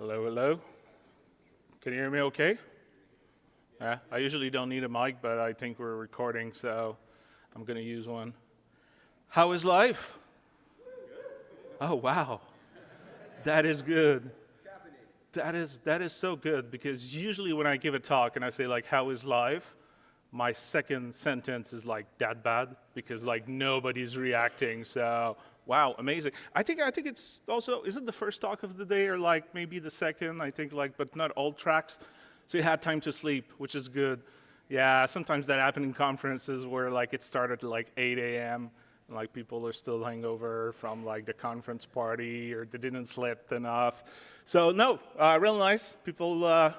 Hello, hello. Can you hear me okay? Yeah, I usually don't need a mic, but I think we're recording, so I'm going to use one. How is life? Oh, wow. That is good. That is so good, because usually when I give a talk and I say, like, how is life, my second sentence is, like, that bad, because, like, nobody's reacting, so wow, amazing. I think it's also, is it the first talk of the day, or, like, maybe the second, I think, like, but not all tracks, so you had time to sleep, which is good. Yeah, sometimes that happened in conferences where, like, it started at, like, 8 a.m., and, like, people are still hungover from, like, the conference party, or they didn't sleep enough. So no, real nice. People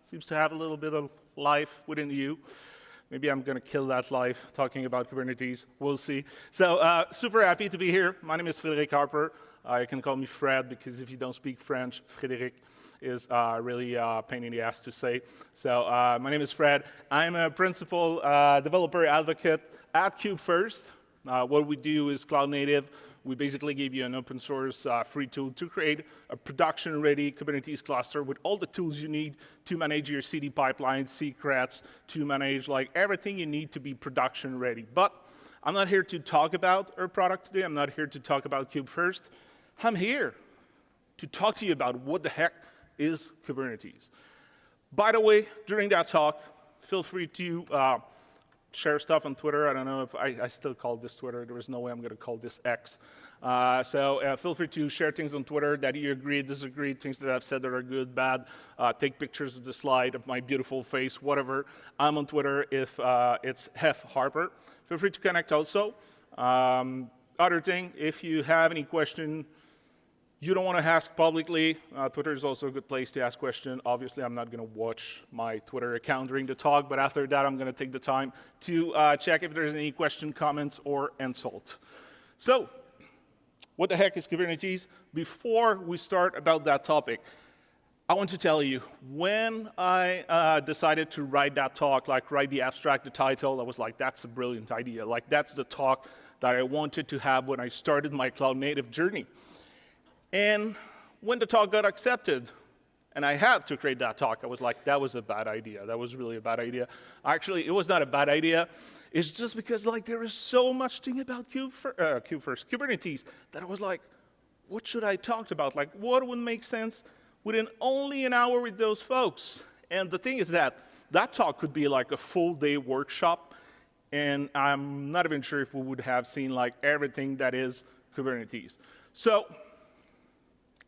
seems to have a little bit of life within you. Maybe I'm going to kill that life talking about Kubernetes. We'll see. So super happy to be here. My name is Frédéric Harper. You can call me Fred, because if you don't speak French, Frédéric is really a pain in the ass to say. So my name is Fred. I'm a principal developer advocate at KubeFirst. What we do is cloud native. We basically give you an open source free tool to create a production-ready Kubernetes cluster with all the tools you need to manage your CD pipelines, secrets, to manage like everything you need to be production-ready. But I'm not here to talk about our product today. I'm not here to talk about KubeFirst. I'm here to talk to you about what the heck is Kubernetes. By the way, during that talk, feel free to share stuff on Twitter. I don't know if I still call this Twitter. There is no way I'm going to call this X. So feel free to share things on Twitter that you agree, disagree, things that I've said that are good, bad. Take pictures of the slide of my beautiful face, whatever. I'm on Twitter if it's Hef Harper. Feel free to connect also. Other thing, if you have any question you don't want to ask publicly, Twitter is also a good place to ask questions. Obviously, I'm not going to watch my Twitter account during the talk, but after that, I'm going to take the time to check if there's any question, comments, or insult. So, what the heck is Kubernetes? Before we start about that topic, I want to tell you, when I decided to write that talk, like write the abstract, the title, I was like, that's a brilliant idea. Like, that's the talk that I wanted to have when I started my cloud native journey. And when the talk got accepted, and I had to create that talk, I was like, that was a bad idea. That was really a bad idea. Actually, it was not a bad idea. It's just because like there is so much thing about Kubernetes, that I was like, what should I talk about? Like, what would make sense within only an hour with those folks? And the thing is that talk could be like a full day workshop, and I'm not even sure if we would have seen like everything that is Kubernetes. So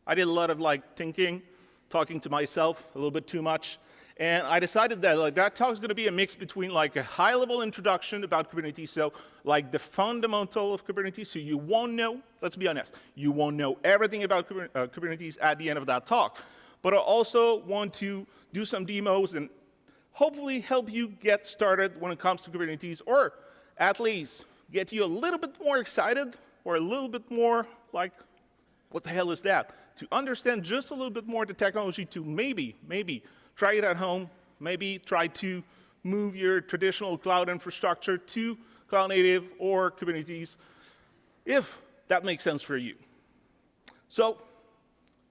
I did a lot of like thinking, talking to myself a little bit too much, and I decided that like that talk is going to be a mix between like a high-level introduction about Kubernetes, so like the fundamental of Kubernetes, so you won't know, let's be honest, you won't know everything about Kubernetes at the end of that talk, but I also want to do some demos and hopefully help you get started when it comes to Kubernetes, or at least get you a little bit more excited, or a little bit more like, what the hell is that? To understand just a little bit more the technology, to maybe try it at home, maybe try to move your traditional cloud infrastructure to cloud native or Kubernetes, if that makes sense for you. So,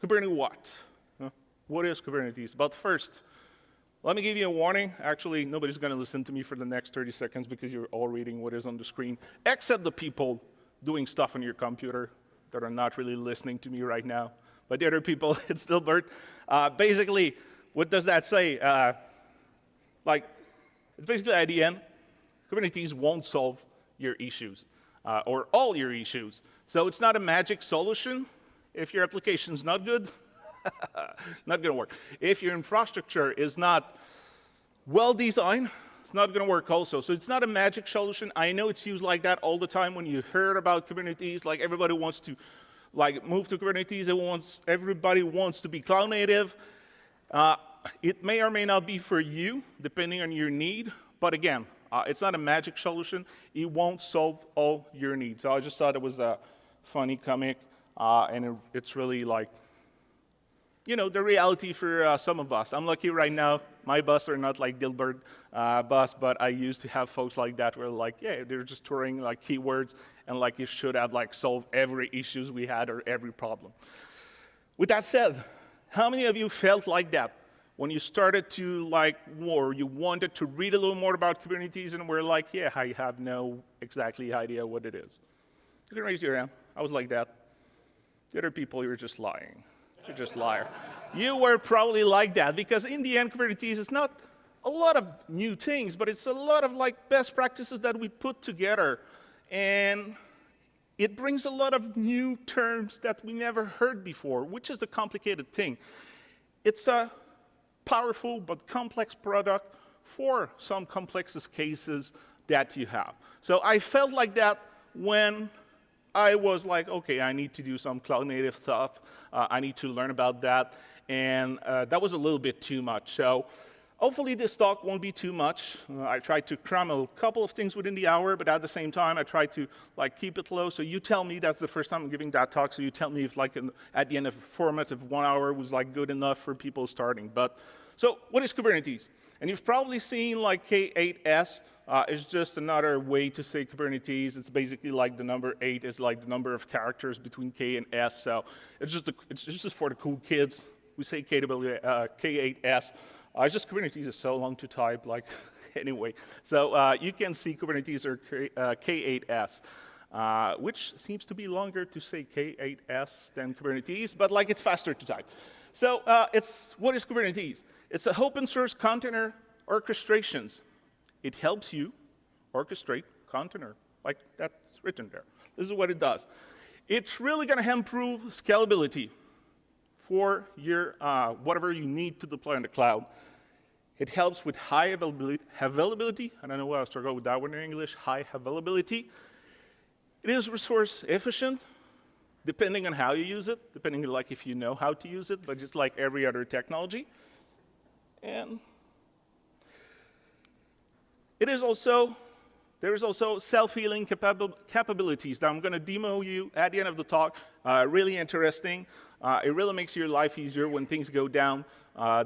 Kubernetes what? What is Kubernetes? But first, let me give you a warning. Actually, nobody's going to listen to me for the next 30 seconds because you're all reading what is on the screen, except the people doing stuff on your computer that are not really listening to me right now. But the other people, it's still Bert. Basically, what does that say? Like, it's basically at the end, Kubernetes won't solve your issues, or all your issues. So it's not a magic solution. If your application's not good, not going to work. If your infrastructure is not well designed, it's not going to work also. So it's not a magic solution. I know it's used like that all the time when you heard about Kubernetes, like everybody wants to like move to Kubernetes, everybody wants to be cloud native. It may or may not be for you, depending on your need, but again, it's not a magic solution. It won't solve all your needs. So I just thought it was a funny comic, and it's really like, you know, the reality for some of us. I'm lucky right now, my bus are not like Dilbert bus, but I used to have folks like that where like, yeah, they're just touring like keywords, and like it should have like solved every issues we had or every problem. With that said, How many of you felt like that when you started to or you wanted to read a little more about Kubernetes and were like, yeah, I have no exactly idea what it is? You can raise your hand. I was like that. The other people, you're just lying. You're just a liar. You were probably like that because in the end, Kubernetes is not a lot of new things, but it's a lot of best practices that we put together. And it brings a lot of new terms that we never heard before, which is the complicated thing. It's a powerful but complex product for some complex cases that you have. So I felt like that when I was like, OK, I need to do some cloud-native stuff. I need to learn about that. And that was a little bit too much. So hopefully this talk won't be too much. I tried to cram a couple of things within the hour, but at the same time, I tried to keep it low. So you tell me, that's the first time I'm giving that talk, so you tell me if at the end of a format of 1 hour was good enough for people starting. But so what is Kubernetes? And you've probably seen K8s. It's just another way to say Kubernetes. It's basically the number 8 is the number of characters between K and S. So it's just for the cool kids. We say K8s. It's just Kubernetes is so long to type, anyway. So you can see Kubernetes or K8s, which seems to be longer to say K8s than Kubernetes, but it's faster to type. So what is Kubernetes? It's an open source container orchestrations. It helps you orchestrate container, that's written there. This is what it does. It's really going to improve scalability for your whatever you need to deploy on the cloud. It helps with high availability. I don't know why I struggle with that one in English, high availability. It is resource efficient, depending on how you use it, depending on if you know how to use it, but just like every other technology. And there is also self-healing capabilities that I'm going to demo you at the end of the talk. Really interesting. It really makes your life easier when things go down,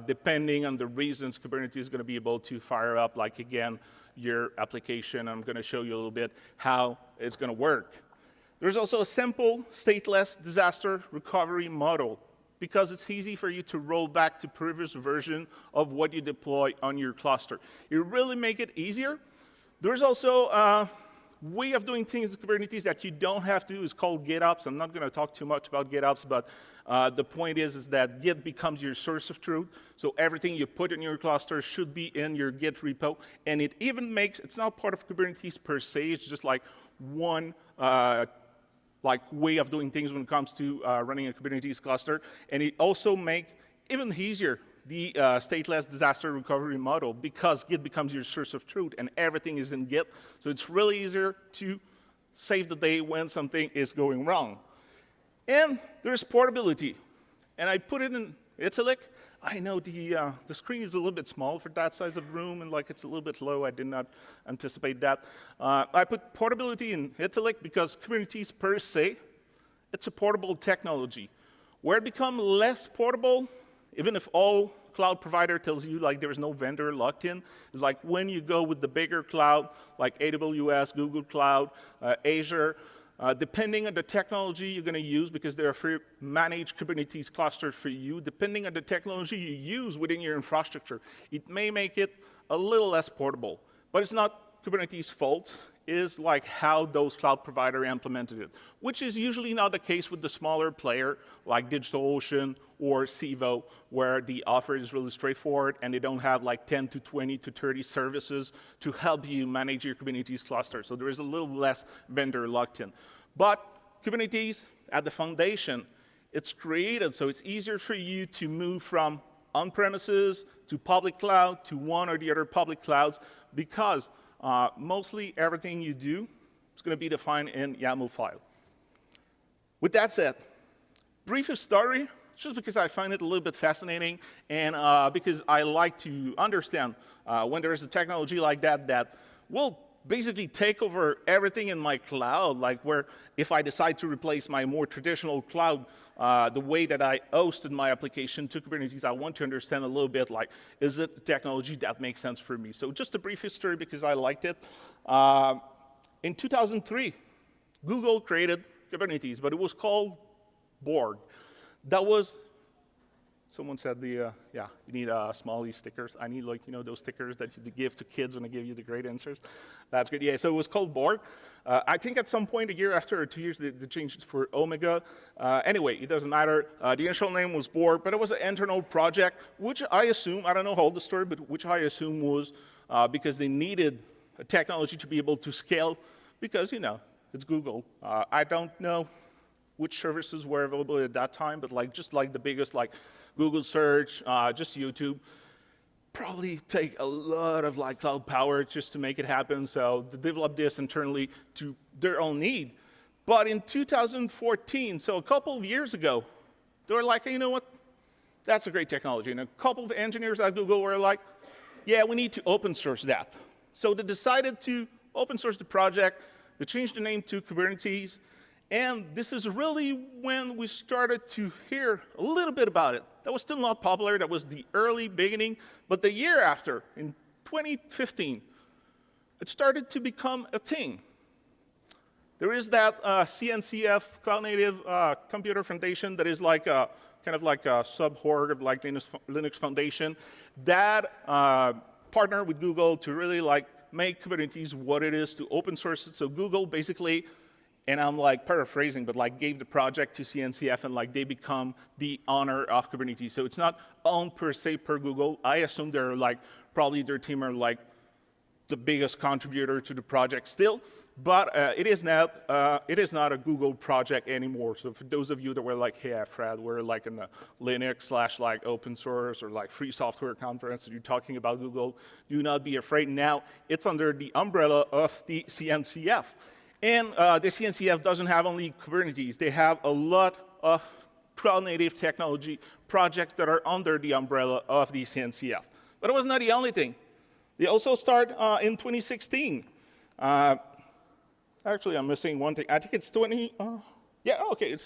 depending on the reasons Kubernetes is going to be able to fire up, again, your application. I'm going to show you a little bit how it's going to work. There's also a simple stateless disaster recovery model, because it's easy for you to roll back to previous version of what you deploy on your cluster. You really make it easier. There's also a way of doing things with Kubernetes that you don't have to do. It's called GitOps. I'm not going to talk too much about GitOps, but the point is that Git becomes your source of truth. So everything you put in your cluster should be in your Git repo. And it even makes, it's not part of Kubernetes per se. It's just one way of doing things when it comes to running a Kubernetes cluster. And it also makes even easier the stateless disaster recovery model, because Git becomes your source of truth and everything is in Git. So it's really easier to save the day when something is going wrong. And there's portability. And I put it in italic. I know the screen is a little bit small for that size of room, and it's a little bit low. I did not anticipate that. I put portability in italic because Kubernetes per se, it's a portable technology. Where it becomes less portable, even if all cloud provider tells you there is no vendor locked in, is when you go with the bigger cloud, like AWS, Google Cloud, Azure. Depending on the technology you're going to use, because there are free managed Kubernetes clusters for you, depending on the technology you use within your infrastructure, it may make it a little less portable. But it's not Kubernetes' fault. Is how those cloud providers implemented it, which is usually not the case with the smaller player like DigitalOcean or Civo, where the offer is really straightforward and they don't have 10 to 20 to 30 services to help you manage your Kubernetes cluster. So there is a little less vendor locked in. But Kubernetes, at the foundation, it's created so it's easier for you to move from on-premises to public cloud to one or the other public clouds, because mostly everything you do is going to be defined in YAML file. With that said, brief story, just because I find it a little bit fascinating, and because I like to understand when there is a technology like that will basically take over everything in my cloud, where if I decide to replace my more traditional cloud, the way that I hosted my application to Kubernetes, I want to understand a little bit, is it technology that makes sense for me? So just a brief history because I liked it. In 2003, Google created Kubernetes, but it was called Borg. That was Someone said yeah, you need small stickers. I need like, those stickers that you give to kids when they give you the great answers. That's good. Yeah, so it was called Borg. I think at some point, a year after or 2 years, they changed it for Omega. Anyway, it doesn't matter. The initial name was Borg, but it was an internal project, which I assume, I don't know all the story, but which I assume was because they needed a technology to be able to scale, because, it's Google. I don't know which services were available at that time, but just like the biggest, like Google search, just YouTube, probably take a lot of cloud power just to make it happen. So they developed this internally to their own need. But in 2014, so a couple of years ago, they were like, you know what? That's a great technology. And a couple of engineers at Google were like, yeah, we need to open source that. So they decided to open source the project. They changed the name to Kubernetes. And this is really when we started to hear a little bit about it. That was still not popular. That was the early beginning. But the year after, in 2015, it started to become a thing. There is that CNCF, Cloud Native Computer Foundation, that is like a, kind of like a sub-org of like Linux Foundation that partnered with Google to really make Kubernetes what it is, to open source it. So Google basically, and I'm paraphrasing, but gave the project to CNCF and they become the owner of Kubernetes. So it's not owned per se per Google. I assume they're probably their team are the biggest contributor to the project still, but it is not a Google project anymore. So for those of you that were hey, Fred, we're in the Linux / open source or free software conference and you're talking about Google, do not be afraid. Now it's under the umbrella of the CNCF. And the CNCF doesn't have only Kubernetes. They have a lot of cloud-native technology projects that are under the umbrella of the CNCF. But it was not the only thing. They also start in 2016. Actually, I'm missing one thing. I think it's it's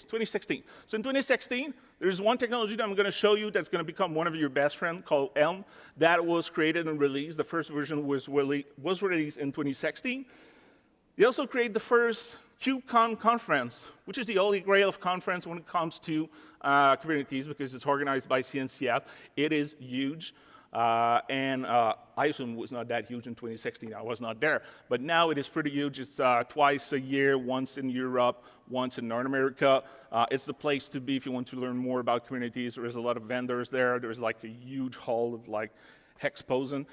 2016. So in 2016, there's one technology that I'm going to show you that's going to become one of your best friends called Elm. That was created and released. The first version was released in 2016. They also created the first KubeCon conference, which is the holy grail of conference when it comes to Kubernetes, because it's organized by CNCF. It is huge. And I assume it was not that huge in 2016. I was not there. But now it is pretty huge. It's twice a year, once in Europe, once in North America. It's the place to be if you want to learn more about Kubernetes. There's a lot of vendors there. There's a huge hall of Hexposen.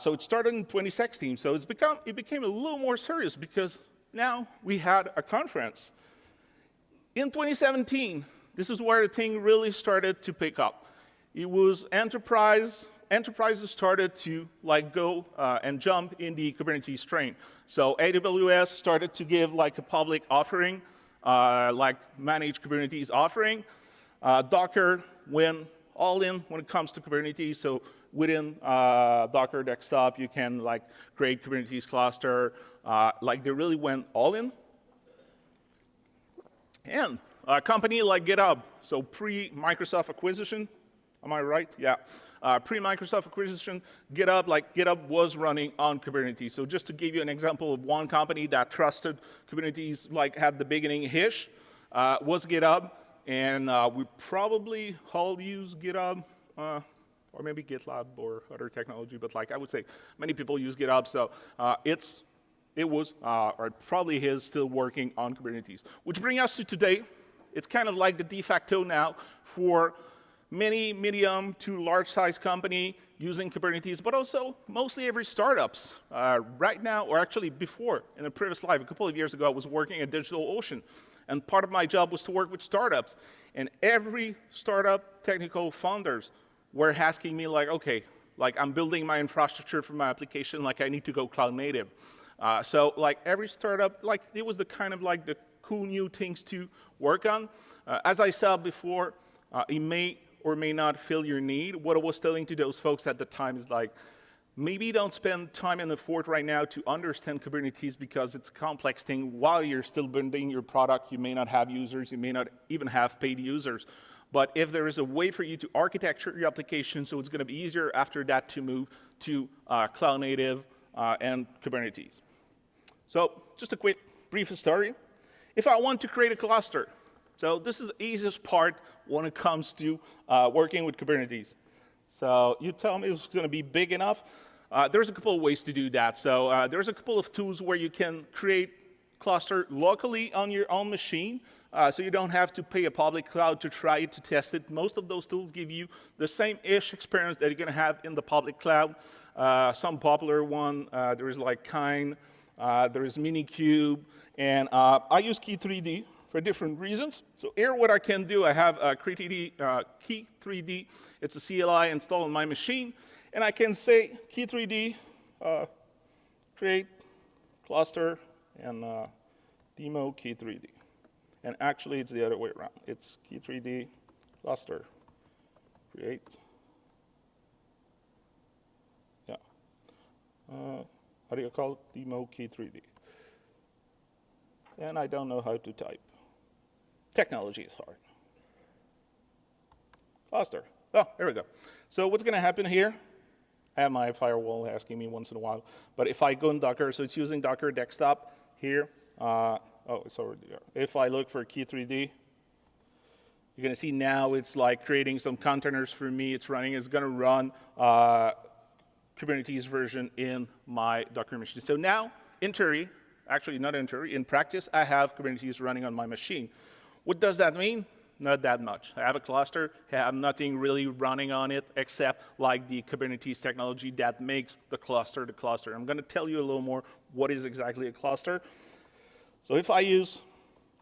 So it started in 2016. So it became a little more serious because now we had a conference. In 2017, this is where the thing really started to pick up. It was enterprises started to go and jump in the Kubernetes train. So AWS started to give a public offering, managed Kubernetes offering. Docker went all in when it comes to Kubernetes. So within Docker Desktop, you can create Kubernetes cluster. They really went all in. And a company like GitHub, so pre-Microsoft acquisition, am I right? Yeah. Pre-Microsoft acquisition, GitHub was running on Kubernetes. So just to give you an example of one company that trusted Kubernetes at the beginning-ish, was GitHub. And we probably all use GitHub, or maybe GitLab or other technology, but I would say many people use GitHub. So it was, or probably is, still working on Kubernetes. Which brings us to today. It's kind of the de facto now for many medium to large size company using Kubernetes, but also mostly every startups. Right now, or actually before, in a previous life, a couple of years ago, I was working at DigitalOcean. And part of my job was to work with startups. And every startup technical founders were asking me okay, I'm building my infrastructure for my application, I need to go cloud native. So every startup, it was the kind of the cool new things to work on. As I said before, it may or may not fill your need. What I was telling to those folks at the time is maybe don't spend time and effort right now to understand Kubernetes because it's a complex thing. While you're still building your product, you may not have users, you may not even have paid users. But if there is a way for you to architecture your application so it's going to be easier after that to move to cloud native and Kubernetes. So just a quick, brief story. If I want to create a cluster, So this is the easiest part when it comes to working with Kubernetes. So you tell me it's going to be big enough. There's a couple of ways to do that. So there's a couple of tools where you can create cluster locally on your own machine, so you don't have to pay a public cloud to try it, to test it. Most of those tools give you the same-ish experience that you're going to have in the public cloud. Some popular one, there is like Kine, there is Minikube, and I use Key3D for different reasons. So here what I can do, I have Key3D, it's a CLI installed on my machine, and I can say Key3D, create cluster, and demo Key3D. And actually, it's the other way around. It's Key3D cluster, create. Yeah. How do you call it? Demo Key3D. And I don't know how to type. Technology is hard. Cluster. Oh, there we go. So what's going to happen here? I have my firewall asking me once in a while. But if I go in Docker, so it's using Docker desktop here. Oh, it's already there. If I look for Key3D, you're going to see now it's like creating some containers for me. It's running. It's going to run Kubernetes version in my Docker machine. So now, in theory, actually not in theory, in practice, I have Kubernetes running on my machine. What does that mean? Not that much. I have a cluster, I have nothing really running on it except like the Kubernetes technology that makes the cluster the cluster. I'm going to tell you a little more what is exactly a cluster. So if I use,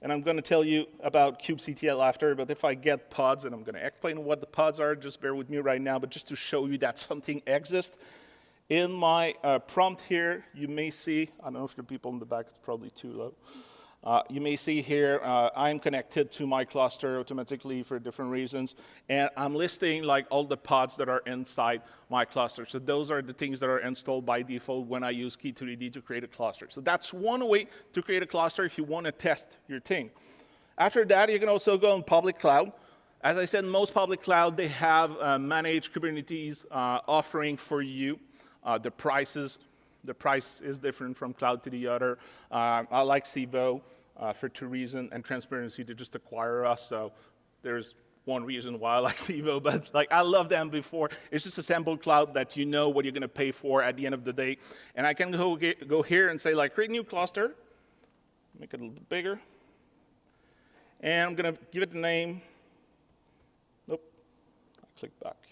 and I'm going to tell you about kubectl after, but if I get pods, and I'm going to explain what the pods are, just bear with me right now, but just to show you that something exists. In my prompt here, you may see, I don't know if the people in the back, it's probably too low. You may see here, I'm connected to my cluster automatically for different reasons, and I'm listing like all the pods that are inside my cluster. So those are the things that are installed by default when I use Key3D to create a cluster. So that's one way to create a cluster if you want to test your thing. After that, you can also go on public cloud. As I said, most public cloud, they have managed Kubernetes offering for you. The price is different from cloud to the other. I like Civo for two reasons, and transparency to just acquire us. So there's one reason why I like Civo, but like I love them before. It's just a sample cloud that you know what you're going to pay for at the end of the day. And I can go here and say like create new cluster, make it a little bit bigger, and I'm going to give it the name. Nope, I click back.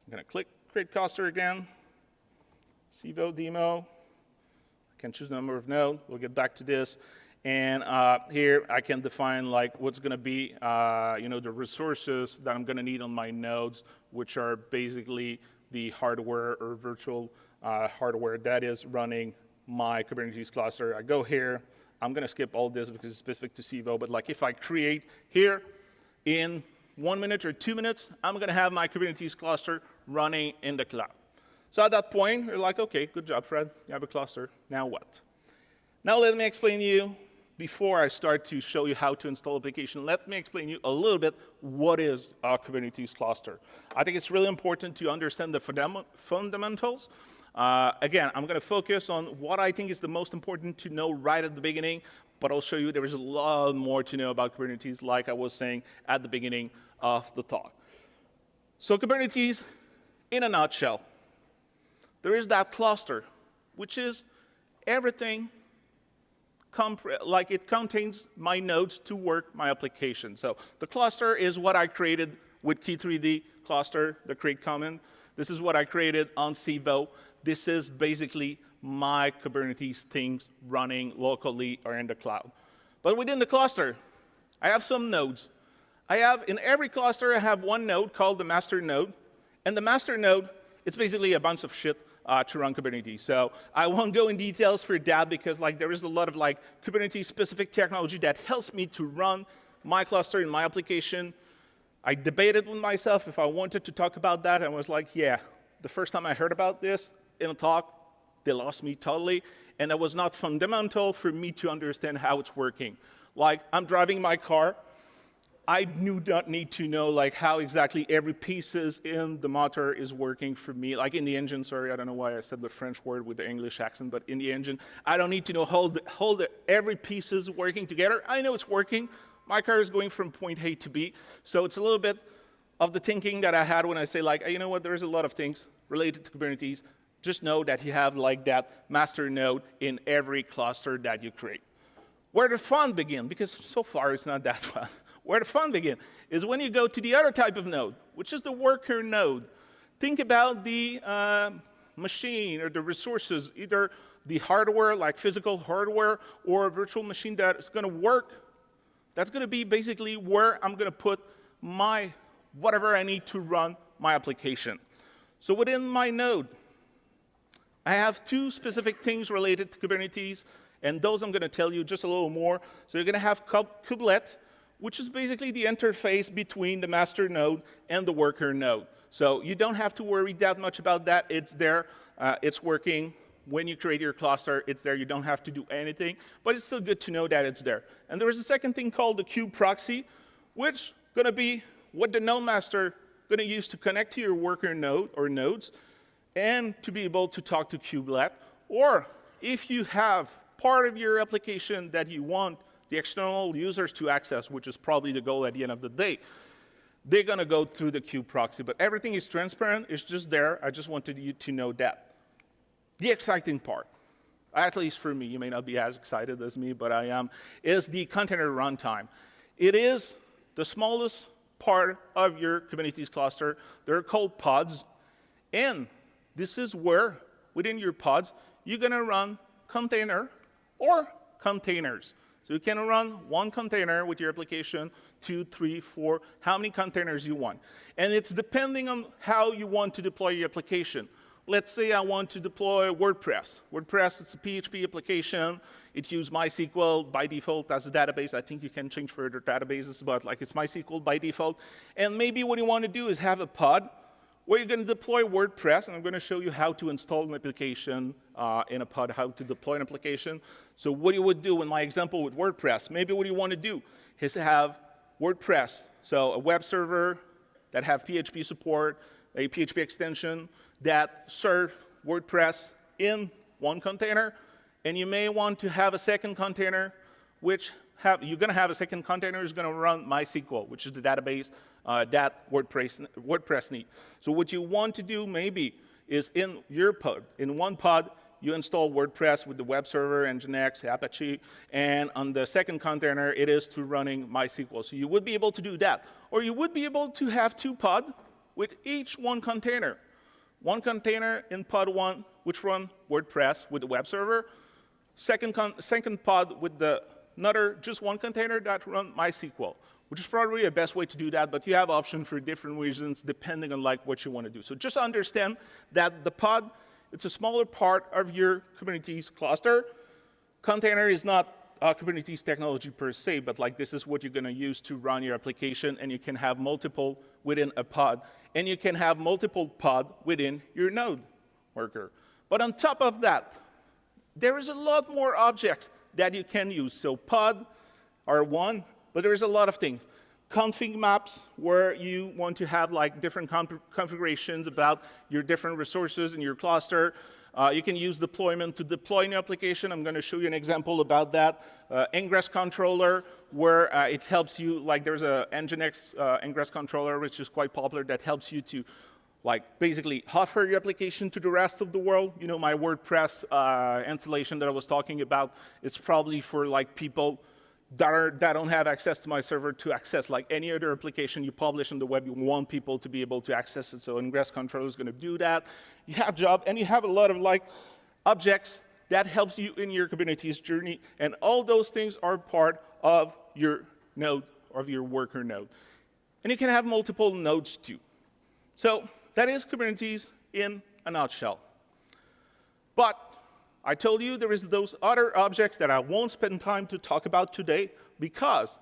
I'm going to click create cluster again. Civo demo, I can choose the number of nodes. We'll get back to this. And here I can define like what's going to be, the resources that I'm going to need on my nodes, which are basically the hardware or virtual hardware that is running my Kubernetes cluster. I go here. I'm going to skip all this because it's specific to Civo. But like if I create here in 1 minute or 2 minutes, I'm going to have my Kubernetes cluster running in the cloud. So at that point, you're like, OK, good job, Fred. You have a cluster. Now what? Now let me explain to you, before I start to show you how to install application, let me explain to you a little bit what is a Kubernetes cluster. I think it's really important to understand the fundamentals. Again, I'm going to focus on what I think is the most important to know right at the beginning, but I'll show you there is a lot more to know about Kubernetes, like I was saying at the beginning of the talk. So Kubernetes, in a nutshell, there is that cluster, which is everything, like it contains my nodes to work my application. So the cluster is what I created with Key3D cluster, the create command. This is what I created on Civo. This is basically my Kubernetes things running locally or in the cloud. But within the cluster, I have some nodes. In every cluster, I have one node called the master node. And the master node, it's basically a bunch of shit to run Kubernetes. So I won't go in details for that because like there is a lot of like Kubernetes specific technology that helps me to run my cluster in my application. I debated with myself if I wanted to talk about that. I was like, yeah, the first time I heard about this in a talk, they lost me totally. And that was not fundamental for me to understand how it's working. Like I'm driving my car. I do not need to know like how exactly every pieces in the motor is working for me, like in the engine, sorry, I don't know why I said the French word with the English accent, but in the engine, I don't need to know how every piece is working together. I know it's working, My car is going from point A to B. So it's a little bit of the thinking that I had when I say, like, you know what, there's a lot of things related to Kubernetes. Just know that you have like that master node in every cluster that you create. Where the fun begins, because so far it's not that fun. Where the fun begins is when you go to the other type of node, which is the worker node. Think about the machine or the resources, either the hardware, like physical hardware, or a virtual machine that is going to work. That's going to be basically where I'm going to put my whatever I need to run my application. So within my node, I have two specific things related to Kubernetes, and those I'm going to tell you just a little more. So you're going to have kubelet, which is basically the interface between the master node and the worker node. So you don't have to worry that much about that. It's there. It's working. When you create your cluster, it's there. You don't have to do anything. But it's still good to know that it's there. And there is a second thing called the kube proxy, which is going to be what the node master going to use to connect to your worker node or nodes and to be able to talk to kubelet. Or if you have part of your application that you want the external users to access, which is probably the goal at the end of the day, they're going to go through the kube proxy. But everything is transparent. It's just there. I just wanted you to know that. The exciting part, at least for me, you may not be as excited as me, but I am, is the container runtime. It is the smallest part of your Kubernetes cluster. They're called pods. And this is where, within your pods, you're going to run container or containers. So you can run one container with your application, 2, 3, 4, how many containers you want. And it's depending on how you want to deploy your application. Let's say I want to deploy WordPress. WordPress, it's a PHP application. It uses MySQL by default as a database. I think you can change further databases, but like it's MySQL by default. And maybe what you want to do is have a pod where you're going to deploy WordPress, and I'm going to show you how to install an application in a pod, how to deploy an application. So what you would do in my example with WordPress, maybe what you want to do is have WordPress, so a web server that have PHP support, a PHP extension that serve WordPress in one container, and you may want to have a second container, which you're going to have a second container is going to run MySQL, which is the database that WordPress needs. So what you want to do maybe is in your pod, in one pod, you install WordPress with the web server, Nginx, Apache, and on the second container, it is to running MySQL. So you would be able to do that. Or you would be able to have two pods with each one container. One container in pod 1, which run WordPress with the web server. Second pod with another, just one container that run MySQL, which is probably the best way to do that, but you have options for different reasons depending on like what you want to do. So just understand that the pod, it's a smaller part of your Kubernetes cluster. Container is not Kubernetes technology per se, but like this is what you're going to use to run your application, and you can have multiple within a pod, and you can have multiple pod within your node worker. But on top of that, there is a lot more objects that you can use. So pod are one, but there is a lot of things. Config maps, where you want to have like different configurations about your different resources in your cluster. You can use deployment to deploy new application. I'm going to show you an example about that. Ingress controller, where it helps you, like there's a Nginx ingress controller, which is quite popular, that helps you to like basically offer your application to the rest of the world. You know, my WordPress installation that I was talking about, it's probably for like people that don't have access to my server to access like any other application you publish on the web. You want people to be able to access it, so Ingress controller is going to do that. You have job, and you have a lot of like objects that helps you in your Kubernetes journey, and all those things are part of your node, of your worker node. And you can have multiple nodes too. So that is Kubernetes in a nutshell. But I told you there is those other objects that I won't spend time to talk about today, because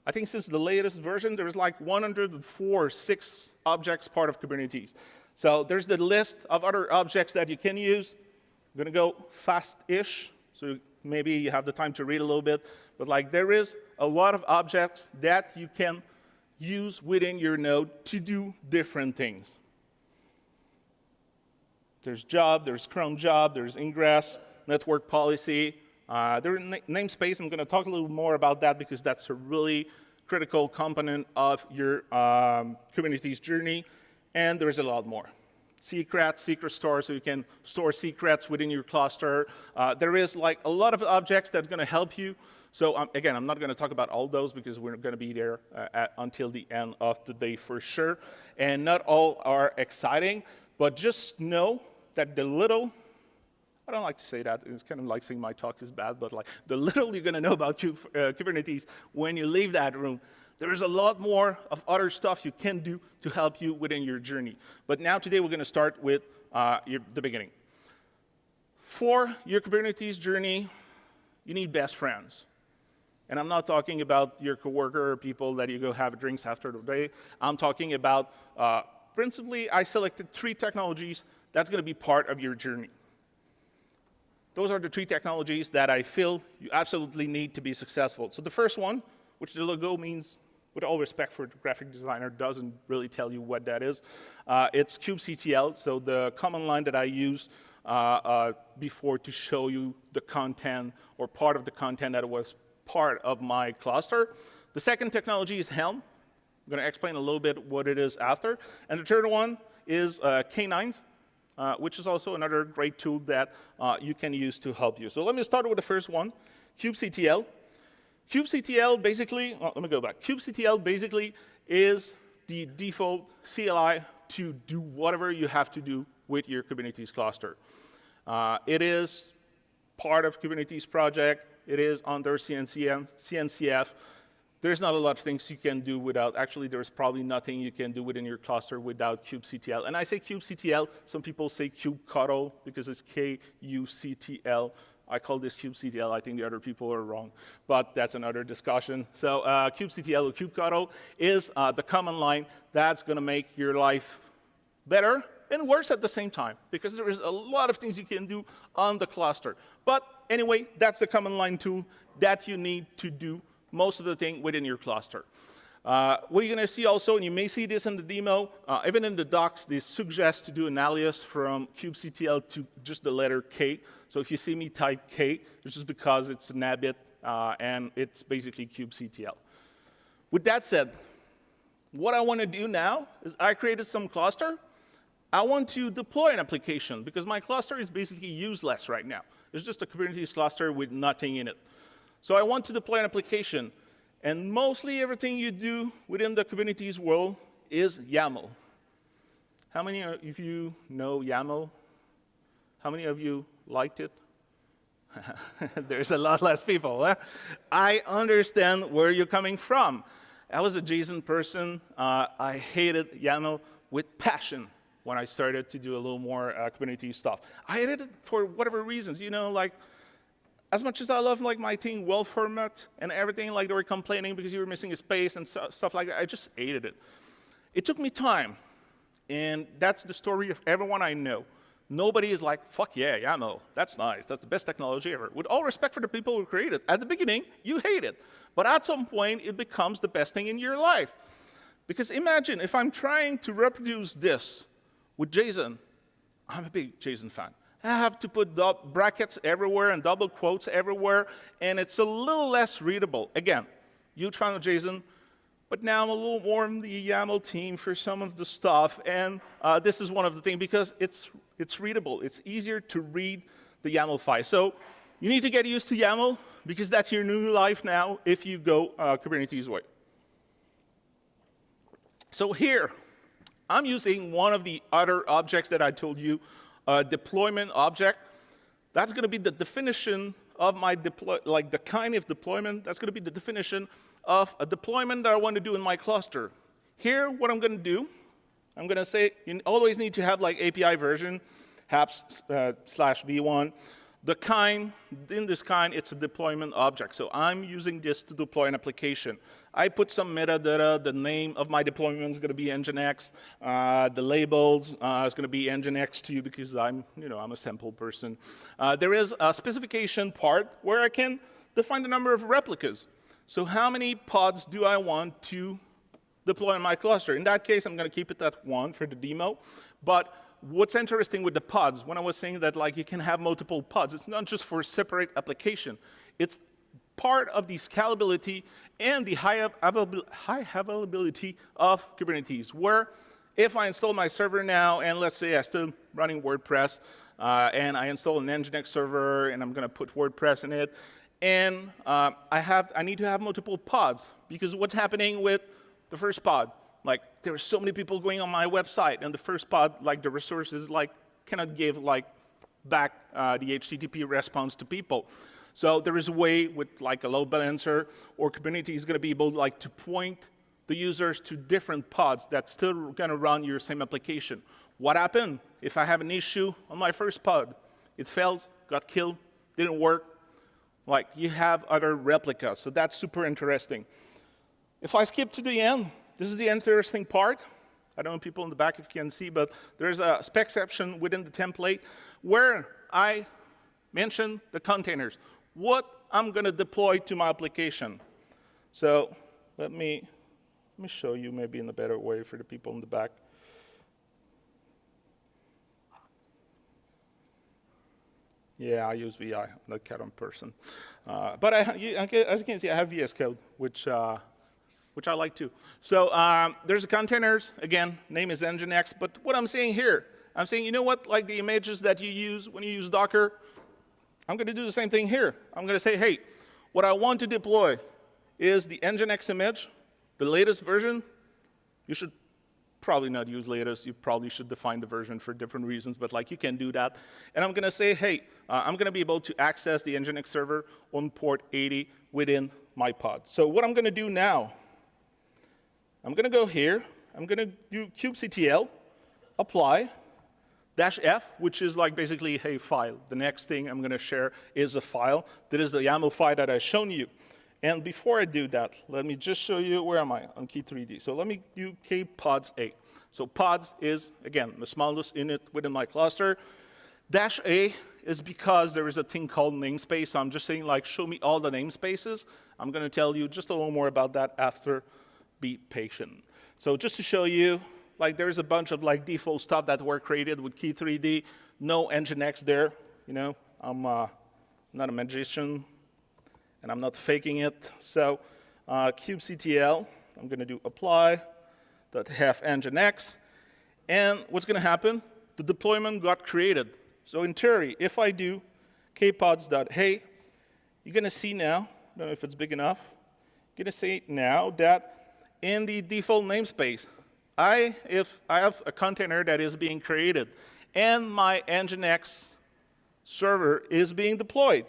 I think since the latest version, there's like 104, 6 objects part of Kubernetes. So there's the list of other objects that you can use. I'm going to go fast-ish, so maybe you have the time to read a little bit. But like there is a lot of objects that you can use within your node to do different things. There's job, there's cron job, there's ingress, network policy, The namespace, I'm going to talk a little more about that because that's a really critical component of your Kubernetes journey, and there's a lot more. Secret store, so you can store secrets within your cluster. There is like a lot of objects that's going to help you. So again, I'm not going to talk about all those because we're going to be there until the end of the day for sure. And not all are exciting, but just know that the little, I don't like to say that, it's kind of like saying my talk is bad, but like the little you're going to know about Kubernetes when you leave that room, there is a lot more of other stuff you can do to help you within your journey. But now today we're going to start with the beginning. For your Kubernetes journey, you need best friends. And I'm not talking about your coworker or people that you go have drinks after the day. I'm talking about, principally, I selected 3 technologies that's going to be part of your journey. Those are the 3 technologies that I feel you absolutely need to be successful. So the first one, which the logo means, with all respect for the graphic designer, doesn't really tell you what that is. It's kubectl, so the command line that I used before to show you the content or part of the content that was part of my cluster. The second technology is Helm. I'm going to explain a little bit what it is after. And the third one is K9s, which is also another great tool that you can use to help you. So let me start with the first one, kubectl. kubectl basically, let me go back. kubectl basically is the default CLI to do whatever you have to do with your Kubernetes cluster. It is part of Kubernetes project. It is under CNCF. There's not a lot of things you can do without. Actually, there's probably nothing you can do within your cluster without kubectl. And I say kubectl. Some people say kubectl because it's Kuctl. I call this kubectl. I think the other people are wrong, but that's another discussion. So kubectl or kubectl is the command line that's going to make your life better and worse at the same time, because there is a lot of things you can do on the cluster. But anyway, that's the command line tool that you need to do most of the thing within your cluster. What you're going to see also, and you may see this in the demo, even in the docs, they suggest to do an alias from kubectl to just the letter K. So if you see me type K, it's just because it's an habit, and it's basically kubectl. With that said, what I want to do now is I created some cluster. I want to deploy an application because my cluster is basically useless right now. It's just a Kubernetes cluster with nothing in it. So I want to deploy an application. And mostly everything you do within the Kubernetes world is YAML. How many of you know YAML? How many of you liked it? There's a lot less people. Huh? I understand where you're coming from. I was a JSON person. I hated YAML with passion when I started to do a little more Kubernetes stuff. I hated it for whatever reasons. You know, like, as much as I love like my thing well format and everything, like they were complaining because you were missing a space and stuff like that, I just hated it. It took me time, and that's the story of everyone I know. Nobody is like, fuck yeah, YAML, that's nice, that's the best technology ever. With all respect for the people who created it, at the beginning, you hate it. But at some point, it becomes the best thing in your life. Because imagine if I'm trying to reproduce this with JSON. I'm a big JSON fan. I have to put brackets everywhere and double quotes everywhere, and it's a little less readable. Again, huge fan of JSON, but now I'm a little more in the YAML team for some of the stuff, and this is one of the things because it's readable. It's easier to read the YAML file. So you need to get used to YAML because that's your new life now if you go Kubernetes way. So here, I'm using one of the other objects that I told you, deployment object. That's going to be the definition of my like the kind of deployment. That's going to be the definition of a deployment that I want to do in my cluster. Here, what I'm going to do, I'm going to say you always need to have like API version, apps/v1. The kind, in this kind, it's a deployment object. So I'm using this to deploy an application. I put some metadata. The name of my deployment is going to be Nginx. The labels is going to be Nginx2 because I'm a simple person. There is a specification part where I can define the number of replicas. So how many pods do I want to deploy in my cluster? In that case, I'm going to keep it at 1 for the demo. But what's interesting with the pods, when I was saying that like you can have multiple pods, it's not just for a separate application. It's part of the scalability and the high availability of Kubernetes, where if I install my server now, and let's say I'm still running WordPress, and I install an Nginx server, and I'm going to put WordPress in it, and I need to have multiple pods, because what's happening with the first pod? Like, there are so many people going on my website, and the first pod, like the resources, like cannot give like back the HTTP response to people. So there is a way with like a load balancer, or Kubernetes is going to be able like to point the users to different pods that's still going to run your same application. What happened if I have an issue on my first pod? It fails, got killed, didn't work. Like, you have other replicas, so that's super interesting. If I skip to the end, this is the interesting part. I don't know people in the back if you can see, but there's a spec section within the template where I mention the containers, what I'm going to deploy to my application. So let me show you maybe in a better way for the people in the back. Yeah, I use VI, I'm not a Caton person. But as you can see, I have VS Code, which I like too. So there's the containers. Again, name is Nginx. But what I'm saying here, I'm saying, you know what? Like the images that you use when you use Docker, I'm going to do the same thing here. I'm going to say, hey, what I want to deploy is the Nginx image, the latest version. You should probably not use latest. You probably should define the version for different reasons, but like you can do that. And I'm going to say, hey, I'm going to be able to access the Nginx server on port 80 within my pod. So what I'm going to do now, I'm going to go here. I'm going to do kubectl, apply, -f, which is like basically, hey, file. The next thing I'm going to share is a file. That is the YAML file that I've shown you. And before I do that, let me just show you, where am I? On key 3D. So let me do kpods A. So pods is, again, the smallest unit within my cluster. -A is because there is a thing called namespace. So I'm just saying, like, show me all the namespaces. I'm going to tell you just a little more about that after. Be patient. So just to show you, like, there's a bunch of like default stuff that were created with key 3D. No Nginx there. You know, I'm not a magician, and I'm not faking it. So kubectl, I'm going to do apply.have Nginx. And what's going to happen? The deployment got created. So in theory, if I do kpods.hey, you're going to see now, I don't know if it's big enough, you're going to see now that in the default namespace, if I have a container that is being created, and my Nginx server is being deployed.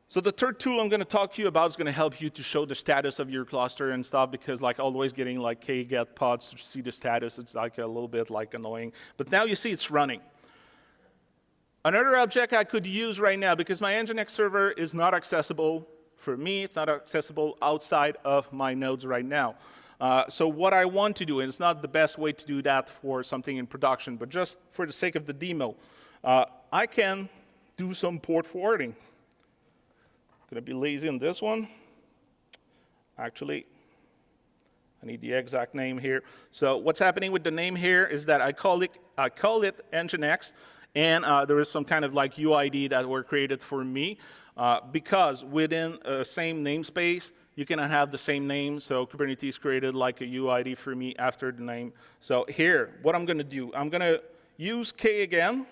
So the third tool I'm going to talk to you about is going to help you to show the status of your cluster and stuff, because like always getting like kget pods to see the status, it's like a little bit like annoying. But now you see it's running. Another object I could use right now, because my Nginx server is not accessible for me, it's not accessible outside of my nodes right now. So what I want to do, and it's not the best way to do that for something in production, but just for the sake of the demo, I can do some port forwarding. I'm going to be lazy on this one. Actually, I need the exact name here. So what's happening with the name here is that I call it Nginx, and there is some kind of like UID that were created for me, because within a same namespace, you cannot have the same name. So Kubernetes created like a UID for me after the name. So here, what I'm going to do, I'm going to use K again,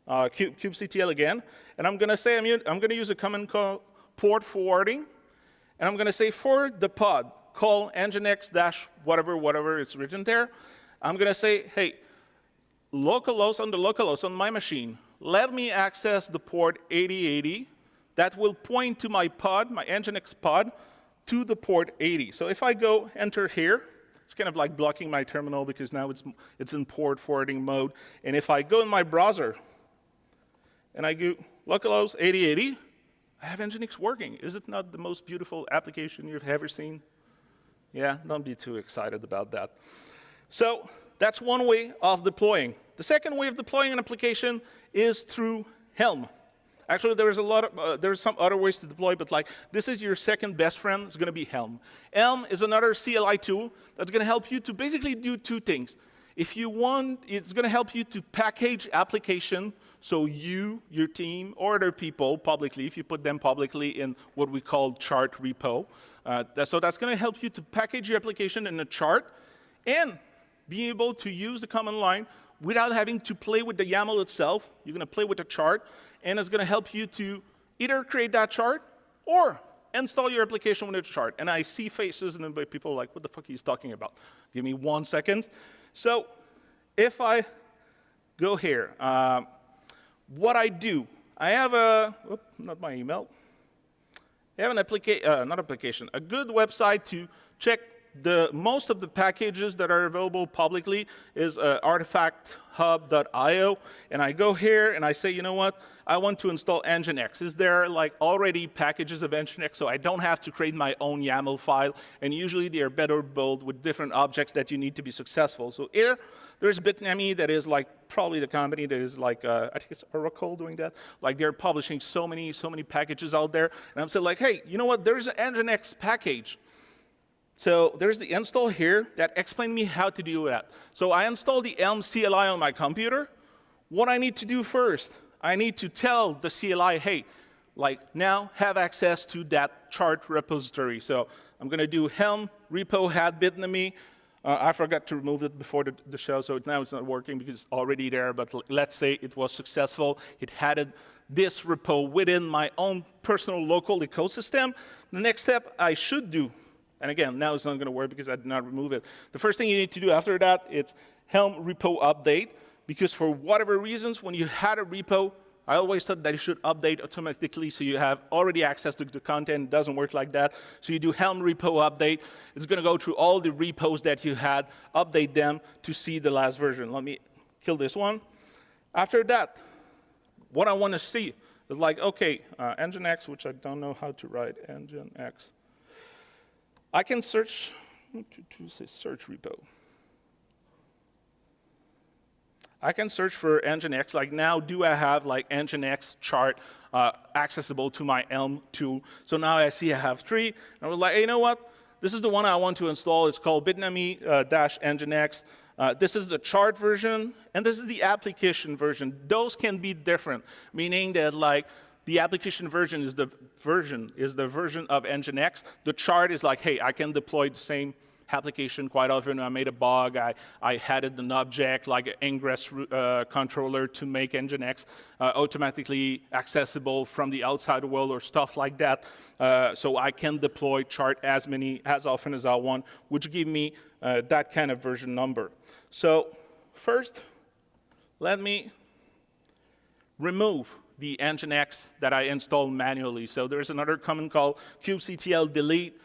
kubectl again, and I'm going to say I'm going to use a command called port forwarding, and I'm going to say for the pod, call Nginx dash whatever it's written there. I'm going to say, hey, localhost on the localhost on my machine, let me access the port 8080 that will point to my pod, my Nginx pod, to the port 80. So if I go enter here, it's kind of like blocking my terminal because now it's in port forwarding mode. And if I go in my browser and I go localhost 8080, I have Nginx working. Is it not the most beautiful application you've ever seen? Yeah, don't be too excited about that. So that's one way of deploying. The second way of deploying an application is through Helm. Actually, there's some other ways to deploy, but like this is your second best friend. It's going to be Helm. Helm is another CLI tool that's going to help you to basically do two things. If you want, it's going to help you to package application so you, your team, or other people publicly, if you put them publicly in what we call chart repo. So that's going to help you to package your application in a chart and be able to use the command line without having to play with the YAML itself. You're going to play with the chart, and it's going to help you to either create that chart or install your application with a chart. And I see faces, and people are like, what the fuck he's talking about? Give me 1 second. So if I go here, what I do, I have not my email. I have an application, a good website to check most of the packages that are available publicly is artifacthub.io. And I go here and I say, you know what? I want to install Nginx. Is there like already packages of Nginx so I don't have to create my own YAML file? And usually they are better built with different objects that you need to be successful. So here, there's Bitnami that is like probably the company that is like, I think it's Oracle doing that. Like they're publishing so many packages out there. And I'm saying like, hey, you know what? There's an Nginx package. So there's the install here that explained me how to do that. So I installed the Elm CLI on my computer. What I need to do first, I need to tell the CLI, hey, like now have access to that chart repository. So I'm going to do helm repo had bitnami. I forgot to remove it before the show, so now it's not working because it's already there. But let's say it was successful. It had this repo within my own personal local ecosystem. The next step I should do, and again, now it's not going to work because I did not remove it. The first thing you need to do after that, it's helm repo update. Because for whatever reasons, when you had a repo, I always thought that you should update automatically so you have already access to the content. It doesn't work like that. So you do helm repo update. It's going to go through all the repos that you had, update them to see the last version. Let me kill this one. After that, what I want to see is like, OK, Nginx, which I don't know how to write, Nginx. I can search, to say search repo. I can search for Nginx, like now do I have like Nginx chart accessible to my Elm tool. So now I see I have 3, and I was like, hey, you know what? This is the one I want to install. It's called bitnami-nginx. This is the chart version, and this is the application version. Those can be different, meaning that like the application version is the version of Nginx. The chart is like, hey, I can deploy the same application quite often. I made a bug. I added an object like an ingress controller to make Nginx automatically accessible from the outside world or stuff like that. So I can deploy chart as often as I want, which give me that kind of version number. So first, let me remove the Nginx that I installed manually. So there's another command called kubectl delete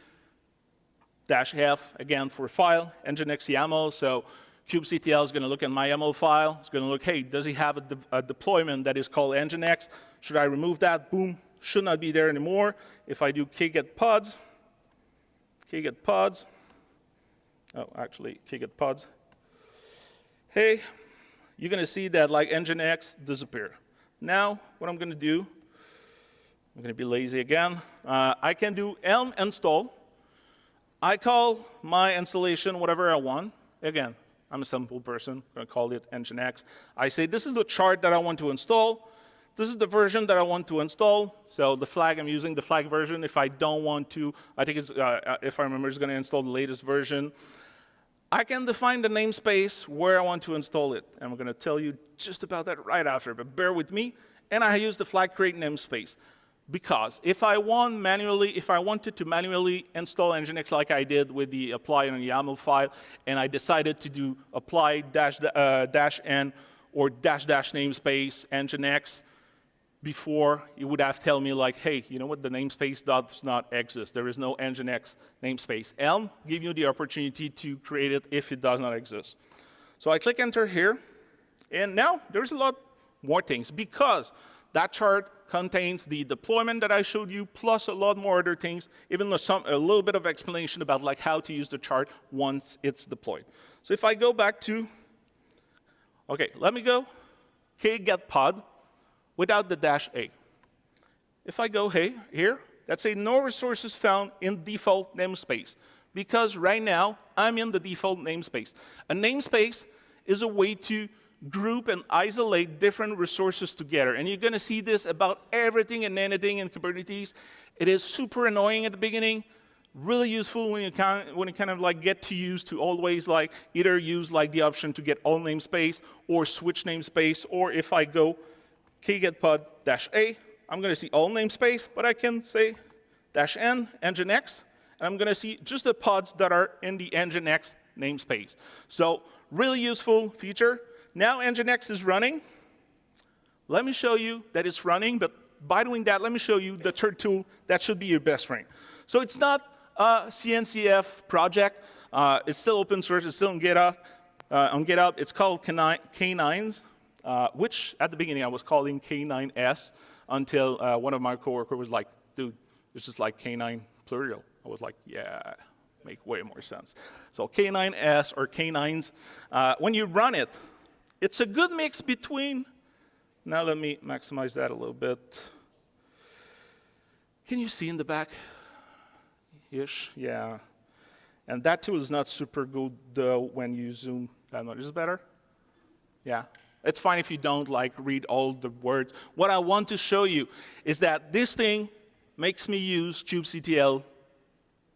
-f, again, for file, Nginx YAML. So kubectl is going to look at my YAML file. It's going to look, hey, does he have a deployment that is called Nginx? Should I remove that? Boom, should not be there anymore. If I do kget pods, kget pods, hey, you're going to see that like Nginx disappear. Now, what I'm going to do, I'm going to be lazy again. I can do elm install. I call my installation whatever I want. Again, I'm a simple person. I'm going to call it Nginx. I say, this is the chart that I want to install. This is the version that I want to install. So the flag, I'm using the flag version. If I don't want to, I think it's, if I remember, it's going to install the latest version. I can define the namespace where I want to install it. And I'm going to tell you just about that right after, but bear with me. And I use the flag create namespace. Because if I wanted to manually install Nginx like I did with the apply on YAML file, and I decided to do apply -n or -- namespace Nginx, before it would have tell me like, hey, you know what, the namespace does not exist. There is no Nginx namespace. Elm give you the opportunity to create it if it does not exist. So I click enter here, and now there's a lot more things because that chart contains the deployment that I showed you, plus a lot more other things, even a little bit of explanation about like how to use the chart once it's deployed. So if I go back to, okay, let me go kget pod without the -a. If I go here, that's a no resources found in default namespace, because right now I'm in the default namespace. A namespace is a way to group and isolate different resources together. And you're going to see this about everything and anything in Kubernetes. It is super annoying at the beginning, really useful when you kind of like get to use to always like either use like the option to get all namespace or switch namespace, or if I go kgetpod-a, I'm going to see all namespace, but I can say -n, nginx, and I'm going to see just the pods that are in the nginx namespace. So really useful feature. Now nginx is running. Let me show you that it's running, but by doing that, let me show you the third tool that should be your best friend. So it's not a CNCF project. It's still open source. It's still on GitHub. It's called K9s, which at the beginning I was calling K9s until one of my coworkers was like, dude, it's just like K9 plural. I was like, yeah, make way more sense. So K9s or K9s, when you run it, it's a good mix between, now let me maximize that a little bit. Can you see in the back? Ish, yeah. And that tool is not super good though when you zoom that much. Is it better? Yeah. It's fine if you don't like read all the words. What I want to show you is that this thing makes me use kubectl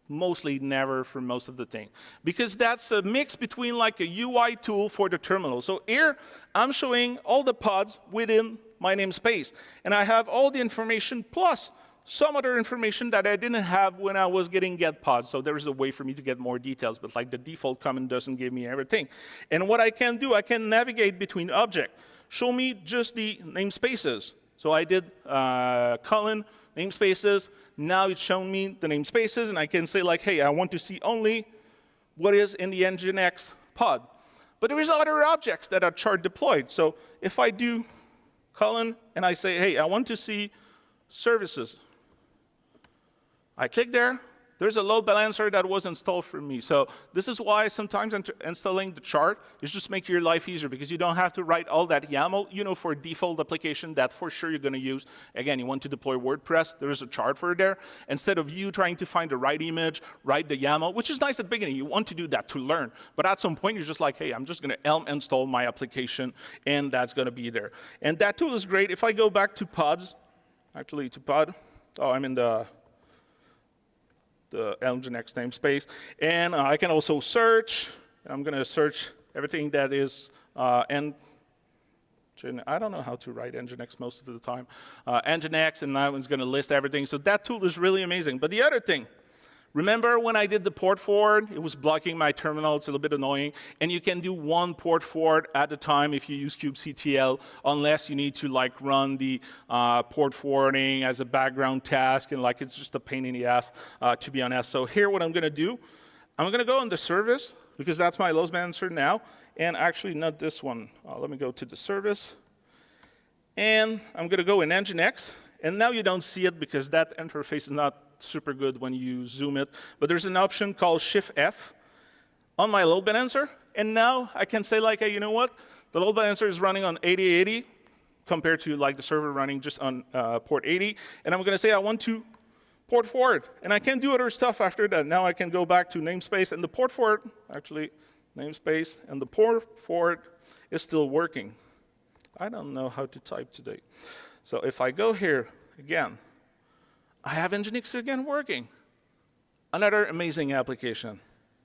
mostly never for most of the thing. Because that's a mix between like a UI tool for the terminal. So here, I'm showing all the pods within my namespace. And I have all the information plus some other information that I didn't have when I was getting get pods. So there is a way for me to get more details, but like the default comment doesn't give me everything. And what I can do, I can navigate between objects. Show me just the namespaces. So I did colon namespaces. Now it's showing me the namespaces, and I can say like, hey, I want to see only what is in the nginx pod. But there is other objects that are chart deployed. So if I do colon and I say, hey, I want to see services, I click there. There's a load balancer that was installed for me. So this is why sometimes installing the chart is just make your life easier, because you don't have to write all that YAML, you know, for a default application that for sure you're going to use. Again, you want to deploy WordPress, there is a chart for it there. Instead of you trying to find the right image, write the YAML, which is nice at the beginning. You want to do that to learn. But at some point, you're just like, hey, I'm just going to Elm install my application, and that's going to be there. And that tool is great. If I go back to pods, actually to pod, oh, I'm in the nginx namespace. And I can also search. I'm going to search everything that is I don't know how to write nginx most of the time. Nginx, and now it's going to list everything. So that tool is really amazing. But the other thing, remember when I did the port forward, it was blocking my terminal. It's a little bit annoying. And you can do one port forward at a time if you use kubectl, unless you need to like run the port forwarding as a background task, and like it's just a pain in the ass, to be honest. So here what I'm going to do, I'm going to go on the service, because that's my load balancer now. And actually not this one. Let me go to the service. And I'm going to go in nginx. And now you don't see it because that interface is not super good when you zoom it. But there's an option called SPIFFE on my load balancer. And now I can say like, hey, you know what? The load balancer is running on 8080 compared to like the server running just on port 80. And I'm going to say I want to port forward. And I can do other stuff after that. Now I can go back to namespace, and the port forward, actually namespace, and the port forward is still working. I don't know how to type today. So if I go here again, I have nginx again working. Another amazing application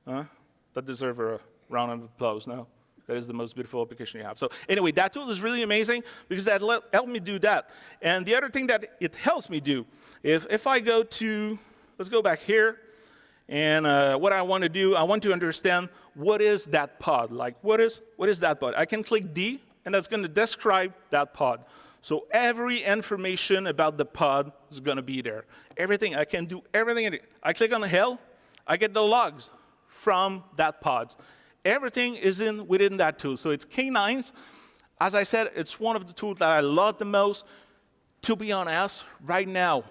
that deserves a round of applause. No, that is the most beautiful application you have. So anyway, that tool is really amazing because that helped me do that. And the other thing that it helps me do, if I go to, let's go back here, and what I want to do, I want to understand what is that pod. Like, what is that pod? I can click D, and that's going to describe that pod. So every information about the pod is going to be there. Everything, I can do everything in it. I click on the hell, I get the logs from that pod. Everything is within that tool. So it's K9s. As I said, it's one of the tools that I love the most. To be honest, right now,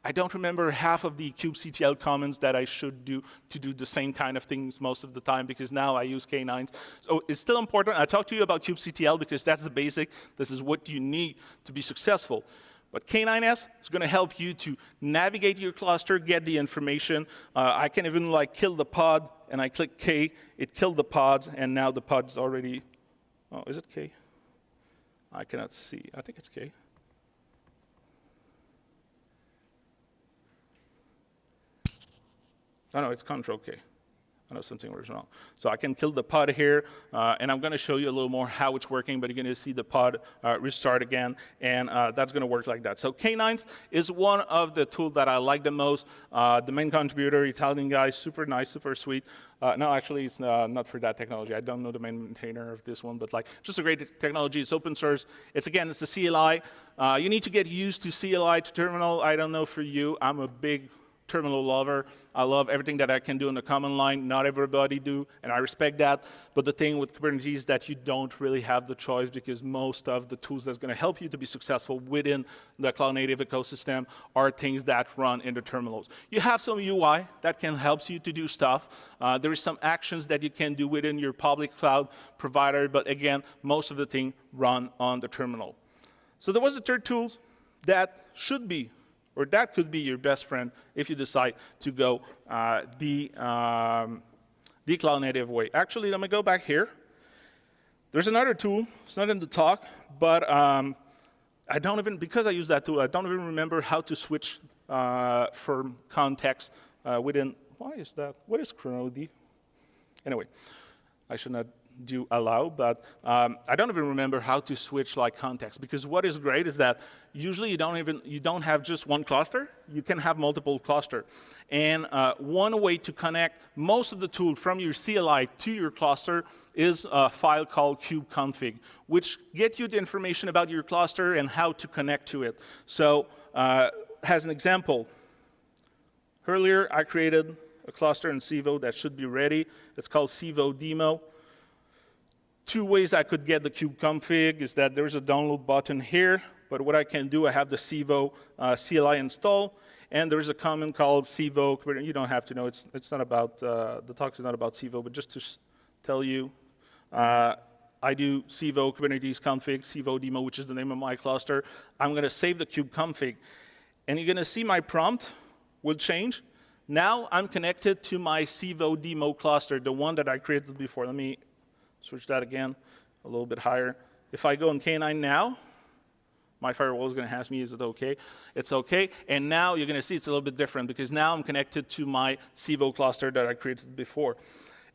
I don't remember half of the kubectl comments that I should do to do the same kind of things most of the time, because now I use K9s. So it's still important. I talked to you about kubectl because that's the basic. This is what you need to be successful. But K9s is going to help you to navigate your cluster, get the information. I can even like kill the pod, and I click K. It killed the pods, and now the pod is already Oh, is it K? I cannot see. I think it's K. Oh, no, it's Control K. I know something was wrong. So I can kill the pod here, and I'm going to show you a little more how it's working, but you're going to see the pod restart again, and that's going to work like that. So K9 is one of the tools that I like the most. The main contributor, Italian guy, super nice, super sweet. No, actually, it's not for that technology. I don't know the main maintainer of this one, but like just a great technology. It's open source. It's a CLI. You need to get used to CLI to terminal. I don't know for you. I'm a big terminal lover. I love everything that I can do in the command line. Not everybody do, and I respect that. But the thing with Kubernetes is that you don't really have the choice, because most of the tools that's going to help you to be successful within the cloud native ecosystem are things that run in the terminals. You have some UI that can help you to do stuff. There is some actions that you can do within your public cloud provider, but again, most of the thing run on the terminal. So there was the third tool that should be, or that could be your best friend if you decide to go the cloud native way. Actually, let me go back here. There's another tool. It's not in the talk, but I don't even, because I use that tool, I don't even remember how to switch from context within, why is that? What is ChronoD? Anyway, I should not do allow, but I don't even remember how to switch like context, because what is great is that usually you don't have just one cluster, you can have multiple cluster. And one way to connect most of the tool from your CLI to your cluster is a file called kubeconfig, which gets you the information about your cluster and how to connect to it. So as an example, earlier I created a cluster in Civo that should be ready. It's called Civo demo. Two ways I could get the kubeconfig is that there's a download button here, but what I can do, I have the Civo CLI install, and there's a command called Civo. You don't have to know, it's not about, the talk is not about Civo, but just to tell you, I do Civo Kubernetes config, Civo demo, which is the name of my cluster. I'm going to save the kubeconfig, and you're going to see my prompt will change. Now I'm connected to my Civo demo cluster, the one that I created before. Let me switch that again, a little bit higher. If I go in K9 now, my firewall is going to ask me, is it OK? It's OK. And now you're going to see it's a little bit different, because now I'm connected to my Civo cluster that I created before.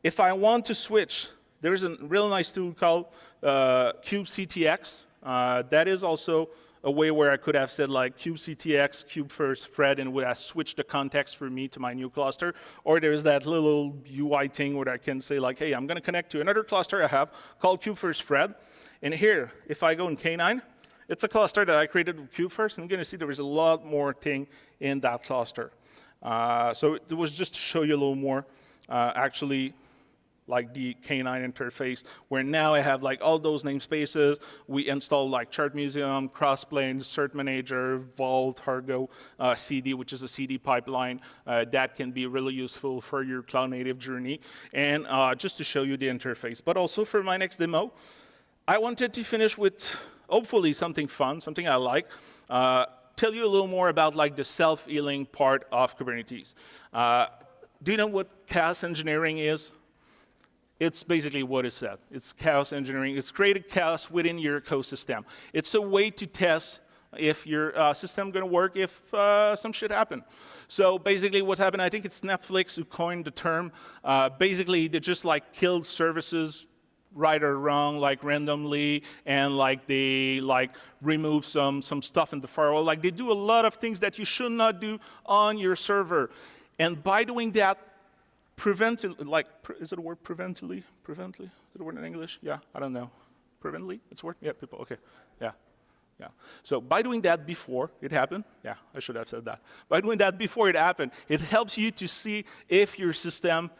If I want to switch, there's a real nice tool called kubectx. That is also a way where I could have said like kubectx, kube first thread, and would have switched the context for me to my new cluster. Or there's that little UI thing where I can say like, hey, I'm going to connect to another cluster I have called kube first thread. And here, if I go in K9, it's a cluster that I created with kube first, and you're going to see there is a lot more thing in that cluster. So it was just to show you a little more, actually, like the K9 interface, where now I have like all those namespaces. We install like Chart Museum, Crossplane, Cert Manager, Vault, Argo, CD, which is a CD pipeline that can be really useful for your cloud native journey. And just to show you the interface. But also for my next demo, I wanted to finish with hopefully something fun, something I like. Tell you a little more about like the self-healing part of Kubernetes. Do you know what chaos engineering is? It's basically what it said. It's chaos engineering. It's creating chaos within your ecosystem. It's a way to test if your system going to work if some shit happened. So basically what's happened, I think it's Netflix who coined the term. Basically, they just like killed services right or wrong, like randomly, and like they like remove some stuff in the firewall. Like they do a lot of things that you should not do on your server. And by doing that, like, is it a word prevently? Is it a word in English? Yeah, I don't know. Prevently, it's a word? Yeah, people, okay, yeah. So by doing that before it happened, yeah, I should have said that. By doing that before it happened, it helps you to see if your system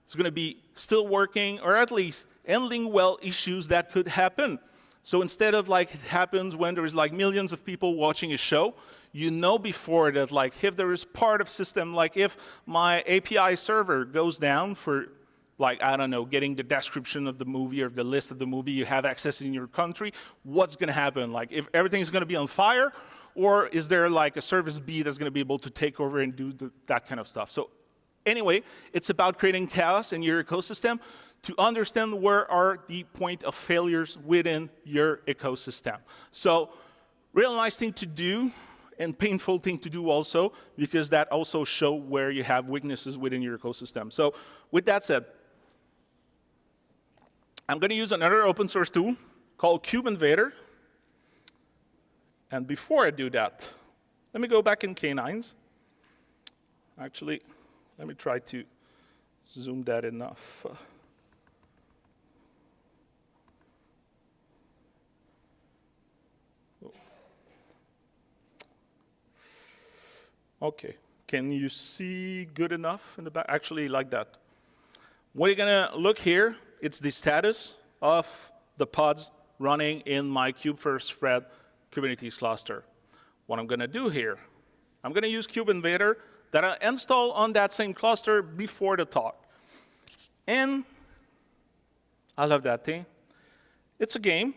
is going to be still working, or at least handling well issues that could happen. So instead of like it happens when there is like millions of people watching a show, you know before that like if there is part of system, like if my API server goes down for like, I don't know, getting the description of the movie or the list of the movie you have access in your country, what's going to happen? Like if everything's going to be on fire, or is there like a service B that's going to be able to take over and do that kind of stuff? So anyway, it's about creating chaos in your ecosystem to understand where are the point of failures within your ecosystem. So, real nice thing to do, and painful thing to do also, because that also show where you have weaknesses within your ecosystem. So, with that said, I'm going to use another open source tool called KubeInvader. And before I do that, let me go back in K9s. Actually, let me try to zoom that enough. Okay, can you see good enough in the back? Actually, like that. What you're gonna look here, it's the status of the pods running in my kube1st-thread Kubernetes cluster. What I'm gonna do here, I'm gonna use KubeInvader that I install on that same cluster before the talk. And I love that thing. It's a game.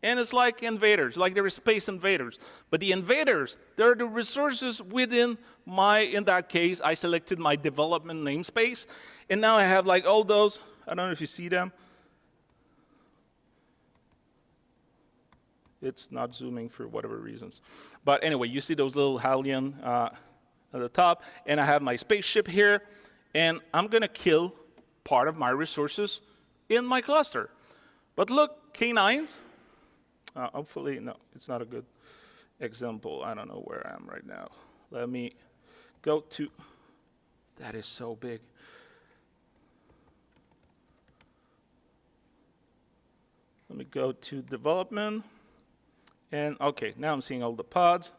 And it's like invaders, like there is space invaders. But the invaders, they're the resources within my, in that case, I selected my development namespace. And now I have like all those, I don't know if you see them. It's not zooming for whatever reasons. But anyway, you see those little Hallion at the top. And I have my spaceship here. And I'm going to kill part of my resources in my cluster. But look, K9s. Hopefully, no, it's not a good example. I don't know where I am right now. Let me go to, that is so big. Let me go to development. And okay, now I'm seeing all the pods.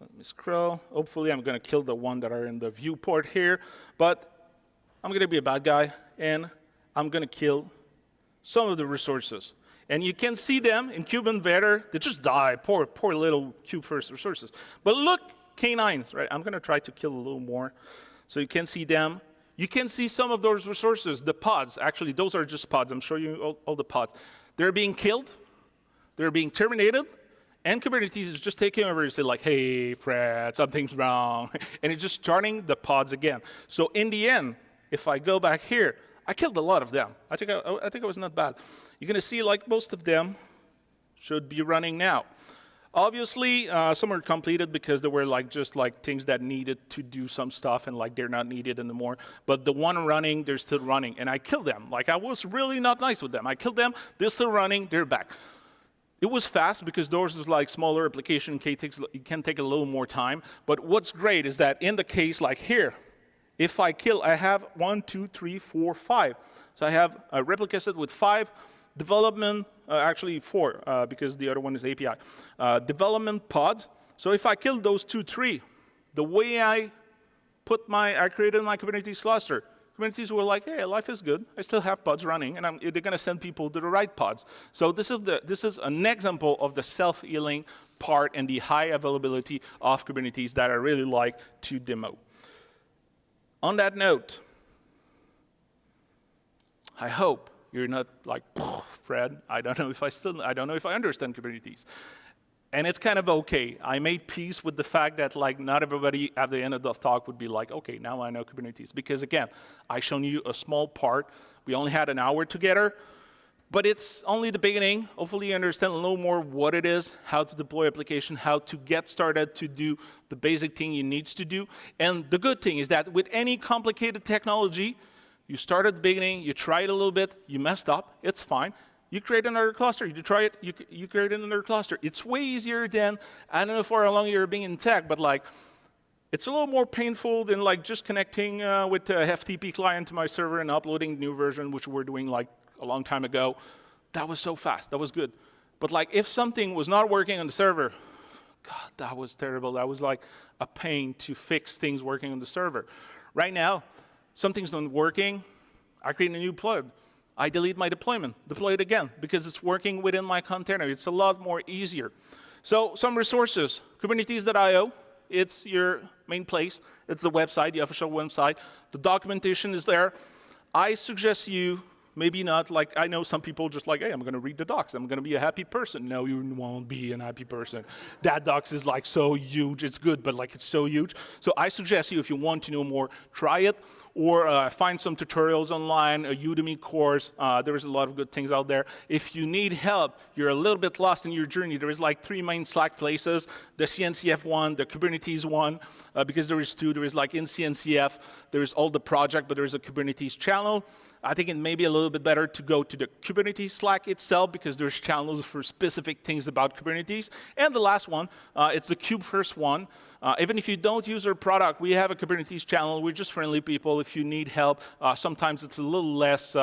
Let me scroll. Hopefully, I'm going to kill the one that are in the viewport here. But I'm going to be a bad guy, and I'm going to kill some of the resources. And you can see them in KubeInvader. They just die. Poor little kube1st resources. But look, K9s, right? I'm going to try to kill a little more so you can see them. You can see some of those resources, the pods. Actually, those are just pods. I'm showing you all the pods. They're being killed. They're being terminated. And Kubernetes is just taking over and say like, hey, Fred, something's wrong. And it's just starting the pods again. So in the end, if I go back here, I killed a lot of them. I think I was not bad. You're going to see like most of them should be running now. Obviously, some are completed because they were like just like things that needed to do some stuff and like they're not needed anymore. But the one running, they're still running. And I killed them. Like I was really not nice with them. I killed them. They're still running. They're back. It was fast because those is like smaller application. It can take a little more time. But what's great is that in the case like here, if I kill, I have 1, 2, 3, 4, 5. So I have a replica set with 5 development, actually 4, because the other one is API. Development pods. So if I kill those 2, 3, the way I created my Kubernetes cluster, Kubernetes were like, hey, life is good. I still have pods running, and they're going to send people to the right pods. So this is an example of the self-healing part and the high availability of Kubernetes that I really like to demo. On that note, I hope you're not like, Fred, I don't know if I understand Kubernetes. And it's kind of okay. I made peace with the fact that like not everybody at the end of the talk would be like, okay, now I know Kubernetes. Because again, I've shown you a small part. We only had an hour together. But it's only the beginning. Hopefully you understand a little more what it is, how to deploy application, how to get started to do the basic thing you need to do. And the good thing is that with any complicated technology, you start at the beginning, you try it a little bit, you messed up, it's fine. You create another cluster, you try it, you create another cluster. It's way easier than, I don't know for how long you're being in tech, but like, it's a little more painful than like just connecting with a FTP client to my server and uploading new version, which we're doing like a long time ago. That was so fast, that was good. But like if something was not working on the server, God, that was terrible. That was like a pain to fix things working on the server. Right now, something's not working, I create a new plug. I delete my deployment, deploy it again, because it's working within my container. It's a lot more easier. So some resources, Kubernetes.io, it's your main place. It's the website, the official website. The documentation is there. I suggest you maybe not. Like, I know some people just like, hey, I'm going to read the docs. I'm going to be a happy person. No, you won't be a happy person. That docs is like so huge. It's good, but like it's so huge. So I suggest you, if you want to know more, try it, or find some tutorials online, a Udemy course. There's a lot of good things out there. If you need help, you're a little bit lost in your journey, there is like 3 main Slack places, the CNCF one, the Kubernetes one, because there is 2. There is like in CNCF, there is all the project, but there is a Kubernetes channel. I think it may be a little bit better to go to the Kubernetes Slack itself because there's channels for specific things about Kubernetes. And the last one, it's the KubeFirst one. Even if you don't use our product, we have a Kubernetes channel. We're just friendly people. If you need help, sometimes it's a little less,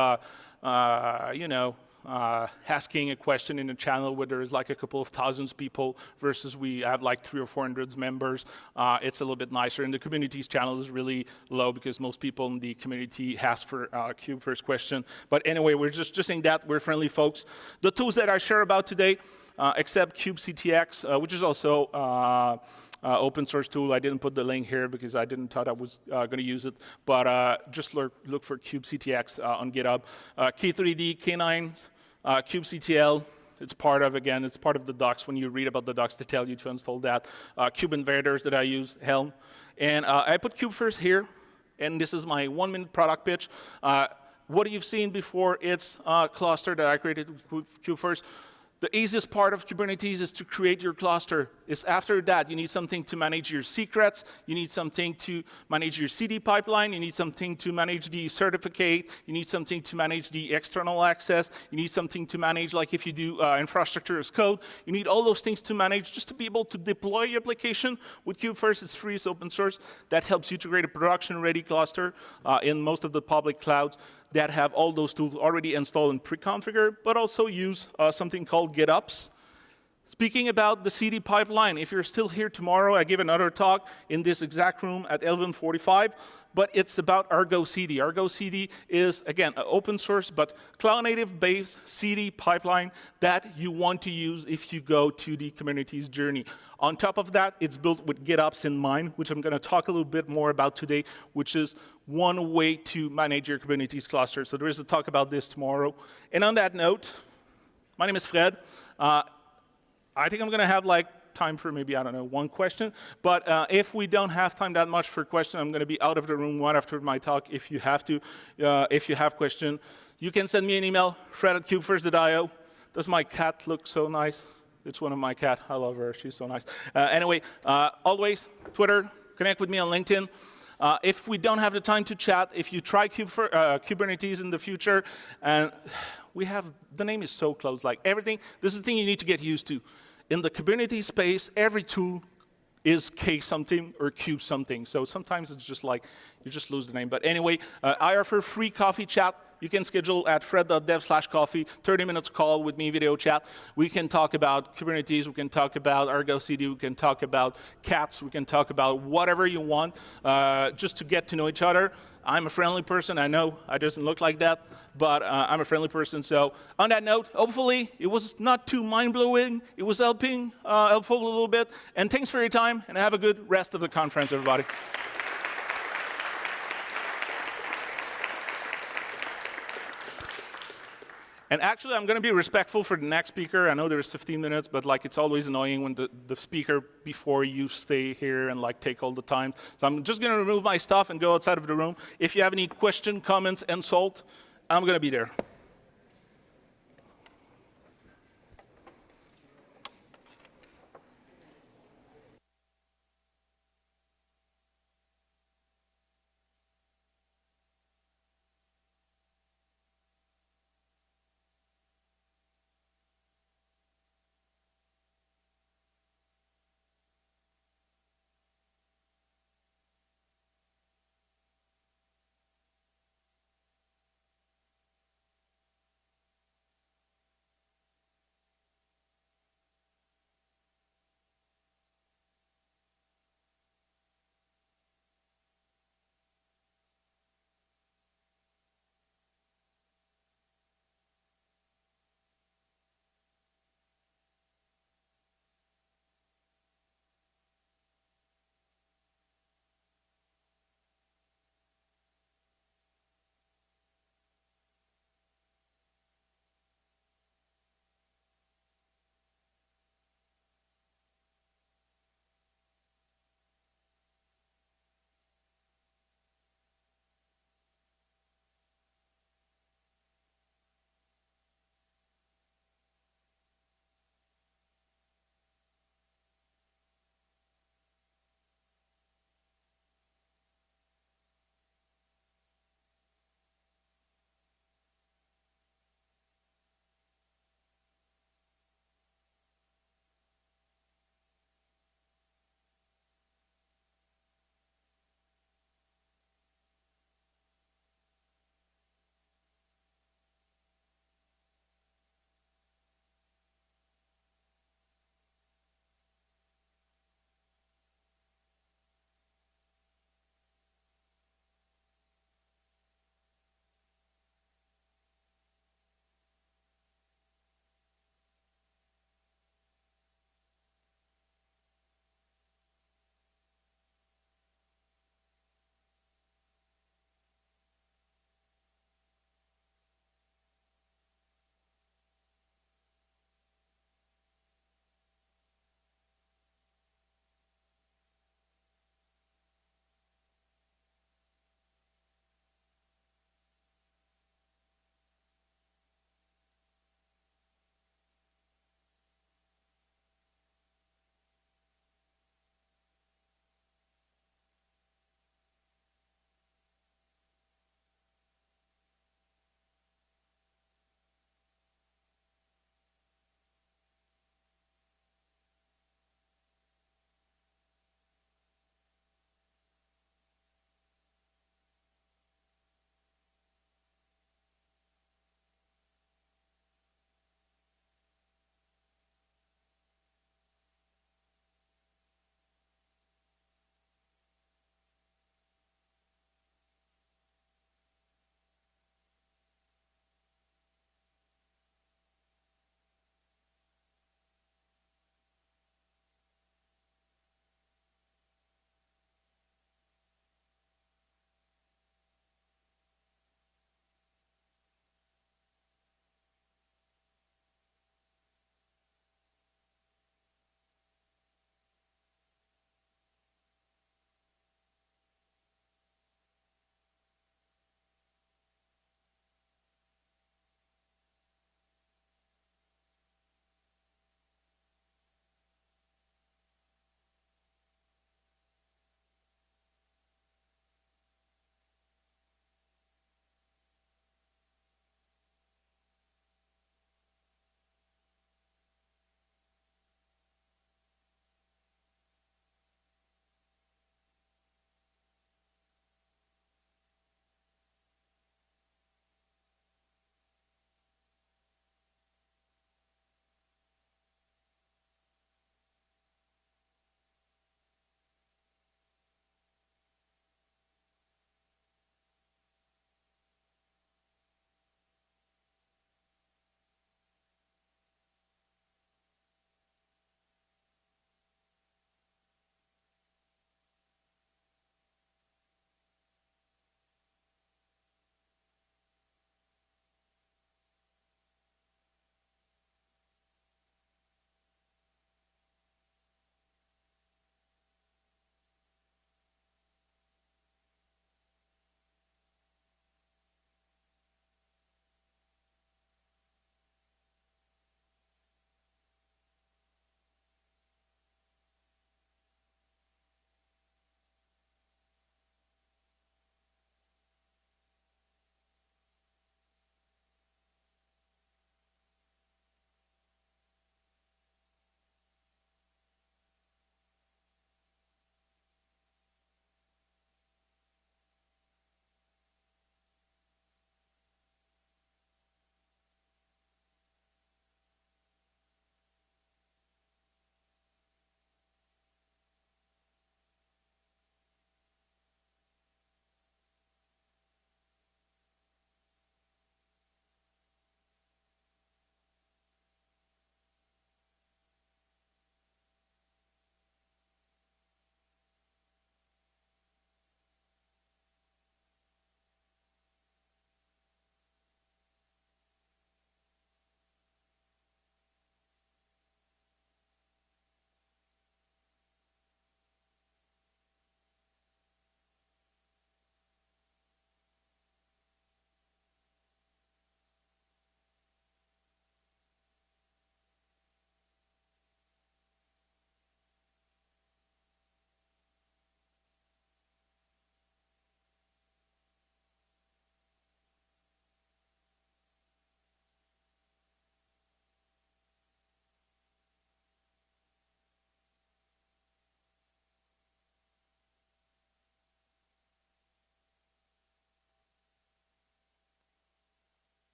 asking a question in a channel where there's like a couple of thousands people versus we have like 300 or 400 members. It's a little bit nicer. And the Kubernetes channel is really low because most people in the community ask for KubeFirst question. But anyway, we're just saying that we're friendly folks. The tools that I share about today, except kubectx, which is also open source tool. I didn't put the link here because I didn't thought I was going to use it. But just look for kubectx on GitHub. K3D, K9s, kubectl. It's part of the docs. When you read about the docs, they tell you to install that. Kube invaders that I use, Helm. And I put KubeFirst here. And this is my 1-minute product pitch. What you've seen before, it's a cluster that I created with KubeFirst. The easiest part of Kubernetes is to create your cluster. It's after that, you need something to manage your secrets. You need something to manage your CD pipeline. You need something to manage the certificate. You need something to manage the external access. You need something to manage, like if you do infrastructure as code. You need all those things to manage just to be able to deploy your application. With KubeFirst, it's free, it's open source. That helps you to create a production-ready cluster in most of the public clouds that have all those tools already installed and pre-configured, but also use something called GitOps. Speaking about the CD pipeline, if you're still here tomorrow, I give another talk in this exact room at 11:45, but it's about Argo CD. Argo CD is, again, an open source, but cloud-native based CD pipeline that you want to use if you go to the Kubernetes journey. On top of that, it's built with GitOps in mind, which I'm going to talk a little bit more about today, which is one way to manage your Kubernetes cluster. So there is a talk about this tomorrow. And on that note, my name is Fred. I think I'm going to have like time for maybe, I don't know, 1 question. But if we don't have time that much for questions, I'm going to be out of the room right after my talk if you have to. If you have questions, you can send me an email, fred@kubefirst.io. Does my cat look so nice? It's one of my cat. I love her. She's so nice. Anyway, always, Twitter, connect with me on LinkedIn. If we don't have the time to chat, if you try Kubernetes in the future, and the name is so close, like everything, this is the thing you need to get used to. In the Kubernetes space, every tool is K something or Q something. So sometimes it's just like, you just lose the name. But anyway, I offer free coffee chat. You can schedule at fred.dev/coffee, 30 minutes call with me, video chat. We can talk about Kubernetes, we can talk about Argo CD, we can talk about cats, we can talk about whatever you want, just to get to know each other. I'm a friendly person. I know I doesn't look like that, but I'm a friendly person. So on that note, hopefully it was not too mind-blowing. It was helpful a little bit. And thanks for your time, and have a good rest of the conference, everybody. And actually, I'm going to be respectful for the next speaker. I know there's 15 minutes, but like it's always annoying when the speaker before you stay here and like take all the time. So I'm just going to remove my stuff and go outside of the room. If you have any question, comments, insult, I'm going to be there.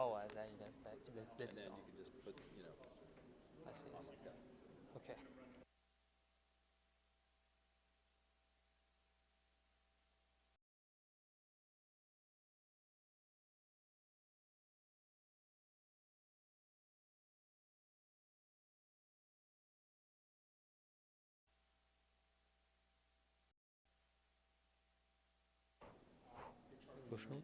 Oh, this And is then on. you can just put, I see. on like that. Okay. Push me.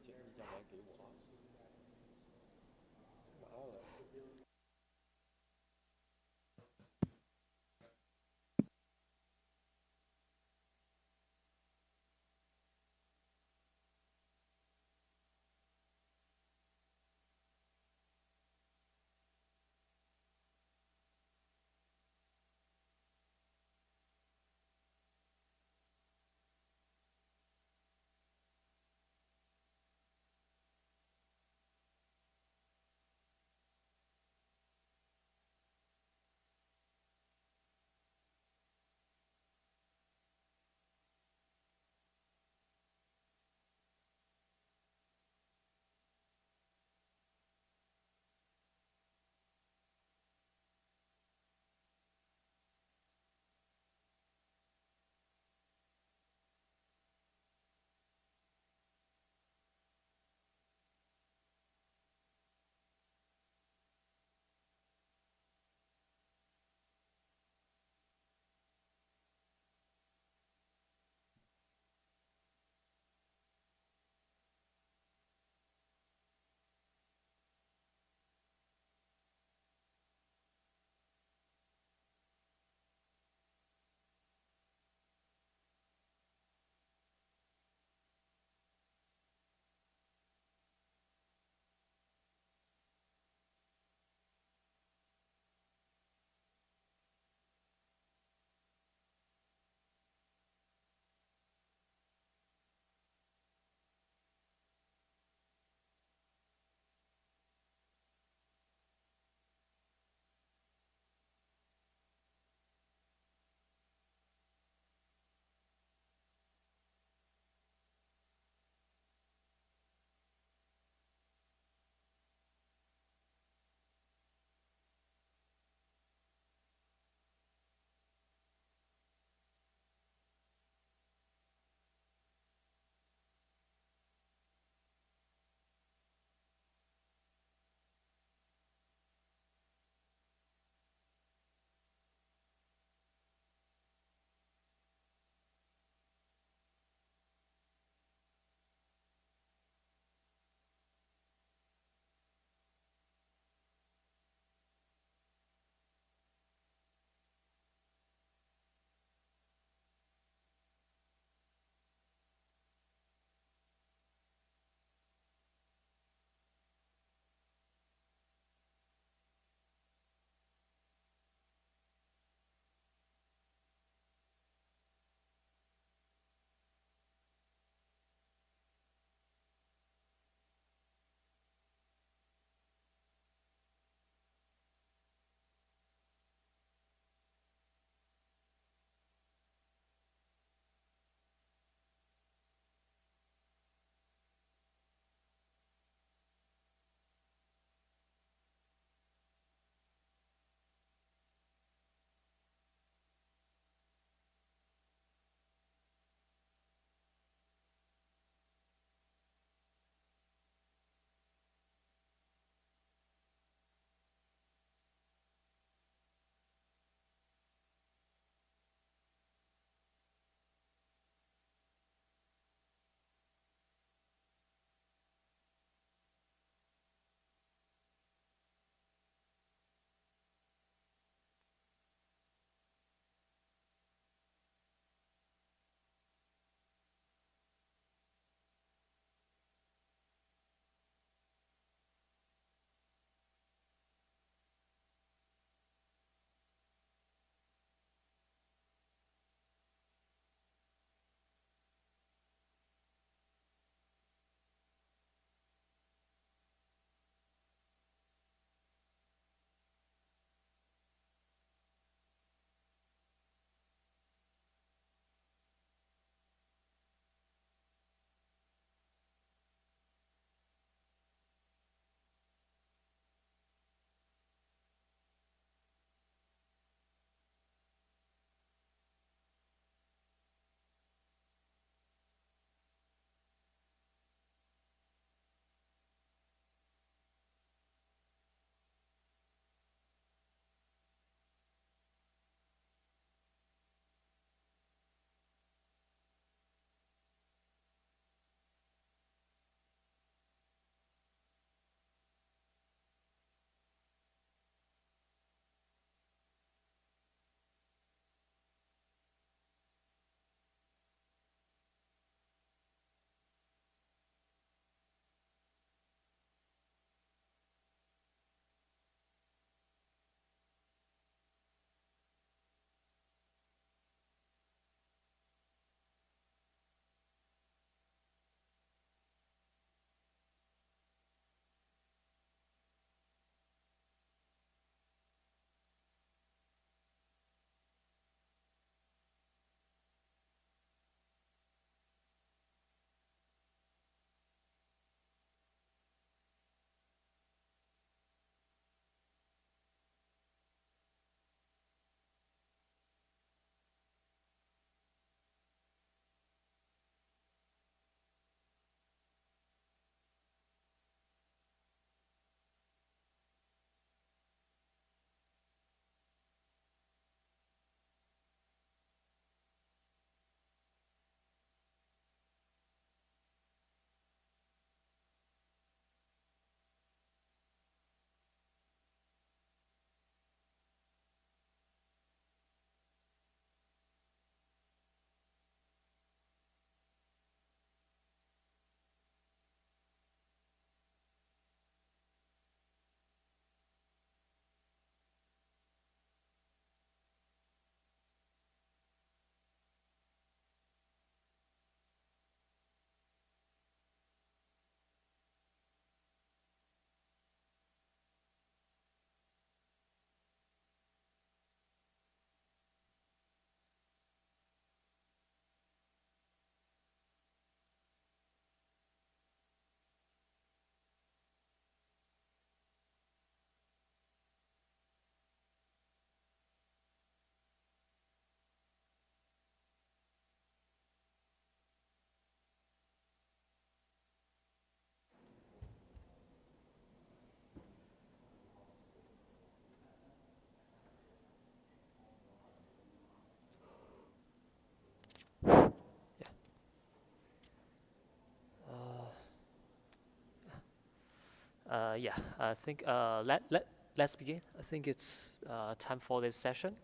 Yeah, I think let's begin. I think it's time for this session.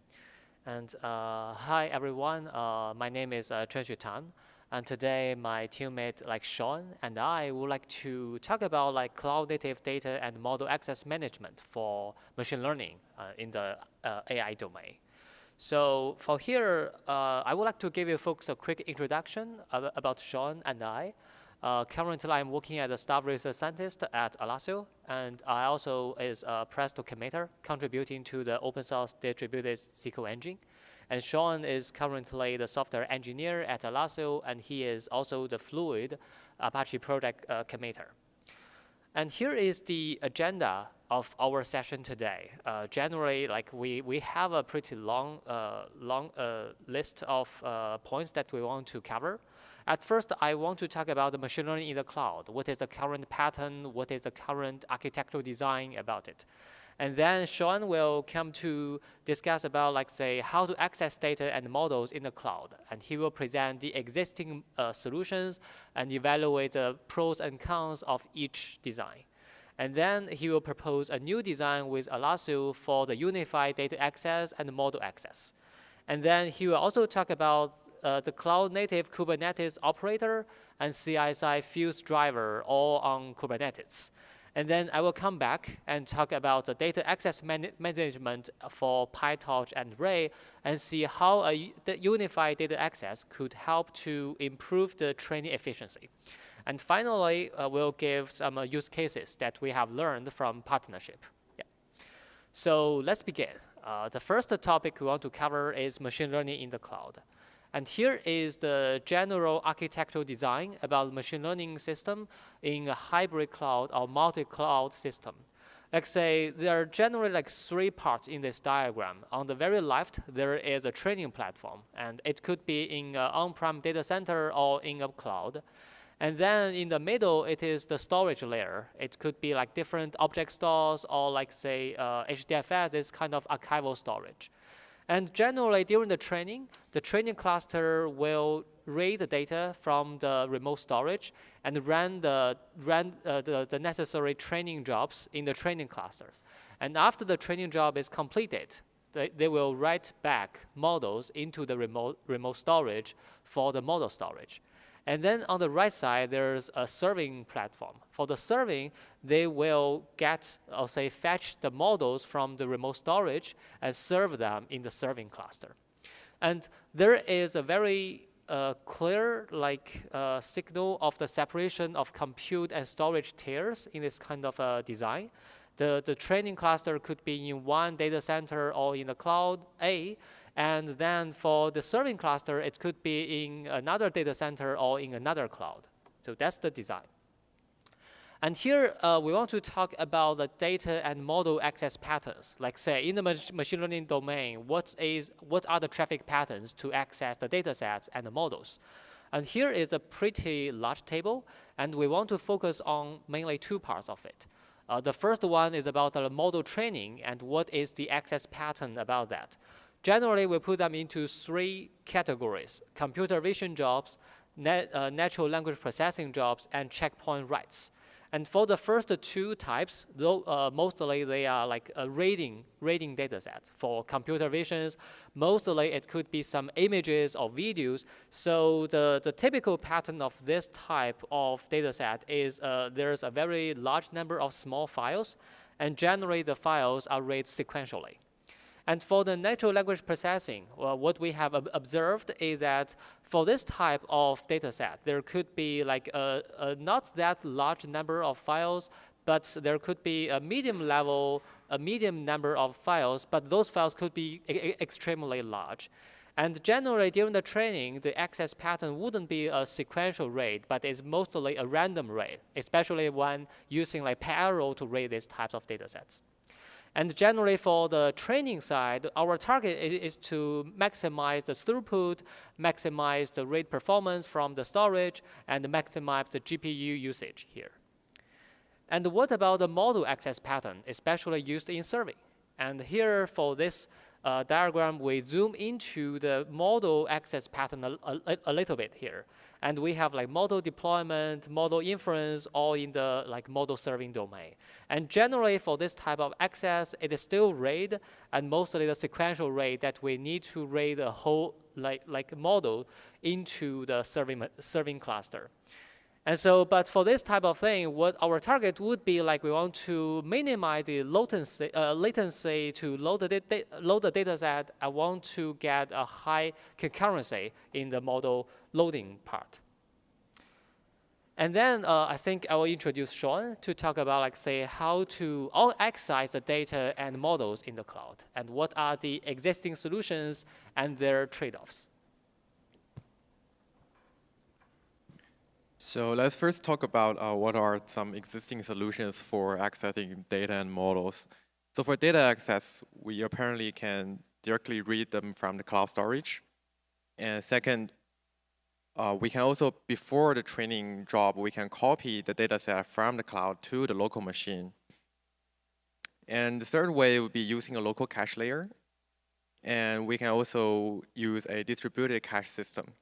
And hi everyone, my name is Chen Tan, and today my teammate like Sean and I would like to talk about like cloud native data and model access management for machine learning in the AI domain. So for here, I would like to give you folks a quick introduction about Sean and I. Currently, I'm working as a staff research scientist at Alacio, and I also is a Presto committer contributing to the open source distributed SQL engine. And Sean is currently the software engineer at Alacio, and he is also the Fluid Apache project committer. And here is the agenda of our session today. Generally, like we have a pretty long list of points that we want to cover. At first, I want to talk about the machine learning in the cloud. What is the current pattern? What is the current architectural design about it? And then Sean will come to discuss about, like, say, how to access data and models in the cloud. And he will present the existing solutions and evaluate the pros and cons of each design. And then he will propose a new design with Alacio for the unified data access and model access. And then he will also talk about the cloud-native Kubernetes operator and CI/CD Fuse driver all on Kubernetes. And then I will come back and talk about the data access management for PyTorch and Ray and see how the unified data access could help to improve the training efficiency. And finally, we'll give some use cases that we have learned from partnership. Yeah. So let's begin. The first topic we want to cover is machine learning in the cloud. And here is the general architectural design about machine learning system in a hybrid cloud or multi-cloud system. Let's say there are generally like 3 parts in this diagram. On the very left, there is a training platform, and it could be in an on-prem data center or in a cloud. And then in the middle, it is the storage layer. It could be like different object stores or like say HDFS is kind of archival storage. And generally, during the training cluster will read the data from the remote storage and run the necessary training jobs in the training clusters. And after the training job is completed, they will write back models into the remote storage for the model storage. And then on the right side, there's a serving platform. For the serving, they will get, or say, fetch the models from the remote storage and serve them in the serving cluster. And there is a very clear signal of the separation of compute and storage tiers in this kind of design. The training cluster could be in one data center or in the cloud A. And then for the serving cluster, it could be in another data center or in another cloud. So that's the design. And here we want to talk about the data and model access patterns. Like say in the machine learning domain, what are the traffic patterns to access the data sets and the models? And here is a pretty large table, and we want to focus on mainly 2 parts of it. The first one is about the model training and what is the access pattern about that. Generally, we put them into 3 categories: computer vision jobs, natural language processing jobs, and checkpoint writes. And for the first 2 types, though, mostly they are like rating data sets. For computer visions, mostly it could be some images or videos. So the typical pattern of this type of data set is there's a very large number of small files, and generally the files are read sequentially. And for the natural language processing, well, what we have observed is that for this type of data set, there could be like a not that large number of files, but there could be a medium number of files, but those files could be extremely large. And generally, during the training, the access pattern wouldn't be a sequential read, but it's mostly a random read, especially when using like parallel to read these types of data sets. And generally for the training side, our target is to maximize the throughput, maximize the read performance from the storage, and maximize the GPU usage here. And what about the model access pattern, especially used in serving? And here for this diagram, we zoom into the model access pattern a little bit here. And we have like model deployment, model inference, all in the like model serving domain. And generally for this type of access, it is still RAID, and mostly the sequential RAID that we need to RAID a whole like model into the serving cluster. And so, but for this type of thing, what our target would be like, we want to minimize the latency to load the data set. I want to get a high concurrency in the model loading part. And then I think I will introduce Sean to talk about, like, say, how to access the data and models in the cloud, and what are the existing solutions and their trade-offs. So let's first talk about what are some existing solutions for accessing data and models. So for data access, we apparently can directly read them from the cloud storage. And second, we can also, before the training job, we can copy the data set from the cloud to the local machine. And the third way would be using a local cache layer. And we can also use a distributed cache system.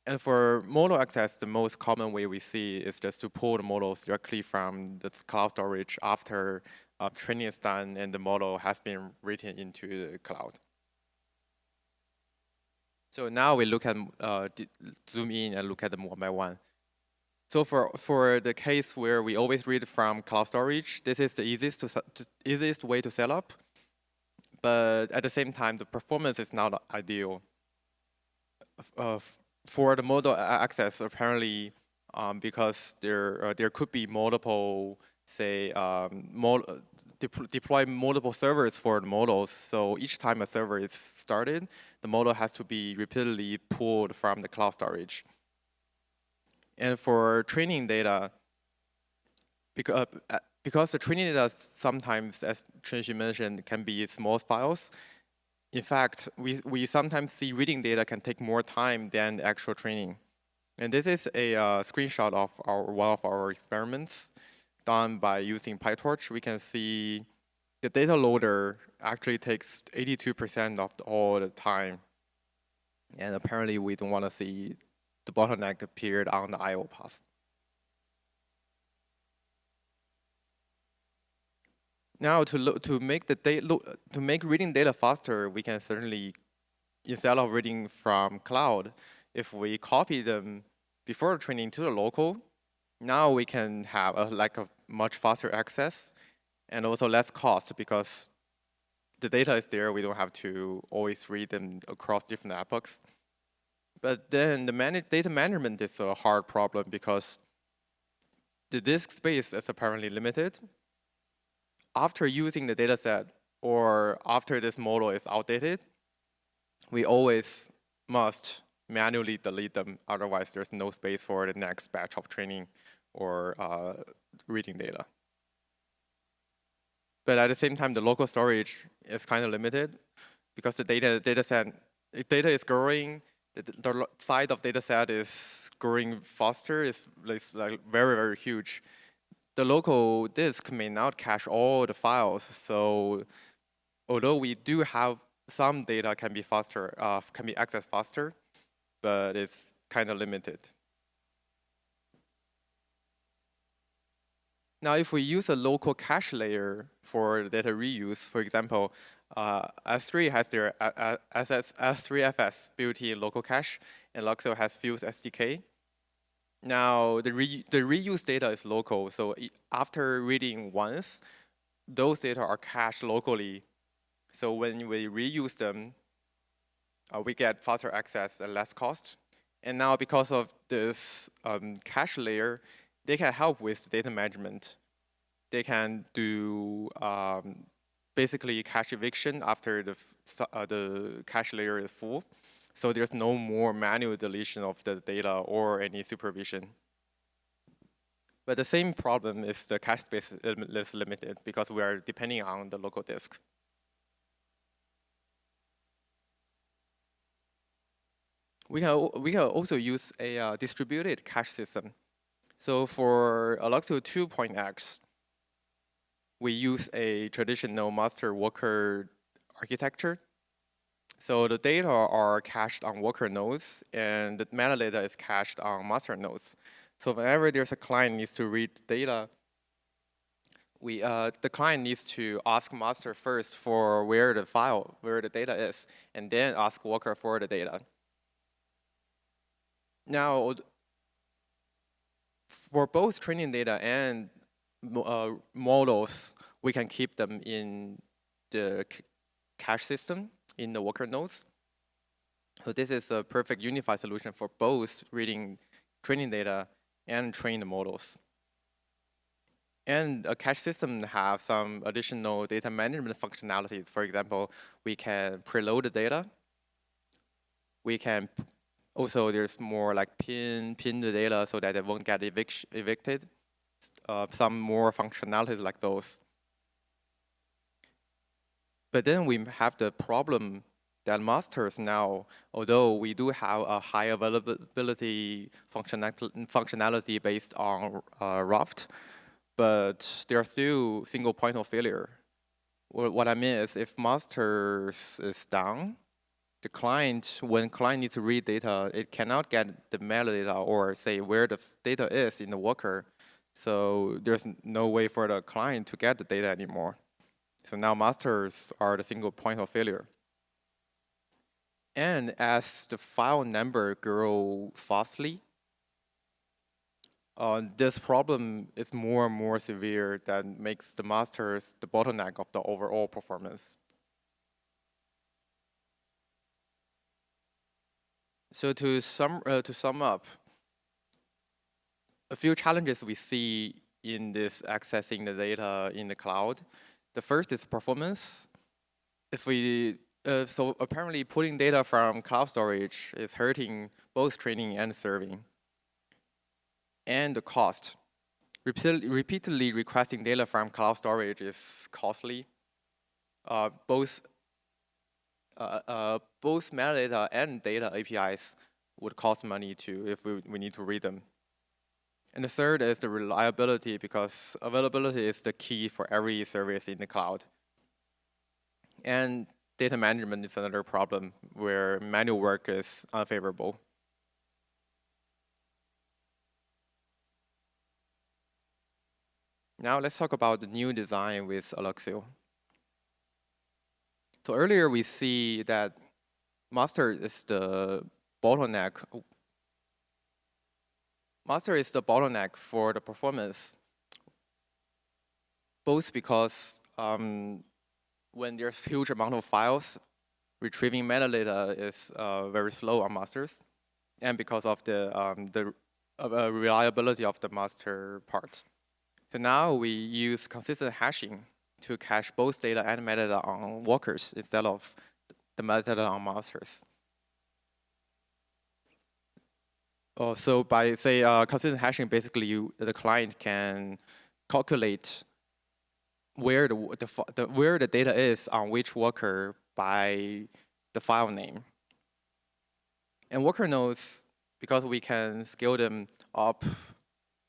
And for model access, the most common way we see is just to pull the models directly from the cloud storage after training is done and the model has been written into the cloud. So now we look at zoom in and look at them one by one. So for the case where we always read from cloud storage, this is the easiest way to set up. But at the same time, the performance is not ideal. For the model access, apparently, because there could be multiple, say, deploy multiple servers for the models. So each time a server is started, the model has to be repeatedly pulled from the cloud storage. And for training data, because the training data sometimes, as Chunxi mentioned, can be small files. In fact, we sometimes see reading data can take more time than the actual training. And this is a screenshot of one of our experiments done by using PyTorch. We can see the data loader actually takes 82% of all the time. And apparently, we don't want to see the bottleneck appeared on the I/O path. Now, to make reading data faster, we can certainly, instead of reading from cloud, if we copy them before training to the local, now we can have a much faster access and also less cost because the data is there. We don't have to always read them across different epochs. But then the data management is a hard problem because the disk space is apparently limited. After using the dataset or after this model is outdated, we always must manually delete them. Otherwise, there's no space for the next batch of training or reading data. But at the same time, the local storage is kind of limited because the data is growing. The size of dataset is growing faster. It's like very, very huge. The local disk may not cache all the files, so although we do have some data can be faster, can be accessed faster, but it's kind of limited. Now, if we use a local cache layer for data reuse, for example, S3 has their S3FS built-in local cache, and Luxo has Fuse SDK. Now, the reuse data is local, so after reading once, those data are cached locally. So when we reuse them, we get faster access and less cost. And now, because of this cache layer, they can help with data management. They can do basically cache eviction after the cache layer is full. So there's no more manual deletion of the data or any supervision. But the same problem is the cache space is limited because we are depending on the local disk. We can also use a distributed cache system. So for Alluxio 2.x, we use a traditional master worker architecture. So the data are cached on worker nodes, and the metadata is cached on master nodes. So whenever there's a client needs to read data, the client needs to ask master first for where the data is, and then ask worker for the data. Now, for both training data and models, we can keep them in the cache system in the worker nodes. So this is a perfect unified solution for both reading training data and train the models. And a cache system have some additional data management functionalities. For example, we can preload the data. We can also, there's more like pin the data so that it won't get evicted. Some more functionalities like those. But then we have the problem that masters now, although we do have a high availability functionality based on Raft, but there are still single point of failure. What I mean is if masters is down, the client, when client needs to read data, it cannot get the metadata or say where the data is in the worker. So there's no way for the client to get the data anymore. So now masters are the single point of failure. And as the file number grow fastly, this problem is more and more severe that makes the masters the bottleneck of the overall performance. So to sum up, a few challenges we see in this accessing the data in the cloud. The first is performance. So apparently putting data from cloud storage is hurting both training and serving. And the cost. Repeatedly requesting data from cloud storage is costly. Both metadata and data APIs would cost money too if we need to read them. And the third is the reliability, because availability is the key for every service in the cloud. And data management is another problem where manual work is unfavorable. Now let's talk about the new design with Alluxio. So earlier we see that master is the bottleneck. Master is the bottleneck for the performance, both because when there's huge amount of files, retrieving metadata is very slow on masters, and because of the reliability of the master part. So now we use consistent hashing to cache both data and metadata on workers instead of the metadata on masters. So by say consistent hashing, basically the client can calculate where the data is on which worker by the file name. And worker nodes, because we can scale them up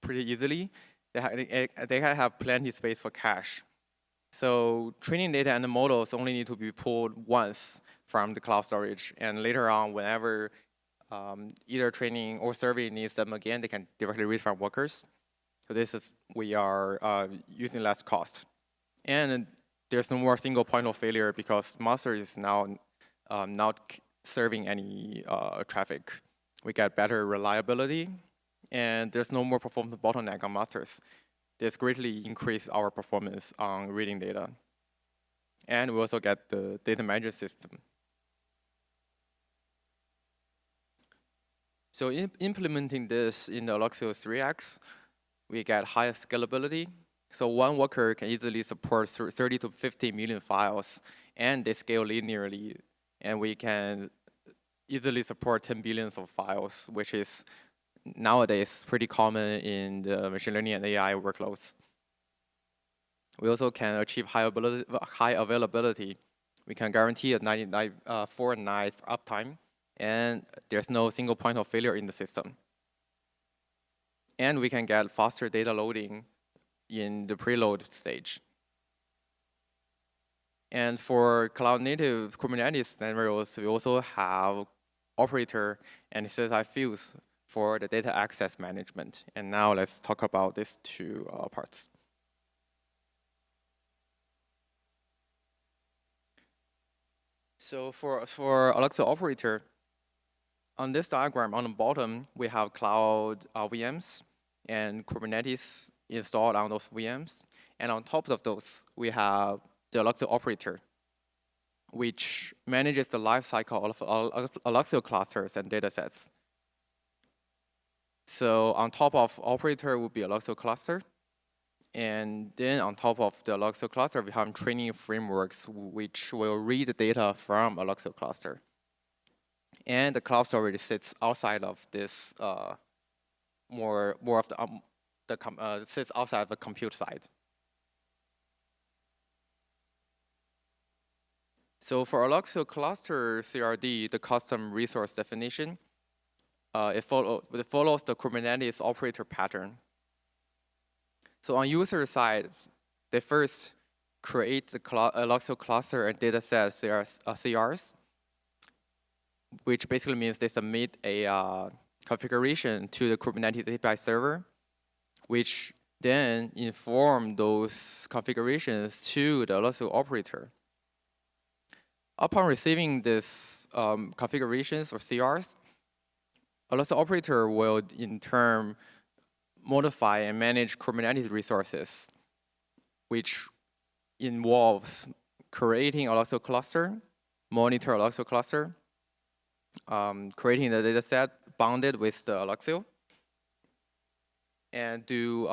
pretty easily, they can have plenty space for cache. So training data and the models only need to be pulled once from the cloud storage, and later on, whenever either training or survey needs them again, they can directly read from workers. So we are using less cost. And there's no more single point of failure because master is now not serving any traffic. We get better reliability, and there's no more performance bottleneck on masters. This greatly increased our performance on reading data. And we also get the data management system. So implementing this in the Alluxio 3x, we get higher scalability. So one worker can easily support 30 to 50 million files, and they scale linearly. And we can easily support 10 billions of files, which is nowadays pretty common in the machine learning and AI workloads. We also can achieve high availability. We can guarantee a 4 night uptime, and there's no single point of failure in the system. And we can get faster data loading in the preload stage. And for cloud-native Kubernetes scenarios, we also have operator and CSI fields for the data access management. And now let's talk about these two parts. So for Alexa operator, on this diagram on the bottom, we have cloud VMs and Kubernetes installed on those VMs. And on top of those, we have the Alexa operator, which manages the lifecycle of Alexa clusters and datasets. So on top of operator would be Alexa cluster. And then on top of the Alexa cluster, we have training frameworks which will read the data from Alexa cluster. And the cloud storage sits outside of this more of the sits outside the compute side. So for Alexa cluster CRD, the custom resource definition, it follows the Kubernetes operator pattern. So on user side, they first create the Alexa cluster and dataset CRs, which basically means they submit a configuration to the Kubernetes API server, which then inform those configurations to the Alexa operator. Upon receiving these configurations or CRs, Alexa operator will in turn modify and manage Kubernetes resources, which involves creating Alexa cluster, monitor Alexa cluster, creating the dataset bounded with the Alexa, and do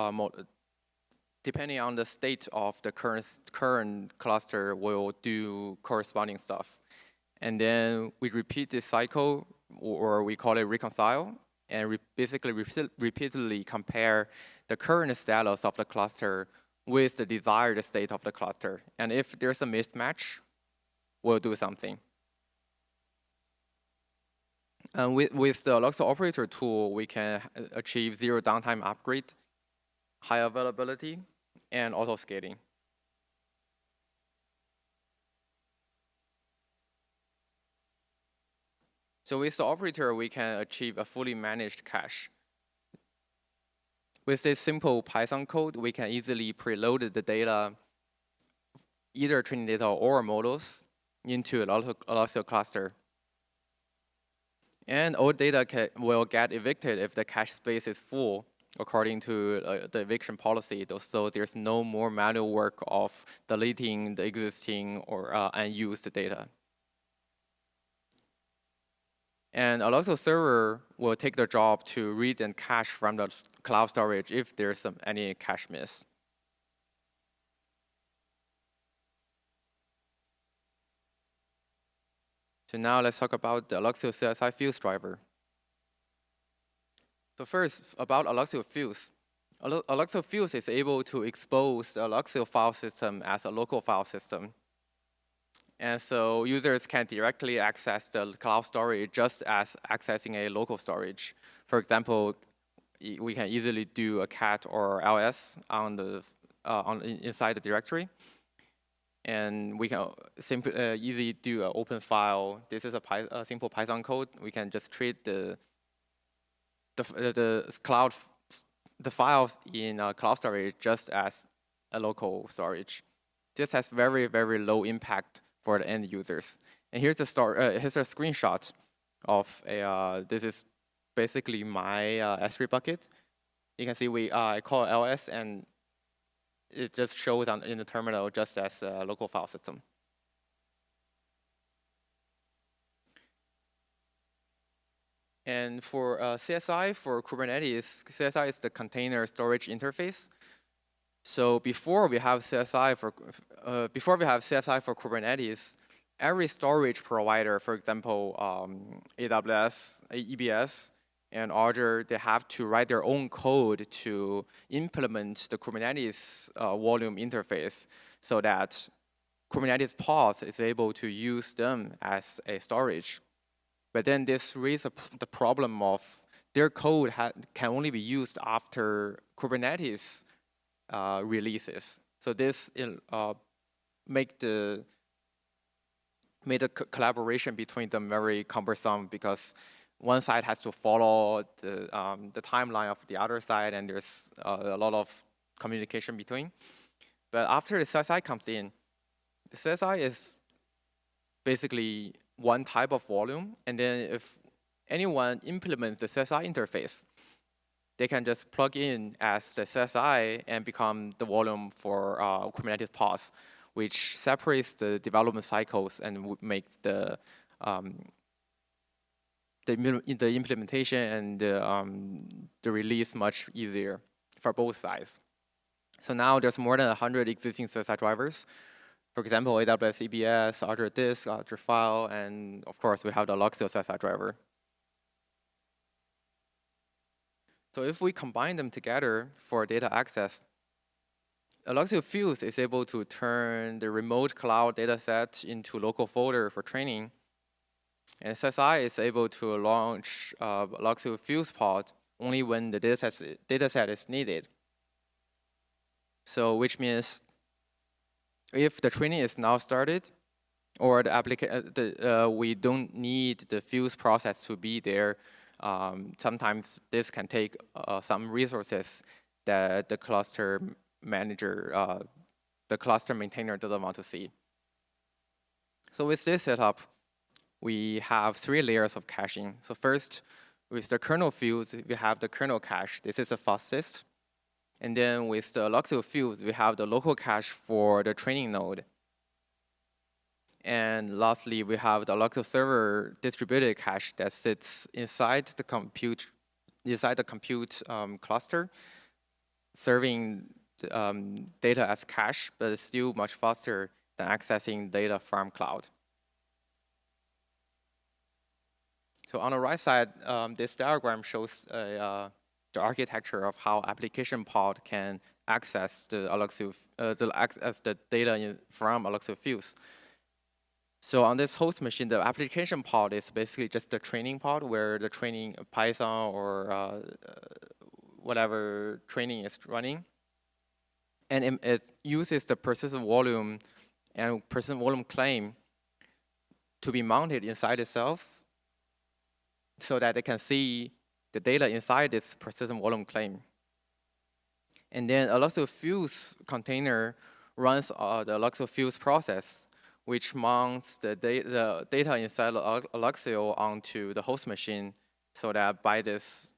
depending on the state of the current cluster, will do corresponding stuff. And then we repeat this cycle, or we call it reconcile, and basically repeatedly compare the current status of the cluster with the desired state of the cluster. And if there's a mismatch, we'll do something. And with the Alexa operator tool, we can achieve zero downtime upgrade, high availability, and auto scaling. So with the operator, we can achieve a fully managed cache. With this simple Python code, we can easily preload the data, either training data or models, into an Alexa cluster. And all data will get evicted if the cache space is full, according to the eviction policy. So there's no more manual work of deleting the existing or unused data. And Alexa server will take the job to read and cache from the cloud storage if there's any cache miss. So now let's talk about the Alexa CSI fields driver. So first, about Alexa fields. Alexa fields is able to expose the Alexa file system as a local file system. And so users can directly access the cloud storage just as accessing a local storage. For example, we can easily do a cat or ls on the inside the directory. And we can simply easily do an open file. This is a simple Python code. We can just treat the files in cloud storage just as a local storage. This has very, very low impact for the end users. And here's a screenshot of this is basically my S3 bucket. You can see I call ls and it just shows in the terminal just as a local file system. And for CSI, for Kubernetes, CSI is the container storage interface. So before we have CSI for Kubernetes, every storage provider, for example, AWS, EBS, and Azure, they have to write their own code to implement the Kubernetes volume interface so that Kubernetes pods is able to use them as a storage. But then this raises the problem of their code can only be used after Kubernetes releases. So this make the made the collaboration between them very cumbersome because one side has to follow the timeline of the other side, and there's a lot of communication between. But after the CSI comes in, the CSI is basically one type of volume, and then if anyone implements the CSI interface, they can just plug in as the CSI and become the volume for Kubernetes pods, which separates the development cycles and would make the implementation and the release much easier for both sides. So now there's more than 100 existing CSI drivers. For example, AWS EBS, Azure Disk, Azure File, and of course we have the Alluxio CSI driver. So if we combine them together for data access, Alluxio Fuse is able to turn the remote cloud dataset into local folder for training. And CSI is able to launch Alluxio Fuse pod only when the dataset is needed. So which means if the training is now started, or we don't need the Fuse process to be there, sometimes this can take some resources that the cluster manager, the cluster maintainer doesn't want to see. So with this setup, we have 3 layers of caching. So first, with the kernel Fuse, we have the kernel cache. This is the fastest. And then with the Alluxio Fuse, we have the local cache for the training node. And lastly, we have the Alluxio server distributed cache that sits inside the compute cluster, serving data as cache, but it's still much faster than accessing data from cloud. So on the right side, this diagram shows the architecture of how application pod can access the data from Alluxio Fuse. So on this host machine, the application pod is basically just the training pod where the training Python or whatever training is running. And it uses the persistent volume and persistent volume claim to be mounted inside itself so that it can see the data inside this persistent volume claim. And then Alluxio Fuse container runs the Alluxio Fuse process, which mounts the data inside Alluxio onto the host machine, so that by this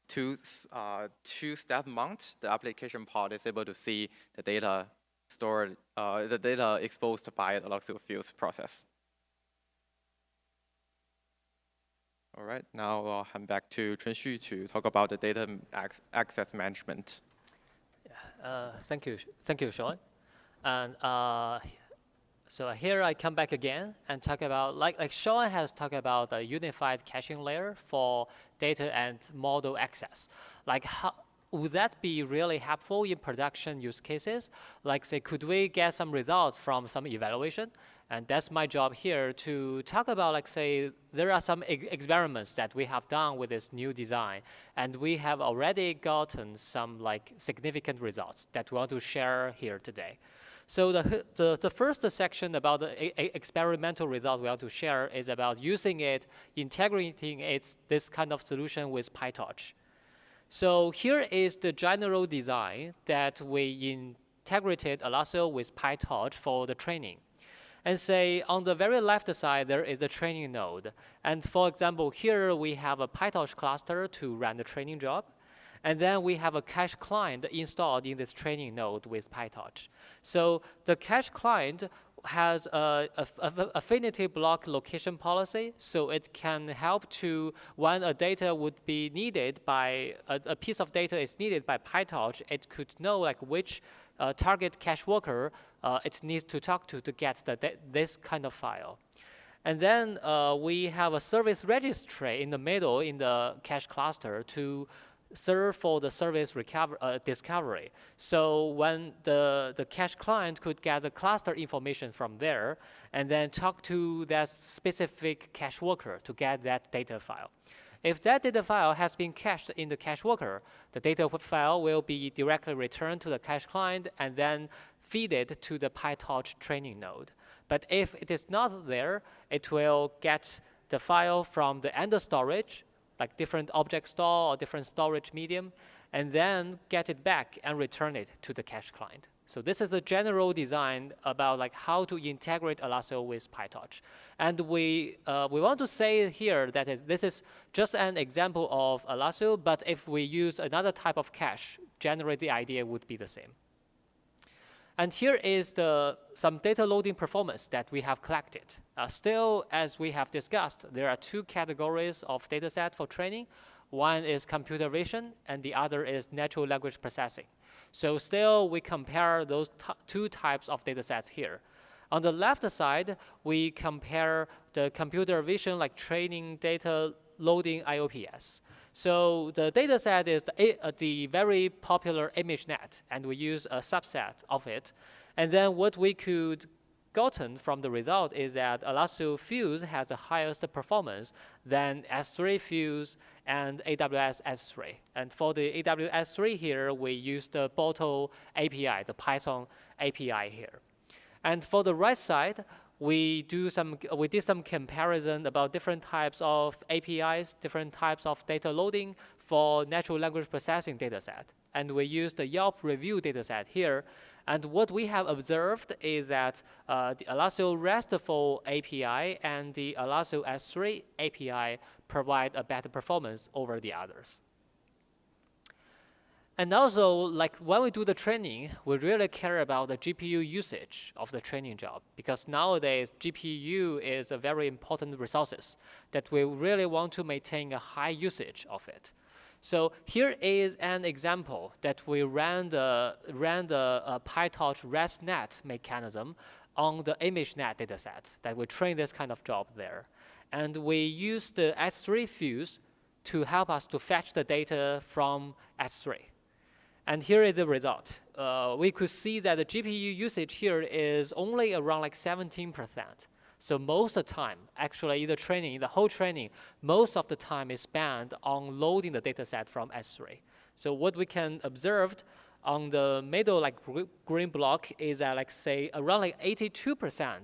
two-step mount, the application pod is able to see the data stored, the data exposed by the Alluxio Fuse process. All right, now I'll hand back to Chunxu to talk about the data access management. Thank you, Sean. And so here I come back again and talk about, like Sean has talked about the unified caching layer for data and model access. Like how would that be really helpful in production use cases? Like say, could we get some results from some evaluation? And that's my job here to talk about, like say, there are some experiments that we have done with this new design, and we have already gotten some like significant results that we want to share here today. So the first section about the experimental result we want to share is about using it, integrating this kind of solution with PyTorch. So here is the general design that we integrated Alluxio with PyTorch for the training. And say on the very left side, there is the training node. And for example, here we have a PyTorch cluster to run the training job. And then we have a cache client installed in this training node with PyTorch. So the cache client has a affinity block location policy, so it can help to, when a data would be needed by, a piece of data is needed by PyTorch, it could know like which target cache worker it needs to talk to get this kind of file. And then we have a service registry in the middle in the cache cluster to serve for the service discovery. So when the cache client could get the cluster information from there and then talk to that specific cache worker to get that data file. If that data file has been cached in the cache worker, the data file will be directly returned to the cache client and then feed it to the PyTorch training node. But if it is not there, it will get the file from the end of storage, like different object store or different storage medium, and then get it back and return it to the cache client. So this is a general design about like how to integrate Elastic with PyTorch. And we want to say here that this is just an example of Elastic, but if we use another type of cache, generally the idea would be the same. And here is some data loading performance that we have collected. Still, as we have discussed, there are two categories of dataset for training. One is computer vision, and the other is natural language processing. So still, we compare those two types of datasets here. On the left side, we compare the computer vision, like training data loading IOPS. So the dataset is the very popular ImageNet, and we use a subset of it. And then what we could gotten from the result is that Elastic Fuse has the highest performance than S3 Fuse and AWS S3. And for the AWS S3 here, we use the Bottle API, the Python API here. And for the right side, we did some comparison about different types of APIs, different types of data loading for natural language processing dataset. And we used the Yelp review dataset here. And what we have observed is that the Elastic RESTful API and the Elastic S3 API provide a better performance over the others. And also, like when we do the training, we really care about the GPU usage of the training job, because nowadays GPU is a very important resource that we really want to maintain a high usage of it. So here is an example that we ran the PyTorch ResNet mechanism on the ImageNet dataset that we train this kind of job there. And we used the S3 Fuse to help us to fetch the data from S3. And here is the result. We could see that the GPU usage here is only around like 17%. So most of the time, actually, the whole training, most of the time is spent on loading the dataset from S3. So what we can observe on the middle, like green block, is that, like, say, around like 82%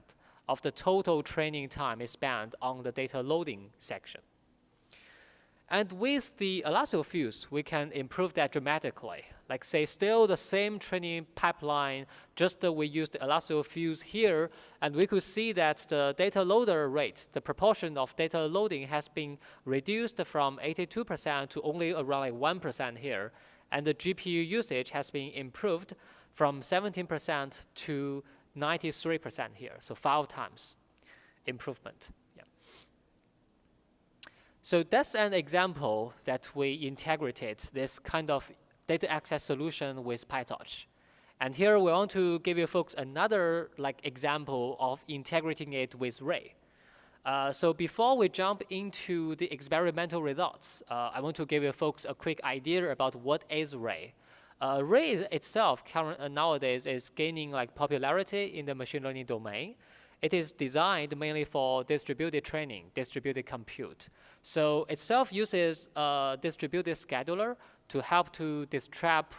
of the total training time is spent on the data loading section. And with the Elastic Fuse, we can improve that dramatically. Like, say, still the same training pipeline, just we use the Elastic Fuse here, and we could see that the data loader rate, the proportion of data loading has been reduced from 82% to only around like 1% here. And the GPU usage has been improved from 17% to 93% here, so 5 times improvement. So that's an example that we integrated this kind of data access solution with PyTorch. And here we want to give you folks another example of integrating it with Ray. So before we jump into the experimental results, I want to give you folks a quick idea about what is Ray. Ray itself nowadays is gaining popularity in the machine learning domain. It is designed mainly for distributed training, distributed compute. So itself uses a distributed scheduler to help to dispatch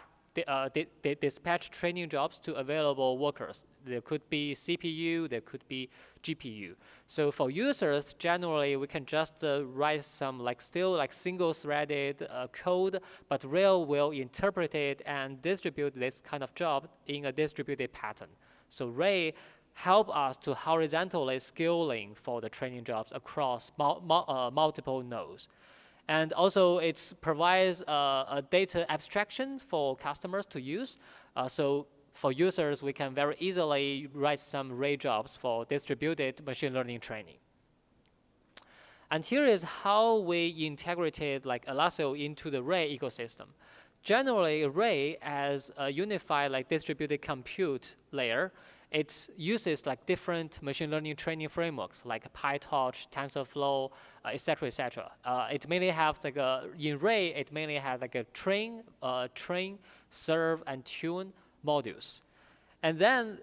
training jobs to available workers. There could be CPU, there could be GPU. So for users, generally, we can just write some single-threaded code, but Rail will interpret it and distribute this kind of job in a distributed pattern. So Ray help us to horizontally scaling for the training jobs across multiple nodes. And also it provides a data abstraction for customers to use. So for users, we can very easily write some Ray jobs for distributed machine learning training. And here is how we integrated Elastic into the Ray ecosystem. Generally, Ray as a unified distributed compute layer, it uses different machine learning training frameworks like PyTorch, TensorFlow, et cetera, et cetera. It mainly have in Ray, it mainly has a train, serve, and tune modules. And then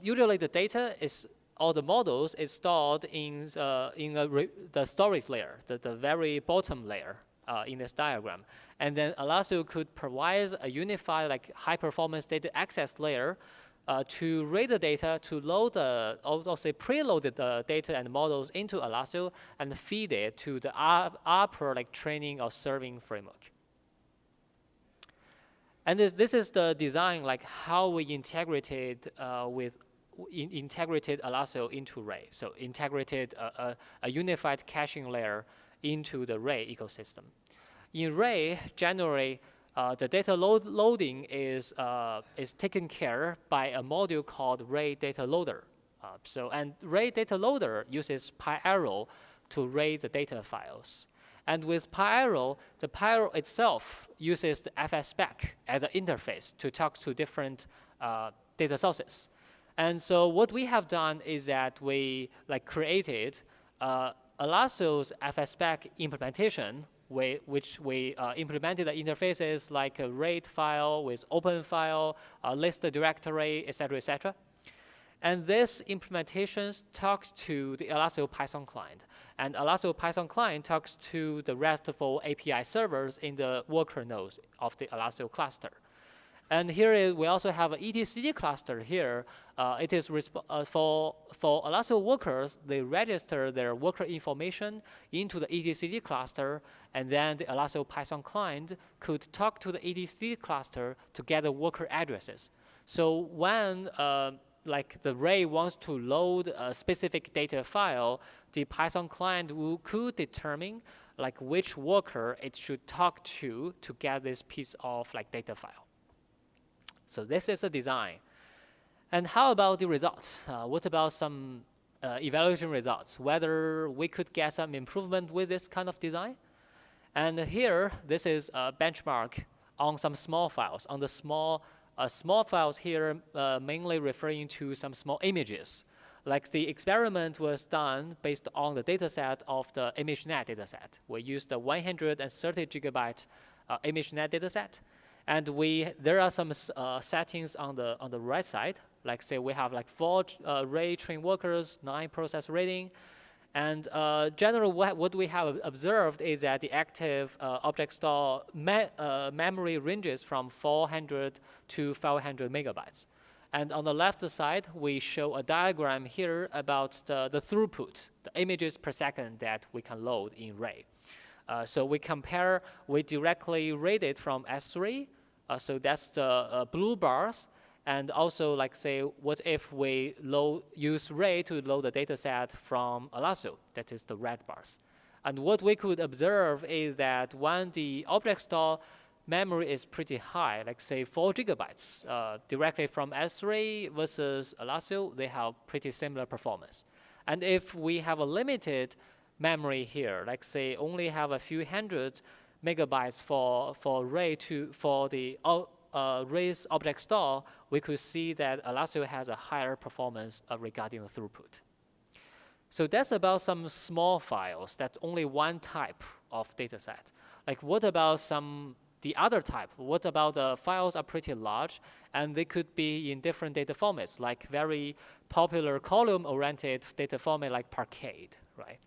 usually the data is, all the models is stored in the storage layer, the very bottom layer in this diagram. And then Elastic could provide a unified high performance data access layer to read the data, to load the, or say preloaded the data and models into Elastic and feed it to the upper like training or serving framework. And this is the design, like how we integrated integrated Elastic into Ray. So integrated a unified caching layer into the Ray ecosystem. In Ray, generally, the data loading is taken care by a module called Ray Data Loader. And Ray Data Loader uses PyArrow to read the data files. And with PyArrow, the PyArrow itself uses the FSpec as an interface to talk to different data sources. And so what we have done is that we created Elastic's FSpec implementation, which we implemented the interfaces like a RAID file with open file, a list directory, etc., etc. And this implementation talks to the Elastic Python client. And Elastic Python client talks to the RESTful API servers in the worker nodes of the Elastic cluster. And here we also have an etcd cluster here. It is for Elastic workers, they register their worker information into the etcd cluster, and then the Elastic Python client could talk to the etcd cluster to get the worker addresses. So when the Ray wants to load a specific data file, the Python client could determine which worker it should talk to get this piece of data file. So this is the design. And how about the results? What about some evaluation results? Whether we could get some improvement with this kind of design? And here, this is a benchmark on some small files. On the small files here, mainly referring to some small images. Like the experiment was done based on the dataset of the ImageNet dataset. We used the 130 gigabyte ImageNet dataset. And there are some settings on the right side. Like say we have 4 Ray trained workers, 9 process rating. And generally what we have observed is that the active object store memory ranges from 400 to 500 megabytes. And on the left side, we show a diagram here about the throughput, the images per second that we can load in Ray. So we directly read it from S3. So that's the blue bars. And also, say, what if we use Ray to load the data set from Elastic? That is the red bars. And what we could observe is that when the object store memory is pretty high, like say 4 gigabytes, directly from S3 versus Elastic, they have pretty similar performance. And if we have a limited memory here, like say only have a few hundred megabytes for Ray for the Ray's object store, we could see that Elastic has a higher performance regarding the throughput. So that's about some small files. That's only one type of data set. Like what about the other type? What about the files are pretty large and they could be in different data formats, like very popular column-oriented data format like Parquet, right?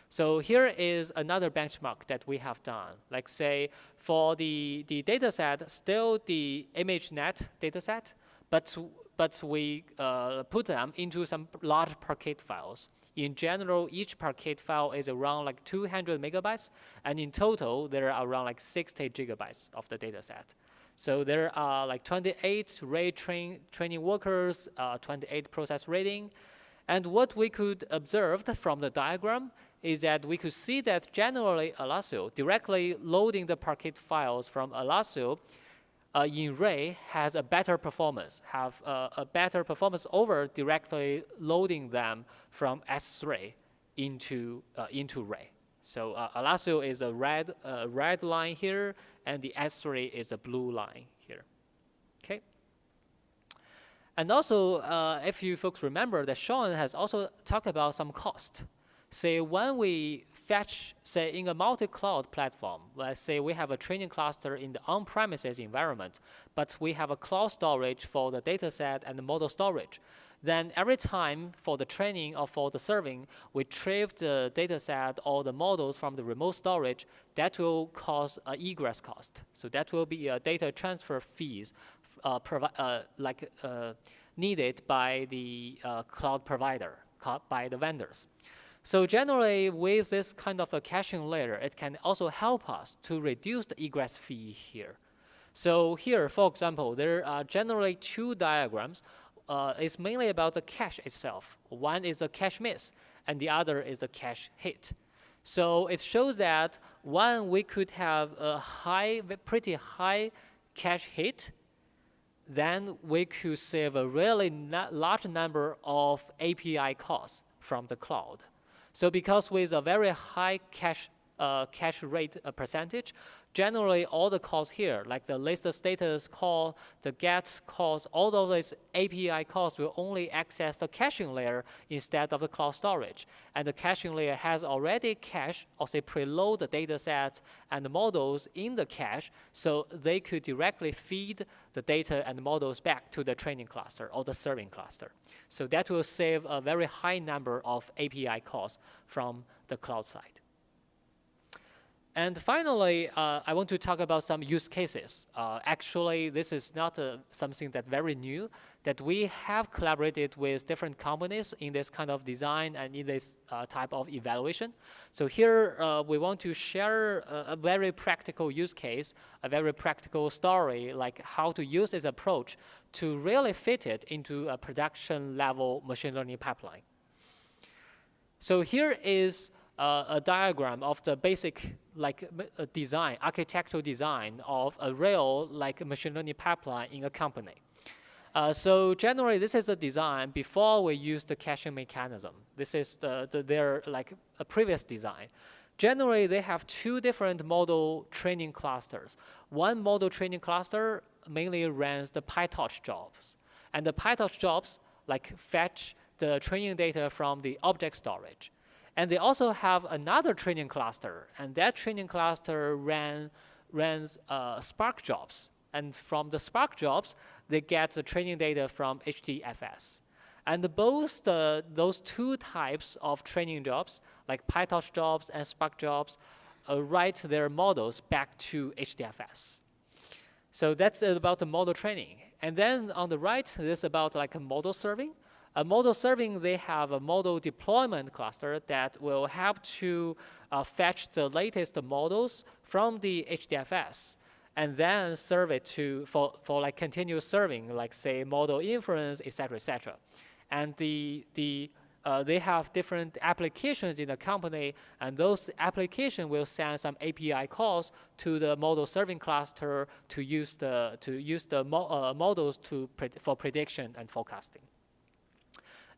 So here is another benchmark that we have done. Like say for the data set, still the ImageNet data set, but we put them into some large Parquet files. In general, each Parquet file is around 200 megabytes, and in total, there are around 60 gigabytes of the data set. So there are 28 Ray training workers, 28 process rating, and what we could observe from the diagram is that we could see that generally Elastic, directly loading the Parquet files from Elastic in Ray has a better performance, a better performance over directly loading them from S3 into Ray. So Elastic is a red line here, and the S3 is a blue line here. Okay. And also, if you folks remember, that Sean has also talked about some cost. Say when we fetch, say in a multi-cloud platform, let's say we have a training cluster in the on-premises environment, but we have a cloud storage for the data set and the model storage. Then every time for the training or for the serving, we retrieve the data set or the models from the remote storage, that will cause an egress cost. So that will be a data transfer fees needed by the cloud provider, by the vendors. So generally, with this kind of a caching layer, it can also help us to reduce the egress fee here. So here, for example, there are generally two diagrams. It's mainly about the cache itself. One is a cache miss, and the other is a cache hit. So it shows that one, we could have a pretty high cache hit, then we could save a really large number of API costs from the cloud. So because with a very high cache rate percentage, generally all the calls here, like the list status call, the get calls, all of these API calls will only access the caching layer instead of the cloud storage. And the caching layer has already cached, or say preload the data sets and the models in the cache, so they could directly feed the data and the models back to the training cluster or the serving cluster. So that will save a very high number of API calls from the cloud side. And finally, I want to talk about some use cases. Actually, this is not something that's very new, that we have collaborated with different companies in this kind of design and in this type of evaluation. So here, we want to share a very practical use case, a very practical story, like how to use this approach to really fit it into a production level machine learning pipeline. So here is a diagram of the basic design, architectural design of a real machine learning pipeline in a company. So generally, this is a design before we use the caching mechanism. This is their a previous design. Generally, they have two different model training clusters. One model training cluster mainly runs the PyTorch jobs, and the PyTorch jobs fetch the training data from the object storage. And they also have another training cluster, and that training cluster runs Spark jobs. And from the Spark jobs, they get the training data from HDFS. And both those two types of training jobs, like PyTorch jobs and Spark jobs, write their models back to HDFS. So that's about the model training. And then on the right, there's about a model serving. A model serving, they have a model deployment cluster that will help to fetch the latest models from the HDFS and then serve it for continuous serving, say model inference, et cetera, And they have different applications in the company, and those applications will send some API calls to the model serving cluster to use the models for prediction and forecasting.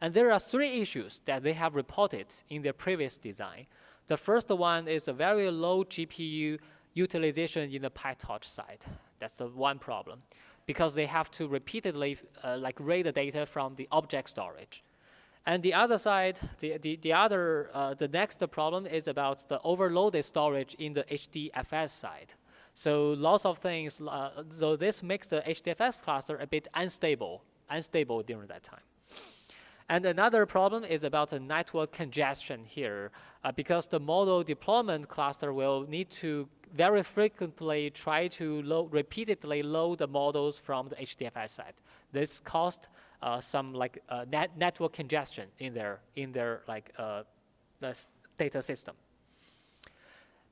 And there are three issues that they have reported in their previous design. The first one is a very low GPU utilization in the PyTorch side. That's the one problem, because they have to repeatedly read the data from the object storage. And the other side, the next problem is about the overloaded storage in the HDFS side. So lots of things, so this makes the HDFS cluster a bit unstable during that time. And another problem is about the network congestion here, because the model deployment cluster will need to very frequently try to repeatedly load the models from the HDFS side. This caused some network congestion in their data system.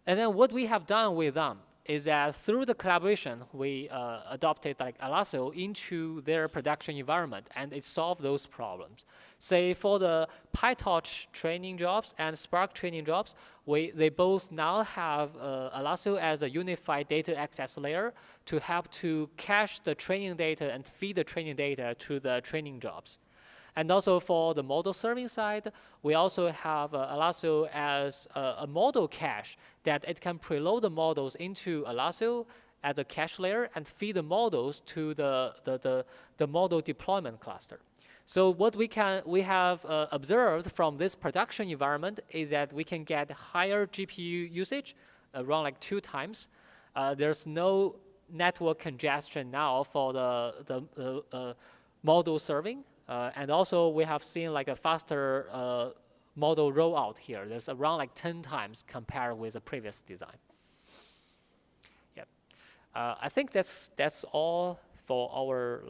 And then what we have done with them is that through the collaboration, we adopted Alasso into their production environment, and it solved those problems. Say for the PyTorch training jobs and Spark training jobs, they both now have Alasso as a unified data access layer to help to cache the training data and feed the training data to the training jobs. And also for the model serving side, we also have Alasso as a model cache that it can preload the models into Alasso as a cache layer and feed the models to the model deployment cluster. So what we have observed from this production environment is that we can get higher GPU usage, around 2 times. There's no network congestion now for the model serving. And also, we have seen a faster model rollout here. There's around 10 times compared with the previous design. Yep. I think that's all for our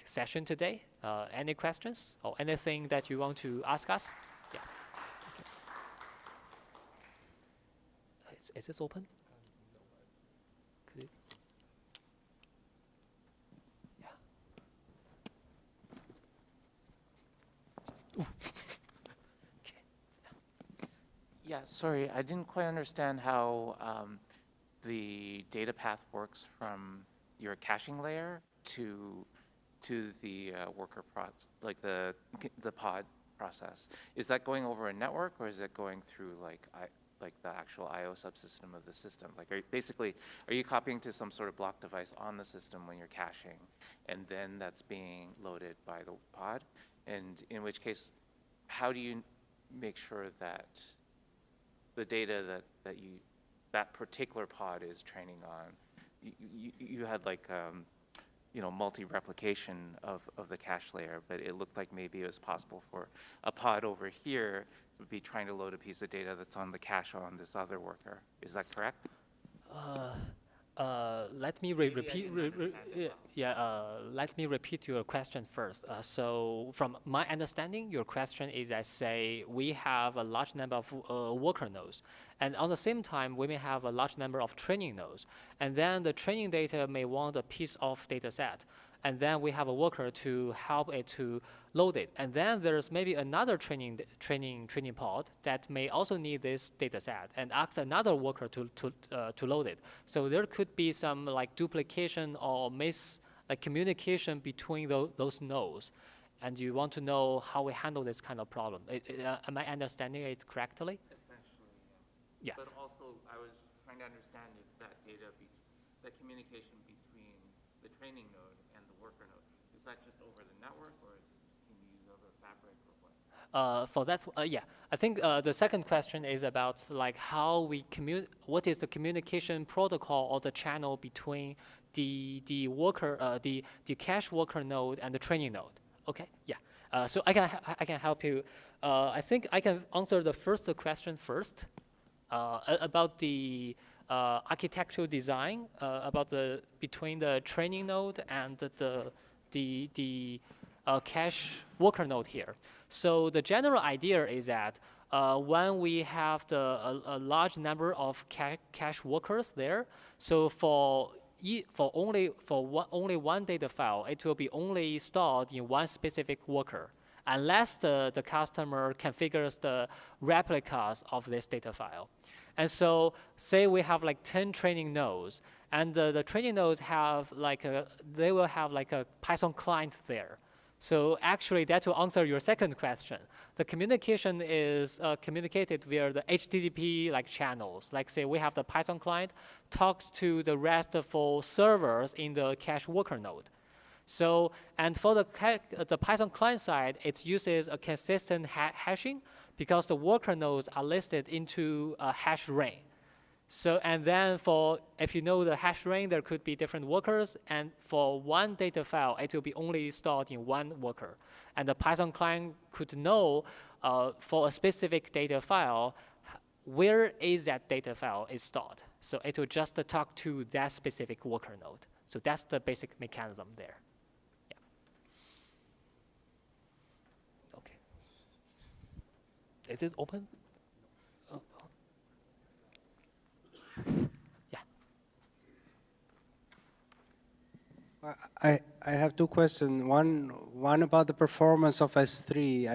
session today. Any questions or anything that you want to ask us? Yeah. Okay. Is this open? Could it? Yeah. Ooh. Okay. Yeah, sorry, I didn't quite understand how the data path works from your caching layer to the worker like the pod process. Is that going over a network, or is it going through like the actual I/O subsystem of the system? Like, are you copying to some sort of block device on the system when you're caching, and then that's being loaded by the pod? And in which case, how do you make sure that the data that particular pod is training on, you had like multi-replication of the cache layer, but it looked like maybe it was possible for a pod over here would be trying to load a piece of data that's on the cache on this other worker. Is that correct? Let me repeat. Let me repeat your question first. So, from my understanding, your question is that say we have a large number of worker nodes, and on the same time we may have a large number of training nodes, and then the training data may want a piece of data set, and then we have a worker to help it to load it, and then there's maybe another training pod that may also need this data set and asks another worker to load it. So there could be some like duplication or communication between those nodes, and you want to know how we handle this kind of problem. Am I understanding it correctly? Essentially, yeah. But also, I was trying to understand if that data, that communication between the training node and the worker node, is that just over the network, or can you use over Fabric or what? For that, yeah, I think the second question is about like how we what is the communication protocol or the channel between the worker, the cache worker node and the training node. Okay, yeah. So I can help you. I think I can answer the first question first about the architectural design about between the training node and the cache worker node here. So the general idea is that when we have a large number of cache workers there, so for only one data file, it will be only stored in one specific worker, unless the customer configures the replicas of this data file. And so say we have like 10 training nodes, and the training nodes have they will have like a Python client there. So actually that will answer your second question. The communication is communicated via the HTTP like channels. Like say we have the Python client talks to the RESTful servers in the cache worker node. So, and for the Python client side, it uses a consistent hashing because the worker nodes are listed into a hash ring. So, and then if you know the hash ring, there could be different workers, and for one data file, it will be only stored in one worker. And the Python client could know for a specific data file, where is that data file is stored. So it will just talk to that specific worker node. So that's the basic mechanism there. Yeah. Okay. Is it open? I have two questions. One about the performance of S3.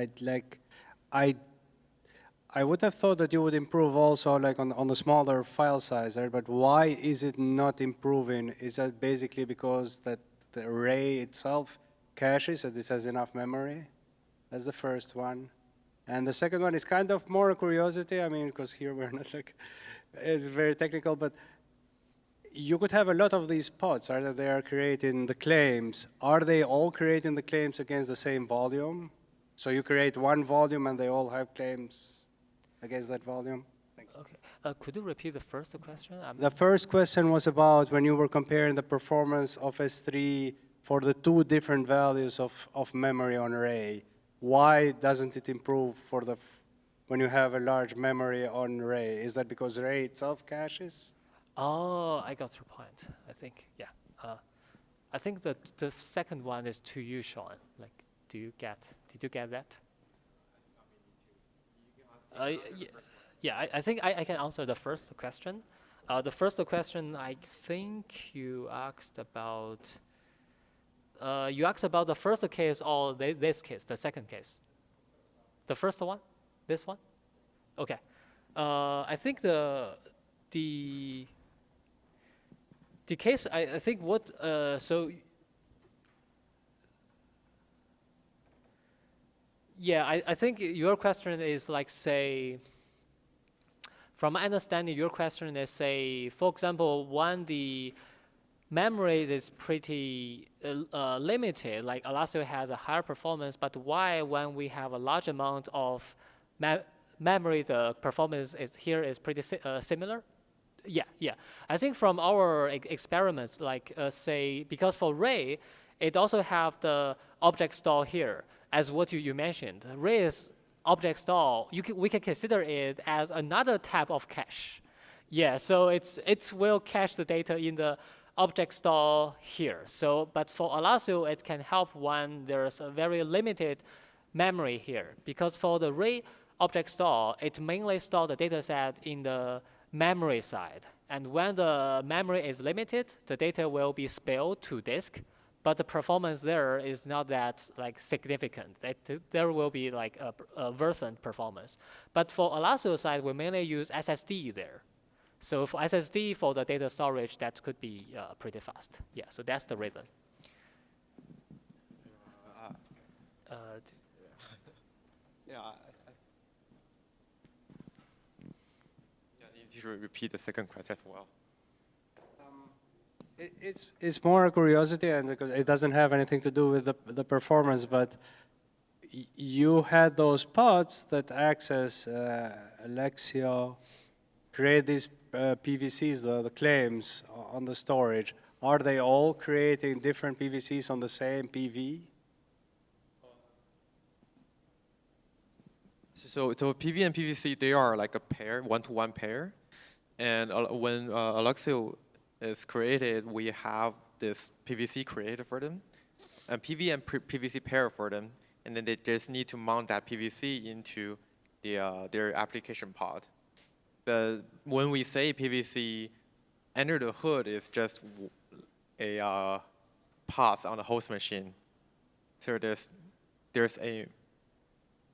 I would have thought that you would improve also like on the smaller file size, right? But why is it not improving? Is that basically because that the array itself caches that this has enough memory? That's the first one. And the second one is kind of more a curiosity. I mean, because here we're not like, it's very technical, but you could have a lot of these pods, right, that they are creating the claims. Are they all creating the claims against the same volume? So you create one volume and they all have claims against that volume? Okay. Could you repeat the first question? The first question was about when you were comparing the performance of S3 for the two different values of memory on array. Why doesn't it improve for when you have a large memory on array? Is that because array itself caches? Oh, I got your point. I think, yeah. I think that the second one is to you, Sean. Like, Did you get that? I think I can answer the first question. The first question, I think you asked about. You asked about the first case or this case, the second case. The first one, this one. Okay. I think the case. I think what so. Yeah, I think your question is like, say, from my understanding, your question is, say, for example, when the memory is pretty limited, like Elastic has a higher performance, but why when we have a large amount of memory, the performance is pretty similar? Yeah. I think from our experiments, like say, because for Ray, it also have the object store here, as what you mentioned. Ray's object store, we can consider it as another type of cache. Yeah, so it will cache the data in the object store here. So, but for Elastic, it can help when there's a very limited memory here, because for the Ray object store, it mainly stores the data set in the memory side. And when the memory is limited, the data will be spilled to disk, but the performance there is not that like significant. There will be like a worsened performance. But for Elastic side, we mainly use SSD there. So for SSD, for the data storage, that could be pretty fast. Yeah, so that's the reason. You should repeat the second question as well. It's more a curiosity, and because it doesn't have anything to do with the performance, but you had those pods that access Alexio, create these PVCs, the claims on the storage. Are they all creating different PVCs on the same PV? So PV and PVC, they are like a pair, one-to-one pair. And when Alexio is created, we have this PVC created for them, and PV and PVC pair for them, and then they just need to mount that PVC into their application pod. But when we say PVC, under the hood is just a path on the host machine. So there's a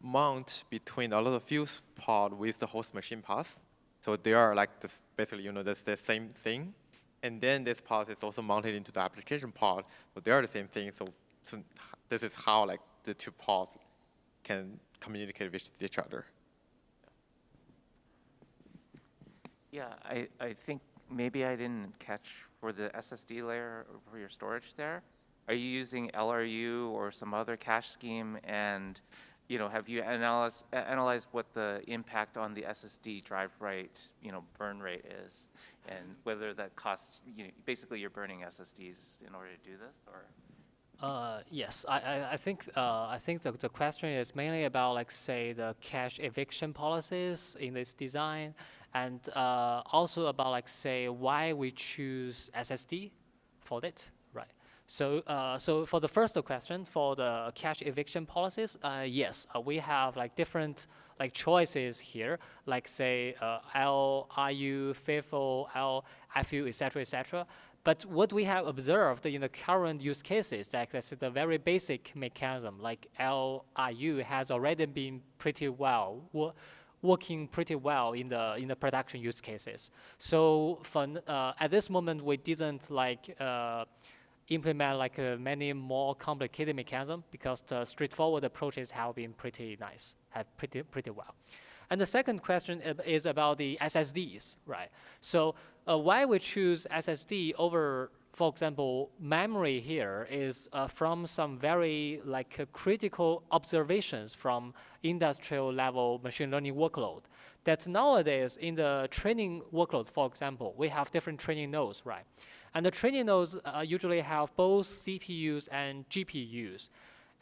mount between a lot of fuse pod with the host machine path. So they are like this, basically, that's the same thing. And then this path is also mounted into the application pod. So they are the same thing. So this is how like the two pods can communicate with each other. Yeah, I think maybe I didn't catch for the SSD layer for your storage there. Are you using LRU or some other cache scheme? And have you analyzed what the impact on the SSD drive rate, burn rate is, and whether that costs, basically you're burning SSDs in order to do this, or? Yes, I think the question is mainly about, like, say, the cache eviction policies in this design, and also about, like, say, why we choose SSD for it, right? So, so for the first question, for the cache eviction policies, yes, we have like different like choices here, like say L, RU, FIFO, L, FU, etc., etc. But what we have observed in the current use cases, like that's the very basic mechanism, like LRU has already been pretty well working pretty well in the production use cases. So for at this moment, we didn't like implement like many more complicated mechanisms, because the straightforward approaches have been pretty nice, pretty well. And the second question is about the SSDs, right? So why we choose SSD over, for example, memory here is from some very like critical observations from industrial level machine learning workload. That nowadays in the training workload, for example, we have different training nodes, right? And the training nodes usually have both CPUs and GPUs.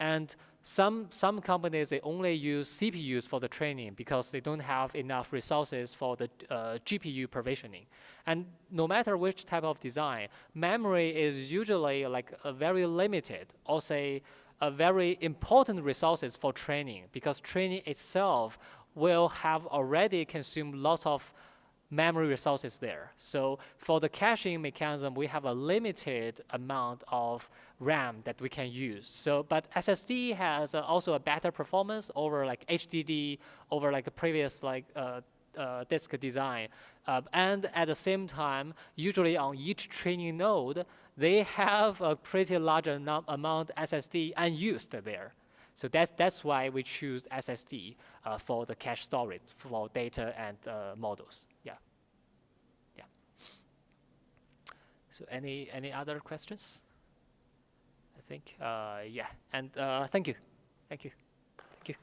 And some companies, they only use CPUs for the training because they don't have enough resources for the GPU provisioning. And no matter which type of design, memory is usually like very limited, or say a very important resources for training, because training itself will have already consumed lots of memory resources there. So for the caching mechanism, we have a limited amount of RAM that we can use. So, but SSD has also a better performance over like HDD, over like a previous like disk design. And at the same time, usually on each training node, they have a pretty large amount SSD unused there. So that's why we choose SSD for the cache storage for data and models. Yeah. Yeah. So any other questions? I think yeah. And thank you. Thank you. Thank you.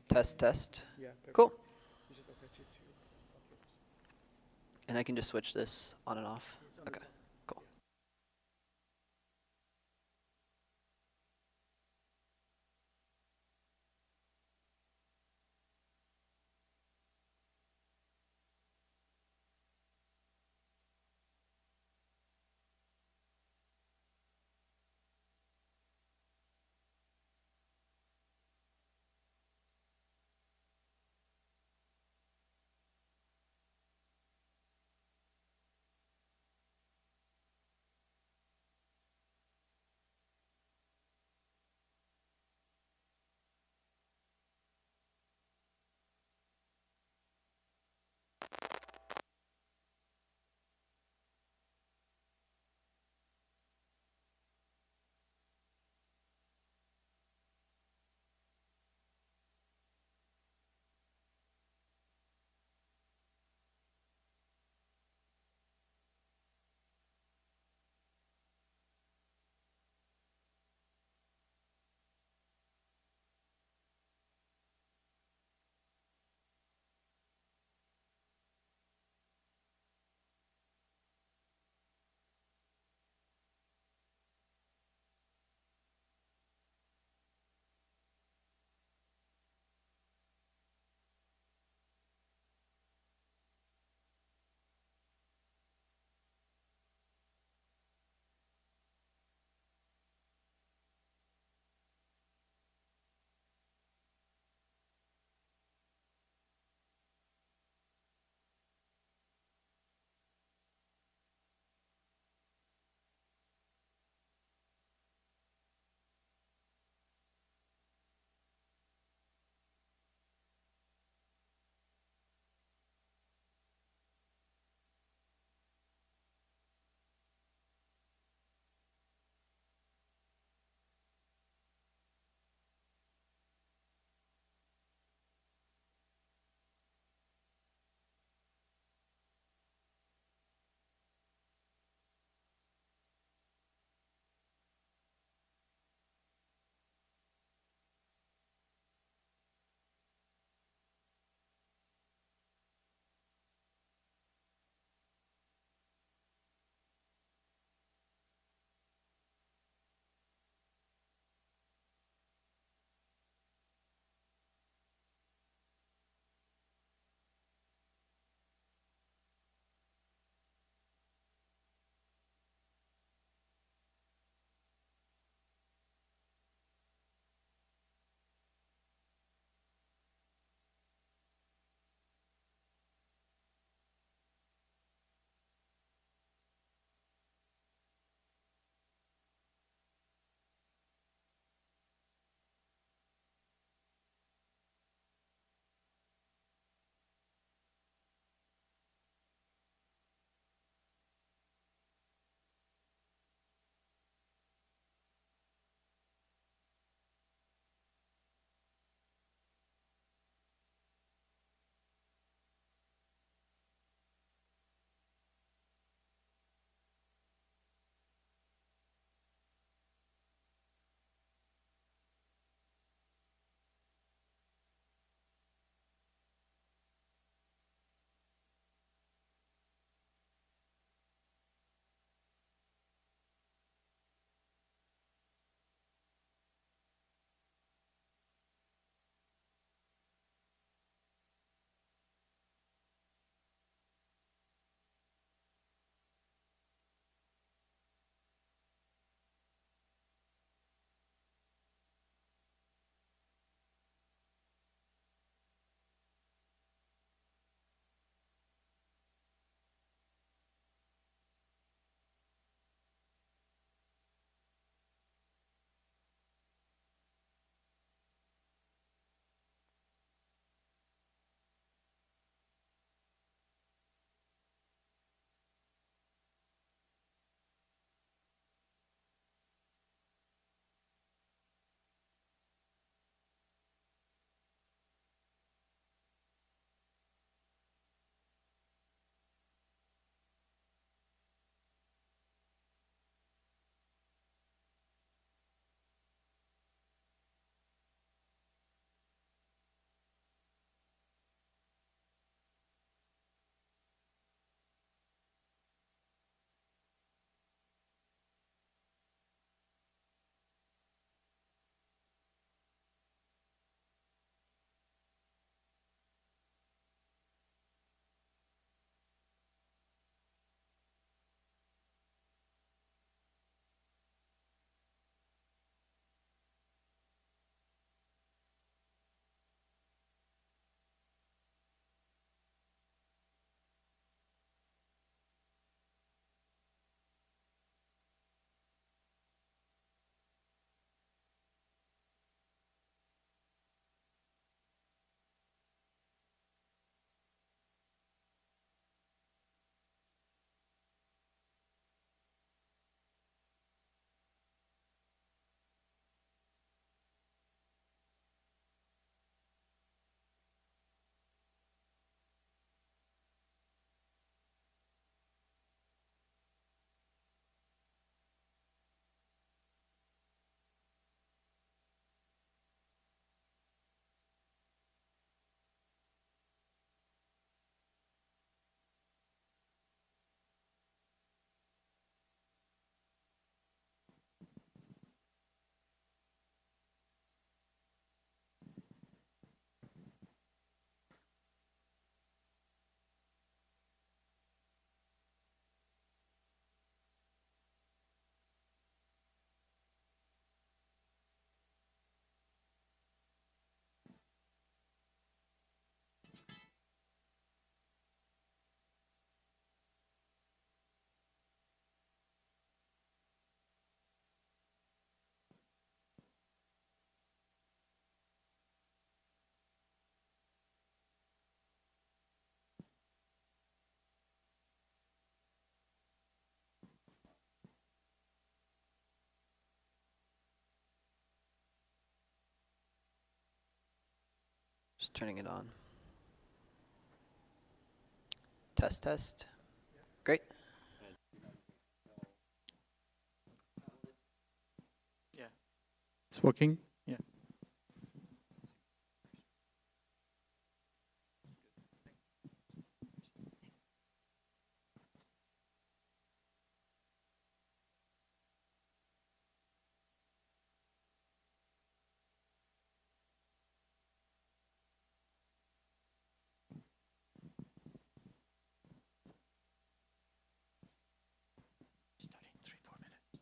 Test, test. Cool. And I can just switch this on and off. Okay, cool. Just turning it on. Test, test. Great. It's working? Yeah. Starting 3-4 minutes.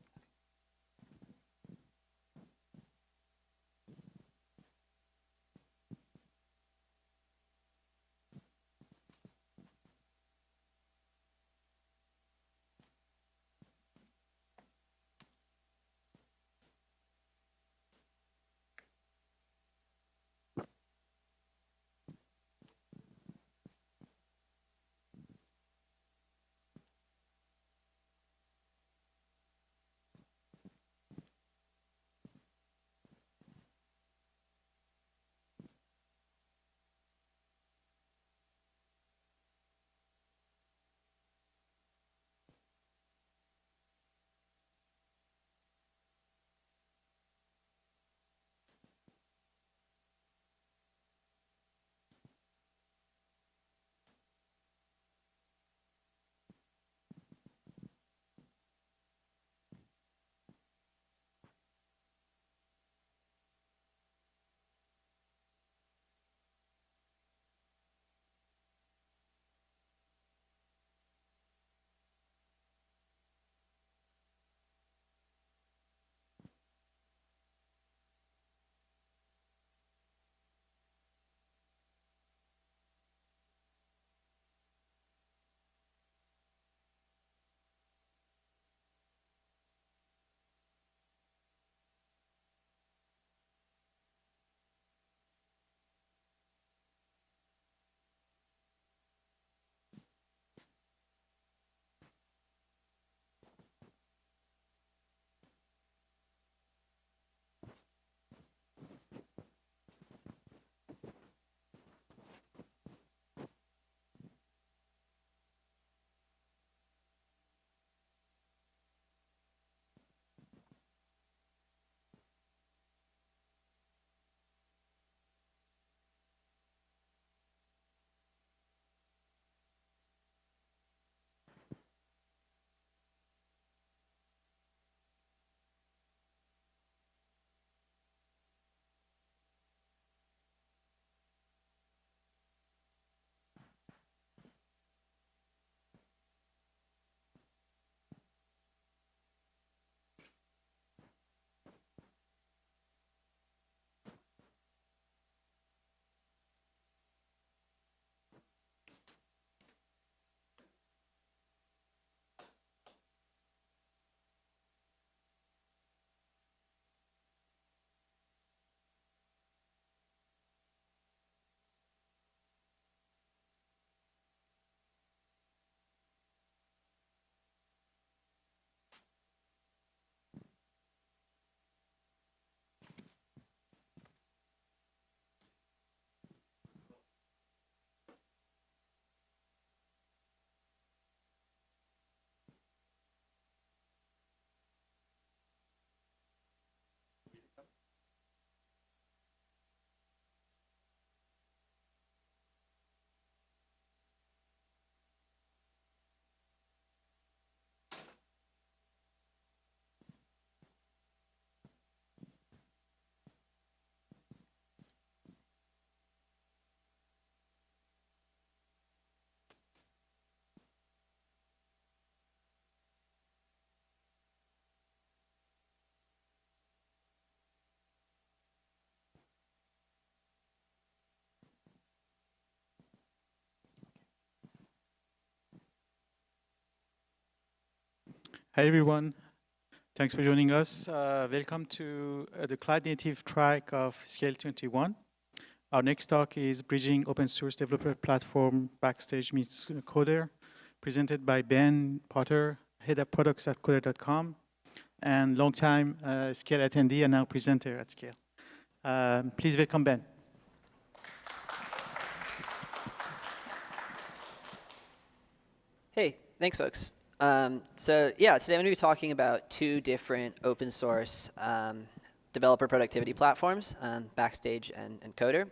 Hi, everyone. Thanks for joining us. Welcome to the Cloud Native track of SCaLE 21. Our next talk is Bridging Open Source Developer Platform Backstage meets Coder, presented by Ben Potter, Head of Products at Coder.com, and longtime SCaLE attendee and now presenter at SCaLE. Please welcome Ben. Hey, thanks, folks. So yeah, today I'm going to be talking about two different open source developer productivity platforms, Backstage and Coder.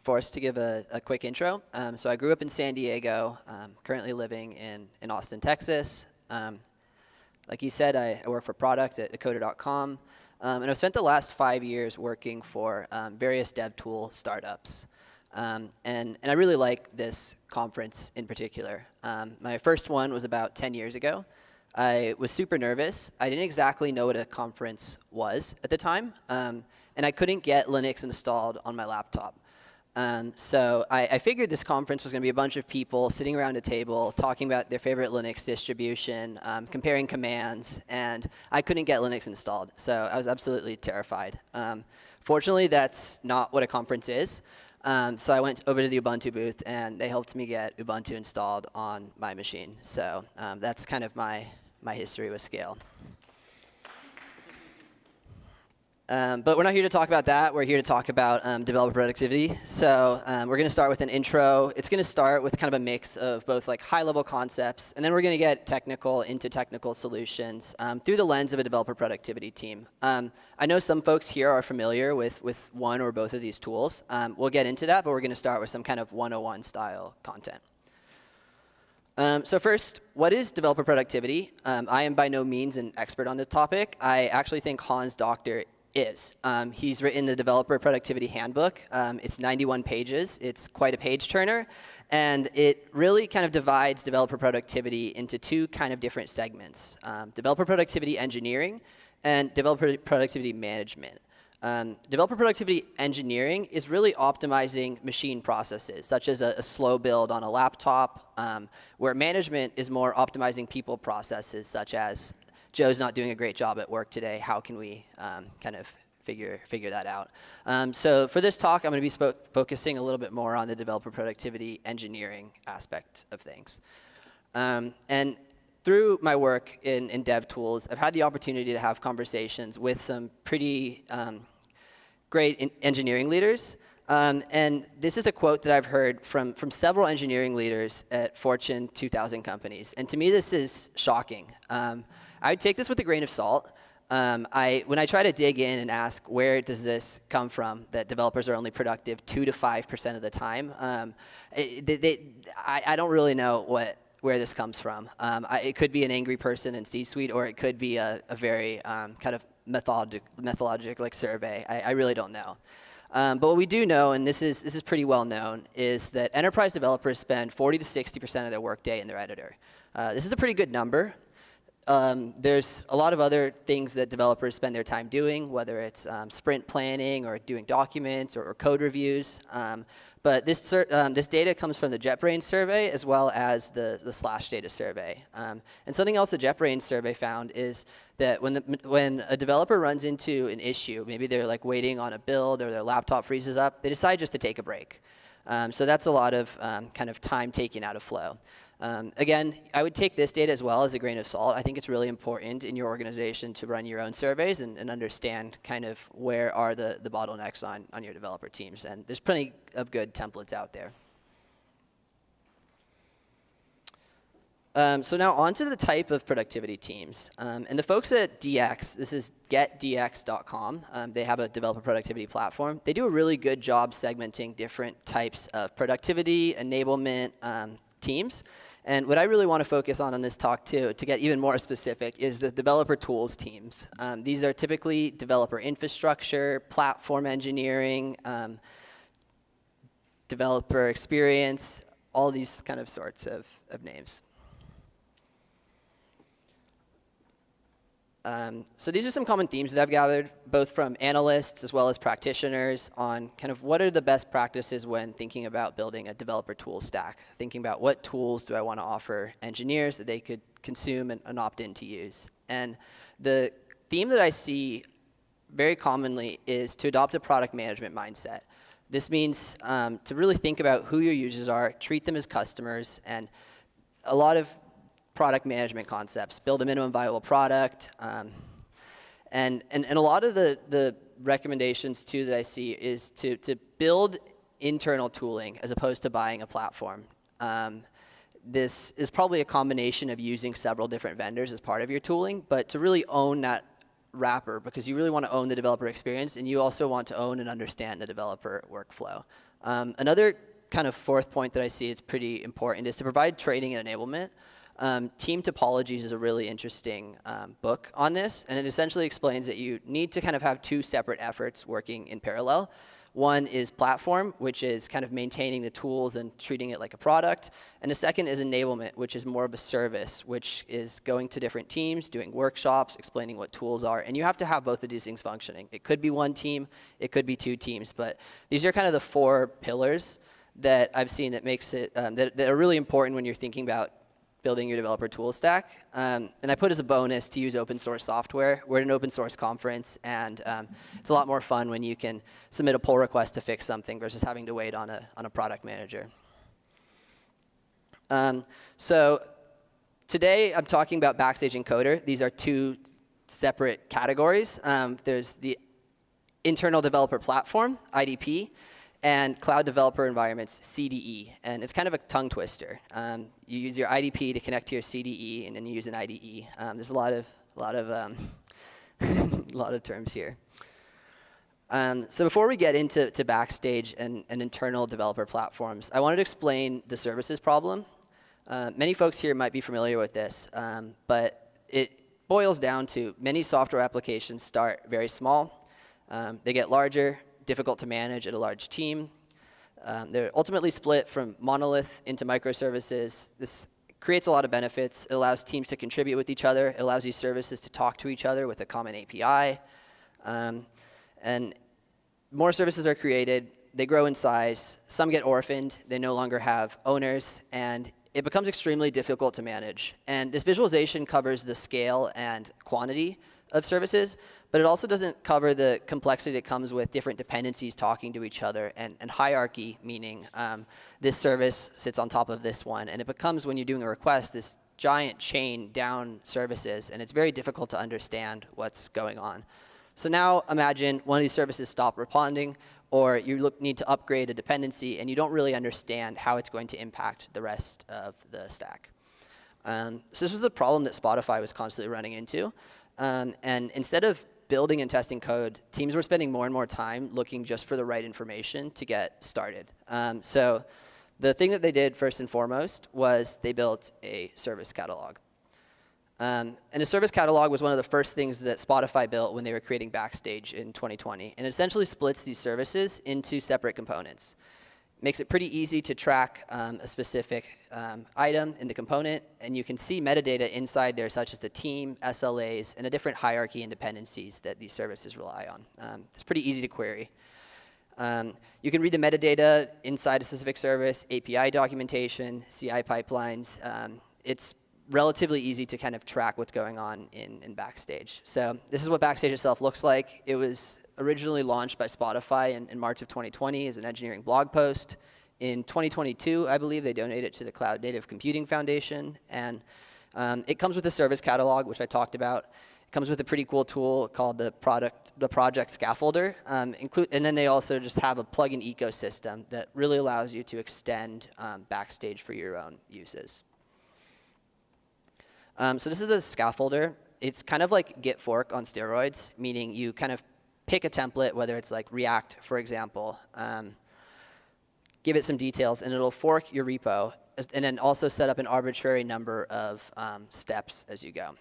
For us to give a quick intro, so I grew up in San Diego, currently living in Austin, Texas. Like he said, I work for product at coder.com, and I've spent the last 5 years working for various dev tool startups. And I really like this conference in particular. My first one was about 10 years ago. I was super nervous. I didn't exactly know what a conference was at the time, and I couldn't get Linux installed on my laptop. So I figured this conference was going to be a bunch of people sitting around a table talking about their favorite Linux distribution, comparing commands, and I couldn't get Linux installed. So I was absolutely terrified. Fortunately, that's not what a conference is. So I went over to the Ubuntu booth, and they helped me get Ubuntu installed on my machine. So that's kind of my history with SCaLE. But we're not here to talk about that. We're here to talk about developer productivity. So we're going to start with an intro. It's going to start with kind of a mix of both like high-level concepts, and then we're going to get technical into technical solutions through the lens of a developer productivity team. I know some folks here are familiar with one or both of these tools. We'll get into that, but we're going to start with some kind of 101 style content. So first, what is developer productivity? I am by no means an expert on the topic. I actually think Hans Doctor is. He's written the Developer Productivity Handbook. It's 91 pages. It's quite a page turner. And it really kind of divides developer productivity into two kind of different segments. Developer productivity engineering and developer productivity management. Developer productivity engineering is really optimizing machine processes, such as a slow build on a laptop, where management is more optimizing people processes, such as Joe's not doing a great job at work today. How can we kind of figure that out? So for this talk, I'm going to be focusing a little bit more on the developer productivity engineering aspect of things. And through my work in dev tools, I've had the opportunity to have conversations with some pretty great engineering leaders. And this is a quote that I've heard from several engineering leaders at Fortune 2000 companies. And to me, this is shocking. I would take this with a grain of salt. When I try to dig in and ask where does this come from, that developers are only productive 2 to 5% of the time, I don't really know where this comes from. It could be an angry person in C-suite, or it could be a very kind of methodological like survey. I really don't know. But what we do know, and this is pretty well known, is that enterprise developers spend 40 to 60% of their workday in their editor. This is a pretty good number. There's a lot of other things that developers spend their time doing, whether it's sprint planning or doing documents or code reviews. But this data comes from the JetBrains survey as well as the Slash data survey. And something else the JetBrains survey found is that when a developer runs into an issue, maybe they're like waiting on a build or their laptop freezes up, they decide just to take a break. So that's a lot of kind of time taken out of flow. Again, I would take this data as well as a grain of salt. I think it's really important in your organization to run your own surveys and understand kind of where are the bottlenecks on your developer teams. And there's plenty of good templates out there. So now on to the type of productivity teams. And the folks at DX, this is getdx.com. They have a developer productivity platform. They do a really good job segmenting different types of productivity, enablement teams. And what I really want to focus on this talk, too, to get even more specific, is the developer tools teams. These are typically developer infrastructure, platform engineering, developer experience, all these kind of sorts of names. So these are some common themes that I've gathered, both from analysts as well as practitioners, on kind of what are the best practices when thinking about building a developer tool stack, thinking about what tools do I want to offer engineers that they could consume and opt in to use. And the theme that I see very commonly is to adopt a product management mindset. This means to really think about who your users are, treat them as customers, and a lot of product management concepts, build a minimum viable product, and a lot of the recommendations too that I see is to build internal tooling as opposed to buying a platform. this is probably a combination of using several different vendors as part of your tooling, but to really own that wrapper, because you really want to own the developer experience, and you also want to own and understand the developer workflow. Another kind of fourth point that I see is pretty important is to provide training and enablement. Team Topologies is a really interesting book on this, and it essentially explains that you need to kind of have two separate efforts working in parallel. One is platform, which is kind of maintaining the tools and treating it like a product. And the second is enablement, which is more of a service, which is going to different teams, doing workshops, explaining what tools are. And you have to have both of these things functioning. It could be one team, it could be two teams. But these are kind of the four pillars that I've seen that makes it, that are really important when you're thinking about building your developer tool stack. And I put as a bonus to use open source software. We're at an open source conference, and it's a lot more fun when you can submit a pull request to fix something versus having to wait on a product manager. So today I'm talking about Backstage and Coder. These are two separate categories. There's the internal developer platform, IDP, and cloud developer environments, CDE. And it's kind of a tongue twister. You use your IDP to connect to your CDE, and then you use an IDE. There's a lot of lot of terms here. So before we get into Backstage and internal developer platforms, I wanted to explain the services problem. Many folks here might be familiar with this, but it boils down to many software applications start very small. They get larger, difficult to manage at a large team. They're ultimately split from monolith into microservices. This creates a lot of benefits. It allows teams to contribute with each other. It allows these services to talk to each other with a common API. And more services are created. They grow in size. Some get orphaned. They no longer have owners. And it becomes extremely difficult to manage. And this visualization covers the scale and quantity of services, but it also doesn't cover the complexity that comes with different dependencies talking to each other, and hierarchy, meaning this service sits on top of this one, and it becomes, when you're doing a request, this giant chain down services, and it's very difficult to understand what's going on. So now imagine one of these services stop responding, or you need to upgrade a dependency, and you don't really understand how it's going to impact the rest of the stack. So this was the problem that Spotify was constantly running into. And instead of building and testing code, teams were spending more and more time looking just for the right information to get started. So the thing that they did first and foremost was they built a service catalog. And a service catalog was one of the first things that Spotify built when they were creating Backstage in 2020. And it essentially splits these services into separate components. Makes it pretty easy to track a specific item in the component, and you can see metadata inside there, such as the team, SLAs, and a different hierarchy and dependencies that these services rely on. It's pretty easy to query. You can read the metadata inside a specific service, API documentation, CI pipelines. It's relatively easy to kind of track what's going on in Backstage. So this is what Backstage itself looks like. It was originally launched by Spotify in March of 2020 as an engineering blog post. In 2022, I believe, they donated it to the Cloud Native Computing Foundation. And it comes with a service catalog, which I talked about. It comes with a pretty cool tool called the project scaffolder. And then they also just have a plugin ecosystem that really allows you to extend Backstage for your own uses. So this is a scaffolder. It's kind of like Git fork on steroids, meaning you kind of pick a template, whether it's like React, for example, give it some details, and it'll fork your repo, and then also set up an arbitrary number of steps as you go.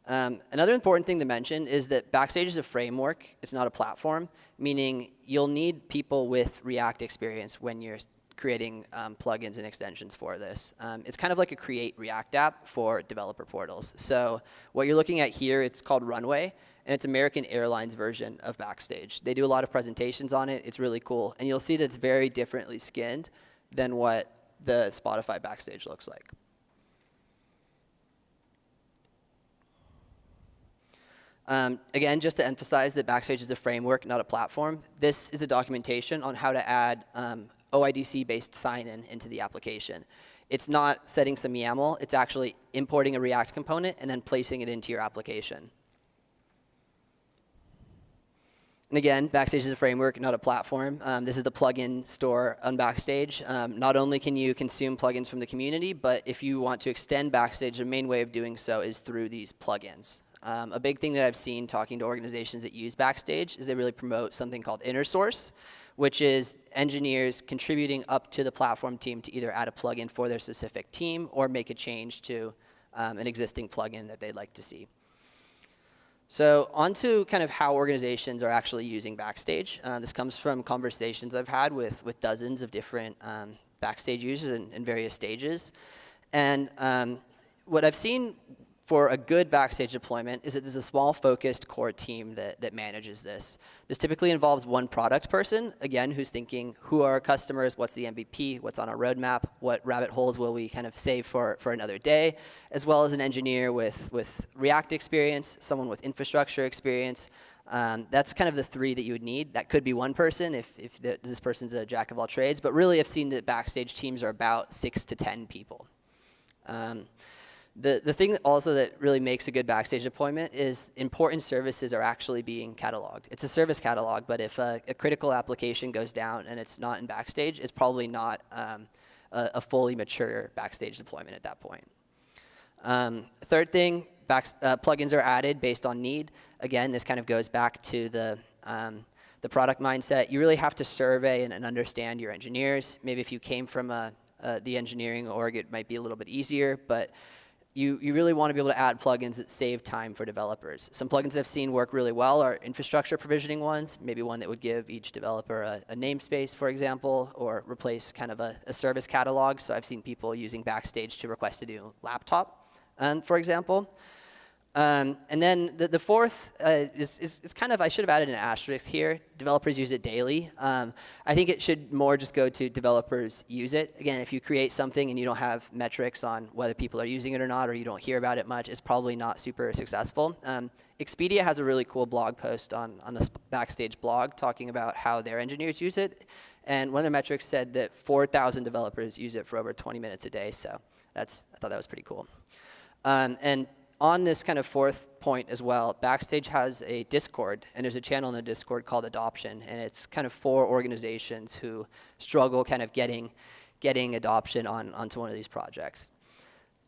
Another important thing to mention is that Backstage is a framework. It's not a platform, meaning you'll need people with React experience when you're creating plugins and extensions for this. It's kind of like a Create React app for developer portals. So what you're looking at here, it's called Runway, and it's American Airlines version of Backstage. They do a lot of presentations on it. It's really cool. And you'll see that it's very differently skinned than what the Spotify Backstage looks like. Again, just to emphasize that Backstage is a framework, not a platform, this is a documentation on how to add OIDC-based sign-in into the application. It's not setting some YAML. It's actually importing a React component and then placing it into your application. And again, Backstage is a framework, not a platform. This is the plugin store on Backstage. Not only can you consume plugins from the community, but if you want to extend Backstage, the main way of doing so is through these plugins. A big thing that I've seen talking to organizations that use Backstage is they really promote something called inner source, which is engineers contributing up to the platform team to either add a plugin for their specific team or make a change to an existing plugin that they'd like to see. So onto kind of how organizations are actually using Backstage. This comes from conversations I've had with dozens of different Backstage users in various stages. And what I've seen for a good Backstage deployment is that there's a small focused core team that manages this. This typically involves one product person, again, who's thinking, who are our customers, what's the MVP, what's on our roadmap, what rabbit holes will we kind of save for another day, as well as an engineer with React experience, someone with infrastructure experience. That's kind of the three that you would need. That could be one person if this person's a jack of all trades, but really I've seen that Backstage teams are about 6 to 10 people. The thing that also that really makes a good Backstage deployment is important services are actually being cataloged. It's a service catalog, but if a critical application goes down and it's not in Backstage, it's probably not a fully mature Backstage deployment at that point. Third thing, plugins are added based on need. Again, this kind of goes back to the product mindset. You really have to survey and understand your engineers. Maybe if you came from the engineering org, it might be a little bit easier, but you really want to be able to add plugins that save time for developers. Some plugins I've seen work really well are infrastructure provisioning ones, maybe one that would give each developer a namespace, for example, or replace kind of a service catalog. So I've seen people using Backstage to request a new laptop, for example. And then the fourth is kind of, I should have added an asterisk here. Developers use it daily. I think it should more just go to developers use it. Again, if you create something and you don't have metrics on whether people are using it or not, or you don't hear about it much, it's probably not super successful. Expedia has a really cool blog post on the Backstage blog talking about how their engineers use it. And one of their metrics said that 4,000 developers use it for over 20 minutes a day. So I thought that was pretty cool. And on this kind of fourth point as well, Backstage has a Discord, and there's a channel in the Discord called Adoption, and it's kind of for organizations who struggle kind of getting adoption onto one of these projects.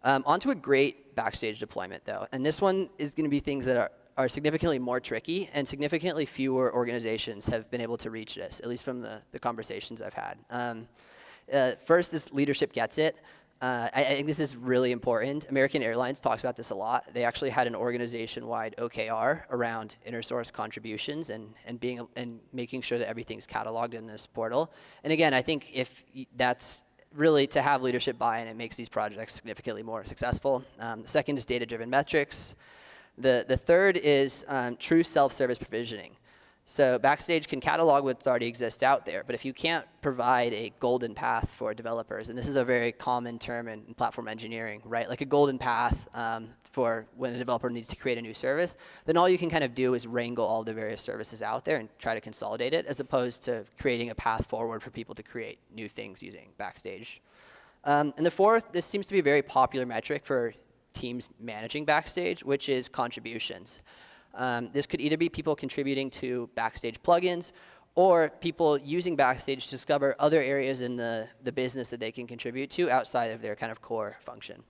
Onto a great Backstage deployment, though, and this one is going to be things that are significantly more tricky, and significantly fewer organizations have been able to reach this, at least from the conversations I've had. First, this leadership gets it. I think this is really important. American Airlines talks about this a lot. They actually had an organization-wide OKR around inner source contributions and making sure that everything's cataloged in this portal. And again, I think if that's really to have leadership buy-in, it makes these projects significantly more successful. The second is data-driven metrics. The third is true self-service provisioning. So Backstage can catalog what already exists out there, but if you can't provide a golden path for developers, and this is a very common term in platform engineering, right? Like a golden path for when a developer needs to create a new service, then all you can kind of do is wrangle all the various services out there and try to consolidate it, as opposed to creating a path forward for people to create new things using Backstage. And the fourth, this seems to be a very popular metric for teams managing Backstage, which is contributions. This could either be people contributing to Backstage plugins or people using Backstage to discover other areas in the business that they can contribute to outside of their kind of core function.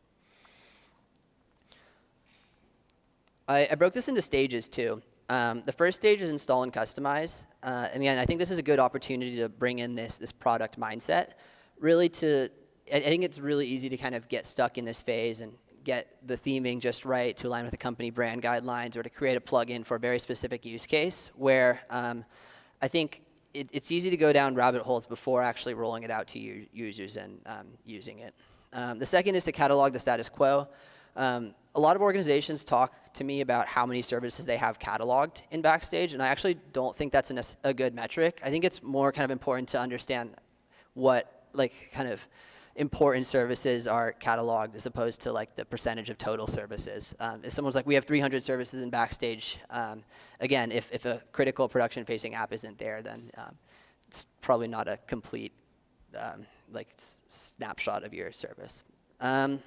I broke this into stages too. The first stage is install and customize. And again, I think this is a good opportunity to bring in this product mindset. Really I think it's really easy to kind of get stuck in this phase and get the theming just right to align with the company brand guidelines or to create a plugin for a very specific use case where I think it's easy to go down rabbit holes before actually rolling it out to users and using it. The second is to catalog the status quo. A lot of organizations talk to me about how many services they have cataloged in Backstage, and I actually don't think that's a good metric. I think it's more kind of important to understand what kind of important services are cataloged as opposed to like the percentage of total services. If someone's like, we have 300 services in Backstage, again, if a critical production-facing app isn't there, then it's probably not a complete snapshot of your service. And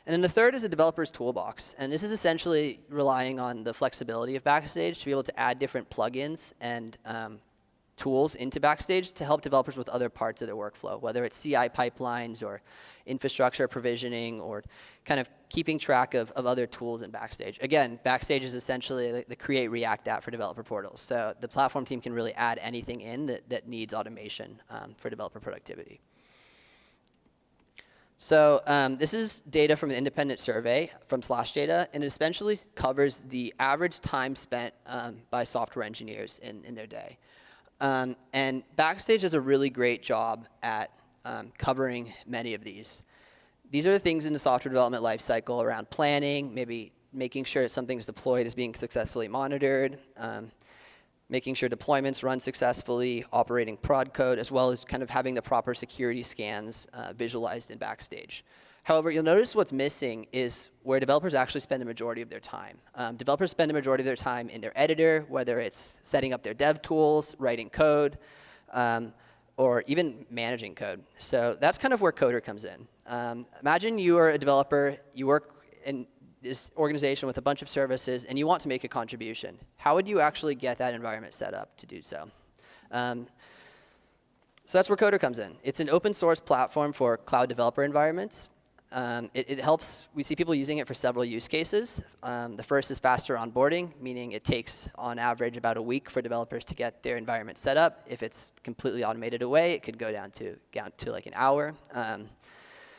And then the third is a developer's toolbox. And this is essentially relying on the flexibility of Backstage to be able to add different plugins and tools into Backstage to help developers with other parts of their workflow, whether it's CI pipelines or infrastructure provisioning or kind of keeping track of other tools in Backstage. Again, Backstage is essentially the Create React app for developer portals. So the platform team can really add anything in that needs automation for developer productivity. So this is data from an independent survey from Slashdata, and it essentially covers the average time spent by software engineers in their day. And Backstage does a really great job at covering many of these. These are the things in the software development lifecycle around planning, maybe making sure that something's deployed is being successfully monitored, making sure deployments run successfully, operating prod code, as well as kind of having the proper security scans visualized in Backstage. However, you'll notice what's missing is where developers actually spend the majority of their time. Developers spend the majority of their time in their editor, whether it's setting up their dev tools, writing code, or even managing code. So that's kind of where Coder comes in. Imagine you are a developer, you work in this organization with a bunch of services, and you want to make a contribution. How would you actually get that environment set up to do so? So that's where Coder comes in. It's an open source platform for cloud developer environments. It helps, we see people using it for several use cases. The first is faster onboarding, meaning it takes on average about a week for developers to get their environment set up. If it's completely automated away, it could go down to like an hour.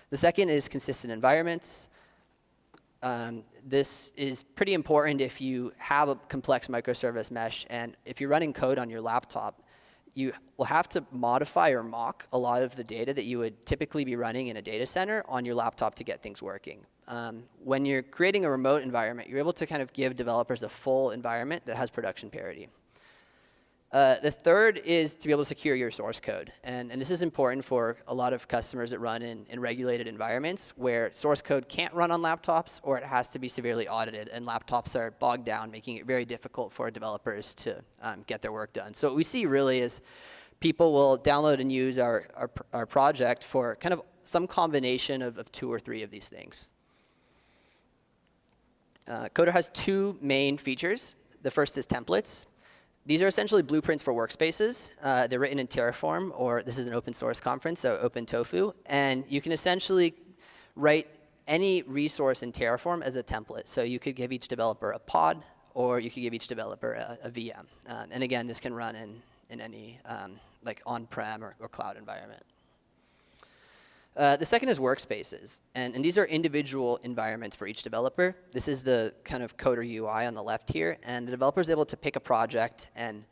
The second is consistent environments. This is pretty important if you have a complex microservice mesh, and if you're running code on your laptop, you will have to modify or mock a lot of the data that you would typically be running in a data center on your laptop to get things working. When you're creating a remote environment, you're able to kind of give developers a full environment that has production parity. The third is to be able to secure your source code. And this is important for a lot of customers that run in regulated environments where source code can't run on laptops or it has to be severely audited, and laptops are bogged down, making it very difficult for developers to get their work done. So what we see really is people will download and use our project for kind of some combination of 2 or 3 of these things. Coder has 2 main features. The first is templates. These are essentially blueprints for workspaces. They're written in Terraform, or this is an open source conference, so OpenTofu. And you can essentially write any resource in Terraform as a template. So you could give each developer a pod, or you could give each developer a VM. And again, this can run in any like on-prem or cloud environment. The second is workspaces. And these are individual environments for each developer. This is the kind of Coder UI on the left here. And the developer is able to pick a project and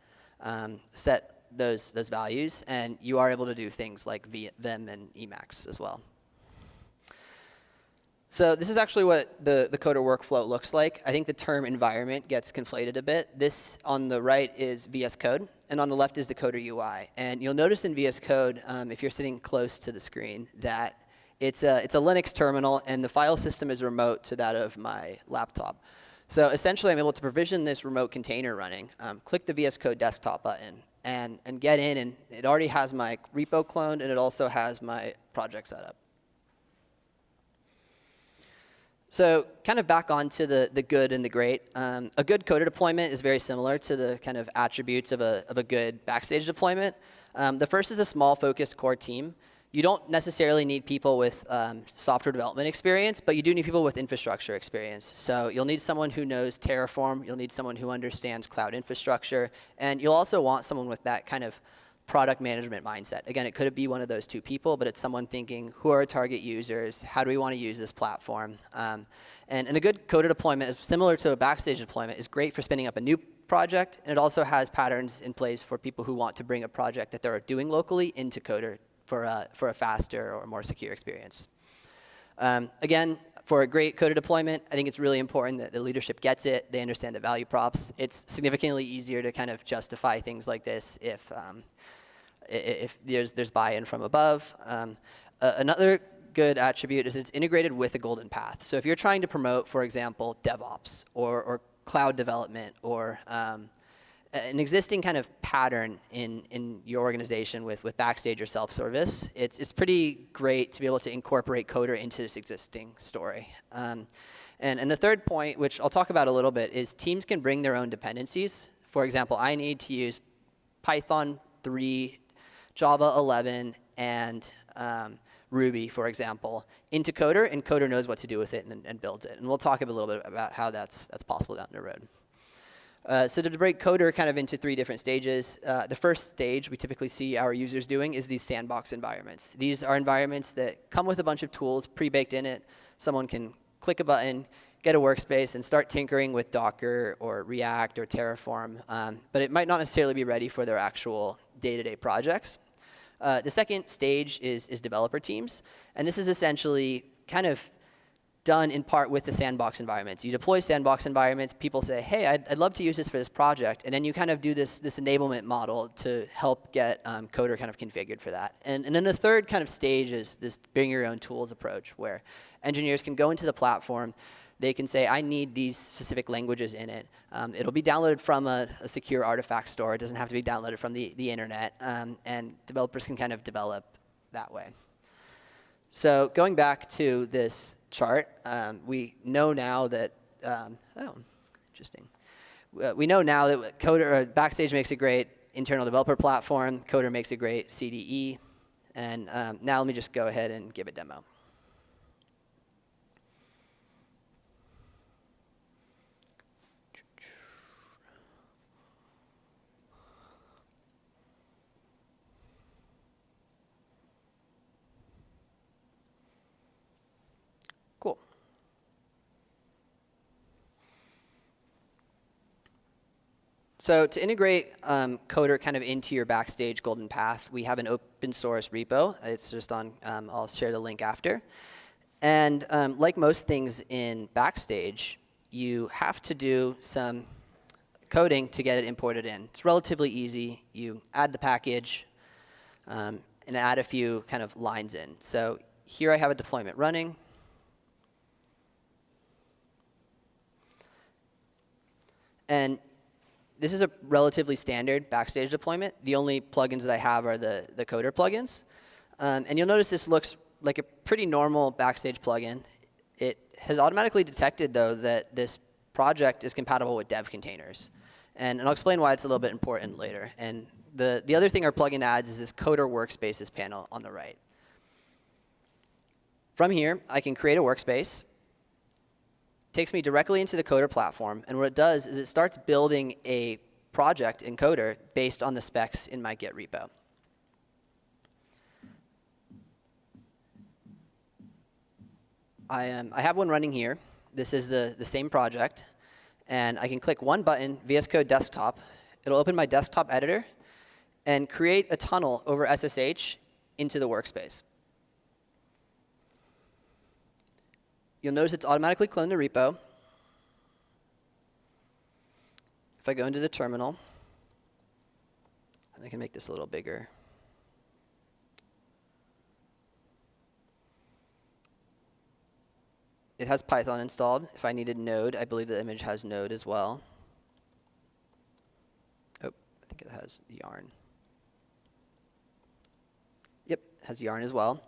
set those values. And you are able to do things like Vim and Emacs as well. So this is actually what the Coder workflow looks like. I think the term environment gets conflated a bit. This on the right is VS Code, and on the left is the Coder UI. And you'll notice in VS Code, if you're sitting close to the screen, that it's a Linux terminal, and the file system is remote to that of my laptop. So essentially, I'm able to provision this remote container running, click the VS Code desktop button, and get in, and it already has my repo cloned, and it also has my project set up. So kind of back onto the good and the great. A good Coder deployment is very similar to the kind of attributes of a good Backstage deployment. The first is a small, focused core team. You don't necessarily need people with software development experience, but you do need people with infrastructure experience. So you'll need someone who knows Terraform. You'll need someone who understands cloud infrastructure. And you'll also want someone with that kind of product management mindset. Again, it could be one of those 2 people, but it's someone thinking, who are our target users? How do we want to use this platform? And a good Coder deployment is similar to a Backstage deployment. Is great for spinning up a new project, and it also has patterns in place for people who want to bring a project that they're doing locally into Coder for a faster or more secure experience. Again, for a great Coder deployment, I think it's really important that the leadership gets it. They understand the value props. It's significantly easier to kind of justify things like this if there's buy-in from above. Another good attribute is it's integrated with a golden path. So if you're trying to promote, for example, DevOps or cloud development or an existing kind of pattern in your organization with Backstage or self-service, it's pretty great to be able to incorporate Coder into this existing story. And the third point, which I'll talk about a little bit, is teams can bring their own dependencies. For example, I need to use Python 3, Java 11, and Ruby, for example, into Coder, and Coder knows what to do with it and builds it. And we'll talk a little bit about how that's possible down the road. So to break Coder kind of into 3 different stages, the first stage we typically see our users doing is these sandbox environments. These are environments that come with a bunch of tools pre-baked in it. Someone can click a button, get a workspace, and start tinkering with Docker or React or Terraform, but it might not necessarily be ready for their actual day-to-day projects. The second stage is developer teams, and this is essentially kind of done in part with the sandbox environments. You deploy sandbox environments, people say, hey, I'd love to use this for this project, and then you kind of do this enablement model to help get Coder kind of configured for that. And then the third kind of stage is this bring your own tools approach, where engineers can go into the platform, they can say, I need these specific languages in it. It'll be downloaded from a secure artifact store. It doesn't have to be downloaded from the internet, and developers can kind of develop that way. So going back to this chart, we know now that, oh, interesting. We know now that Coder, Backstage makes a great internal developer platform. Coder makes a great CDE. And now let me just go ahead and give a demo. Cool. So to integrate Coder kind of into your Backstage Golden Path, we have an open source repo. It's just on, I'll share the link after. And like most things in Backstage, you have to do some coding to get it imported in. It's relatively easy. You add the package and add a few kind of lines in. So here I have a deployment running. And this is a relatively standard Backstage deployment. The only plugins that I have are the Coder plugins. And you'll notice this looks like a pretty normal Backstage plugin. It has automatically detected, though, that this project is compatible with dev containers. And I'll explain why it's a little bit important later. And the other thing our plugin adds is this Coder Workspaces panel on the right. From here, I can create a workspace. Takes me directly into the Coder platform, and what it does is it starts building a project in Coder based on the specs in my Git repo. I have one running here. This is the same project, and I can click one button, VS Code Desktop. It'll open my desktop editor and create a tunnel over SSH into the workspace. You'll notice it's automatically cloned the repo. If I go into the terminal, and I can make this a little bigger. It has Python installed. If I needed Node, I believe the image has Node as well. Oh, I think it has Yarn. Yep, it has Yarn as well.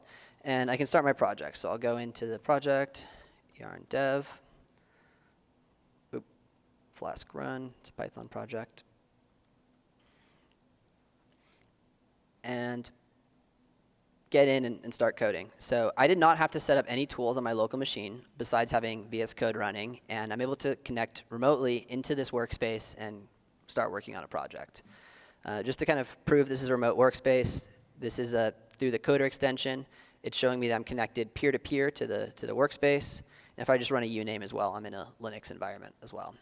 And I can start my project. So I'll go into the project. Yarn dev, Flask run, it's a Python project. And get in and start coding. So I did not have to set up any tools on my local machine besides having VS Code running, and I'm able to connect remotely into this workspace and start working on a project. Just to kind of prove this is a remote workspace, this is through the Coder extension. It's showing me that I'm connected peer-to-peer to the workspace. And if I just run a uname as well, I'm in a Linux environment as well.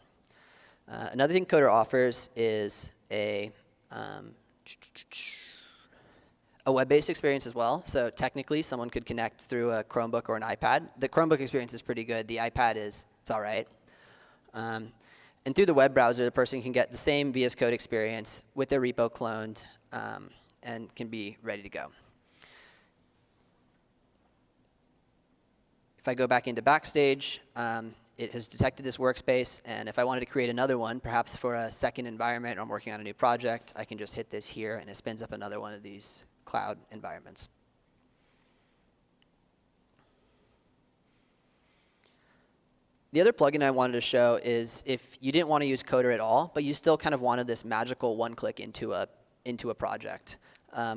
Another thing Coder offers is a web-based experience as well. So technically, someone could connect through a Chromebook or an iPad. The Chromebook experience is pretty good. The iPad it's all right. And through the web browser, the person can get the same VS Code experience with their repo cloned and can be ready to go. If I go back into Backstage, it has detected this workspace, and if I wanted to create another one, perhaps for a second environment, or I'm working on a new project, I can just hit this here, and it spins up another one of these cloud environments. The other plugin I wanted to show is if you didn't want to use Coder at all, but you still kind of wanted this magical one-click into a project.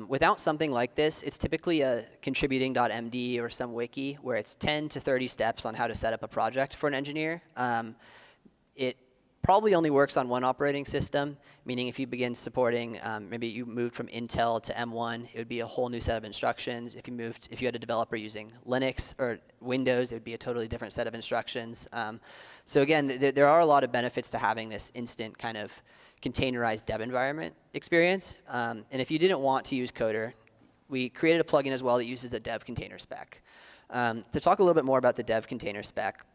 Without something like this, it's typically a contributing.md or some wiki where it's 10 to 30 steps on how to set up a project for an engineer. It probably only works on one operating system, meaning if you begin supporting, maybe you moved from Intel to M1, it would be a whole new set of instructions. If you had a developer using Linux or Windows, it would be a totally different set of instructions. So again, there are a lot of benefits to having this instant kind of containerized dev environment experience. And if you didn't want to use Coder, we created a plugin as well that uses the dev container spec. To talk a little bit more about the dev container spec,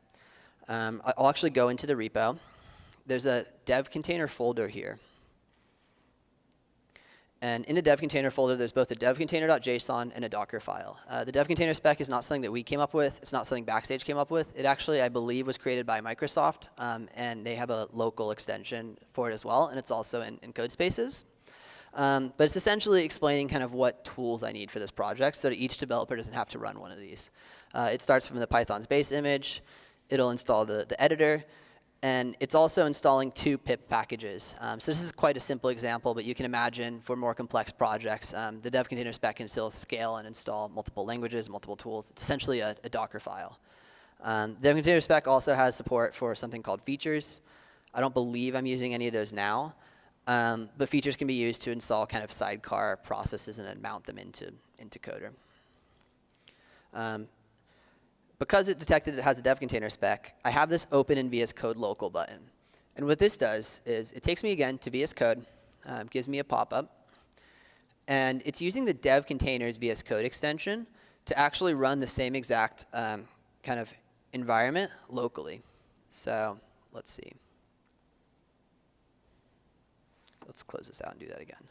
I'll actually go into the repo. There's a dev container folder here. And in the dev container folder, there's both a dev container.json and a Docker file. The dev container spec is not something that we came up with. It's not something Backstage came up with. It actually, I believe, was created by Microsoft. And they have a local extension for it as well. And it's also in code spaces. But it's essentially explaining kind of what tools I need for this project so that each developer doesn't have to run one of these. It starts from the Python's base image. It'll install the editor. And it's also installing 2 pip packages. So this is quite a simple example, but you can imagine for more complex projects, the dev container spec can still scale and install multiple languages, multiple tools. It's essentially a Docker file. The dev container spec also has support for something called features. I don't believe I'm using any of those now, but features can be used to install kind of sidecar processes and then mount them into Coder. Because it detected it has a dev container spec, I have this open in VS Code local button. And what this does is it takes me again to VS Code, gives me a pop-up, and it's using the dev containers VS Code extension to actually run the same exact kind of environment locally. So let's see. Let's close this out and do that again.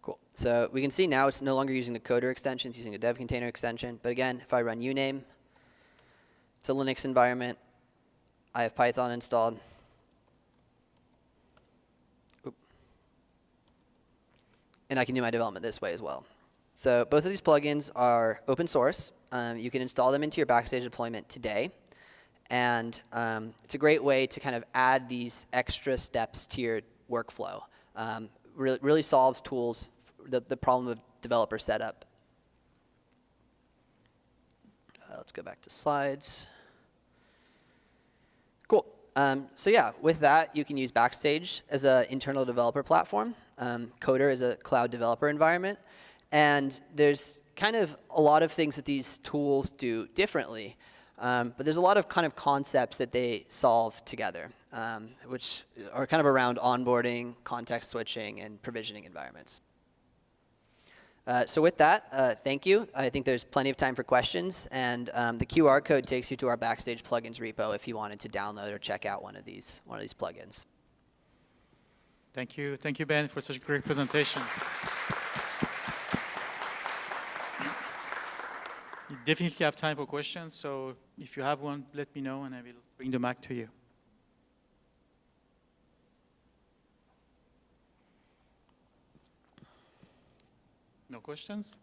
Cool. So we can see now it's no longer using the Coder extension, it's using a dev container extension. But again, if I run uname, it's a Linux environment. I have Python installed. Oop. And I can do my development this way as well. So both of these plugins are open source. You can install them into your Backstage deployment today. And it's a great way to kind of add these extra steps to your workflow. Really solves the problem of developer setup. Let's go back to slides. Cool. So yeah, with that, you can use Backstage as an internal developer platform. Coder is a cloud developer environment. And there's kind of a lot of things that these tools do differently. But there's a lot of kind of concepts that they solve together, which are kind of around onboarding, context switching, and provisioning environments. So with that, thank you. I think there's plenty of time for questions. And the QR code takes you to our Backstage plugins repo if you wanted to download or check out one of these plugins. Thank you, Ben, for such a great presentation. You definitely have time for questions, so if you have one, let me know and I will bring the mic to you. No questions?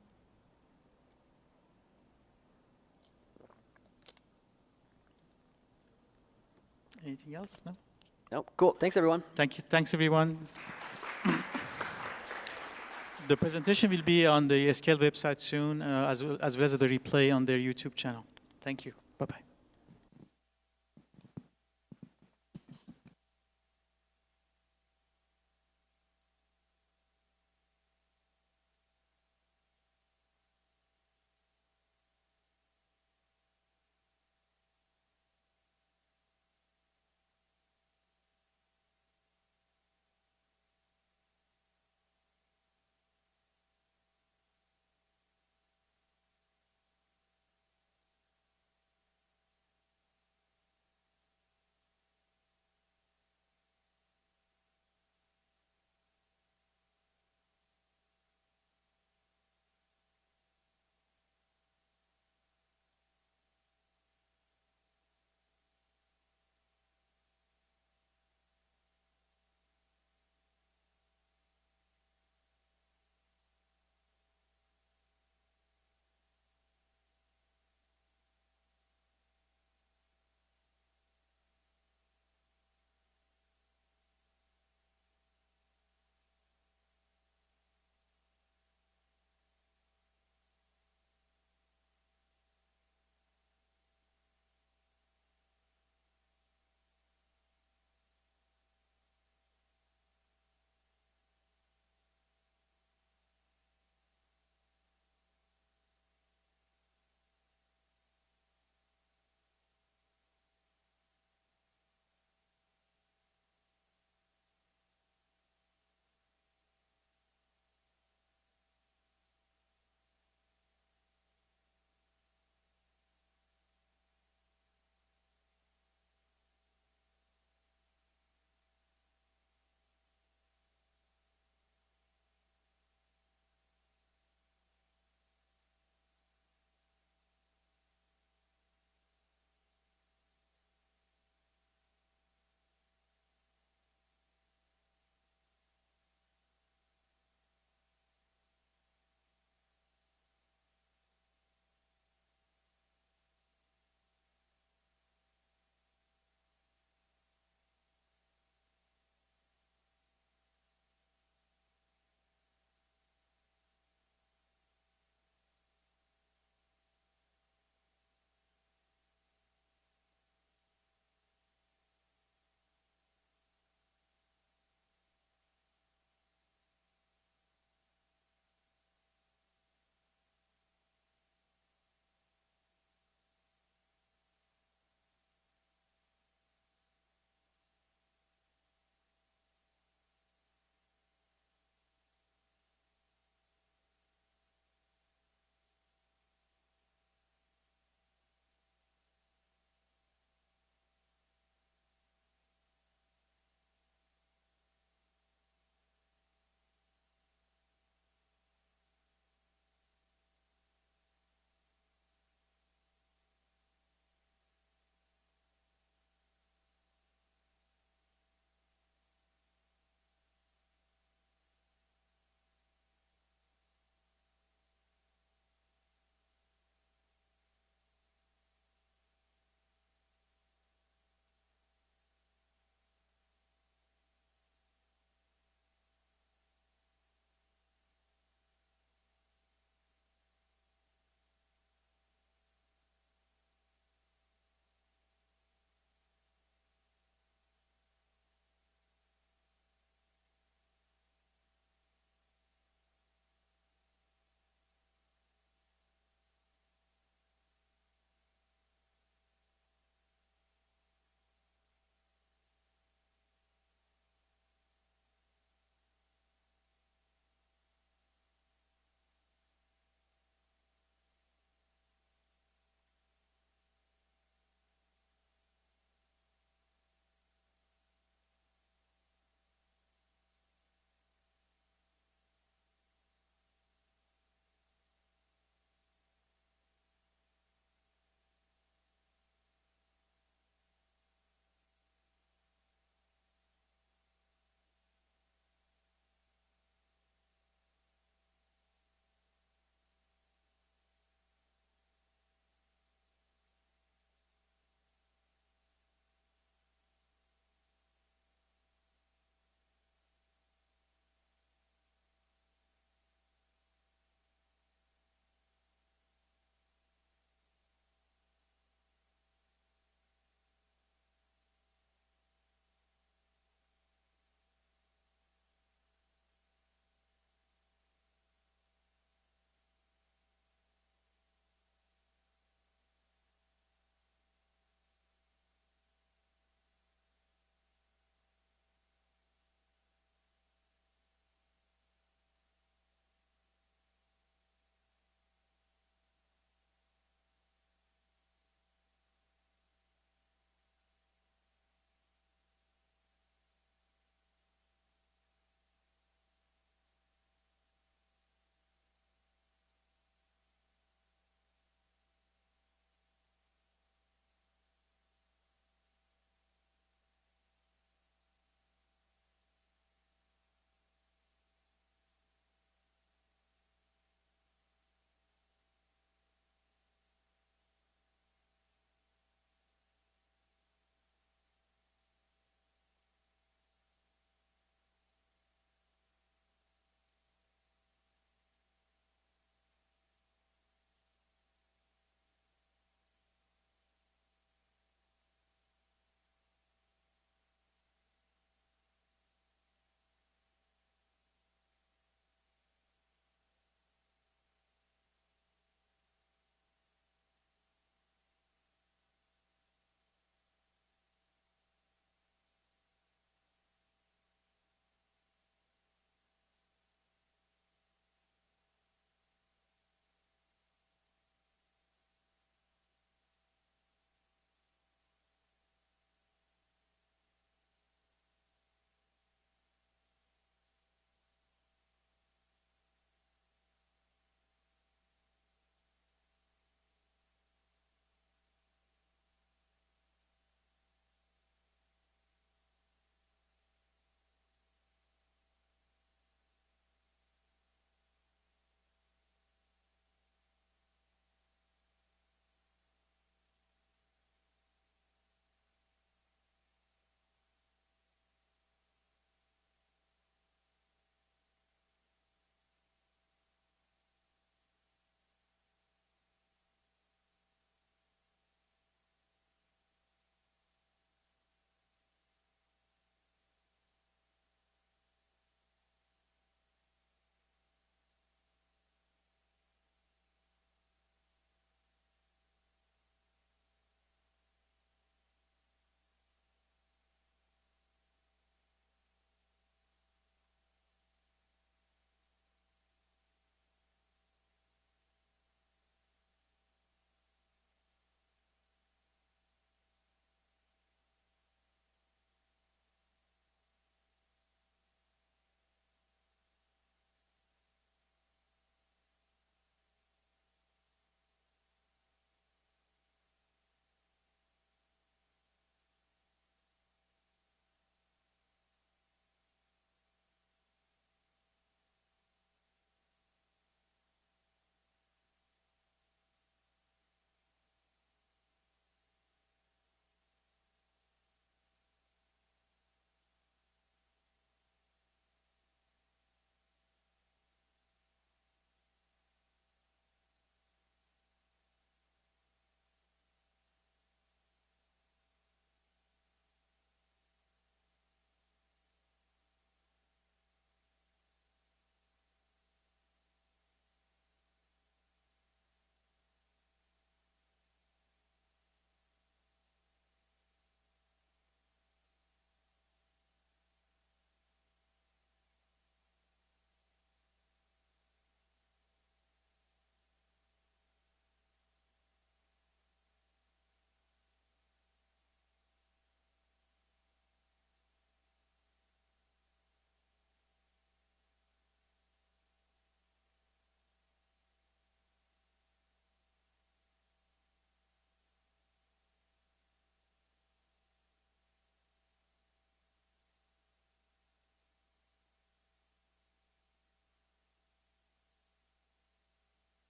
Anything else? No? Nope. Cool. Thanks, everyone. Thank you. Thanks, everyone. The presentation will be on the SCaLE website soon, as well as the replay on their YouTube channel. Thank you. Bye-bye.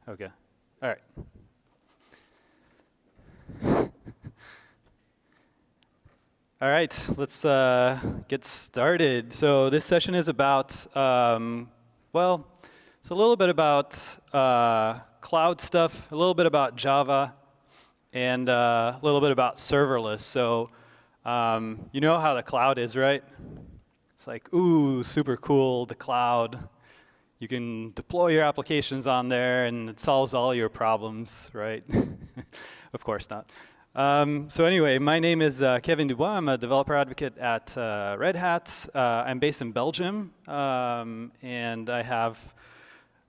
Okay. All right. All right, let's get started. So this session is about, well, it's a little bit about cloud stuff, a little bit about Java, and a little bit about serverless. So you know how the cloud is, right? It's like, ooh, super cool, the cloud. You can deploy your applications on there, and it solves all your problems, right? Of course not. So anyway, my name is Kevin Dubois. I'm a developer advocate at Red Hat. I'm based in Belgium, and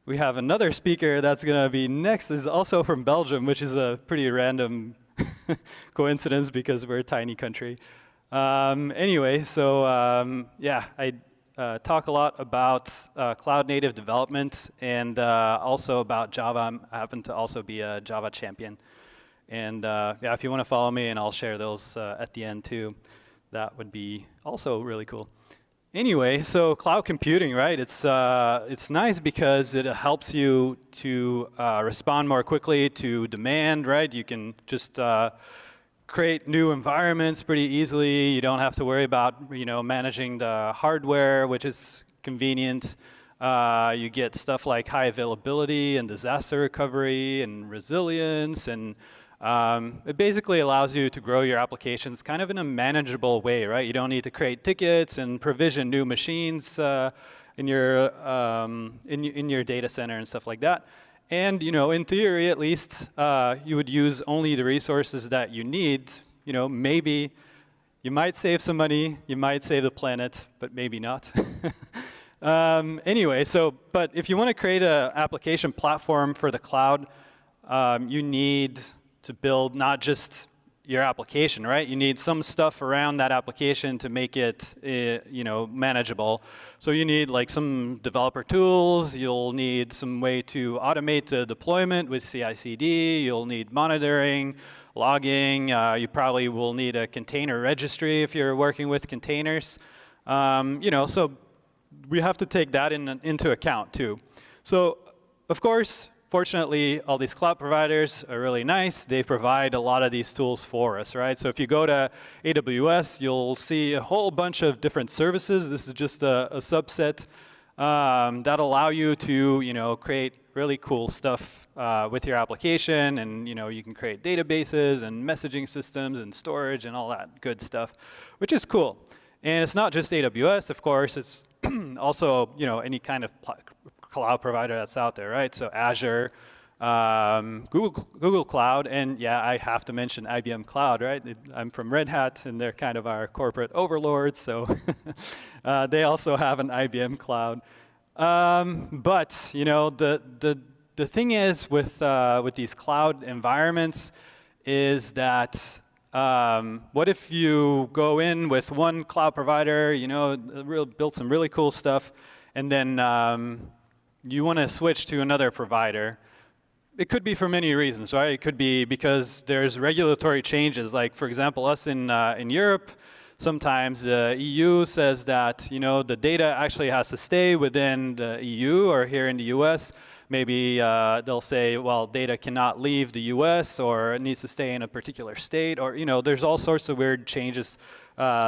we have another speaker that's going to be next. Is also from Belgium, which is a pretty random coincidence because we're a tiny country. Anyway, so yeah, I talk a lot about cloud native development and also about Java. I happen to also be a Java champion. And yeah, if you want to follow me, and I'll share those at the end too, that would be also really cool. Anyway, so cloud computing, right? It's nice because it helps you to respond more quickly to demand, right? You can just create new environments pretty easily. You don't have to worry about managing the hardware, which is convenient. You get stuff like high availability and disaster recovery and resilience, and it basically allows you to grow your applications kind of in a manageable way, right? You don't need to create tickets and provision new machines in your data center and stuff like that. And in theory, at least, you would use only the resources that you need. Maybe you might save some money, you might save the planet, but maybe not. Anyway, but if you want to create an application platform for the cloud, you need to build not just your application, right? You need some stuff around that application to make it, manageable. So you need like some developer tools. You'll need some way to automate the deployment with CI/CD. You'll need monitoring, logging. You probably will need a container registry if you're working with containers. So we have to take that into account too. So of course, fortunately, all these cloud providers are really nice. They provide a lot of these tools for us, right? So if you go to AWS, you'll see a whole bunch of different services. This is just a subset that allow you to, create really cool stuff with your application, and you can create databases and messaging systems and storage and all that good stuff, which is cool. And it's not just AWS, of course. It's also, any kind of cloud provider that's out there, right? So Azure, Google Cloud, and yeah, I have to mention IBM Cloud, right? I'm from Red Hat, and they're kind of our corporate overlords, so they also have an IBM Cloud. But the thing is with these cloud environments is that what if you go in with one cloud provider, build some really cool stuff, and then you want to switch to another provider? It could be for many reasons, right? It could be because there's regulatory changes. Like, for example, us in Europe, sometimes the EU says that the data actually has to stay within the EU, or here in the US, maybe they'll say, well, data cannot leave the US, or it needs to stay in a particular state, or there's all sorts of weird changes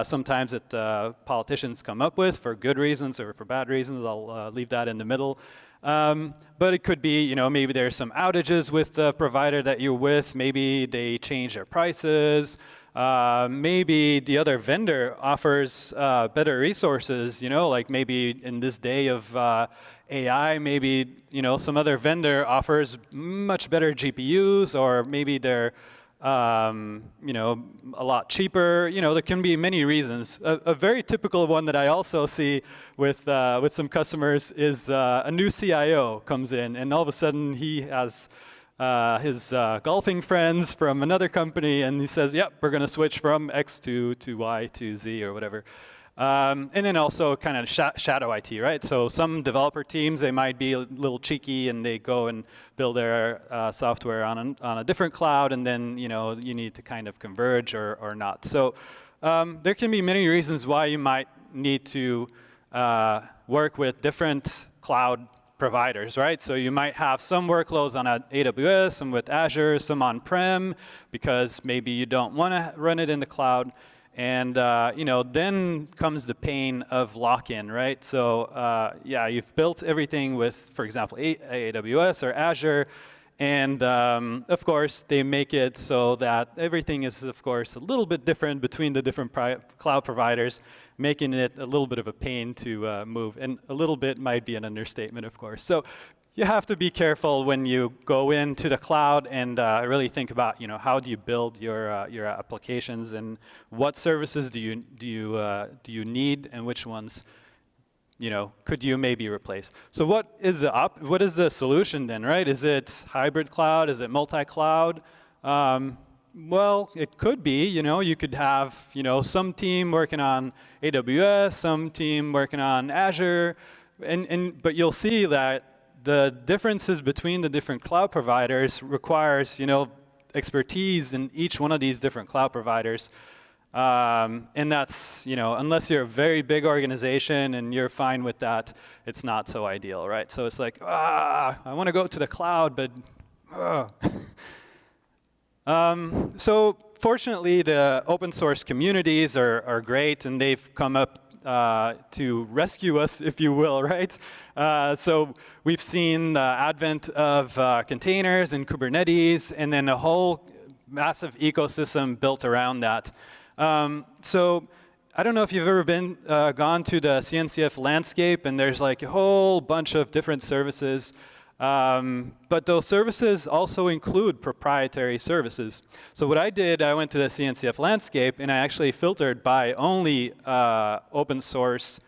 sometimes that politicians come up with for good reasons or for bad reasons. I'll leave that in the middle. But it could be, maybe there's some outages with the provider that you're with. Maybe they change their prices. Maybe the other vendor offers better resources, like maybe in this day of AI, maybe some other vendor offers much better GPUs, or maybe they're a lot cheaper. There can be many reasons. A very typical one that I also see with some customers is a new CIO comes in, and all of a sudden he has his golfing friends from another company, and he says, yep, we're going to switch from X to Y to Z or whatever. And then also kind of shadow IT, right? So some developer teams, they might be a little cheeky, and they go and build their software on a different cloud, and then you need to kind of converge or not. So there can be many reasons why you might need to work with different cloud providers, right? So you might have some workloads on AWS, some with Azure, some on-prem, because maybe you don't want to run it in the cloud. And then comes the pain of lock-in, right? So yeah, you've built everything with, for example, AWS or Azure, and of course, they make it so that everything is, of course, a little bit different between the different cloud providers, making it a little bit of a pain to move. And a little bit might be an understatement, of course. So you have to be careful when you go into the cloud and really think about, how do you build your applications and what services do you need and which ones could you maybe replace? So what is the solution then, right? Is it hybrid cloud? Is it multi-cloud? Well, it could be. You could have some team working on AWS, some team working on Azure, but you'll see that the differences between the different cloud providers requires expertise in each one of these different cloud providers. And that's, unless you're a very big organization and you're fine with that, it's not so ideal, right? So it's like, I want to go to the cloud, but so fortunately, the open source communities are great, and they've come up to rescue us, if you will, right? So we've seen the advent of containers and Kubernetes, and then a whole massive ecosystem built around that. So I don't know if you've ever gone to the CNCF landscape, and there's like a whole bunch of different services. But those services also include proprietary services. So what I did, I went to the CNCF landscape, and I actually filtered by only open source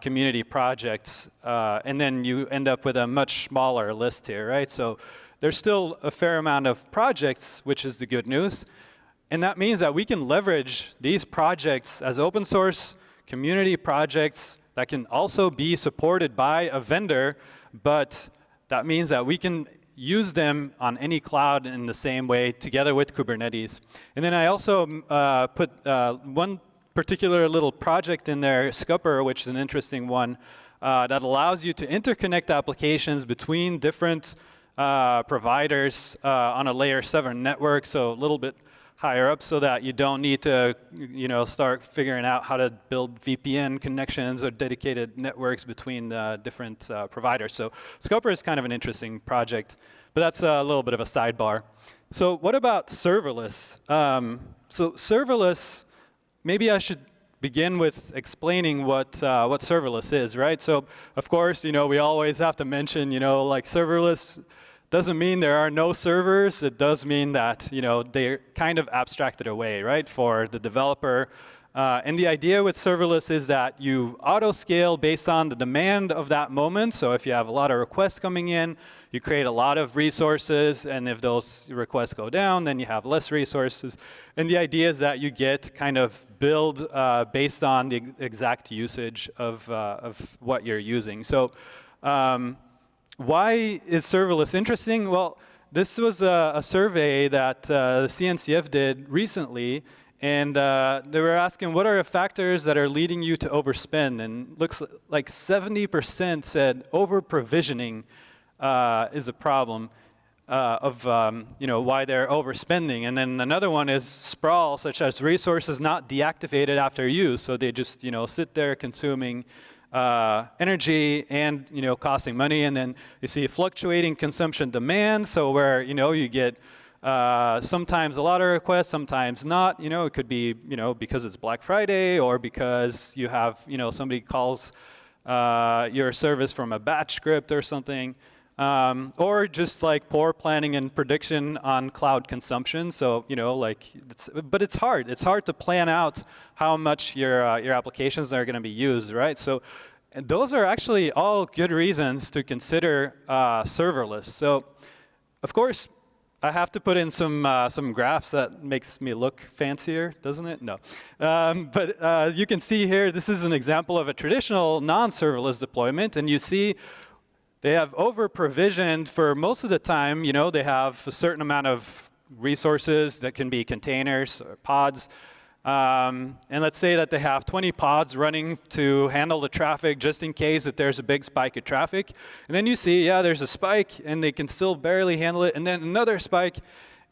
community projects. And then you end up with a much smaller list here, right? So there's still a fair amount of projects, which is the good news. And that means that we can leverage these projects as open source community projects that can also be supported by a vendor, but that means that we can use them on any cloud in the same way together with Kubernetes. And then I also put one particular little project in there, SCaLE, which is an interesting one, that allows you to interconnect applications between different providers on a layer 7 network, so a little bit higher up, so that you don't need to start figuring out how to build VPN connections or dedicated networks between different providers. So SCaLE is kind of an interesting project, but that's a little bit of a sidebar. So what about serverless? So serverless, maybe I should begin with explaining what serverless is, right? So of course, we always have to mention, like serverless doesn't mean there are no servers. It does mean that they're kind of abstracted away, right, for the developer. And the idea with serverless is that you auto-scale based on the demand of that moment. So if you have a lot of requests coming in, you create a lot of resources, and if those requests go down, then you have less resources. And the idea is that you get kind of build based on the exact usage of what you're using. So why is serverless interesting? Well, this was a survey that the CNCF did recently, and they were asking what are the factors that are leading you to overspend, and looks like 70% said over-provisioning is a problem of why they're overspending. And then another one is sprawl, such as resources not deactivated after use, so they just sit there consuming energy and costing money. And then you see fluctuating consumption demand, so where you get sometimes a lot of requests, sometimes not. It could be because it's Black Friday, or because you have somebody calls your service from a batch script or something, or just like poor planning and prediction on cloud consumption. So but it's hard. It's hard to plan out how much your applications are going to be used, right? So, and those are actually all good reasons to consider serverless. So, of course, I have to put in some graphs that makes me look fancier, doesn't it? No. But you can see here, this is an example of a traditional non-serverless deployment, and you see they have over-provisioned for most of the time. They have a certain amount of resources that can be containers or pods. And let's say that they have 20 pods running to handle the traffic just in case that there's a big spike of traffic. And then you see, yeah, there's a spike, and they can still barely handle it, and then another spike.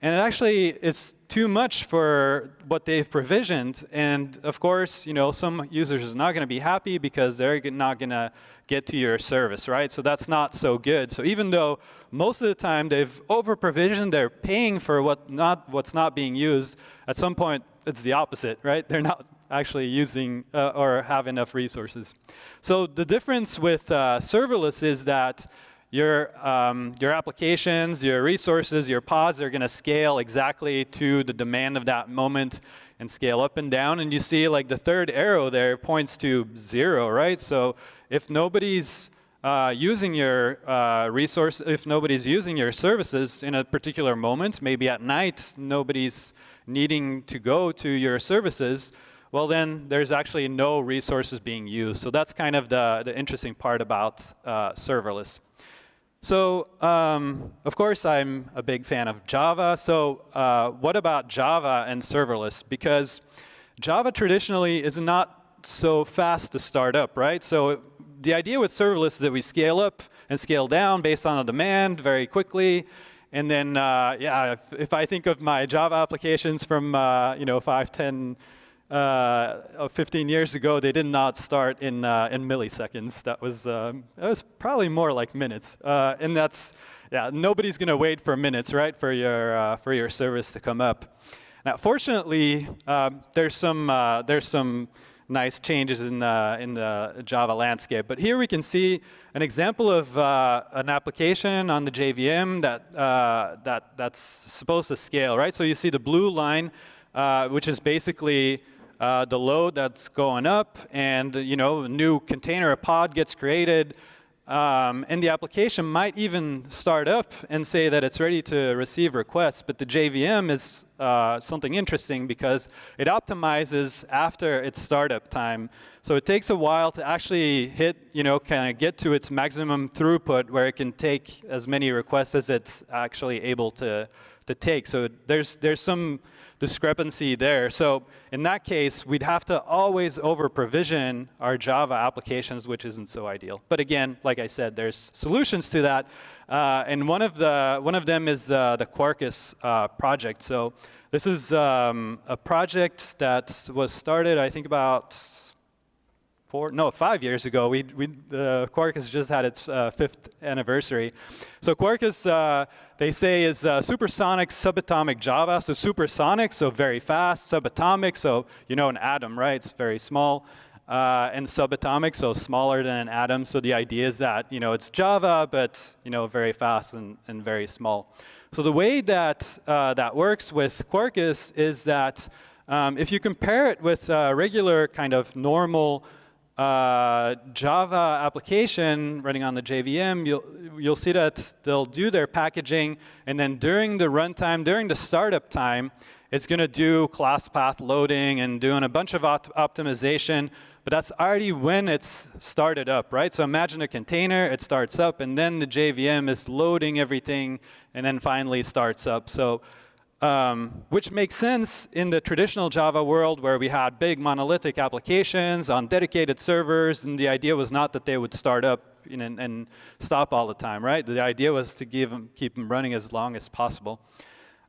And it actually is too much for what they've provisioned. And of course, some users are not going to be happy because they're not going to get to your service, right? So that's not so good. So even though most of the time they've over-provisioned, they're paying for what's not being used, at some point it's the opposite, right? They're not actually using or have enough resources. So the difference with serverless is that your applications, your resources, your pods are going to scale exactly to the demand of that moment and scale up and down. And you see like the third arrow there points to 0, right? So if nobody's using your if nobody's using your services in a particular moment, maybe at night nobody's needing to go to your services, well then there's actually no resources being used. So that's kind of the interesting part about serverless. So, of course, I'm a big fan of Java. So what about Java and serverless? Because Java traditionally is not so fast to start up, right? So the idea with serverless is that we scale up and scale down based on the demand very quickly. And then, yeah, if I think of my Java applications from 5, 10, 15 years ago, they did not start in milliseconds. That was probably more like minutes. And that's, yeah, nobody's going to wait for minutes, right, for your service to come up. Now, fortunately, there's some nice changes in the Java landscape. But here we can see an example of an application on the JVM that's supposed to scale, right? So you see the blue line, which is basically the load that's going up, and a new container, a pod gets created, and the application might even start up and say that it's ready to receive requests. But the JVM is something interesting because it optimizes after its startup time. So it takes a while to actually hit, kind of get to its maximum throughput where it can take as many requests as it's actually able to take. So there's some discrepancy there. So in that case, we'd have to always over-provision our Java applications, which isn't so ideal. But again, like I said, there's solutions to that. And one of them is the Quarkus project. So this is a project that was started, I think, about 5 years ago. Quarkus just had its 5th anniversary. So Quarkus, they say, is supersonic subatomic Java. So supersonic, so very fast. Subatomic, so an atom, right? It's very small. And subatomic, so smaller than an atom. So the idea is that it's Java, but very fast and very small. So the way that that works with Quarkus is that if you compare it with regular kind of normal Java application running on the JVM, you'll see that they'll do their packaging, and then during the runtime, during the startup time, it's going to do class path loading and doing a bunch of optimization, but that's already when it's started up, right? So imagine a container, it starts up, and then the JVM is loading everything, and then finally starts up. So which makes sense in the traditional Java world where we had big monolithic applications on dedicated servers, and the idea was not that they would start up and stop all the time, right? The idea was to keep them running as long as possible.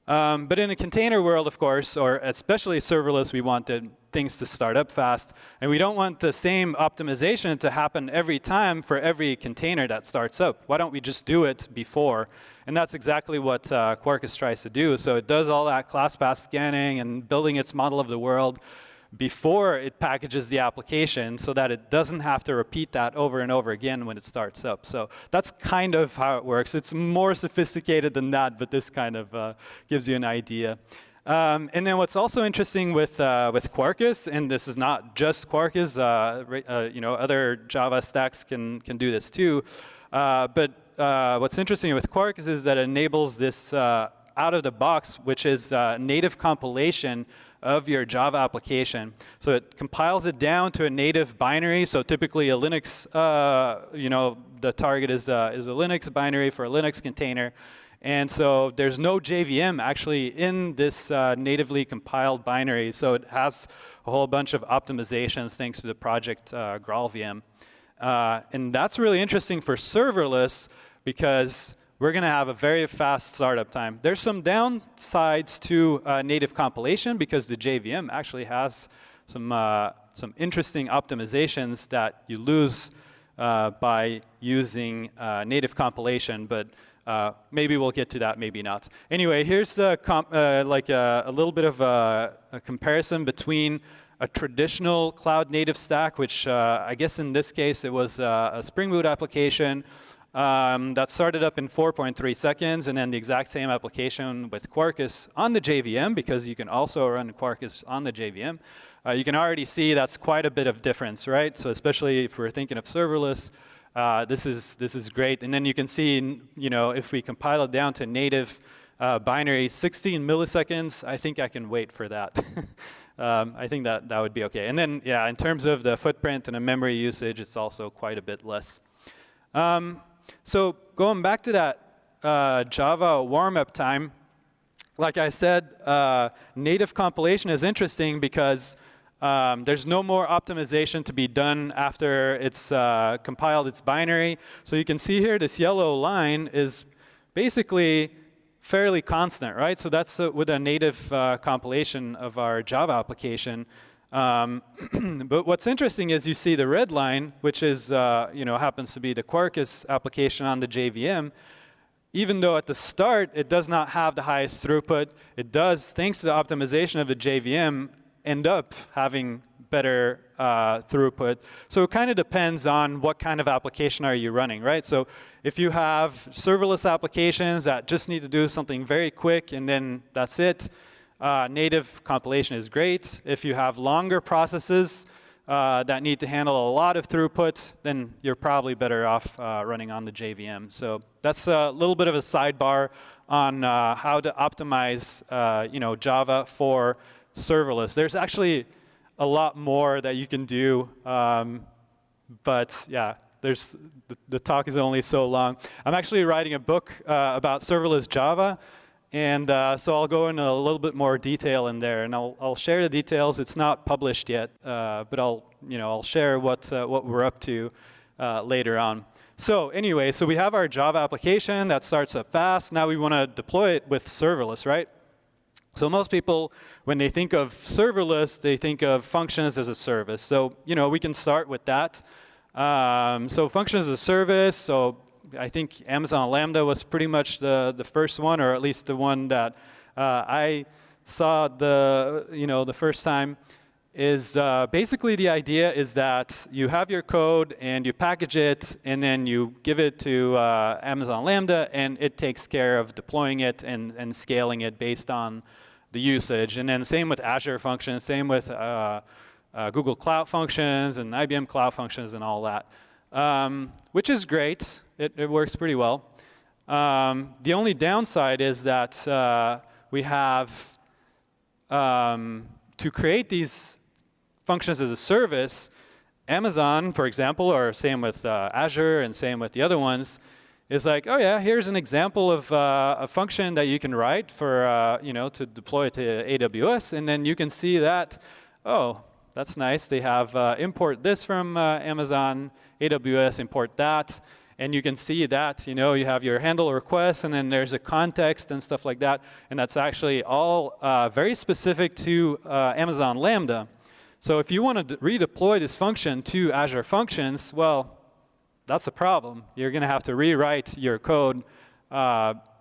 But in a container world, of course, or especially serverless, we wanted things to start up fast, and we don't want the same optimization to happen every time for every container that starts up. Why don't we just do it before? And that's exactly what Quarkus tries to do. So it does all that class path scanning and building its model of the world before it packages the application so that it doesn't have to repeat that over and over again when it starts up. So that's kind of how it works. It's more sophisticated than that, but this kind of gives you an idea. And then what's also interesting with Quarkus, and this is not just Quarkus, other Java stacks can do this too, but what's interesting with Quarkus is that it enables this out of the box, which is native compilation of your Java application. So it compiles it down to a native binary. So typically a Linux, the target is a Linux binary for a Linux container. And so there's no JVM actually in this natively compiled binary. So it has a whole bunch of optimizations thanks to the project GraalVM. And that's really interesting for serverless because we're going to have a very fast startup time. There's some downsides to native compilation because the JVM actually has some interesting optimizations that you lose by using native compilation, but maybe we'll get to that, maybe not. Anyway, here's a little bit of a comparison between a traditional cloud native stack, which I guess in this case it was a Spring Boot application that started up in 4.3 seconds, and then the exact same application with Quarkus on the JVM, because you can also run Quarkus on the JVM. You can already see that's quite a bit of difference, right? So especially if we're thinking of serverless, this is great. And then you can see, if we compile it down to native binary, 16 milliseconds, I think I can wait for that. I think that would be okay. And then, yeah, in terms of the footprint and the memory usage, it's also quite a bit less. So going back to that Java warm-up time, like I said, native compilation is interesting because there's no more optimization to be done after it's compiled its binary. So you can see here this yellow line is basically fairly constant, right? So that's with a native compilation of our Java application. But what's interesting is you see the red line, which is happens to be the Quarkus application on the JVM. Even though at the start it does not have the highest throughput, it does, thanks to the optimization of the JVM, end up having better throughput. So it kind of depends on what kind of application are you running, right? So if you have serverless applications that just need to do something very quick and then that's it, native compilation is great. If you have longer processes that need to handle a lot of throughput, then you're probably better off running on the JVM. So that's a little bit of a sidebar on how to optimize Java for serverless. There's actually a lot more that you can do, but yeah, the talk is only so long. I'm actually writing a book about serverless Java, and so I'll go into a little bit more detail in there, and I'll share the details. It's not published yet, but I'll share what we're up to later on. So anyway, so we have our Java application that starts up fast. Now we want to deploy it with serverless, right? So most people, when they think of serverless, they think of functions as a service. So we can start with that. So functions as a service. So I think Amazon Lambda was pretty much the first one, or at least the one that I saw the first time. Is basically the idea is that you have your code and you package it and then you give it to Amazon Lambda and it takes care of deploying it and scaling it based on the usage. And then same with Azure functions, same with Google Cloud Functions and IBM Cloud Functions and all that, which is great. It works pretty well. The only downside is that we have to create these functions as a service, Amazon, for example, or same with Azure and same with the other ones, is like, oh yeah, here's an example of a function that you can write for, to deploy to AWS, and then you can see that, oh, that's nice. They have import this from Amazon, AWS, import that, and you can see that, you have your handle request, and then there's a context and stuff like that, and that's actually all very specific to Amazon Lambda. So if you want to redeploy this function to Azure Functions, well, that's a problem. You're going to have to rewrite your code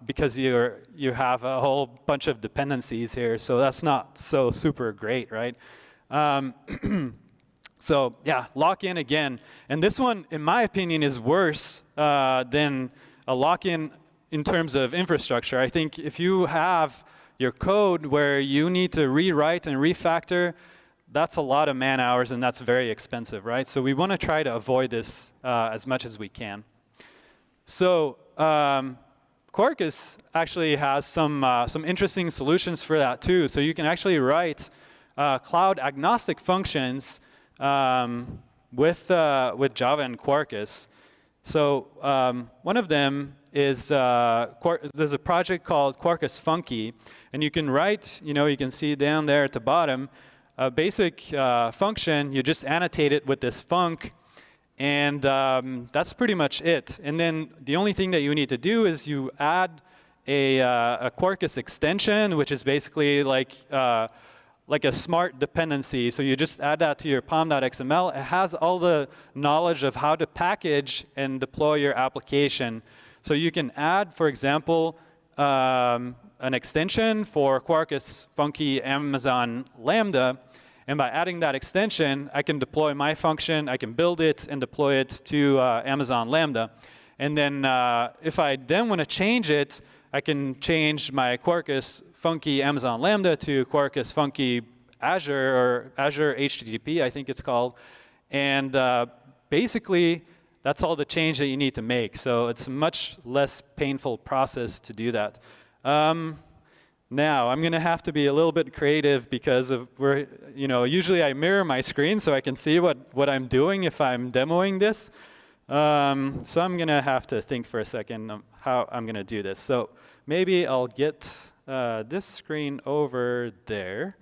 because you have a whole bunch of dependencies here. So that's not so super great, right? So yeah, lock-in again. And this one, in my opinion, is worse than a lock-in in terms of infrastructure. I think if you have your code where you need to rewrite and refactor, that's a lot of man hours and that's very expensive, right? So we want to try to avoid this as much as we can. So Quarkus actually has some interesting solutions for that too. So you can actually write cloud agnostic functions with Java and Quarkus. So one of them is there's a project called Quarkus Funky, and you can write, you can see down there at the bottom, a basic function. You just annotate it with this func, and that's pretty much it. And then the only thing that you need to do is you add a Quarkus extension, which is basically like a smart dependency. So you just add that to your pom.xml. It has all the knowledge of how to package and deploy your application. So you can add, for example, an extension for Quarkus Funky Amazon Lambda. And by adding that extension, I can deploy my function. I can build it and deploy it to Amazon Lambda. And then if I then want to change it, I can change my Quarkus Funky Amazon Lambda to Quarkus Funky Azure, or Azure HTTP, I think it's called. And basically, that's all the change that you need to make. So it's a much less painful process to do that. Now, I'm going to have to be a little bit creative because usually I mirror my screen so I can see what I'm doing if I'm demoing this. So I'm going to have to think for a second how I'm going to do this. So maybe I'll get this screen over there.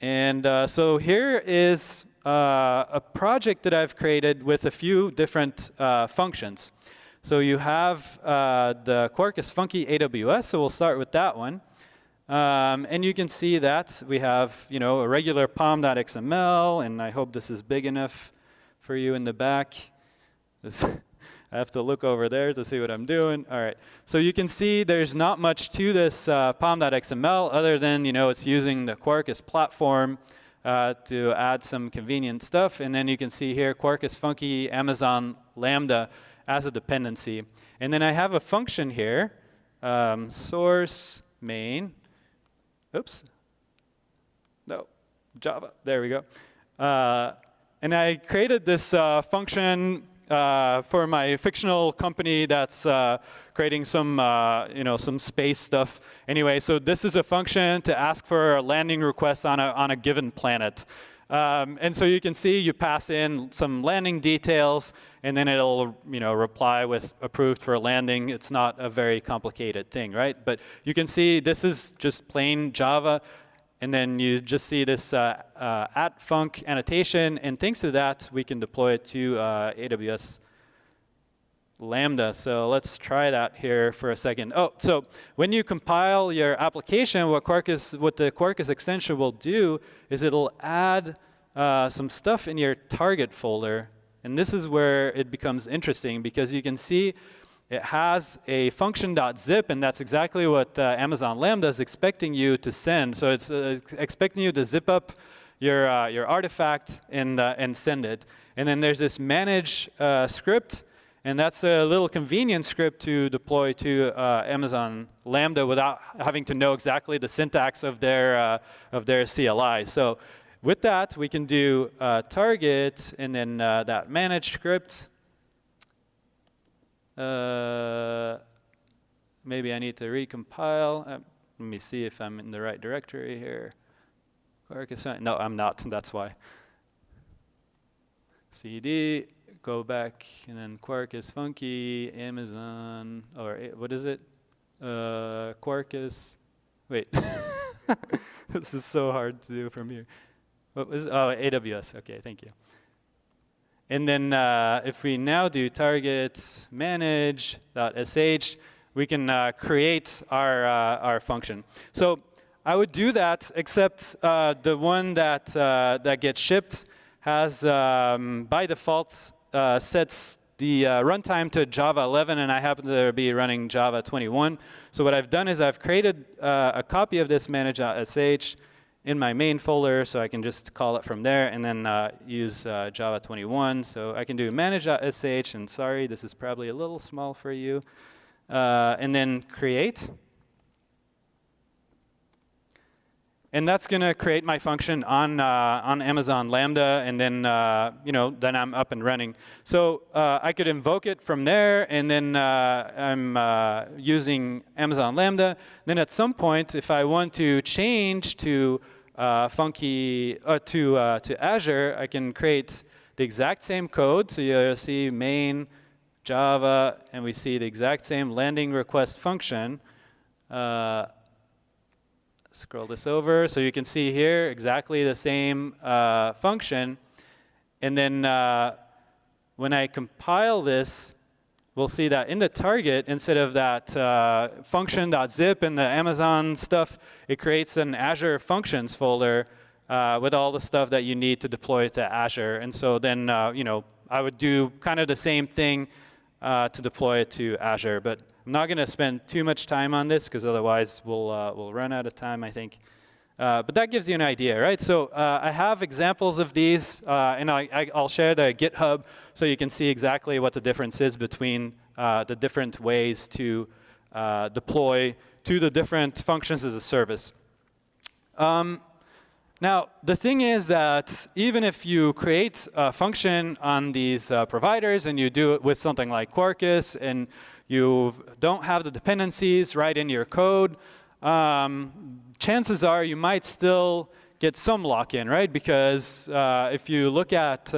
And so here is a project that I've created with a few different functions. So you have the Quarkus Funky AWS, so we'll start with that one. And you can see that we have a regular pom.xml, and I hope this is big enough for you in the back. I have to look over there to see what I'm doing. All right. So you can see there's not much to this pom.xml other than it's using the Quarkus platform to add some convenient stuff. And then you can see here Quarkus Funky Amazon Lambda as a dependency. And then I have a function here, source main. Oops. No, Java. There we go. And I created this function for my fictional company that's creating some, some space stuff. Anyway, so this is a function to ask for a landing request on a given planet. And so you can see you pass in some landing details, and then it'll reply with approved for landing. It's not a very complicated thing, right? But you can see this is just plain Java. And then you just see this @func annotation, and thanks to that, we can deploy it to AWS Lambda. So let's try that here for a second. Oh, so when you compile your application, what the Quarkus extension will do is it'll add some stuff in your target folder. And this is where it becomes interesting, because you can see it has a function.zip, and that's exactly what Amazon Lambda is expecting you to send. So it's expecting you to zip up your artifact and send it. And then there's this manage script, and that's a little convenient script to deploy to Amazon Lambda without having to know exactly the syntax of their CLI. So with that, we can do target and then that manage script. Maybe I need to recompile. Let me see if I'm in the right directory here. Quarkus, no, I'm not, that's why. CD, go back, and then Quarkus Funky, Amazon, or what is it? Quarkus, wait. This is so hard to do from here. What was, oh, AWS, okay, thank you. And then if we now do target manage.sh, we can create our function. So I would do that, except the one that gets shipped has, by default, sets the runtime to Java 11, and I happen to be running Java 21. So what I've done is I've created a copy of this manage.sh in my main folder, so I can just call it from there and then use Java 21. So I can do manage.sh, and sorry, this is probably a little small for you, and then create. And that's going to create my function on Amazon Lambda, and then then I'm up and running. So I could invoke it from there, and then I'm using Amazon Lambda. Then at some point, if I want to change to to Azure, I can create the exact same code. So you'll see main Java, and we see the exact same landing request function. Scroll this over, so you can see here exactly the same function. And then when I compile this, we'll see that in the target, instead of that function.zip and the Amazon stuff, it creates an Azure Functions folder with all the stuff that you need to deploy to Azure. And so then, you know, I would do kind of the same thing to deploy it to Azure. But I'm not going to spend too much time on this, because otherwise we'll run out of time, I think. But that gives you an idea, right? So I have examples of these, and I'll share the GitHub so you can see exactly what the difference is between the different ways to deploy to the different functions as a service. Now, the thing is that even if you create a function on these providers and you do it with something like Quarkus and you don't have the dependencies right in your code, chances are you might still get some lock-in, right? Because if you look at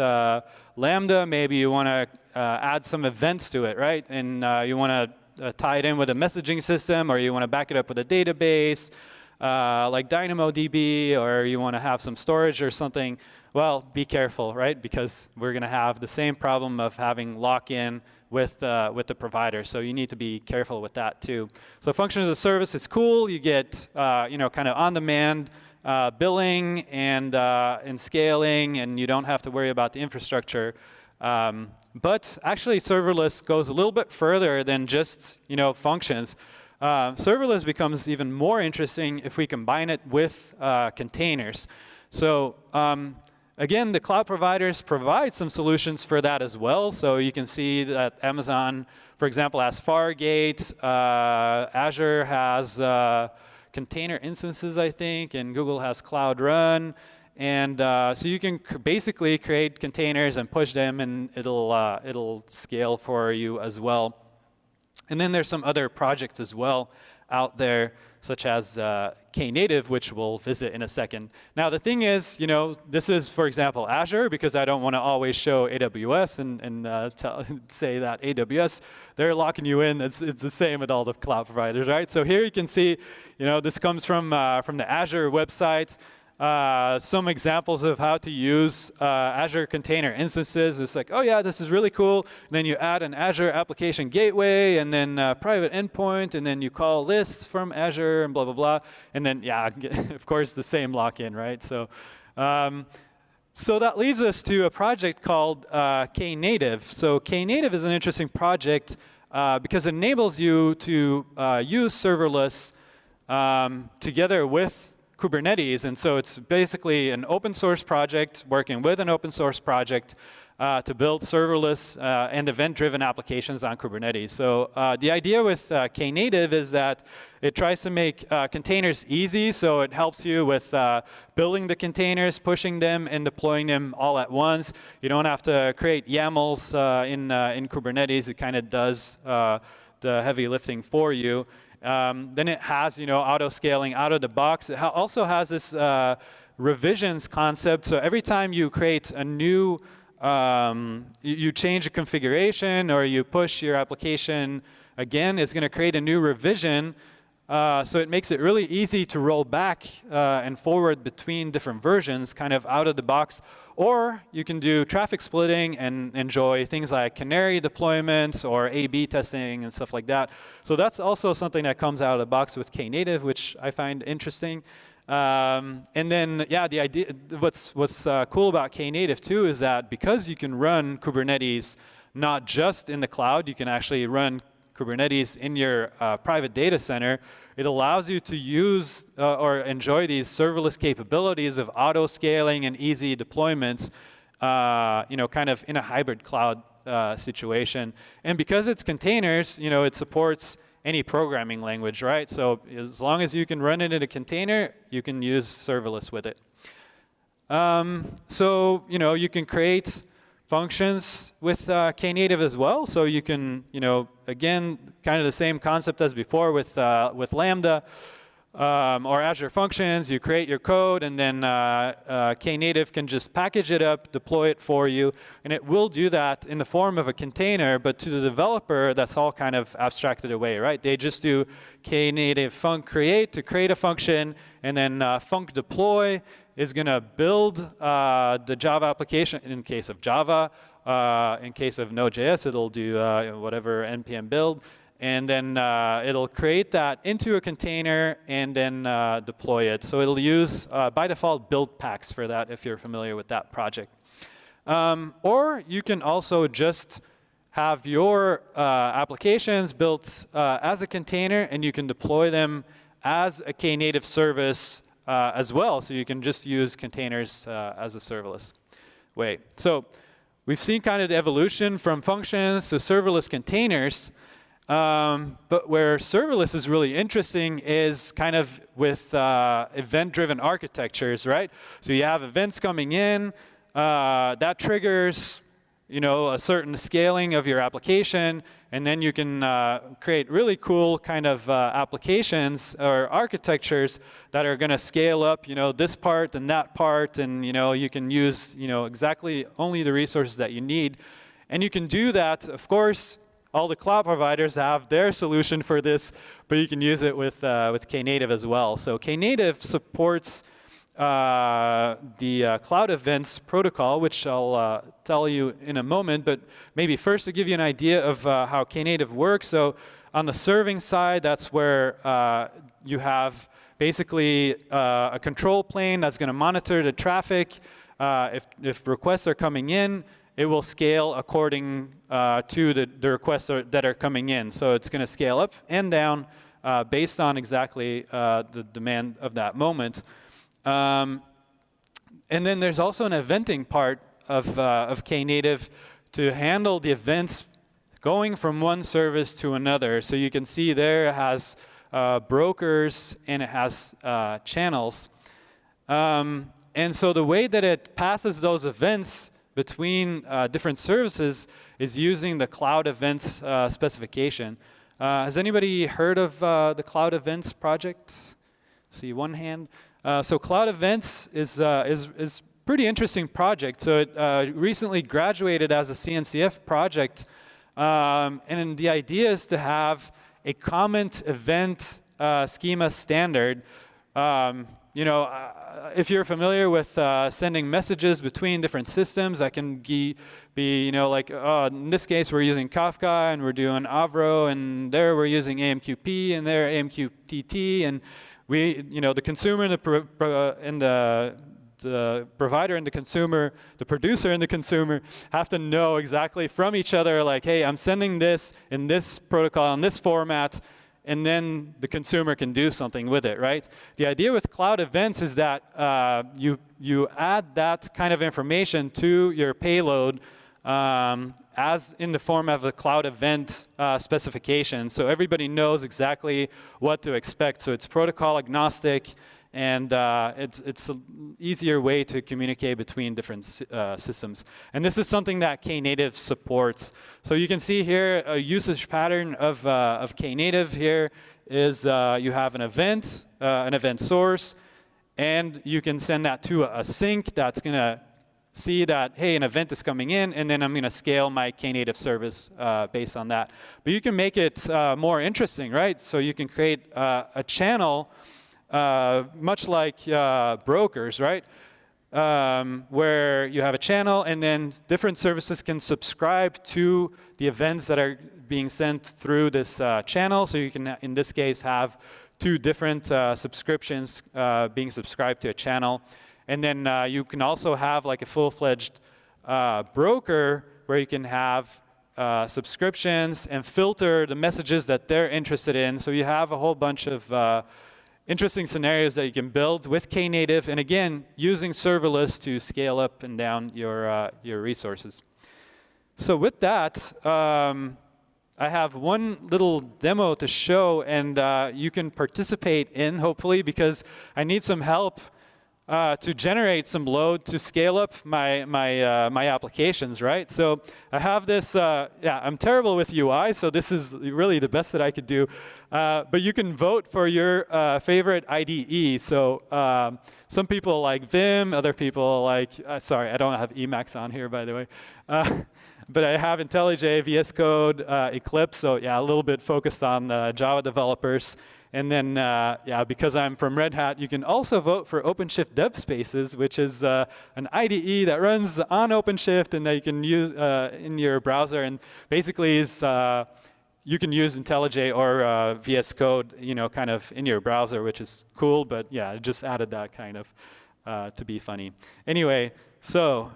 Lambda, maybe you want to add some events to it, right? And you want to tie it in with a messaging system, or you want to back it up with a database, like DynamoDB, or you want to have some storage or something. Well, be careful, right? Because we're going to have the same problem of having lock-in with the provider. So you need to be careful with that too. So function as a service is cool. You get you know, kind of on-demand billing and scaling, and you don't have to worry about the infrastructure. But actually, serverless goes a little bit further than just, you know, functions. Serverless becomes even more interesting if we combine it with containers. So again, the cloud providers provide some solutions for that as well. So you can see that Amazon, for example, has Fargate. Azure has container instances, I think, and Google has Cloud Run. And so you can basically create containers and push them, and it'll scale for you as well. And then there's some other projects as well out there, such as Knative, which we'll visit in a second. Now, the thing is, you know, this is, for example, Azure, because I don't want to always show AWS and say that AWS, they're locking you in. It's the same with all the cloud providers, right? So here you can see, you know, this comes from the Azure website. Some examples of how to use Azure container instances. It's like, oh yeah, this is really cool. And then you add an Azure application gateway, and then private endpoint, and then you call lists from Azure, and blah, blah, blah. And then, yeah, of course, the same lock-in, right? So, so that leads us to a project called Knative. So Knative is an interesting project because it enables you to use serverless together with Kubernetes. And so it's basically an open source project working with an open source project to build serverless and event-driven applications on Kubernetes. So the idea with Knative is that it tries to make containers easy. So it helps you with building the containers, pushing them, and deploying them all at once. You don't have to create YAMLs in Kubernetes. It kind of does the heavy lifting for you. Then it has, you know, auto scaling out of the box. It also has this revisions concept. So every time you create a new, you change a configuration or you push your application again, it's going to create a new revision. So it makes it really easy to roll back and forward between different versions, kind of out of the box. Or you can do traffic splitting and enjoy things like canary deployments or A/B testing and stuff like that. So that's also something that comes out of the box with Knative, which I find interesting. And then, yeah, the idea, what's cool about Knative too is that because you can run Kubernetes not just in the cloud, you can actually run Kubernetes in your private data center. It allows you to use or enjoy these serverless capabilities of auto scaling and easy deployments, you know, kind of in a hybrid cloud situation. And because it's containers, you know, it supports any programming language, right? So as long as you can run it in a container, you can use serverless with it. So, you know, you can create functions with Knative as well. So you can, you know, again, kind of the same concept as before with Lambda. or Azure Functions, you create your code, and then Knative can just package it up, deploy it for you, and it will do that in the form of a container, but to the developer, that's all kind of abstracted away, right? They just do Knative func create to create a function, and then func deploy is going to build the Java application in case of Java. In case of Node.js, it'll do whatever npm build. And then it'll create that into a container and then deploy it. So it'll use, by default, build packs for that if you're familiar with that project. Or you can also just have your applications built as a container, and you can deploy them as a Knative service as well. So you can just use containers as a serverless way. So we've seen kind of the evolution from functions to serverless containers. But where serverless is really interesting is kind of with event-driven architectures, right? So you have events coming in, that triggers, a certain scaling of your application, and then you can create really cool kind of applications or architectures that are going to scale up, this part and that part, and you can use, exactly only the resources that you need, and you can do that, of course. All the cloud providers have their solution for this, but you can use it with Knative as well. So Knative supports the Cloud Events protocol, which I'll tell you in a moment. But maybe first to give you an idea of how Knative works. So on the serving side, that's where you have basically a control plane that's going to monitor the traffic. If requests are coming in, it will scale according to the requests that are coming in. So it's going to scale up and down based on exactly the demand of that moment. And then there's also an eventing part of Knative to handle the events going from one service to another. So you can see there it has brokers and it has channels. And so the way that it passes those events between different services is using the Cloud Events specification. Has anybody heard of the Cloud Events project? See one hand. So Cloud Events is pretty interesting project. So it recently graduated as a CNCF project, and the idea is to have a comment event schema standard. If you're familiar with sending messages between different systems, that can be, in this case, we're using Kafka, and we're doing Avro, and there we're using AMQP, and there AMQTT, and the consumer and the provider and the consumer, the producer and the consumer have to know exactly from each other, like, hey, I'm sending this in this protocol, in this format, and then the consumer can do something with it, right? The idea with Cloud Events is that you add that kind of information to your payload as in the form of a Cloud Event specification. So everybody knows exactly what to expect. So it's protocol agnostic, and it's an easier way to communicate between different systems. And this is something that Knative supports. So you can see here a usage pattern of Knative here is you have an event source, and you can send that to a sink that's going to see that, hey, an event is coming in, and then I'm going to scale my Knative service based on that. But you can make it more interesting, right? So you can create a channel much like brokers, right? Where you have a channel, and then different services can subscribe to the events that are being sent through this channel. So you can, in this case, have two different subscriptions being subscribed to a channel. And then you can also have like a full-fledged broker where you can have subscriptions and filter the messages that they're interested in. So you have a whole bunch of interesting scenarios that you can build with Knative, and again, using serverless to scale up and down your resources. So with that, I have one little demo to show, and you can participate in, hopefully, because I need some help to generate some load to scale up my applications, right? So I have this, I'm terrible with UI, so this is really the best that I could do. But you can vote for your favorite IDE. So some people like Vim, other people like, sorry, I don't have Emacs on here, by the way. But I have IntelliJ, VS Code, Eclipse, so yeah, a little bit focused on Java developers. And then, because I'm from Red Hat, you can also vote for OpenShift Dev Spaces, which is an IDE that runs on OpenShift and that you can use in your browser. And basically, is you can use IntelliJ or VS Code, kind of in your browser, which is cool. But yeah, I just added that kind of to be funny. Anyway, so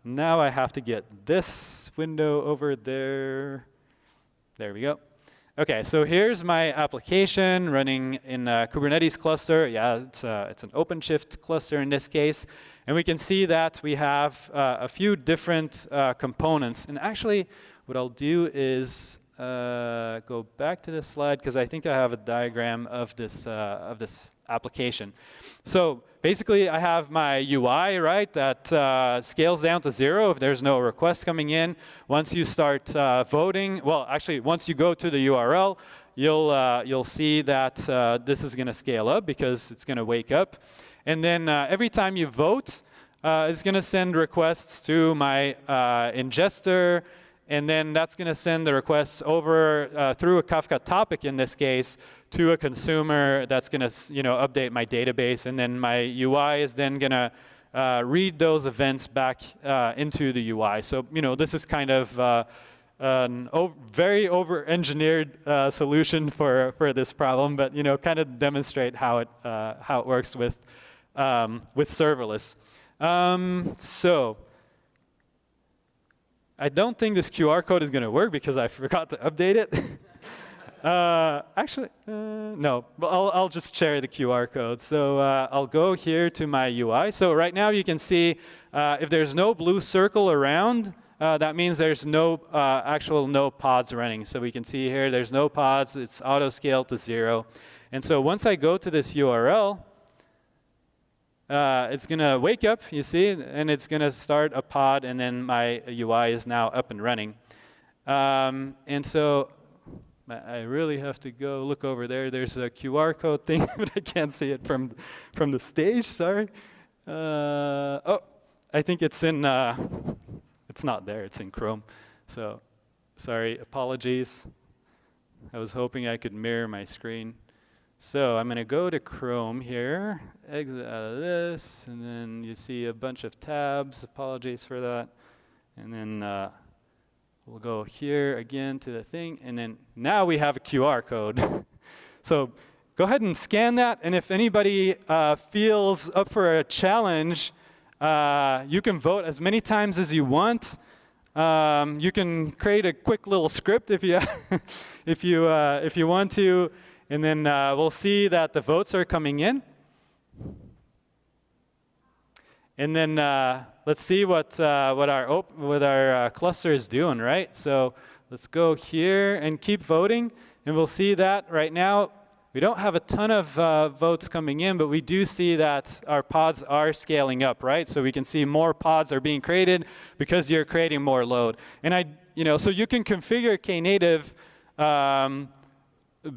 now I have to get this window over there. There we go. Okay, so here's my application running in a Kubernetes cluster. Yeah, it's an OpenShift cluster in this case. And we can see that we have a few different components. And actually, what I'll do is go back to this slide, because I think I have a diagram of this application. So basically, I have my UI, right, that scales down to 0 if there's no request coming in. Once you start voting, well, actually, once you go to the URL, you'll see that this is going to scale up because it's going to wake up. And then every time you vote, it's going to send requests to my ingester. And then that's going to send the requests over through a Kafka topic in this case to a consumer that's going to update my database. And then my UI is then going to read those events back into the UI. So this is kind of a very over-engineered solution for this problem, but kind of demonstrate how it works with serverless. So I don't think this QR code is going to work because I forgot to update it. Actually, no. But I'll just share the QR code. So I'll go here to my UI. So right now you can see if there's no blue circle around, that means there's no pods running. So we can see here there's no pods. It's auto-scaled to 0. And so once I go to this URL, it's going to wake up, you see, and it's going to start a pod, and then my UI is now up and running. And so I really have to go look over there. There's a QR code thing, but I can't see it from the stage, sorry. Oh, I think it's in, it's not there, it's in Chrome. So sorry, apologies. I was hoping I could mirror my screen. So I'm going to go to Chrome here, exit out of this, and then you see a bunch of tabs. Apologies for that. And then we'll go here again to the thing, and then now we have a QR code. So go ahead and scan that, and if anybody feels up for a challenge, you can vote as many times as you want. You can create a quick little script if you if you want to. And then we'll see that the votes are coming in. And then let's see what our cluster is doing, right? So let's go here and keep voting. And we'll see that right now we don't have a ton of votes coming in, but we do see that our pods are scaling up, right? So we can see more pods are being created because you're creating more load. And so you can configure Knative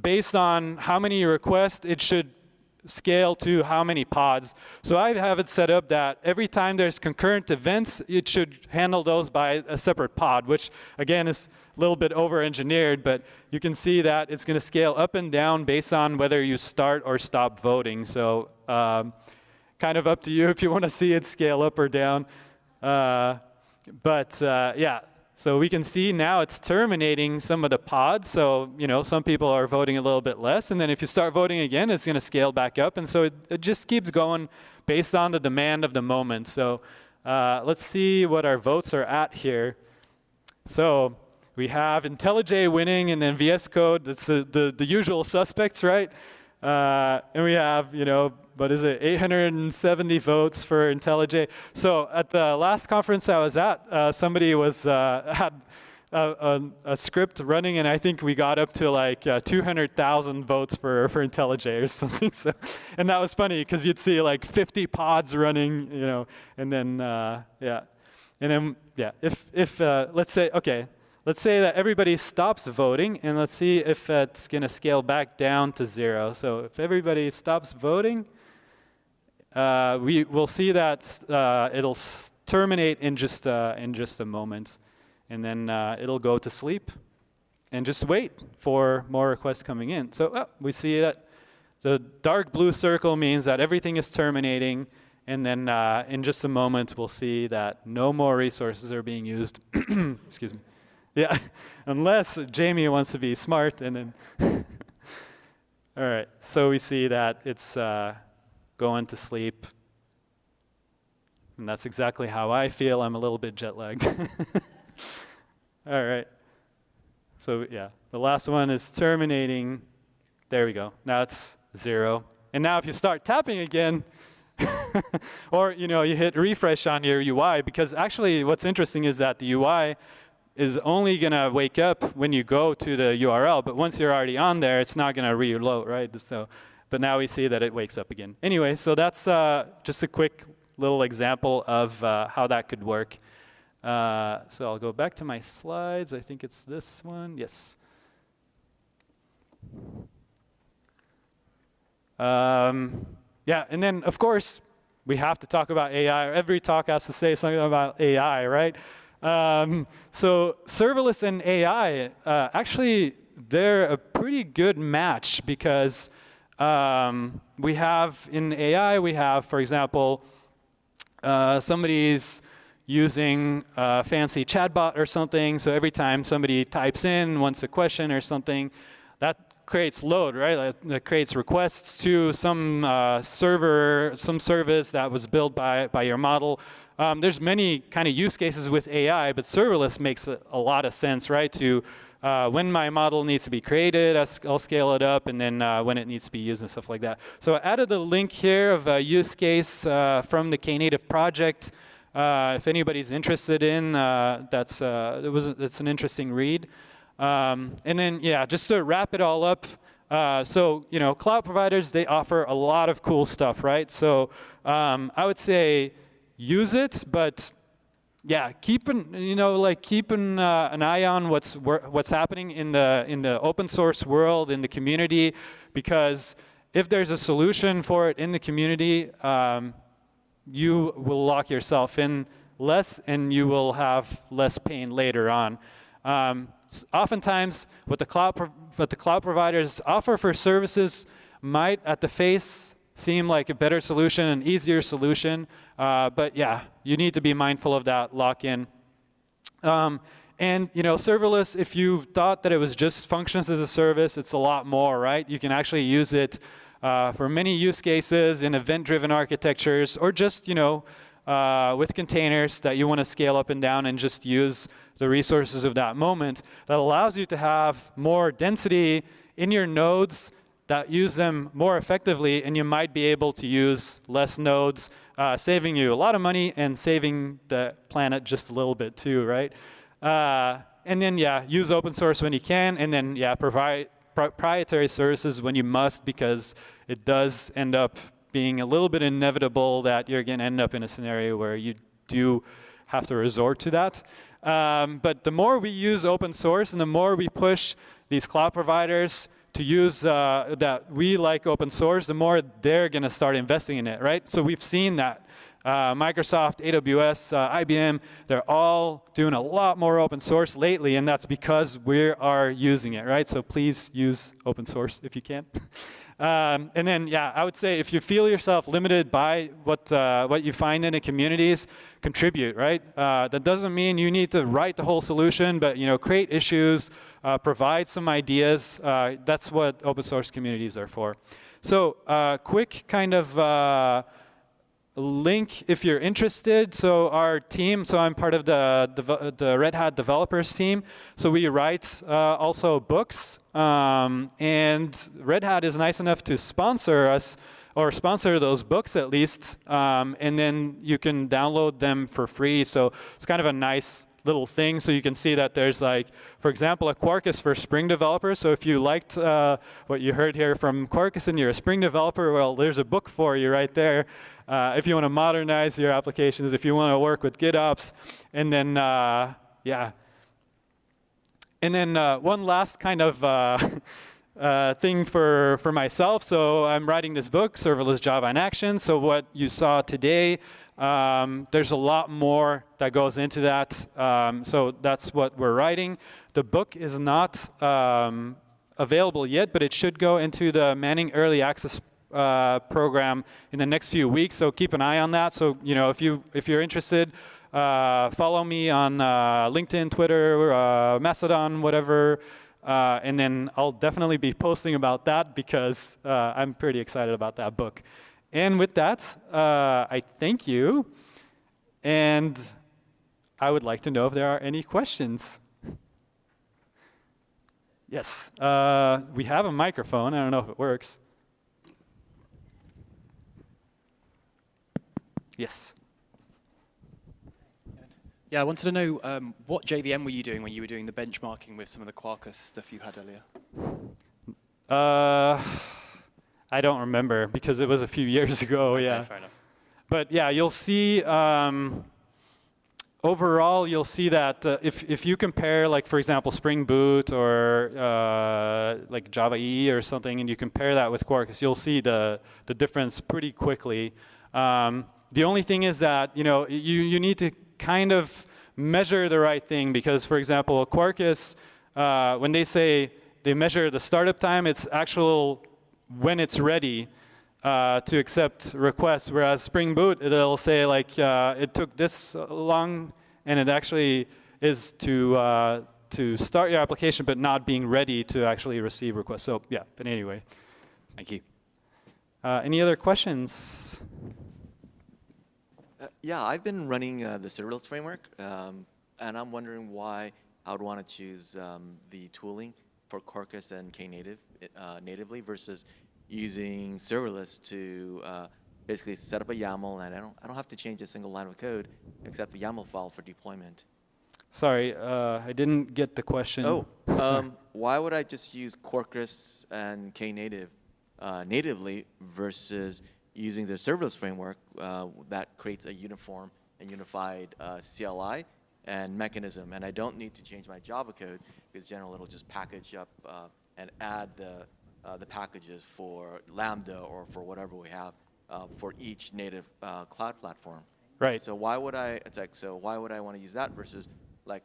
based on how many requests it should scale to how many pods. So I have it set up that every time there's concurrent events, it should handle those by a separate pod, which again is a little bit over-engineered, but you can see that it's going to scale up and down based on whether you start or stop voting. So kind of up to you if you want to see it scale up or down. Yeah. So we can see now it's terminating some of the pods. So, some people are voting a little bit less. And then if you start voting again, it's going to scale back up. And so it just keeps going based on the demand of the moment. So let's see what our votes are at here. So we have IntelliJ winning and then VS Code. That's the usual suspects, right? And we have, what is it, 870 votes for IntelliJ. So at the last conference I was at, somebody had a script running, and I think we got up to like 200,000 votes for IntelliJ or something. So, and that was funny because you'd see like 50 pods running, you know, and then yeah, and then yeah. If let's say that everybody stops voting, and let's see if it's going to scale back down to 0. So if everybody stops voting, we will see that it'll terminate in just a moment. And then it'll go to sleep and just wait for more requests coming in. So we see that the dark blue circle means that everything is terminating. And then in just a moment, we'll see that no more resources are being used. Excuse me. Yeah, unless Jamie wants to be smart. And then, all right. So we see that it's going to sleep. And that's exactly how I feel. I'm a little bit jet lagged. All right. So yeah, the last one is terminating. There we go. Now it's 0. And now if you start tapping again, or you know, you hit refresh on your UI, because actually what's interesting is that the UI is only going to wake up when you go to the URL, but once you're already on there, it's not going to reload, right? So, but now we see that it wakes up again. Anyway, so that's just a quick little example of how that could work. So I'll go back to my slides. I think it's this one. Yes. Yeah, and then of course we have to talk about AI. Every talk has to say something about AI, right? So serverless and AI, actually, they're a pretty good match because we have in AI, we have, for example, somebody's using a fancy chatbot or something. So every time somebody types in, wants a question or something, that creates load, right? That creates requests to some server, some service that was built by your model. There's many kind of use cases with AI, but serverless makes a lot of sense, right? To when my model needs to be created, I'll scale it up, and then when it needs to be used and stuff like that. So I added a link here of a use case from the Knative project. If anybody's interested in, it's an interesting read. And then, yeah, just to wrap it all up, so, you know, cloud providers, they offer a lot of cool stuff, right? So I would say use it, but yeah, keep an eye on what's happening in the open source world, in the community, because if there's a solution for it in the community, you will lock yourself in less and you will have less pain later on. Oftentimes, what the cloud providers offer for services might, at the face, seem like a better solution, an easier solution, but yeah, you need to be mindful of that lock-in. And you know, serverless, if you thought that it was just functions as a service, it's a lot more, right? You can actually use it for many use cases in event-driven architectures, or just, you know, with containers that you want to scale up and down and just use the resources of that moment. That allows you to have more density in your nodes that use them more effectively, and you might be able to use less nodes, saving you a lot of money and saving the planet just a little bit too, right? And then, yeah, use open source when you can, and then, yeah, provide proprietary services when you must, because it does end up being a little bit inevitable that you're going to end up in a scenario where you do have to resort to that. But the more we use open source and the more we push these cloud providers to use that we like open source, the more they're going to start investing in it, right? So we've seen that. Microsoft, AWS, IBM, they're all doing a lot more open source lately, and that's because we are using it, right? So please use open source if you can. And then, yeah, I would say if you feel yourself limited by what you find in the communities, contribute, right? That doesn't mean you need to write the whole solution, but, you know, create issues, provide some ideas. That's what open source communities are for. So quick kind of link if you're interested. So our team, so I'm part of the Red Hat developers team. So we write also books, and Red Hat is nice enough to sponsor us, or sponsor those books at least, and then you can download them for free. So it's kind of a nice little things. So you can see that there's like, for example, a Quarkus for Spring developers. So if you liked what you heard here from Quarkus and you're a Spring developer, well, there's a book for you right there. If you want to modernize your applications, if you want to work with GitOps, and then, yeah. And then one last kind of thing for myself. So I'm writing this book, Serverless Java in Action. So what you saw today, there's a lot more that goes into that. So that's what we're writing. The book is not available yet, but it should go into the Manning Early Access program in the next few weeks. So keep an eye on that. So if you're interested, follow me on LinkedIn, Twitter, Mastodon, whatever. And then I'll definitely be posting about that because I'm pretty excited about that book. And with that, I thank you. And I would like to know if there are any questions. Yes, we have a microphone. I don't know if it works. Yes. Yeah, I wanted to know what JVM were you doing when you were doing the benchmarking with some of the Quarkus stuff you had earlier? I don't remember because it was a few years ago. Okay, yeah. fair enough. But yeah, you'll see. Overall, you'll see that if you compare, like for example, Spring Boot or like Java EE or something, and you compare that with Quarkus, you'll see the difference pretty quickly. The only thing is that you need to kind of measure the right thing because, for example, Quarkus, when they say they measure the startup time, it's actual when it's ready to accept requests, whereas Spring Boot, it'll say like it took this long, and it actually is to start your application, but not being ready to actually receive requests. So yeah, but anyway. Thank you. Any other questions? Yeah, I've been running the serverless framework, and I'm wondering why I would want to choose the tooling for Quarkus and Knative natively versus using serverless to basically set up a YAML, and I don't have to change a single line of code except the YAML file for deployment. Sorry, I didn't get the question. Oh, why would I just use Quarkus and Knative natively versus using the serverless framework that creates a uniform and unified CLI and mechanism, and I don't need to change my Java code because generally it'll just package up and add the packages for Lambda or for whatever we have for each native cloud platform. Right. So why would I? It's like, so why would I want to use that versus like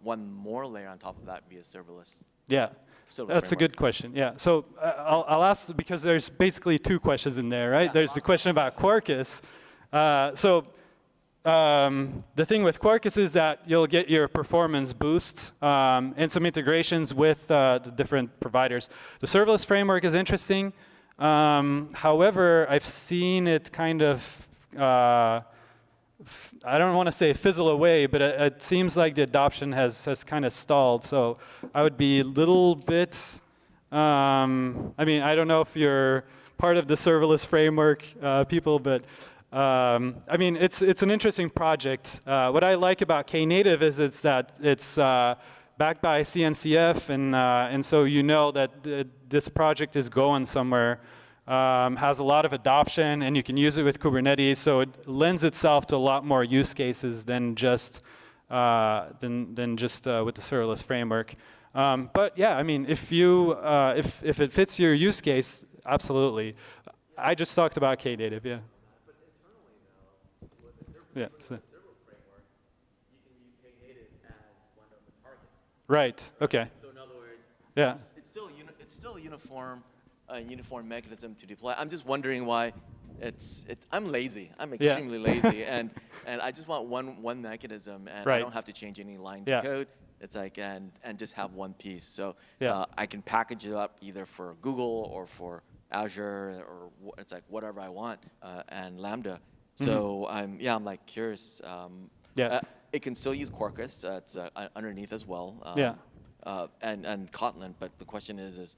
one more layer on top of that via serverless? Yeah, that's a good question. Yeah, so I'll ask because there's basically two questions in there, right? Yeah, there's the question about Quarkus. The thing with Quarkus is that you'll get your performance boost and some integrations with the different providers. The serverless framework is interesting. However, I've seen it kind of, I don't want to say fizzle away, but it seems like the adoption has kind of stalled. So I would be a little bit, I mean, I don't know if you're part of the serverless framework people, but I mean, it's an interesting project. What I like about Knative is that it's backed by CNCF, and so you know that this project is going somewhere. Has a lot of adoption, and you can use it with Kubernetes, so it lends itself to a lot more use cases than just with the serverless framework. But yeah, I mean, if it fits your use case, absolutely. I just talked about Knative, yeah. But internally, though, with the serverless framework, you can use Knative as one of the targets. Right. Okay. So in other words, yeah, it's still uniform. A uniform mechanism to deploy. I'm just wondering why I'm lazy. I'm extremely lazy, and I just want one mechanism, and I don't have to change any lines of code. It's like and just have one piece. So I can package it up either for Google or for Azure or it's like whatever I want and Lambda. So I'm like curious. It can still use Quarkus. It's underneath as well. And Kotlin, but the question is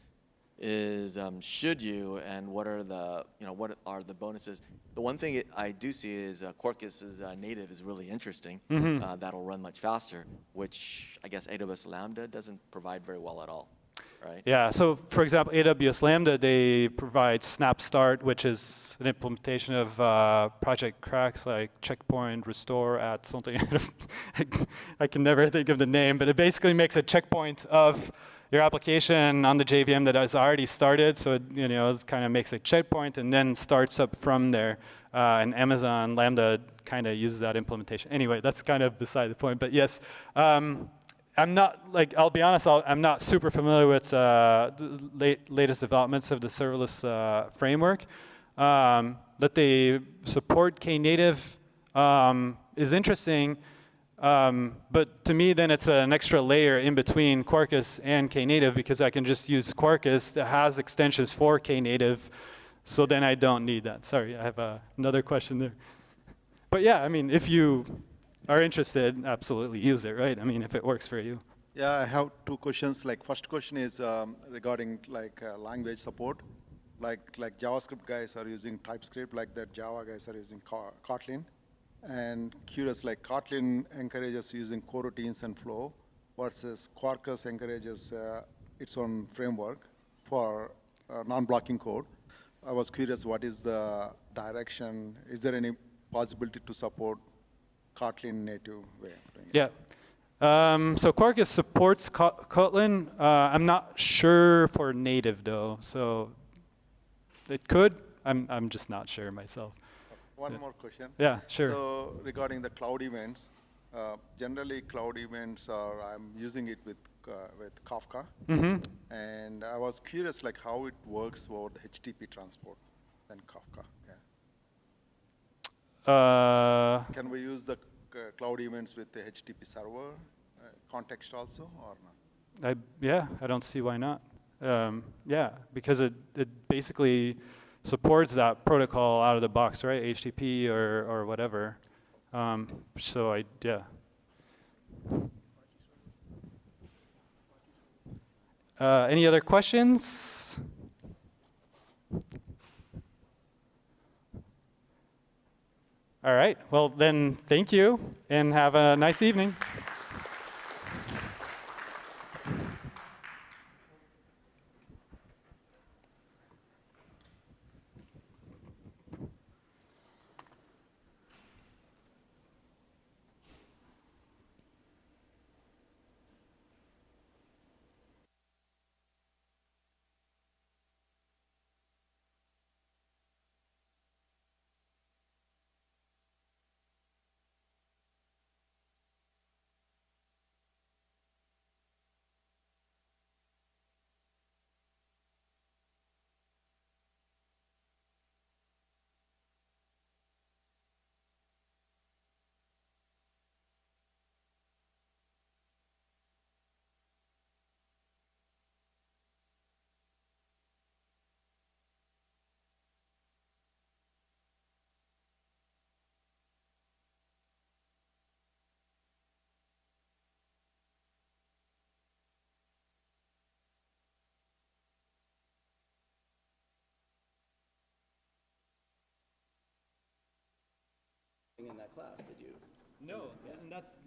is should you, and what are the what are the bonuses? The one thing I do see is Quarkus's native is really interesting. That'll run much faster, which I guess AWS Lambda doesn't provide very well at all, right? Yeah, so for example, AWS Lambda, they provide Snap Start, which is an implementation of project cracks like checkpoint, restore, add something. I can never think of the name, but it basically makes a checkpoint of your application on the JVM that has already started. So it kind of makes a checkpoint and then starts up from there. And Amazon Lambda kind of uses that implementation. Anyway, that's kind of beside the point. But yes, I'm not, I'll be honest, I'm not super familiar with the latest developments of the serverless framework. That they support Knative is interesting, but to me then it's an extra layer in between Quarkus and Knative because I can just use Quarkus that has extensions for Knative, so then I don't need that. Sorry, I have another question there. But yeah, I mean, if you are interested, absolutely use it, right? I mean, if it works for you. Yeah, I have two questions. First question is regarding language support. Like JavaScript guys are using TypeScript, like that Java guys are using Kotlin. And curious, Kotlin encourages using coroutines and flow, versus Quarkus encourages its own framework for non-blocking code. I was curious, what is the direction? Is there any possibility to support Kotlin native way of doing it? Yeah. So Quarkus supports Kotlin. I'm not sure for native though. So it could. I'm just not sure myself. One more question. Yeah, sure. So regarding the cloud events, generally cloud events I'm using it with Kafka. And I was curious how it works over the HTTP transport and Kafka. Yeah. Can we use the cloud events with the HTTP server context also, or not? Yeah, I don't see why not. Yeah, because it basically supports that protocol out of the box, right? HTTP or whatever. So yeah. Any other questions? All right, well then, thank you, and have a nice evening. In that class, did you? No, and that's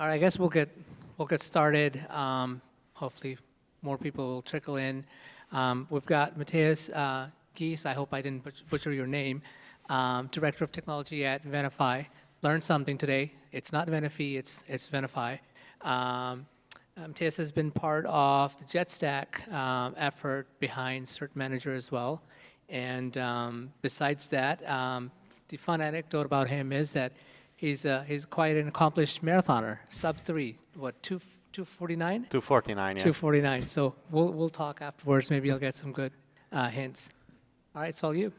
All right, I guess we'll get started. Hopefully, more people will trickle in. We've got Matthias Gies. I hope I didn't butcher your name. Director of Technology at Venafi. Learned something today. It's not Venafi. It's Venafi. Matthias has been part of the JetStack effort behind Cert Manager as well. And besides that, the fun anecdote about him is that he's quite an accomplished marathoner, sub-3, what, 249? 249, yeah. 249. So we'll talk afterwards. Maybe I'll get some good hints. All right, it's all you.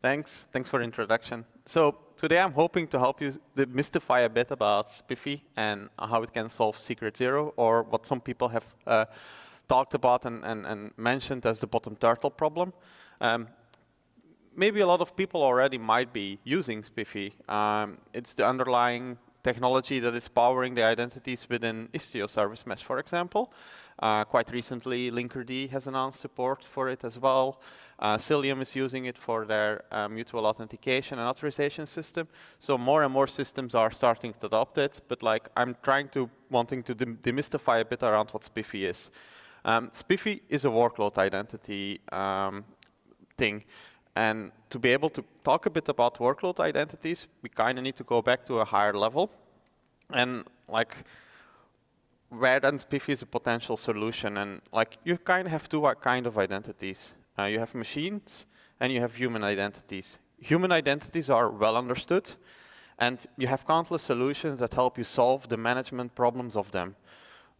Thanks for the introduction. So today I'm hoping to help you demystify a bit about SPIFFE and how it can solve Secret Zero, or what some people have talked about and mentioned as the bottom turtle problem. Maybe a lot of people already might be using SPIFFE. It's the underlying technology that is powering the identities within Istio Service Mesh, for example. Quite recently, Linkerd has announced support for it as well. Cilium is using it for their mutual authentication and authorization system. So more and more systems are starting to adopt it. But like I'm wanting to demystify a bit around what SPIFFE is. SPIFFE is a workload identity thing. And to be able to talk a bit about workload identities, we kind of need to go back to a higher level. And like, where then SPIFFE is a potential solution. And like, you kind of have two kind of identities. You have machines and you have human identities. Human identities are well understood. And you have countless solutions that help you solve the management problems of them.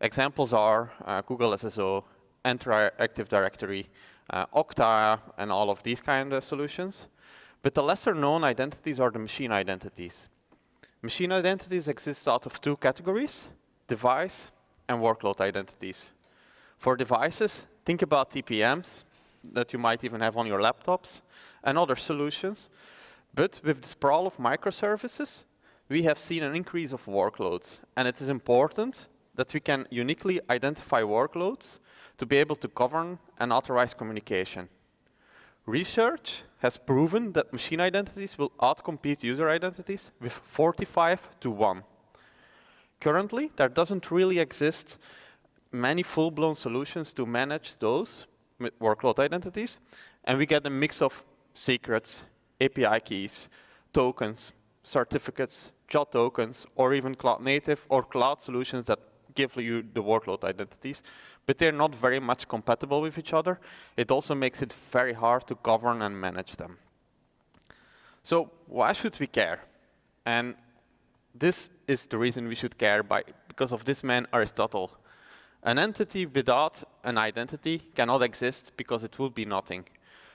Examples are Google SSO, Entra Active Directory, Okta, and all of these kind of solutions. But the lesser known identities are the machine identities. Machine identities exist out of two categories, device and workload identities. For devices, think about TPMs that you might even have on your laptops and other solutions. But with the sprawl of microservices, we have seen an increase of workloads. And it is important that we can uniquely identify workloads to be able to govern and authorize communication. Research has proven that machine identities will outcompete user identities with 45-1. Currently, there doesn't really exist many full-blown solutions to manage those workload identities, and we get a mix of secrets, API keys, tokens, certificates, JOT tokens, or even cloud native or cloud solutions that give you the workload identities, but they're not very much compatible with each other. It also makes it very hard to govern and manage them. So why should we care? And this is the reason we should care, because of this man, Aristotle. An entity without an identity cannot exist because it would be nothing.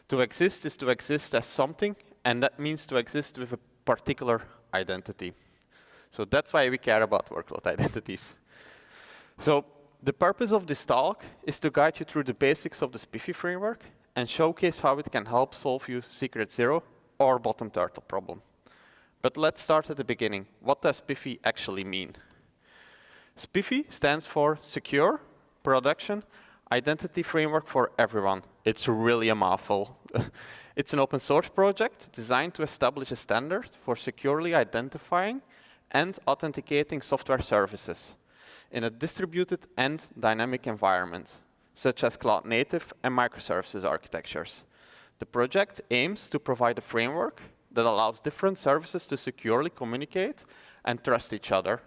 To exist is to exist as something, and that means to exist with a particular identity. So that's why we care about workload identities. So the purpose of this talk is to guide you through the basics of the SPIFFE framework and showcase how it can help solve your Secret Zero or bottom turtle problem. But let's start at the beginning. What does SPIFFE actually mean? SPIFFE stands for Secure Production Identity Framework for Everyone. It's really a mouthful. It's an open source project designed to establish a standard for securely identifying and authenticating software services in a distributed and dynamic environment, such as cloud native and microservices architectures. The project aims to provide a framework that allows different services to securely communicate and trust each other,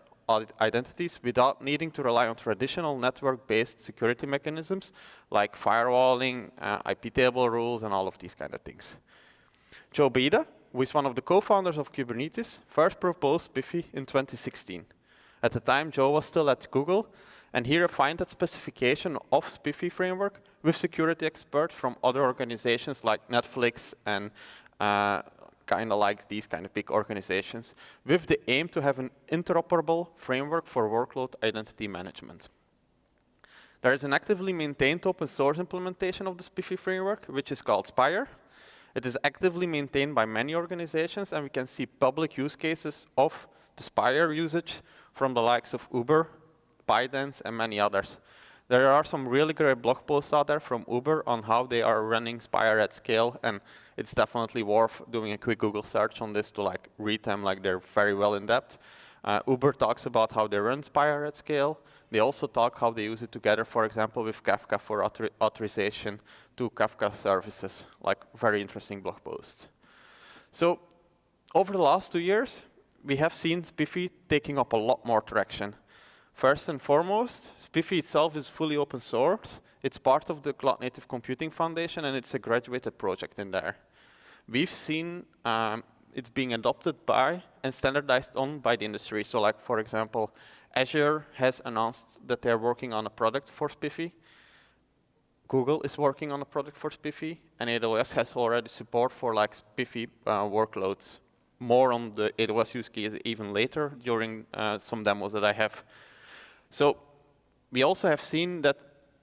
identities, without needing to rely on traditional network-based security mechanisms like firewalling, IP table rules, and all of these kind of things. Joe Beda, who is one of the co-founders of Kubernetes, first proposed SPIFFE in 2016. At the time, Joe was still at Google, and he refined that specification of SPIFFE framework with security experts from other organizations like Netflix and kind of like these kind of big organizations, with the aim to have an interoperable framework for workload identity management. There is an actively maintained open source implementation of the SPIFFE framework, which is called Spire. It is actively maintained by many organizations, and we can see public use cases of the Spire usage from the likes of Uber, ByteDance, and many others. There are some really great blog posts out there from Uber on how they are running Spire at scale, and it's definitely worth doing a quick Google search on this to like read them, like they're very well in depth. Uber talks about how they run Spire at scale. They also talk how they use it together, for example, with Kafka for authorization to Kafka services, like very interesting blog posts. So over the last 2 years, we have seen SPIFFE taking up a lot more traction. First and foremost, SPIFFE itself is fully open source. It's part of the Cloud Native Computing Foundation, and it's a graduated project in there. We've seen it's being adopted by and standardized on by the industry. So like, for example, Azure has announced that they're working on a product for SPIFFE. Google is working on a product for SPIFFE, and AWS has already support for like SPIFFE workloads. More on the AWS use case even later during some demos that I have. So we also have seen that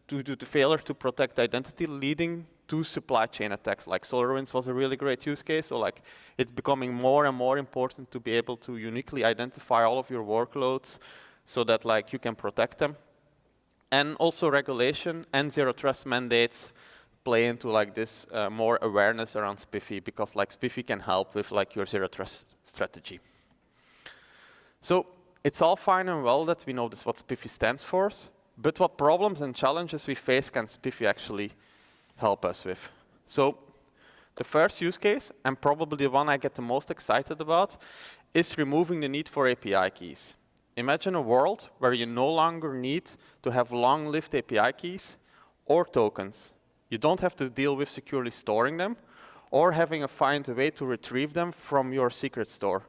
due to the failure to protect identity leading to supply chain attacks, like SolarWinds was a really great use case. So like it's becoming more and more important to be able to uniquely identify all of your workloads so that like you can protect them. And also regulation and zero trust mandates play into like this more awareness around SPIFFE, because like SPIFFE can help with like your zero trust strategy. So it's all fine and well that we know this what SPIFFE stands for, but what problems and challenges we face can SPIFFE actually help us with? So the first use case, and probably the one I get the most excited about, is removing the need for API keys. Imagine a world where you no longer need to have long-lived API keys or tokens. You don't have to deal with securely storing them or having to find a way to retrieve them from your secret store,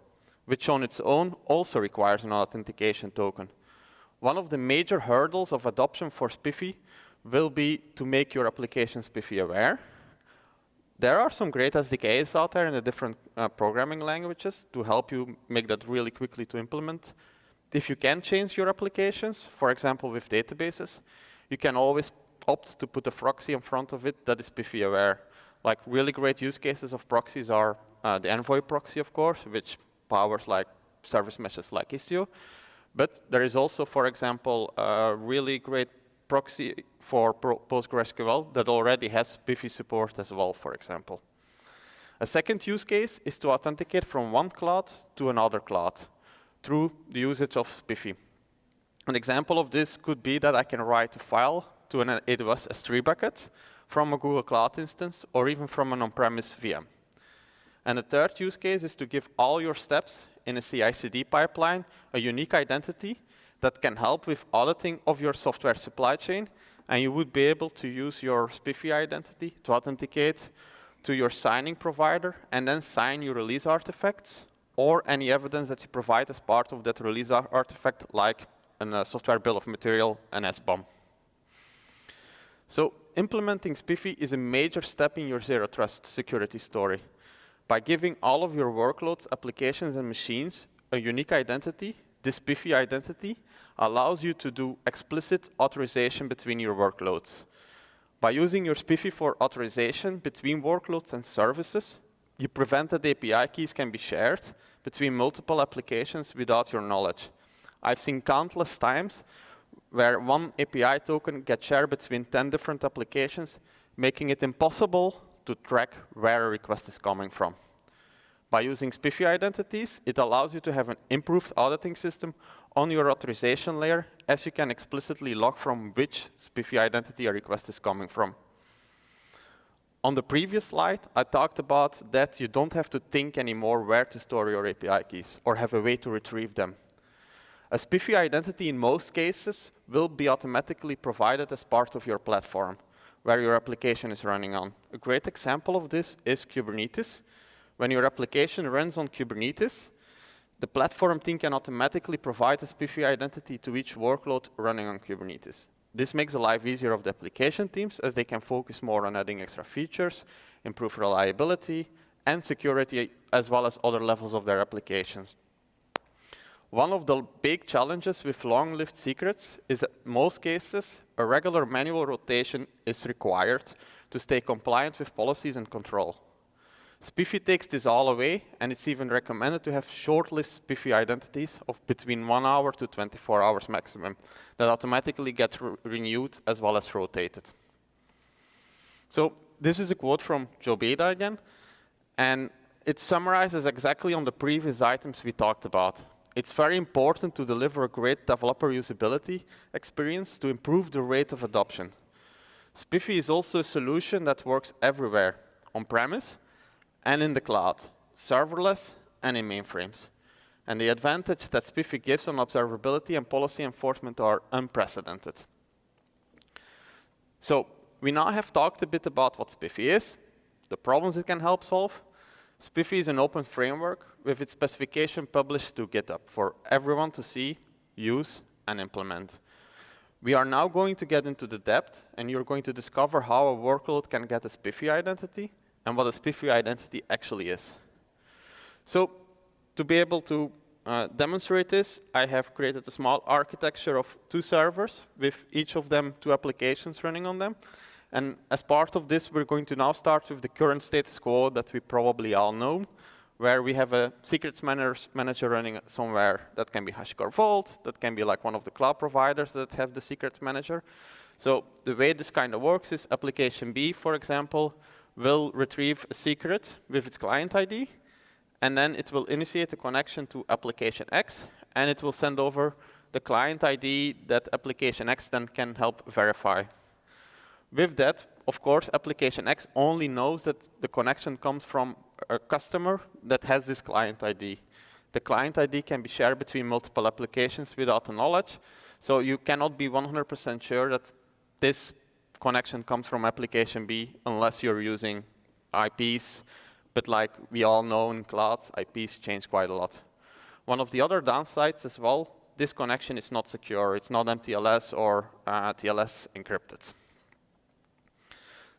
which on its own also requires an authentication token. One of the major hurdles of adoption for SPIFFE will be to make your application SPIFFE aware. There are some great SDKs out there in the different programming languages to help you make that really quickly to implement. If you can change your applications, for example with databases, you can always opt to put a proxy in front of it that is SPIFFE aware. Like really great use cases of proxies are the Envoy proxy, of course, which powers like service meshes like Istio. But there is also, for example, a really great proxy for PostgreSQL that already has SPIFFE support as well, for example. A second use case is to authenticate from one cloud to another cloud through the usage of SPIFFE. An example of this could be that I can write a file to an AWS S3 bucket from a Google Cloud instance or even from an on-premise VM. And the third use case is to give all your steps in a CI/CD pipeline a unique identity that can help with auditing of your software supply chain, and you would be able to use your SPIFFE identity to authenticate to your signing provider and then sign your release artifacts or any evidence that you provide as part of that release artifact, like a software bill of material, an SBOM. So implementing SPIFFE is a major step in your zero trust security story. By giving all of your workloads, applications, and machines a unique identity, this SPIFFE identity allows you to do explicit authorization between your workloads. By using your SPIFFE for authorization between workloads and services, you prevent that API keys can be shared between multiple applications without your knowledge. I've seen countless times where one API token gets shared between 10 different applications, making it impossible to track where a request is coming from. By using SPIFFE identities, it allows you to have an improved auditing system on your authorization layer, as you can explicitly log from which SPIFFE identity a request is coming from. On the previous slide, I talked about that you don't have to think anymore where to store your API keys or have a way to retrieve them. A SPIFFE identity in most cases will be automatically provided as part of your platform where your application is running on. A great example of this is Kubernetes. When your application runs on Kubernetes, the platform team can automatically provide a SPIFFE identity to each workload running on Kubernetes. This makes the life easier of the application teams as they can focus more on adding extra features, improve reliability, and security, as well as other levels of their applications. One of the big challenges with long-lived secrets is that in most cases, a regular manual rotation is required to stay compliant with policies and control. SPIFFE takes this all away, and it's even recommended to have short-lived SPIFFE identities of between 1 hour to 24 hours maximum that automatically get renewed as well as rotated. So this is a quote from Joe Beda again, and it summarizes exactly on the previous items we talked about. It's very important to deliver a great developer usability experience to improve the rate of adoption. SPIFFE is also a solution that works everywhere, on-premise and in the cloud, serverless and in mainframes. And the advantage that SPIFFE gives on observability and policy enforcement are unprecedented. So we now have talked a bit about what SPIFFE is, the problems it can help solve. SPIFFE is an open framework with its specification published to GitHub for everyone to see, use, and implement. We are now going to get into the depth, and you're going to discover how a workload can get a SPIFFE identity and what a SPIFFE identity actually is. So to be able to demonstrate this, I have created a small architecture of 2 servers with each of them 2 applications running on them. And as part of this, we're going to now start with the current status quo that we probably all know, where we have a secrets manager running somewhere. That can be HashiCorp Vault, that can be like one of the cloud providers that have the secrets manager. So the way this kind of works is application B, for example, will retrieve a secret with its client ID, and then it will initiate a connection to application X, and it will send over the client ID that application X then can help verify. With that, of course, application X only knows that the connection comes from a customer that has this client ID. The client ID can be shared between multiple applications without the knowledge, so you cannot be 100% sure that this connection comes from application B unless you're using IPs. But like we all know in clouds, IPs change quite a lot. One of the other downsides as well, this connection is not secure. It's not MTLS or TLS encrypted.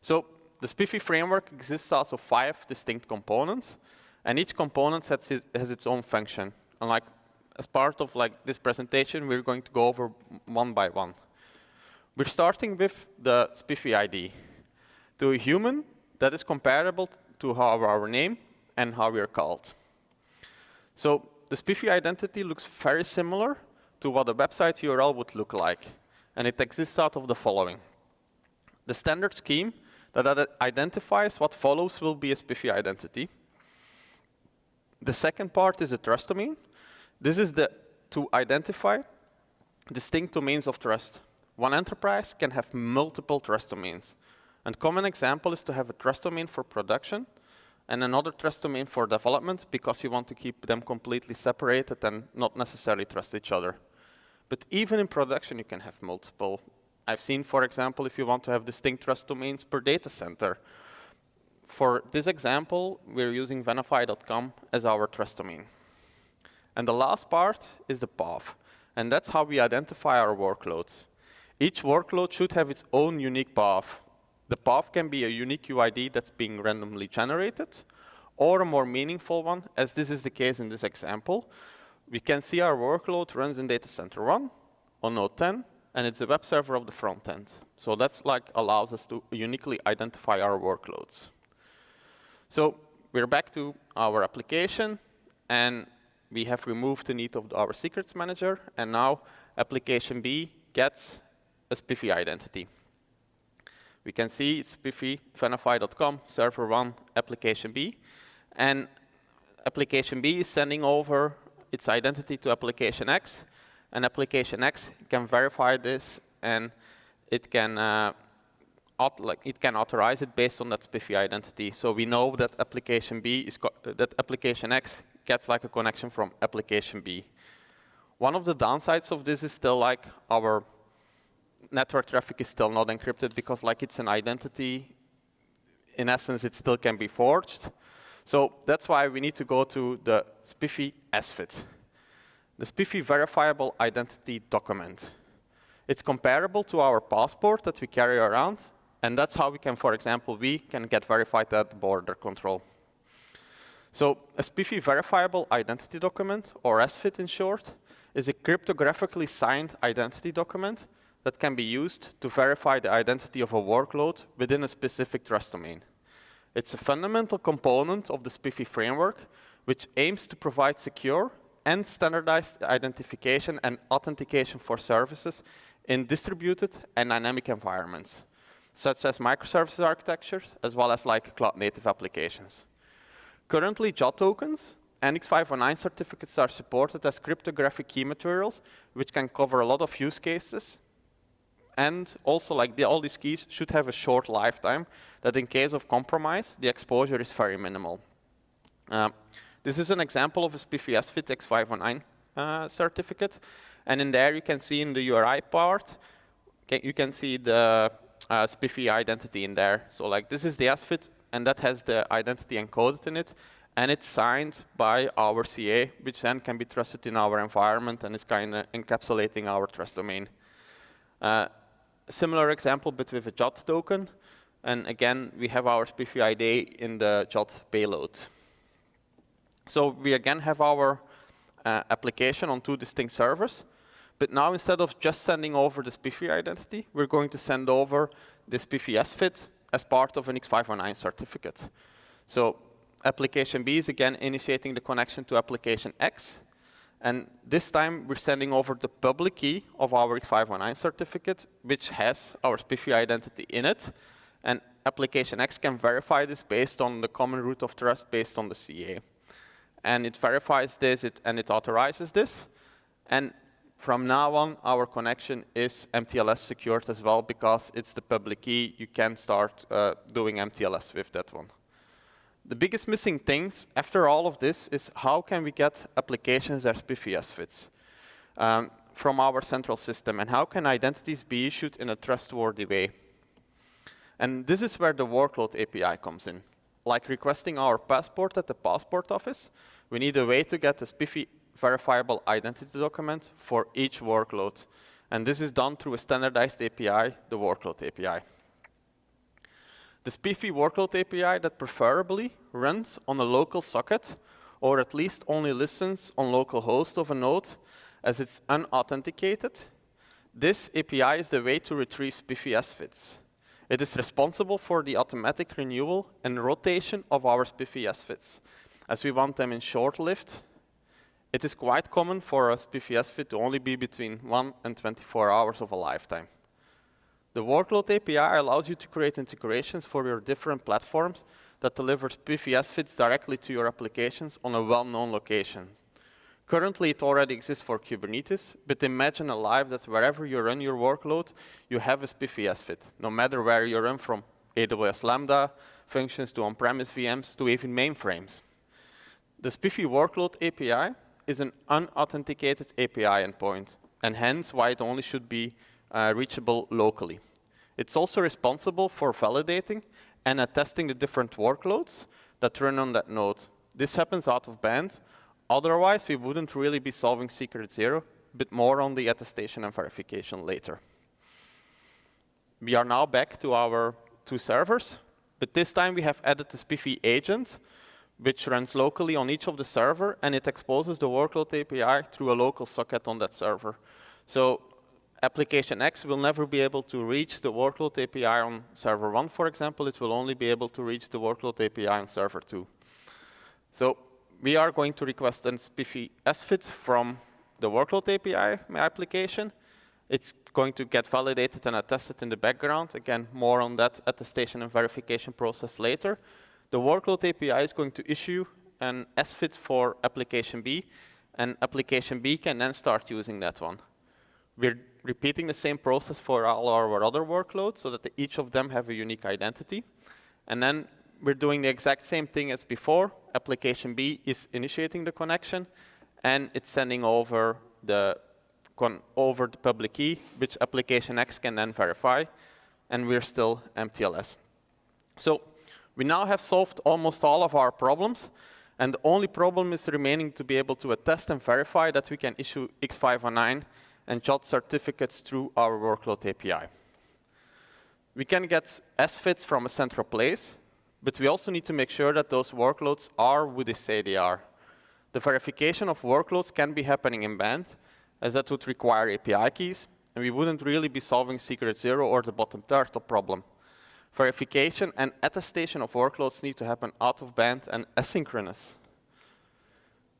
So the SPIFFE framework exists out of 5 distinct components, and each component has its own function. And like as part of like this presentation, we're going to go over one by one. We're starting with the SPIFFE ID. To a human, that is comparable to how our name and how we are called. So the SPIFFE identity looks very similar to what a website URL would look like, and it exists out of the following. The standard scheme that identifies what follows will be a SPIFFE identity. The second part is a trust domain. This is to identify distinct domains of trust. One enterprise can have multiple trust domains. And common example is to have a trust domain for production and another trust domain for development because you want to keep them completely separated and not necessarily trust each other. But even in production, you can have multiple. I've seen, for example, if you want to have distinct trust domains per data center. For this example, we're using Venafi.com as our trust domain. And the last part is the path. And that's how we identify our workloads. Each workload should have its own unique path. The path can be a unique UID that's being randomly generated, or a more meaningful one, as this is the case in this example. We can see our workload runs in data center 1 on node 10, and it's a web server of the front end. So that's like allows us to uniquely identify our workloads. So we're back to our application, and we have removed the need of our secrets manager, and now application B gets a SPIFFE identity. We can see it's SPIFFE, Venify.com, server 1, application B, and application B is sending over its identity to application X, and application X can verify this, and it can authorize it based on that SPIFFE identity. So we know that application B is that application X gets like a connection from application B. One of the downsides of this is still like our network traffic is still not encrypted because like it's an identity. In essence, it still can be forged. So that's why we need to go to the SPIFFE SFIT, the SPIFFE verifiable identity document. It's comparable to our passport that we carry around, and that's how we can, for example, we can get verified at the border control. So a SPIFFE verifiable identity document, or SFIT in short, is a cryptographically signed identity document that can be used to verify the identity of a workload within a specific trust domain. It's a fundamental component of the SPIFFE framework, which aims to provide secure and standardized identification and authentication for services in distributed and dynamic environments, such as microservices architectures, as well as like cloud-native applications. Currently, JOT tokens and X509 certificates are supported as cryptographic key materials, which can cover a lot of use cases. And also, like all these keys should have a short lifetime, that in case of compromise, the exposure is very minimal. This is an example of a SPIFFE SFIT X509 certificate. And in there, you can see in the URI part, you can see the SPIFFE identity in there. So like this is the SFIT, and that has the identity encoded in it. And it's signed by our CA, which then can be trusted in our environment and is kind of encapsulating our trust domain. Similar example, but with a JOT token. And again, we have our SPIFFE ID in the JOT payload. So we again have our application on two distinct servers. But now instead of just sending over the SPIFFE identity, we're going to send over the SPIFFE SFIT as part of an X509 certificate. So application B is again initiating the connection to application X. And this time, we're sending over the public key of our X509 certificate, which has our SPIFFE identity in it. And application X can verify this based on the common root of trust based on the CA. And it verifies this, and it authorizes this. And from now on, our connection is MTLS secured as well, because it's the public key. You can start doing MTLS with that one. The biggest missing things after all of this is how can we get applications as SPIFFE SFITs from our central system, and how can identities be issued in a trustworthy way? And this is where the workload API comes in. Like requesting our passport at the passport office, we need a way to get a SPIFFE verifiable identity document for each workload. And this is done through a standardized API, the workload API. The SPIFFE workload API that preferably runs on a local socket, or at least only listens on local host of a node, as it's unauthenticated. This API is the way to retrieve SPIFFE SFITs. It is responsible for the automatic renewal and rotation of our SPIFFE SFITs, as we want them in short-lived. It is quite common for a SPIFFE SFIT to only be between 1 and 24 hours of a lifetime. The workload API allows you to create integrations for your different platforms that deliver SPIFFE SFITs directly to your applications on a well-known location. Currently, it already exists for Kubernetes, but imagine a life that wherever you run your workload, you have a SPIFFE SFIT, no matter where you run, from AWS Lambda functions to on-premise VMs to even mainframes. The SPIFFE workload API is an unauthenticated API endpoint, and hence why it only should be reachable locally. It's also responsible for validating and attesting the different workloads that run on that node. This happens out of band. Otherwise, we wouldn't really be solving secret zero, but more on the attestation and verification later. We are now back to our two servers, but this time we have added the SPIFFE agent, which runs locally on each of the server, and it exposes the workload API through a local socket on that server. So application X will never be able to reach the workload API on server 1, for example. It will only be able to reach the workload API on server 2. So we are going to request a SPIFFE SFIT from the workload API, my application. It's going to get validated and attested in the background. Again, more on that attestation and verification process later. The workload API is going to issue an SFIT for application B, and application B can then start using that one. We're repeating the same process for all our other workloads so that each of them have a unique identity. And then we're doing the exact same thing as before. Application B is initiating the connection, and it's sending over the public key, which application X can then verify, and we're still MTLS. So we now have solved almost all of our problems, and the only problem is remaining to be able to attest and verify that we can issue X509 and JOT certificates through our workload API. We can get SFITs from a central place, but we also need to make sure that those workloads are who they say they are. The verification of workloads can be happening in band, as that would require API keys, and we wouldn't really be solving secret zero or the bottom turtle problem. Verification and attestation of workloads need to happen out of band and asynchronous.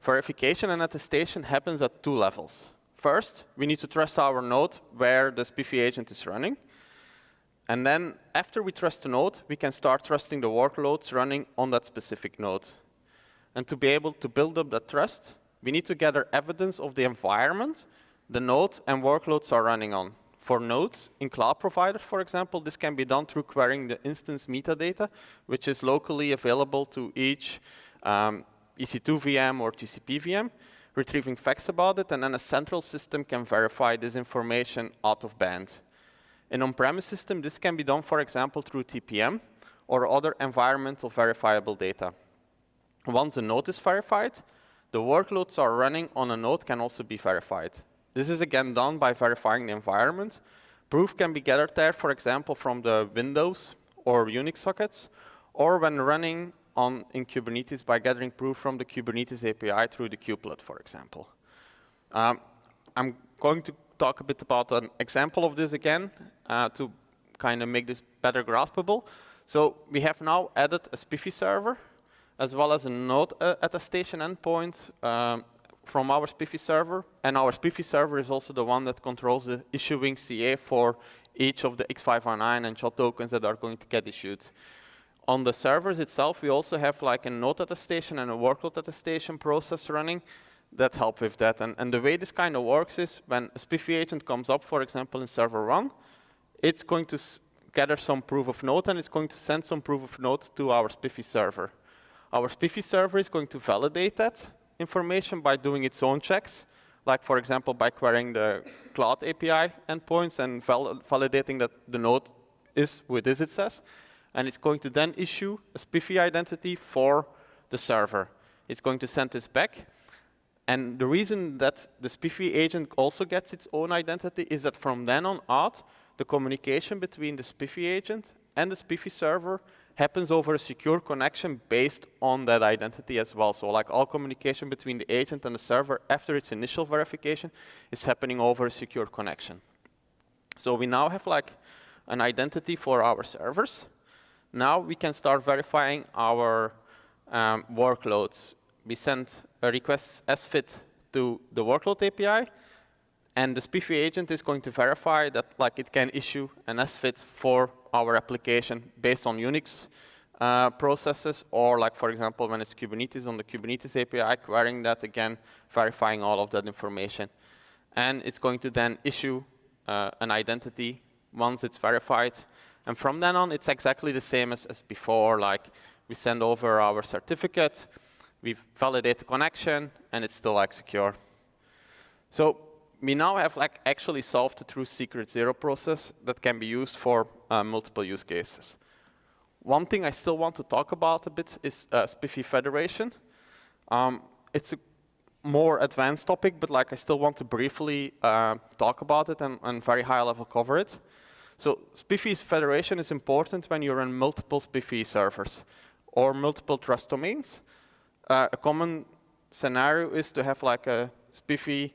Verification and attestation happens at 2 levels. First, we need to trust our node where the SPIFFE agent is running. And then after we trust the node, we can start trusting the workloads running on that specific node. And to be able to build up that trust, we need to gather evidence of the environment the node and workloads are running on. For nodes in cloud providers, for example, this can be done through querying the instance metadata, which is locally available to each EC2 VM or TCP VM, retrieving facts about it, and then a central system can verify this information out of band. In on-premise system, this can be done, for example, through TPM or other environmental verifiable data. Once a node is verified, the workloads are running on a node can also be verified. This is again done by verifying the environment. Proof can be gathered there, for example, from the Windows or Unix sockets, or when running in Kubernetes by gathering proof from the Kubernetes API through the kubelet, for example. I'm going to talk a bit about an example of this again to kind of make this better graspable. So we have now added a SPIFFE server as well as a node attestation endpoint from our SPIFFE server. And our SPIFFE server is also the one that controls the issuing CA for each of the X509 and JOT tokens that are going to get issued. On the servers itself, we also have like a node attestation and a workload attestation process running that help with that. And the way this kind of works is when a SPIFFE agent comes up, for example, in server 1, it's going to gather some proof of node and it's going to send some proof of node to our SPIFFE server. Our SPIFFE server is going to validate that information by doing its own checks, like for example, by querying the cloud API endpoints and validating that the node is who it is, it says. And it's going to then issue a SPIFFE identity for the server. It's going to send this back. And the reason that the SPIFFE agent also gets its own identity is that from then on out, the communication between the SPIFFE agent and the SPIFFE server happens over a secure connection based on that identity as well. So like all communication between the agent and the server after its initial verification is happening over a secure connection. So we now have like an identity for our servers. Now we can start verifying our workloads. We send a request SFIT to the workload API, and the SPIFFE agent is going to verify that like it can issue an SFIT for our application based on Unix processes, or like for example when it's Kubernetes on the Kubernetes API, querying that again, verifying all of that information. And it's going to then issue an identity once it's verified. And from then on, it's exactly the same as before. Like we send over our certificate, we validate the connection, and it's still like secure. So we now have like actually solved the true secret zero process that can be used for multiple use cases. One thing I still want to talk about a bit is SPIFFE federation. It's a more advanced topic, but like I still want to briefly talk about it and very high level cover it. So SPIFFE federation is important when you run multiple SPIFFE servers or multiple trust domains. A common scenario is to have like a SPIFFE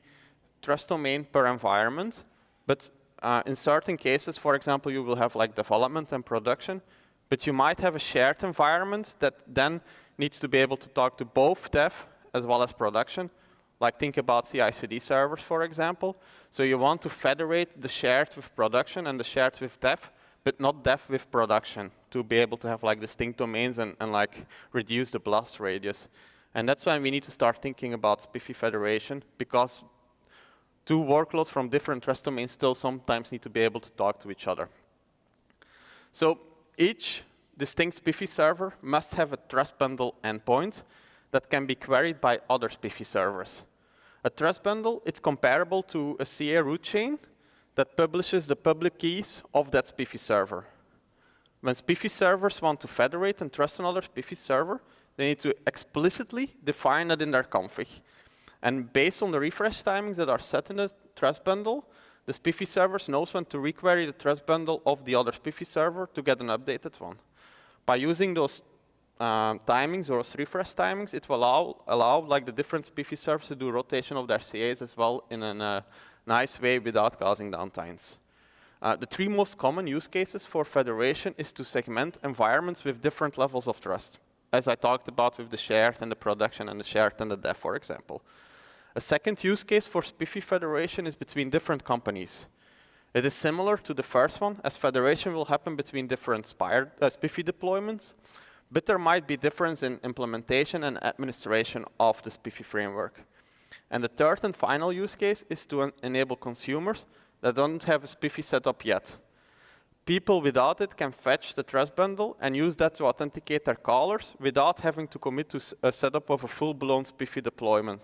trust domain per environment, but in certain cases, for example, you will have like development and production, but you might have a shared environment that then needs to be able to talk to both dev as well as production. Like think about CI/CD servers, for example. So you want to federate the shared with production and the shared with dev, but not dev with production, to be able to have like distinct domains and like reduce the blast radius. And that's when we need to start thinking about SPIFFE federation, because two workloads from different trust domains still sometimes need to be able to talk to each other. So each distinct SPIFFE server must have a trust bundle endpoint that can be queried by other SPIFFE servers. A trust bundle, it's comparable to a CA root chain that publishes the public keys of that SPIFFE server. When SPIFFE servers want to federate and trust another SPIFFE server, they need to explicitly define that in their config. And based on the refresh timings that are set in the trust bundle, the SPIFFE servers knows when to requery the trust bundle of the other SPIFFE server to get an updated one. By using those timings, or those refresh timings, it will allow like the different SPIFFE servers to do rotation of their CAs as well in a nice way without causing downtimes. The three most common use cases for federation is to segment environments with different levels of trust, as I talked about with the shared and the production and the shared and the dev, for example. A second use case for SPIFFE federation is between different companies. It is similar to the first one, as federation will happen between different SPIFFE deployments, but there might be difference in implementation and administration of the SPIFFE framework. And the third and final use case is to enable consumers that don't have a SPIFFE set up yet. People without it can fetch the trust bundle and use that to authenticate their callers without having to commit to a setup of a full-blown SPIFFE deployment.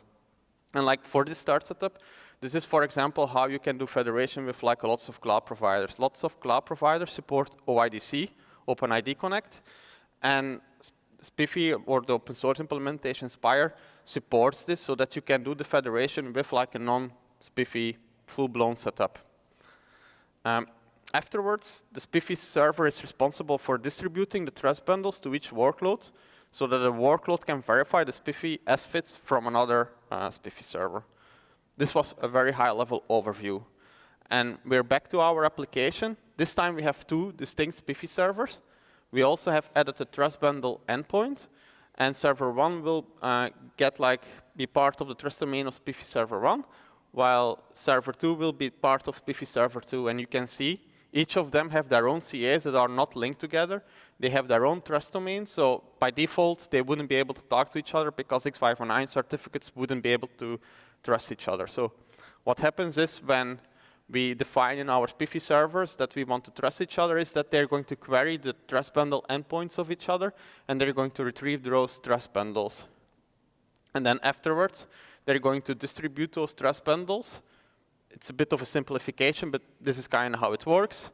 And like for this start setup, this is, for example, how you can do federation with like lots of cloud providers. Lots of cloud providers support OIDC, OpenID Connect, and SPIFFE, or the open source implementation Spire, supports this so that you can do the federation with like a non-SPIFFE full-blown setup. Afterwards, the SPIFFE server is responsible for distributing the trust bundles to each workload so that a workload can verify the SPIFFE as fits from another SPIFFE server. This was a very high-level overview. And we're back to our application. This time we have two distinct SPIFFE servers. We also have added a trust bundle endpoint, and server 1 will be part of the trust domain of SPIFFE server 1, while server 2 will be part of SPIFFE server 2. And you can see each of them have their own CAs that are not linked together. They have their own trust domains, so by default, they wouldn't be able to talk to each other because X509 certificates wouldn't be able to trust each other. So what happens is when we define in our SPIFFE servers that we want to trust each other is that they're going to query the trust bundle endpoints of each other, and they're going to retrieve those trust bundles. And then afterwards, they're going to distribute those trust bundles. It's a bit of a simplification, but this is kind of how it works.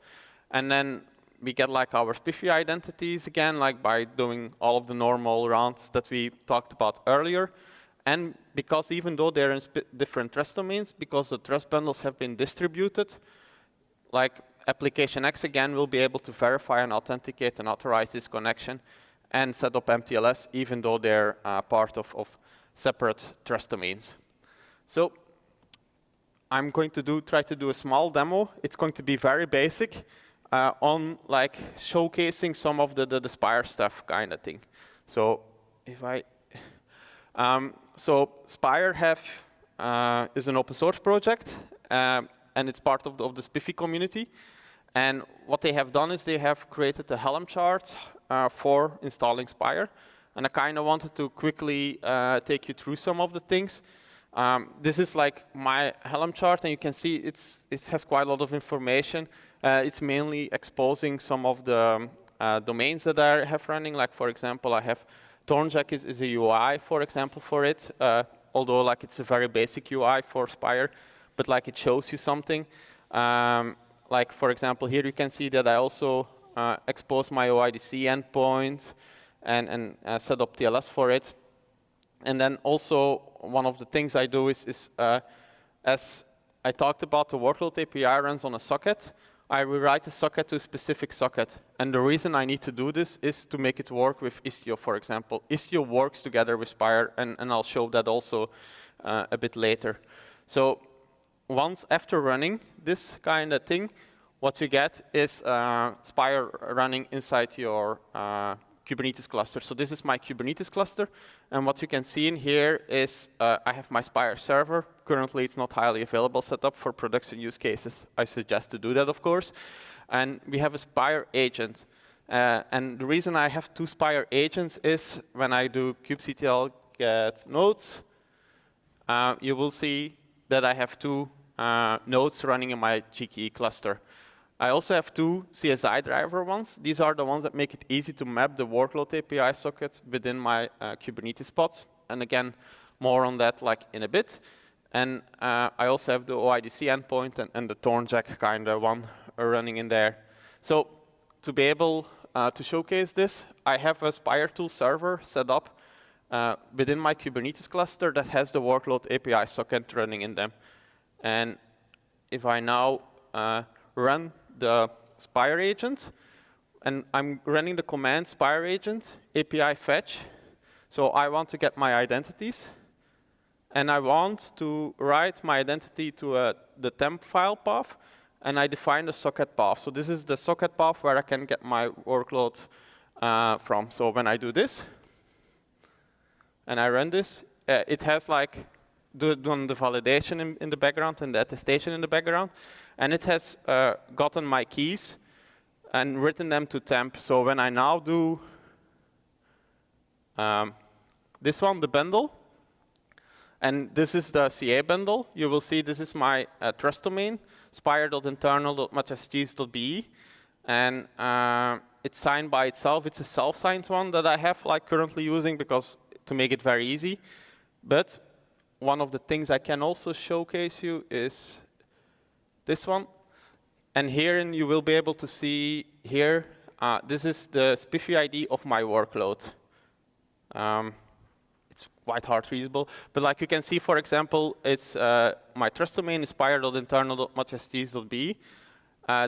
And then we get like our SPIFFE identities again, like by doing all of the normal rounds that we talked about earlier. And because even though they're in different trust domains, because the trust bundles have been distributed, like application X again will be able to verify and authenticate and authorize this connection and set up MTLS, even though they're part of separate trust domains. So I'm going to try to do a small demo. It's going to be very basic on like showcasing some of the Spire stuff kind of thing. So if I, so Spire is an open source project, and it's part of the SPIFFE community. And what they have done is they have created a Helm chart for installing Spire. And I kind of wanted to quickly take you through some of the things. This is like my Helm chart, and you can see it has quite a lot of information. It's mainly exposing some of the domains that I have running. Like for example, I have Thornjack is a UI, for example, for it. Although like it's a very basic UI for Spire, but like it shows you something. Like for example, here you can see that I also expose my OIDC endpoint and set up TLS for it. And then also one of the things I do is as I talked about, the workload API runs on a socket. I rewrite the socket to a specific socket. And the reason I need to do this is to make it work with Istio, for example. Istio works together with Spire, and I'll show that also a bit later. So once after running this kind of thing, what you get is Spire running inside your Kubernetes cluster. So this is my Kubernetes cluster. And what you can see in here is I have my Spire server. Currently, it's not highly available set up for production use cases. I suggest to do that, of course. And we have a Spire agent. And the reason I have 2 Spire agents is when I do kubectl get nodes, you will see that I have 2 nodes running in my GKE cluster. I also have 2 CSI driver ones. These are the ones that make it easy to map the workload API socket within my Kubernetes pods. And again, more on that like in a bit. And I also have the OIDC endpoint and the Thornjack kind of one running in there. So to be able to showcase this, I have a Spire tool server set up within my Kubernetes cluster that has the workload API socket running in them. And if I now run the Spire agent, and I'm running the command Spire agent API fetch. So I want to get my identities, and I want to write my identity to the temp file path, and I define the socket path. So this is the socket path where I can get my workload from. So when I do this, and I run this, it has like done the validation in the background and the attestation in the background. And it has gotten my keys and written them to temp. So when I now do this one, the bundle, and this is the CA bundle, you will see this is my trust domain, spire.internal.matchsgs.be. And it's signed by itself. It's a self-signed one that I have like currently using because to make it very easy. But one of the things I can also showcase you is this one. And here you will be able to see here, this is the SPIFFE ID of my workload. It's quite hard readable. But like you can see, for example, it's my trust domain is spire.internal.matchsgs.be.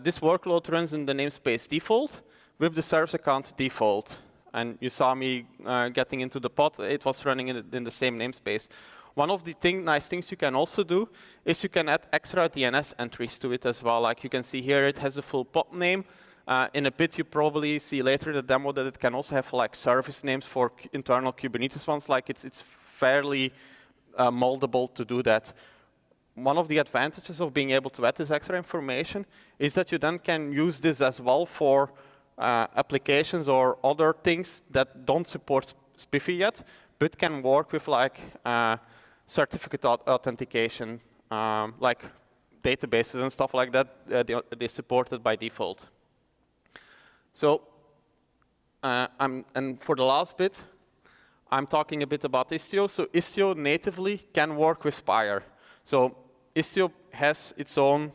This workload runs in the namespace default with the service account default. And you saw me getting into the pod. It was running in the same namespace. One of the nice things you can also do is you can add extra DNS entries to it as well. Like you can see here, it has a full pod name. In a bit, you probably see later in the demo that it can also have like service names for internal Kubernetes ones. Like it's fairly moldable to do that. One of the advantages of being able to add this extra information is that you then can use this as well for applications or other things that don't support SPIFFE yet, but can work with like certificate authentication, like databases and stuff like that. They're supported by default. So, and for the last bit, I'm talking a bit about Istio. So Istio natively can work with Spire. So Istio has its own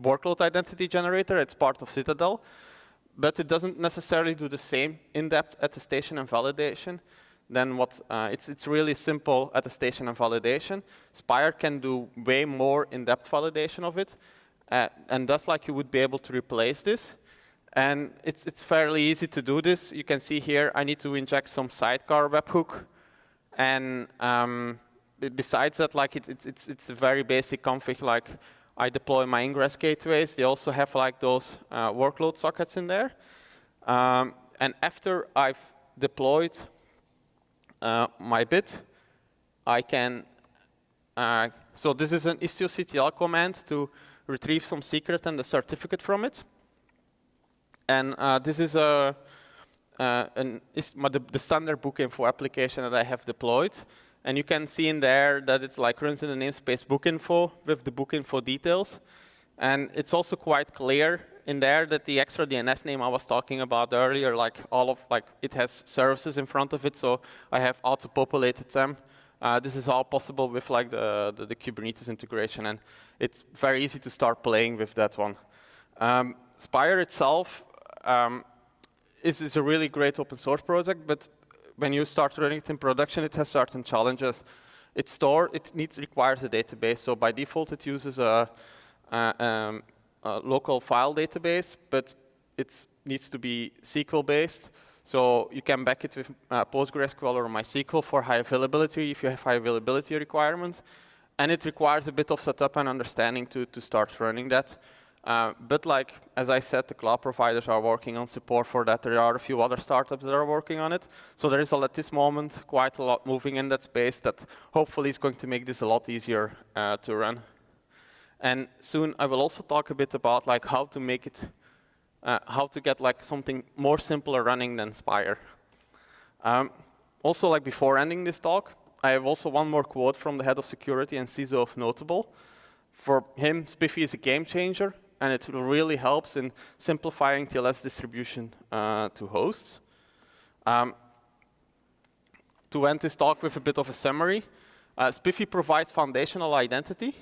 workload identity generator. It's part of Citadel. But it doesn't necessarily do the same in-depth attestation and validation than what it's really simple attestation and validation. Spire can do way more in-depth validation of it, and thus like you would be able to replace this. And it's fairly easy to do this. You can see here I need to inject some sidecar webhook, and besides that, like it's a very basic config. Like I deploy my ingress gateways. They also have like those workload sockets in there. And after I've deployed my bit, I can, so this is an istioctl command to retrieve some secret and the certificate from it. And this is the standard book info application that I have deployed. And you can see in there that it's like runs in the namespace book info with the book info details. And it's also quite clear in there that the extra DNS name I was talking about earlier, like it has services in front of it, so I have auto-populated them. This is all possible with like the Kubernetes integration, and it's very easy to start playing with that one. Spire itself is a really great open source project, but when you start running it in production, it has certain challenges. It requires a database, so by default it uses a local file database, but it needs to be SQL based. So you can back it with PostgreSQL or MySQL for high availability if you have high availability requirements. And it requires a bit of setup and understanding to start running that. But like, as I said, the cloud providers are working on support for that. There are a few other startups that are working on it. So there is, at this moment, quite a lot moving in that space that hopefully is going to make this a lot easier to run. And soon I will also talk a bit about like how to make it, how to get like something more simpler running than Spire. Also, like before ending this talk, I have also one more quote from the head of security and CISO of Notable. For him, SPIFFE is a game changer, and it really helps in simplifying TLS distribution to hosts. To end this talk with a bit of a summary, SPIFFE provides foundational identity.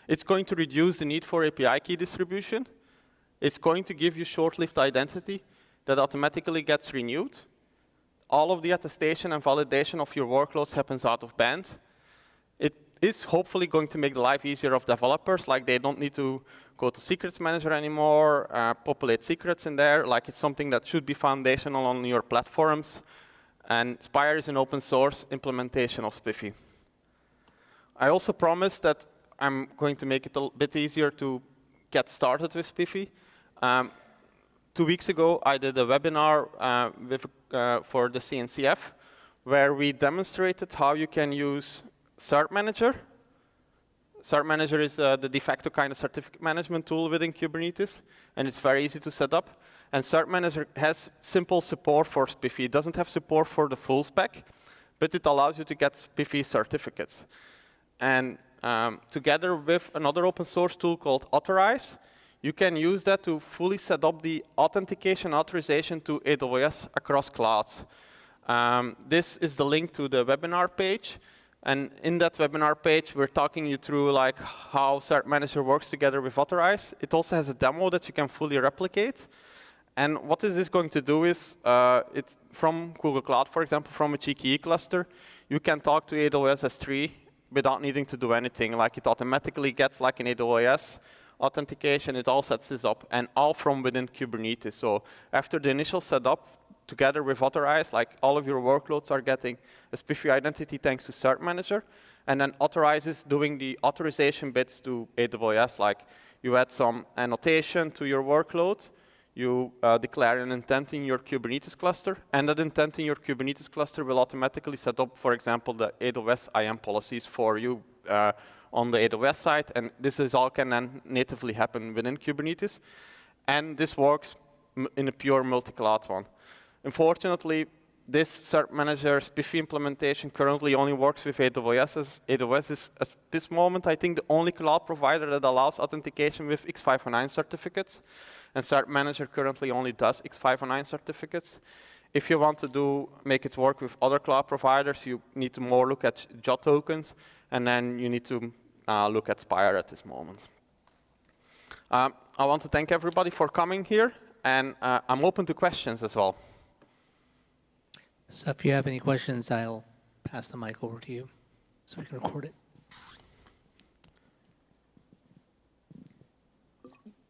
It's going to reduce the need for API key distribution. It's going to give you short-lived identity that automatically gets renewed. All of the attestation and validation of your workloads happens out of band. It is hopefully going to make the life easier of developers, like they don't need to go to Secrets Manager anymore, populate secrets in there, like it's something that should be foundational on your platforms. And Spire is an open source implementation of SPIFFE. I also promised that I'm going to make it a bit easier to get started with SPIFFE. 2 weeks ago, I did a webinar for the CNCF, where we demonstrated how you can use Cert Manager. Cert Manager is the de facto kind of certificate management tool within Kubernetes, and it's very easy to set up. And Cert Manager has simple support for SPIFFE. It doesn't have support for the full spec, but it allows you to get SPIFFE certificates. And together with another open source tool called Authorize, you can use that to fully set up the authentication authorization to AWS across clouds. This is the link to the webinar page. And in that webinar page, we're talking you through like how Cert Manager works together with Authorize. It also has a demo that you can fully replicate. And what is this going to do is, it's from Google Cloud, for example, from a GKE cluster, you can talk to AWS S3 without needing to do anything. Like it automatically gets like an AWS authentication, it all sets this up, and all from within Kubernetes. So after the initial setup, together with Authorize, like all of your workloads are getting a SPIFFE identity thanks to Cert Manager, and then Authorize is doing the authorization bits to AWS, like you add some annotation to your workload, you declare an intent in your Kubernetes cluster, and that intent in your Kubernetes cluster will automatically set up, for example, the AWS IAM policies for you on the AWS side, and this is all can then natively happen within Kubernetes. And this works in a pure multi-cloud one. Unfortunately, this Cert Manager SPIFFE implementation currently only works with AWS, as AWS is, at this moment, I think the only cloud provider that allows authentication with X509 certificates. And Cert Manager currently only does X509 certificates. If you want to make it work with other cloud providers, you need to more look at JOT tokens, and then you need to look at Spire at this moment. I want to thank everybody for coming here, and I'm open to questions as well. So if you have any questions, I'll pass the mic over to you so we can record it.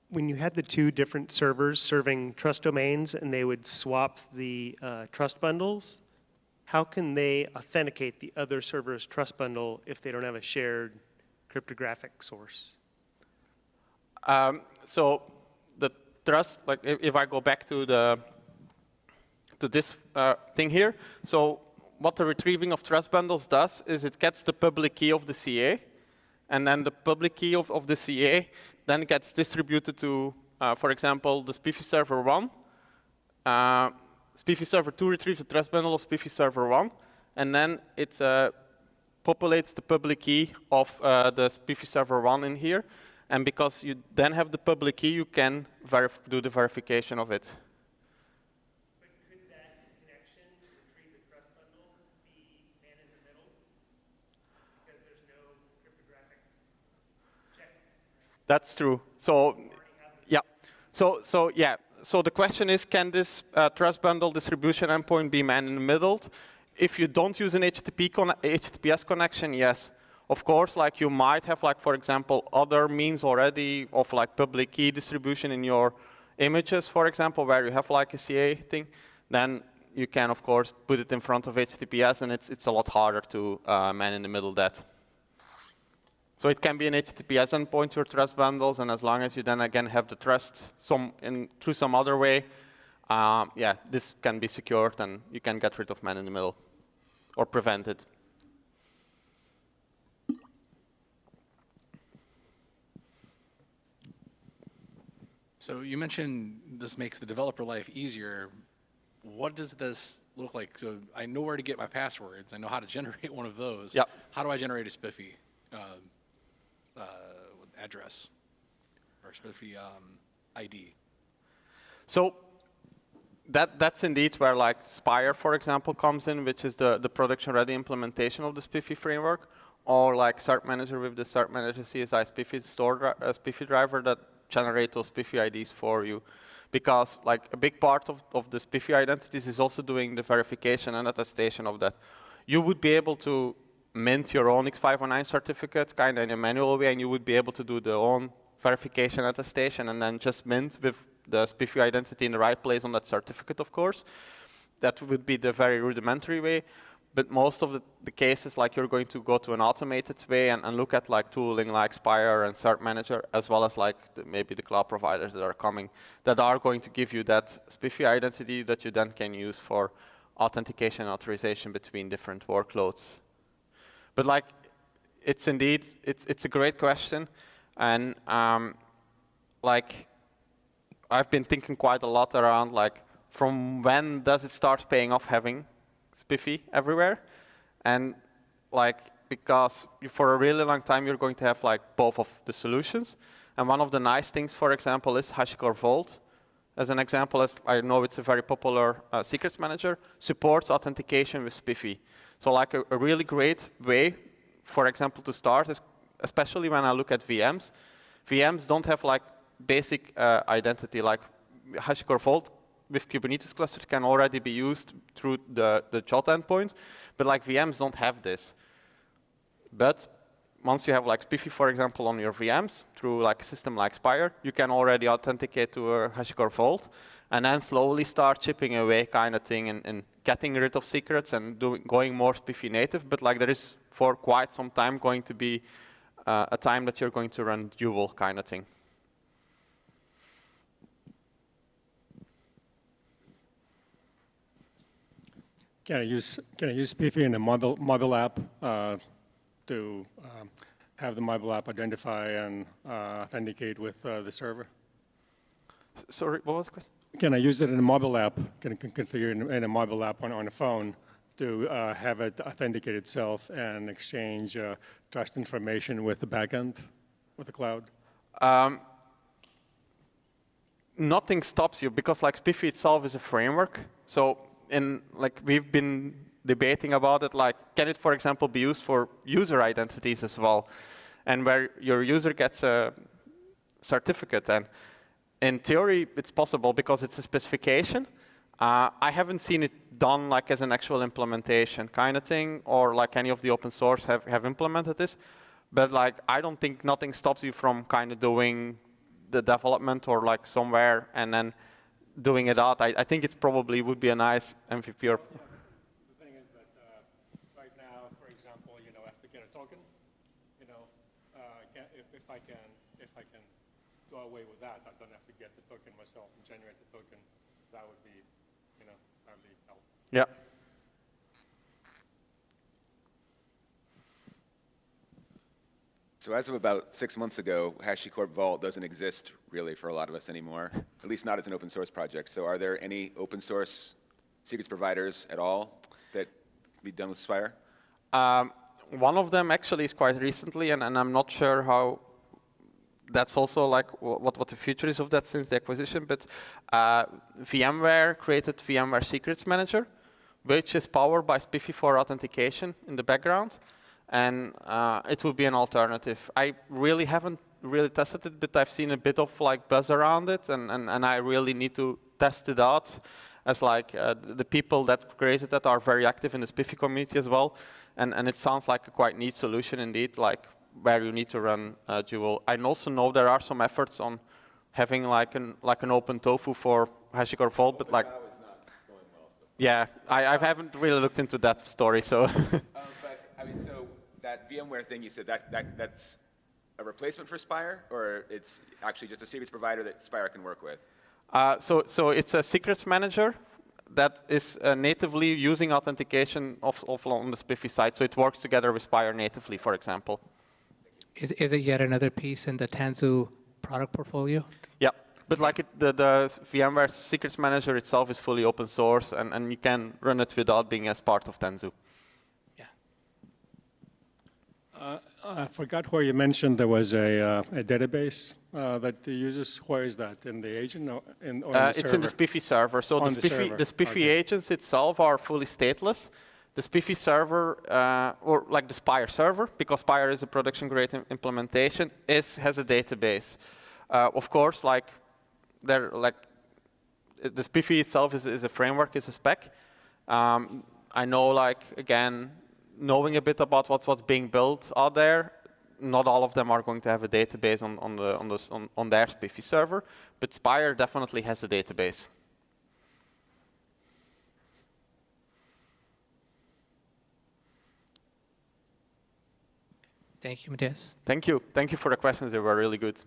When you had the two different servers serving trust domains and they would swap the trust bundles, how can they authenticate the other server's trust bundle if they don't have a shared cryptographic source? So the trust, like if I go back to this thing here, so what the retrieving of trust bundles does is it gets the public key of the CA, and then the public key of the CA then gets distributed to, for example, the SPIFFE server 1. SPIFFE server 2 retrieves the trust bundle of SPIFFE server 1, and then it populates the public key of the SPIFFE server 1 in here. And because you then have the public key, you can do the verification of it. But could that connection to retrieve the trust bundle be man in the middle? Because there's no cryptographic check. That's true. So, yeah. So the question is, can this trust bundle distribution endpoint be man in the middle? If you don't use an HTTPS connection, yes. Of course, like you might have, like for example, other means already of like public key distribution in your images, for example, where you have like a CA thing. Then you can, of course, put it in front of HTTPS, and it's a lot harder to man in the middle that. So it can be an HTTPS endpoint to your trust bundles, and as long as you then again have the trust through some other way, yeah, this can be secured, and you can get rid of man in the middle or prevent it. So you mentioned this makes the developer life easier. What does this look like? So I know where to get my passwords. I know how to generate one of those. Yep. How do I generate a SPIFFE address or SPIFFE ID? So that's indeed where like Spire, for example, comes in, which is the production-ready implementation of the SPIFFE framework, or like Cert Manager with the Cert Manager CSI SPIFFE driver that generate those SPIFFE IDs for you. Because like a big part of the SPIFFE identities is also doing the verification and attestation of that. You would be able to mint your own X509 certificate kind of in a manual way, and you would be able to do the own verification attestation and then just mint with the SPIFFE identity in the right place on that certificate, of course. That would be the very rudimentary way. But most of the cases, like you're going to go to an automated way and look at like tooling like Spire and Cert Manager, as well as like maybe the cloud providers that are coming, that are going to give you that SPIFFE identity that you then can use for authentication and authorization between different workloads. But like, it's indeed, it's a great question. And like, I've been thinking quite a lot around like, from when does it start paying off having SPIFFE everywhere? And like, because for a really long time, you're going to have like both of the solutions. And one of the nice things, for example, is HashiCorp Vault. As an example, as I know it's a very popular secrets manager, supports authentication with SPIFFE. So like a really great way, for example, to start is, especially when I look at VMs. VMs don't have like basic identity, like HashiCorp Vault with Kubernetes clusters can already be used through the JOT endpoint, but like VMs don't have this. But once you have like SPIFFE, for example, on your VMs through like a system like Spire, you can already authenticate to a HashiCorp Vault and then slowly start chipping away kind of thing and getting rid of secrets and going more SPIFFE native. But like there is for quite some time going to be a time that you're going to run dual kind of thing. Can I use SPIFFE in a mobile app to have the mobile app identify and authenticate with the server? Sorry, what was the question? Can I use it in a mobile app? Can I configure it in a mobile app on a phone to have it authenticate itself and exchange trust information with the backend, with the cloud? Nothing stops you because like SPIFFE itself is a framework. So like we've been debating about it, like can it, for example, be used for user identities as well? And where your user gets a certificate. And in theory, it's possible because it's a specification. I haven't seen it done like as an actual implementation kind of thing, or like any of the open source have implemented this. But like, I don't think nothing stops you from kind of doing the development or like somewhere and then doing it out. I think it probably would be a nice MVP. Or the thing is that right now, for example, I have to get a token. If I can go away with that, I don't have to get the token myself and generate the token. That would be, probably help. Yeah. So as of about 6 months ago, HashiCorp Vault doesn't exist really for a lot of us anymore, at least not as an open source project. So are there any open source secrets providers at all that can be done with Spire? One of them actually is quite recently, and I'm not sure how that's also like what the future is of that since the acquisition, but VMware created VMware Secrets Manager, which is powered by SPIFFE for authentication in the background. And it will be an alternative. I really haven't really tested it, but I've seen a bit of like buzz around it, and I really need to test it out, as like the people that created that are very active in the SPIFFE community as well, and it sounds like a quite neat solution indeed, like where you need to run dual. I also know there are some efforts on having like an open tofu for HashiCorp Vault, but like, yeah, I haven't really looked into that story, so. But I mean, so that VMware thing you said, that's a replacement for Spire, or it's actually just a secrets provider that Spire can work with? So it's a secrets manager that is natively using authentication on the SPIFFE side, so it works together with Spire natively, for example. Is it yet another piece in the Tanzu product portfolio? Yeah, but like the VMware Secrets Manager itself is fully open source, and you can run it without being as part of Tanzu. I forgot where you mentioned there was a database that the users. Where is that? In the agent or in the It's server? in the SPIFFE server. So the SPIFFE agents itself are fully stateless. The SPIFFE server, or like the Spire server, because Spire is a production-grade implementation, has a database. Of course, the SPIFFE itself is a framework, is a spec. I know, again, knowing a bit about what's being built out there, not all of them are going to have a database on their SPIFFE server, but Spire definitely has a database. Thank you, Matthias. Thank you. Thank you for the questions. They were really good.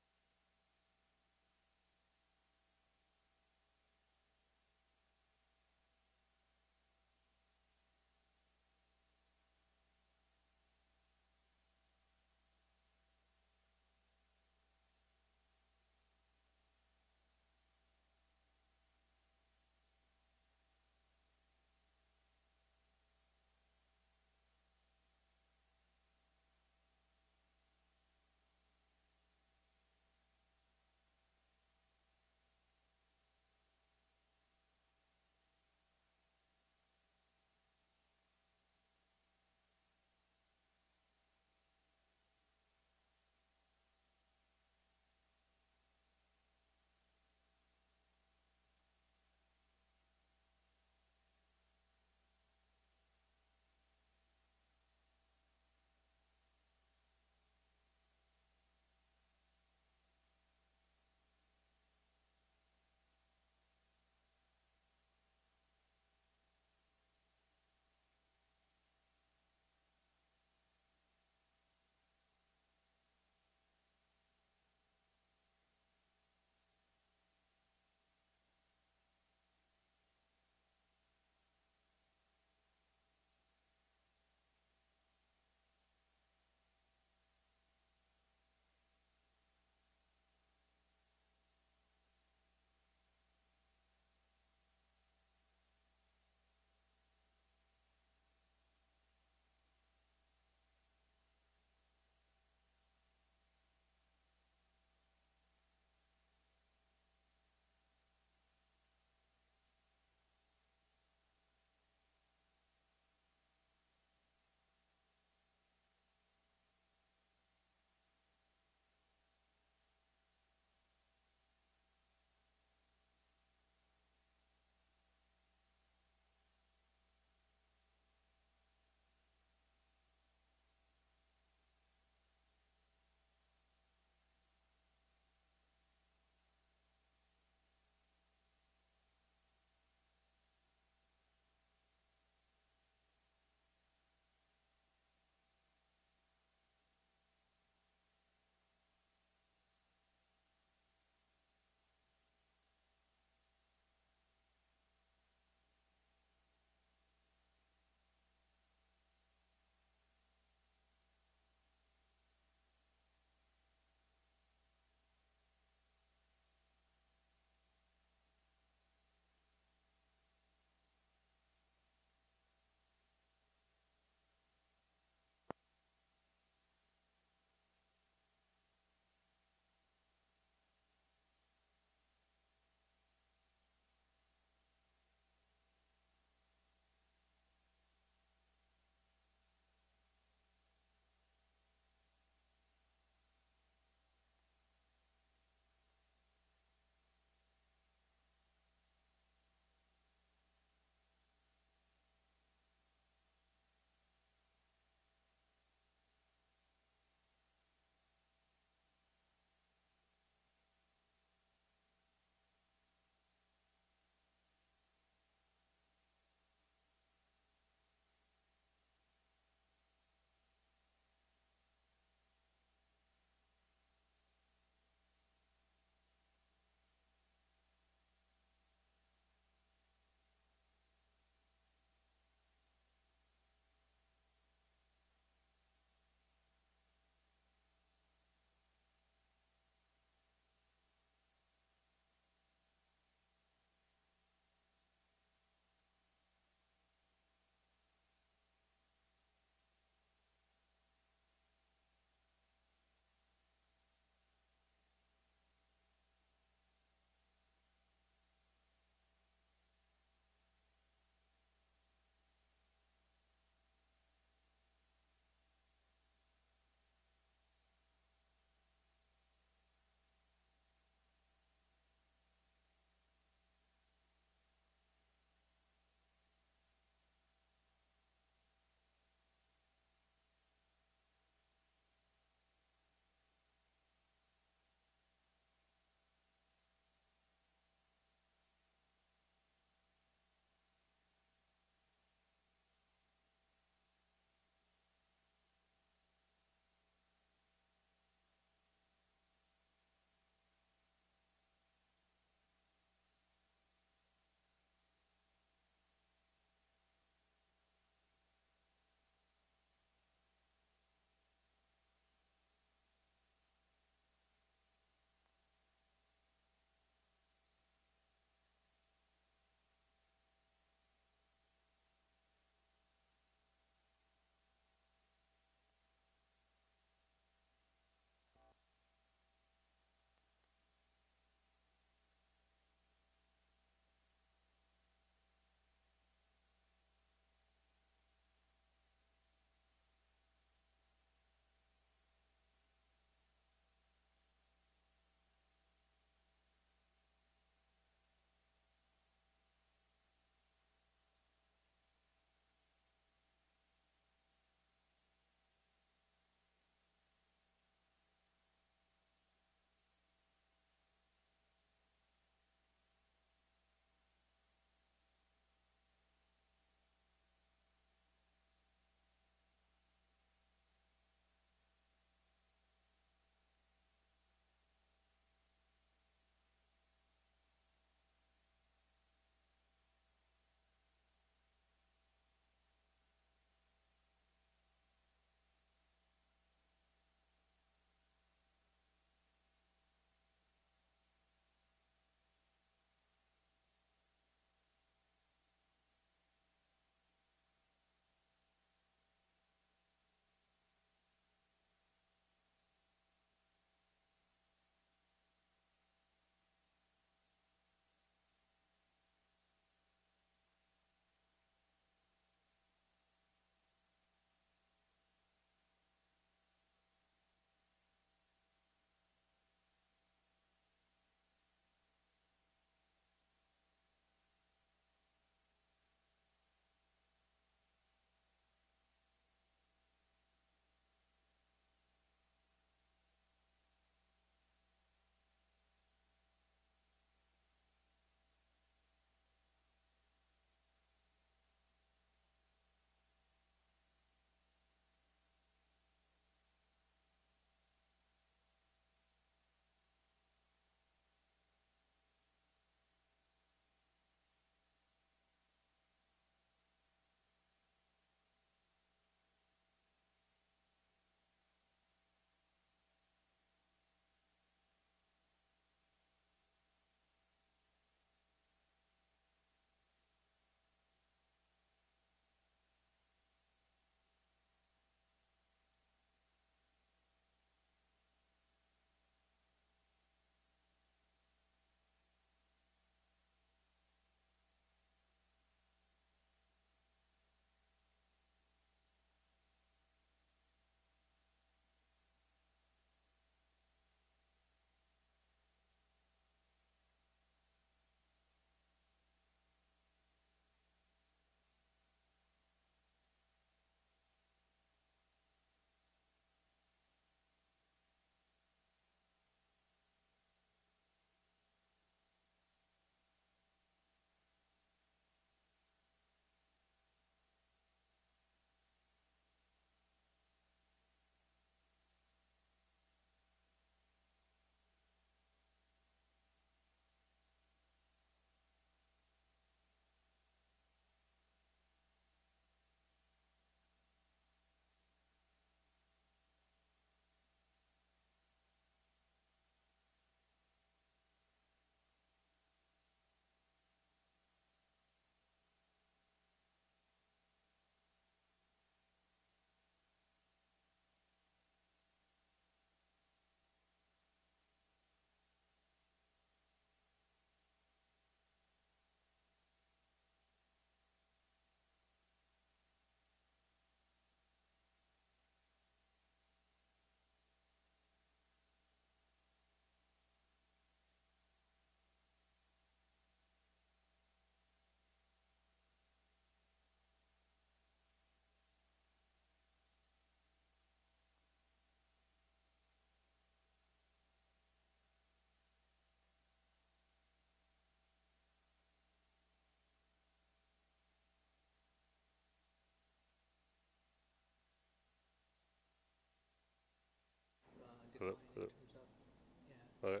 Okay.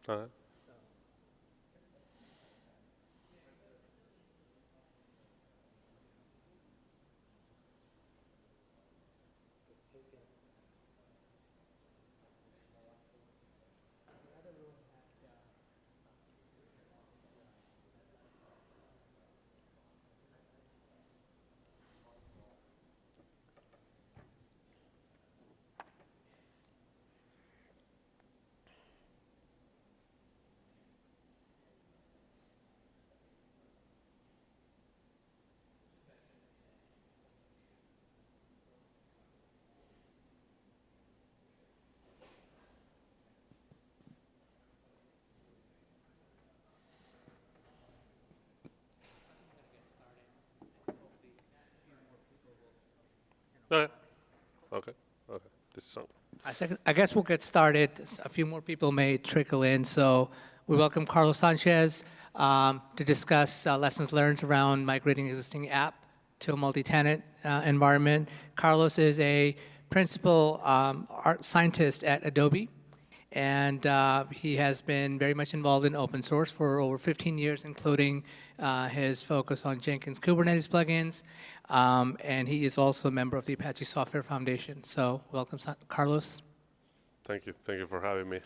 Okay. Okay. Okay. This is on. I guess we'll get started. A few more people may trickle in. So we welcome Carlos Sanchez to discuss lessons learned around migrating existing app to a multi-tenant environment. Carlos is a principal art scientist at Adobe, and he has been very much involved in open source for over 15 years, including his focus on Jenkins Kubernetes plugins, and he is also a member of the Apache Software Foundation. So welcome, Carlos. Thank you. Thank you for having me.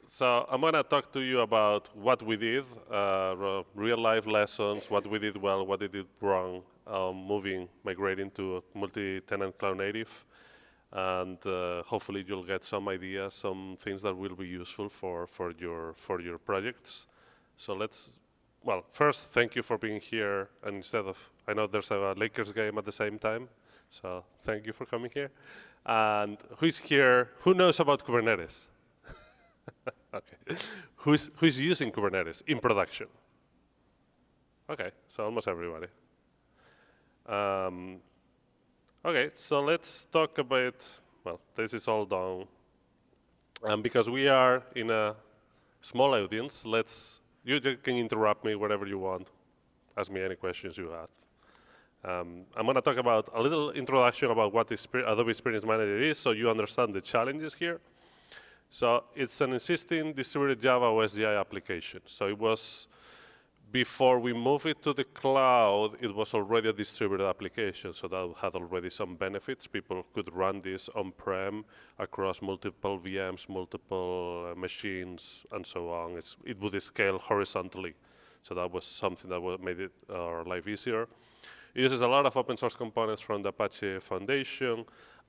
So I'm going to talk to you about what we did, real-life lessons, what we did well, what we did wrong, migrating to a multi-tenant cloud native. And hopefully you'll get some ideas, some things that will be useful for your projects. So well, first, thank you for being here. And I know there's a Lakers game at the same time, so thank you for coming here. And who's here? Who knows about Kubernetes? Okay. Who's using Kubernetes in production? Okay, so almost everybody. Okay, so let's talk about, well, this is all done. And because we are in a small audience, you can interrupt me whenever you want. Ask me any questions you have. I'm going to talk about a little introduction about what Adobe Experience Manager is, so you understand the challenges here. So it's an existing distributed Java OS GI application. So it was, before we moved it to the cloud, it was already a distributed application, so that had already some benefits. People could run this on-prem across multiple VMs, multiple machines, and so on. It would scale horizontally, so that was something that made our life easier. It uses a lot of open source components from the Apache Foundation,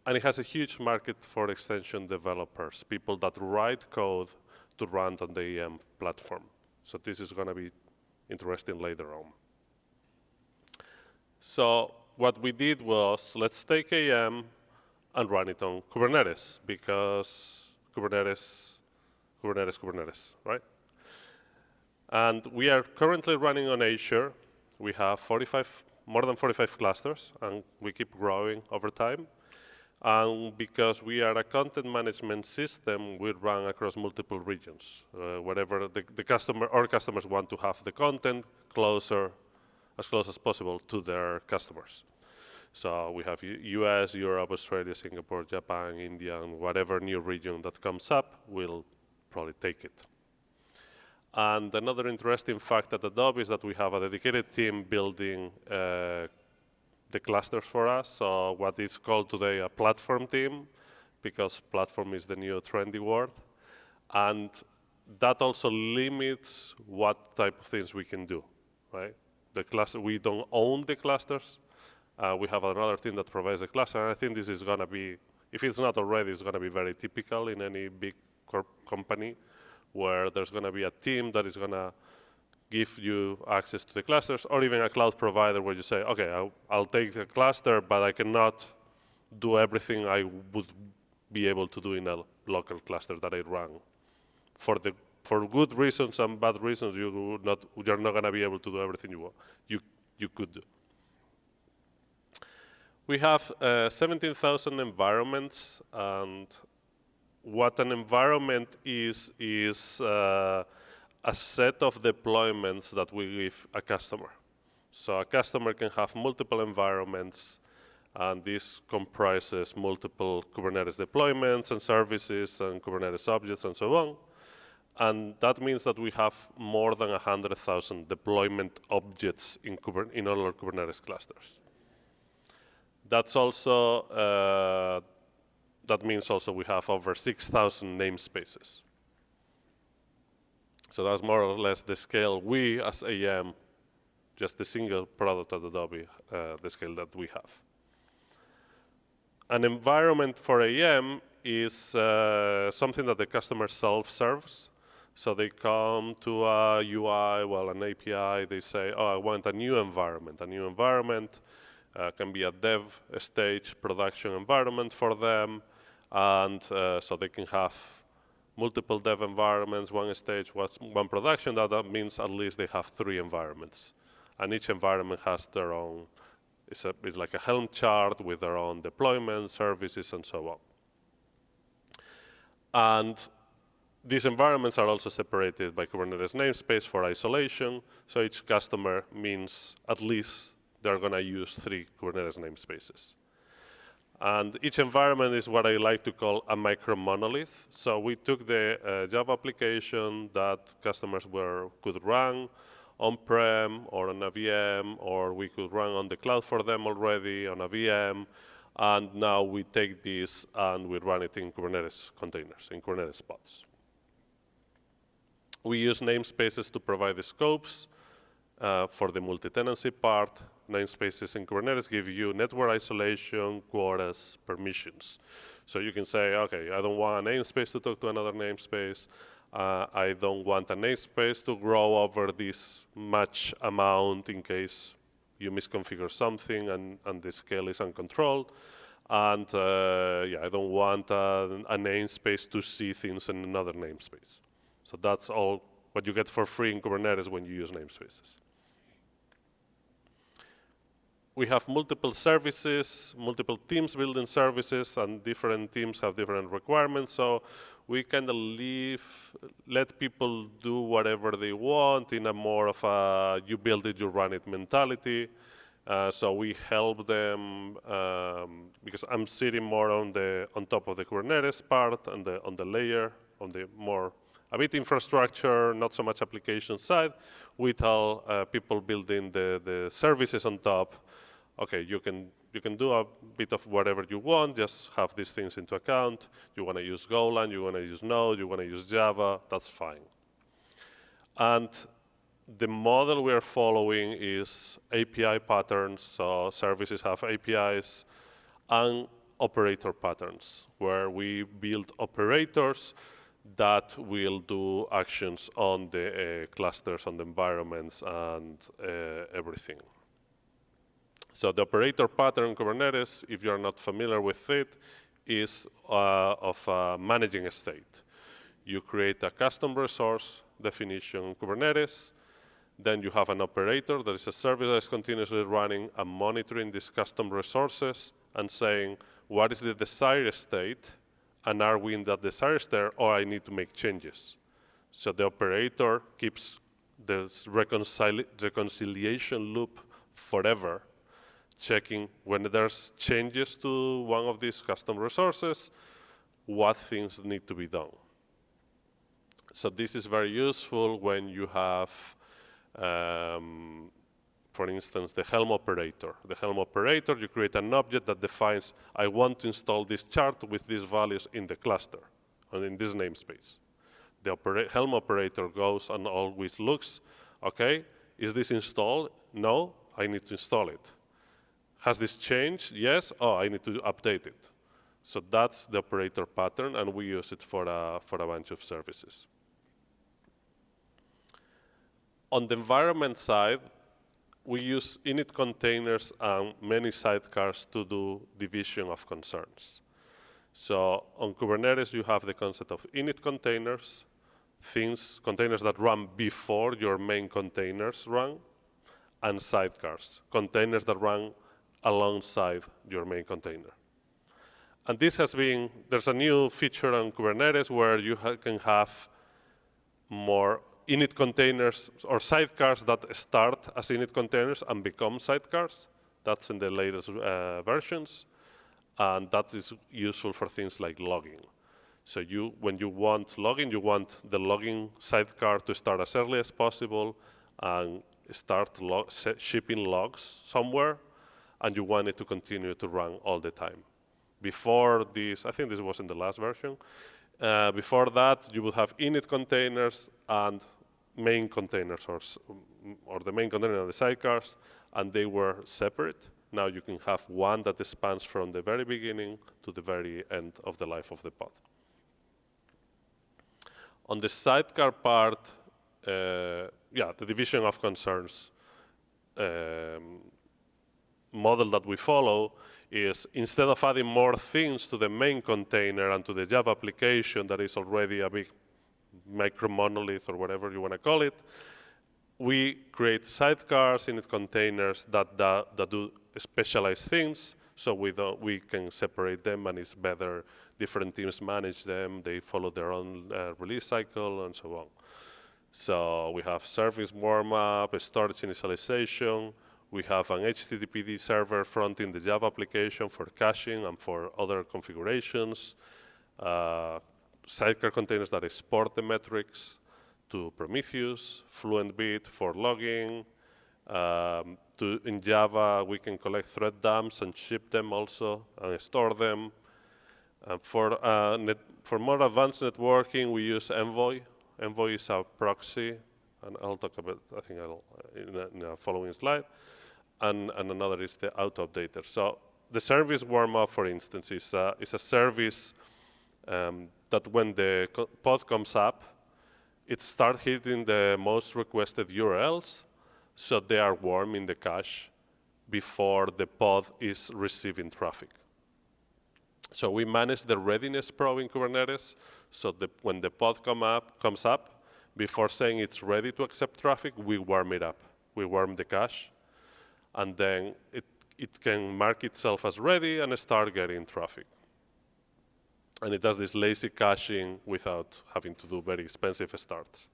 and it has a huge market for extension developers, people that write code to run on the EM platform. So this is going to be interesting later on. So what we did was, let's take AM and run it on Kubernetes, because Kubernetes, right? And we are currently running on Azure. We have more than 45 clusters, and we keep growing over time. And because we are a content management system, we run across multiple regions. Wherever our customers want to have the content as close as possible to their customers. So we have US, Europe, Australia, Singapore, Japan, India, and whatever new region that comes up, we'll probably take it. And another interesting fact at Adobe is that we have a dedicated team building the clusters for us, so what is called today a platform team, because platform is the new trendy word. And that also limits what type of things we can do, right? We don't own the clusters. We have another team that provides the cluster, and I think this is going to be, if it's not already, it's going to be very typical in any big company, where there's going to be a team that is going to give you access to the clusters, or even a cloud provider where you say, okay, I'll take the cluster, but I cannot do everything I would be able to do in a local cluster that I run. For good reasons and bad reasons, you're not going to be able to do everything you could do. We have 17,000 environments, and what an environment is a set of deployments that we give a customer. So a customer can have multiple environments, And this comprises multiple Kubernetes deployments and services and Kubernetes objects and so on. And that means that we have more than 100,000 deployment objects in all our Kubernetes clusters. That's also, that means also we have over 6,000 namespaces. So that's more or less the scale we, as AM, just the single product at Adobe, the scale that we have. An environment for AM is something that the customer self-serves. So they come to a UI, well, an API, they say, oh, I want a new environment. A new environment can be a dev stage production environment for them. And so they can have multiple dev environments, one stage, one production. That means at least they have 3 environments. And each environment has their own, it's like a Helm chart with their own deployment, services, and so on. And these environments are also separated by Kubernetes namespace for isolation. So each customer means at least they're going to use 3 Kubernetes namespaces. And each environment is what I like to call a micro-monolith. So we took the Java application that customers could run on-prem or on a VM, or we could run on the cloud for them already on a VM. And now we take this and we run it in Kubernetes containers, in Kubernetes pods. We use namespaces to provide the scopes for the multi-tenancy part. Namespaces in Kubernetes give you network isolation, quotas, permissions. So you can say, okay, I don't want a namespace to talk to another namespace. I don't want a namespace to grow over this much amount in case you misconfigure something and the scale is uncontrolled. And yeah, I don't want a namespace to see things in another namespace. So that's all what you get for free in Kubernetes when you use namespaces. We have multiple services, multiple teams building services, and different teams have different requirements. So we kind of let people do whatever they want in a more of a you build it, you run it mentality. So we help them because I'm sitting more on top of the Kubernetes part and on the layer, on the more a bit infrastructure, not so much application side. We tell people building the services on top, okay, you can do a bit of whatever you want, just have these things into account. You want to use Golang, you want to use Node, you want to use Java, that's fine. And the model we are following is API patterns, so services have APIs, and operator patterns, where we build operators that will do actions on the clusters, on the environments, and everything. So the operator pattern in Kubernetes, if you're not familiar with it, is of managing a state. You create a custom resource definition in Kubernetes, then you have an operator that is a service that is continuously running and monitoring these custom resources and saying, what is the desired state? And are we in that desired state, or I need to make changes? So the operator keeps this reconciliation loop forever, checking when there's changes to one of these custom resources, what things need to be done. So this is very useful when you have, for instance, the Helm operator. The Helm operator, you create an object that defines, I want to install this chart with these values in the cluster, and in this namespace. The Helm operator goes and always looks, okay, is this installed? No, I need to install it. Has this changed? Yes, oh, I need to update it. So that's the operator pattern, and we use it for a bunch of services. On the environment side, we use init containers and many sidecars to do division of concerns. So on Kubernetes, you have the concept of init containers, containers that run before your main containers run, and sidecars, containers that run alongside your main container. And this has been, there's a new feature on Kubernetes where you can have more init containers or sidecars that start as init containers and become sidecars. That's in the latest versions, and that is useful for things like logging. So when you want logging, you want the logging sidecar to start as early as possible and start shipping logs somewhere, and you want it to continue to run all the time. Before this, I think this was in the last version, before that, you would have init containers and main containers, or the main container and the sidecars, and they were separate. Now you can have one that spans from the very beginning to the very end of the life of the pod. On the sidecar part, the division of concerns model that we follow is, instead of adding more things to the main container and to the Java application that is already a big micro monolith or whatever you want to call it, we create sidecars, init containers that do specialized things, so we can separate them, and it's better. Different teams manage them. They follow their own release cycle and so on. So we have service warm-up, storage initialization. We have an HTTPD server front in the Java application for caching and for other configurations. Sidecar containers that export the metrics to Prometheus, FluentBit for logging. In Java, we can collect thread dumps and ship them also and store them. For more advanced networking, we use Envoy. Envoy is our proxy, and I'll talk about, I think in a following slide. And another is the auto updater. So the service warm-up, for instance, is a service that when the pod comes up, it starts hitting the most requested URLs, so they are warm in the cache before the pod is receiving traffic. So we manage the readiness probe in Kubernetes, so when the pod comes up, before saying it's ready to accept traffic, we warm it up. We warm the cache, and then it can mark itself as ready and start getting traffic. And it does this lazy caching without having to do very expensive starts.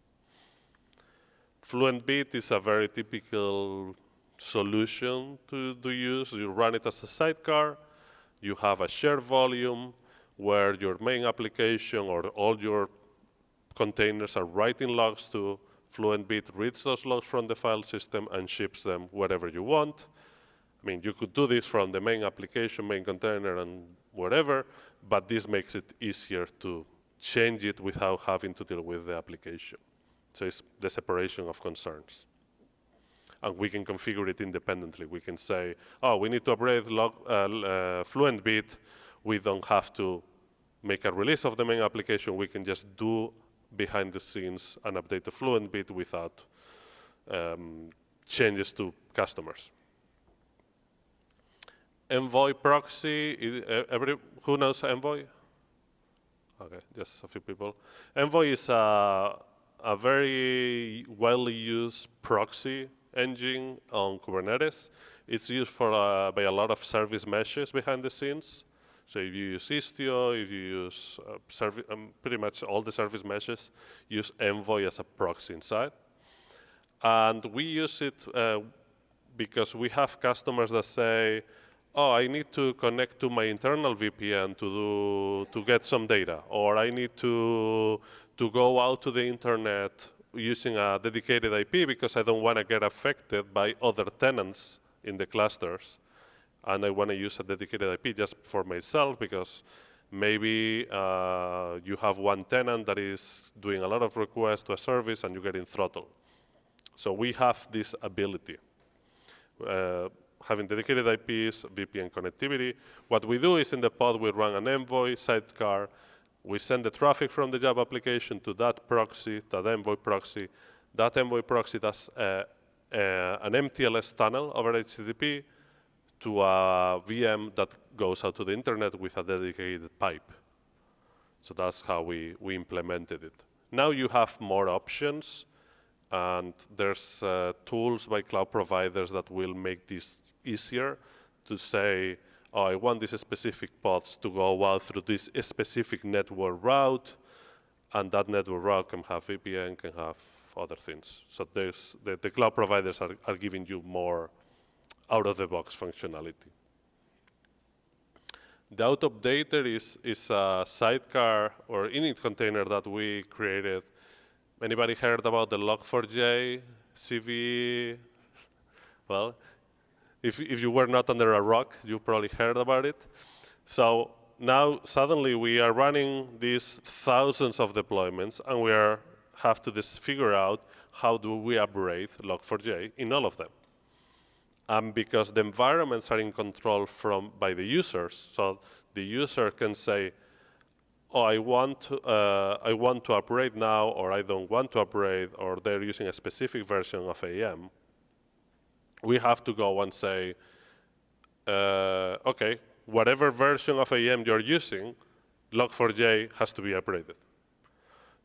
FluentBit is a very typical solution to use. You run it as a sidecar. You have a shared volume where your main application or all your containers are writing logs to. FluentBit reads those logs from the file system and ships them wherever you want. I mean, you could do this from the main application, main container, and whatever, but this makes it easier to change it without having to deal with the application. So it's the separation of concerns. And we can configure it independently. We can say, oh, we need to upgrade FluentBit. We don't have to make a release of the main application. We can just do behind the scenes and update the FluentBit without changes to customers. Envoy proxy, who knows Envoy? Okay, just a few people. Envoy is a very widely used proxy engine on Kubernetes. It's used by a lot of service meshes behind the scenes. So if you use Istio, if you use pretty much all the service meshes use Envoy as a proxy inside. And we use it because we have customers that say, oh, I need to connect to my internal VPN to get some data, or I need to go out to the internet using a dedicated IP because I don't want to get affected by other tenants in the clusters. And I want to use a dedicated IP just for myself because maybe you have one tenant that is doing a lot of requests to a service and you're getting throttled. So we have this ability. Having dedicated IPs, VPN connectivity. What we do is in the pod we run an Envoy sidecar. We send the traffic from the Java application to that proxy, that Envoy proxy. That Envoy proxy does an MTLS tunnel over HTTP to a VM that goes out to the internet with a dedicated pipe. So that's how we implemented it. Now you have more options, and there's tools by cloud providers that will make this easier to say, oh, I want these specific pods to go out through this specific network route, and that network route can have VPN, can have other things. So the cloud providers are giving you more out-of-the-box functionality. The out-updater is a sidecar or init container that we created. Anybody heard about the Log4j CV? Well, if you were not under a rock, you probably heard about it. So now suddenly we are running these thousands of deployments, and we have to just figure out how do we upgrade Log4j in all of them. Because the environments are in control by the users, so the user can say, oh, I want to upgrade now, or I don't want to upgrade, or they're using a specific version of AM. We have to go and say, okay, whatever version of AM you're using, Log4j has to be upgraded.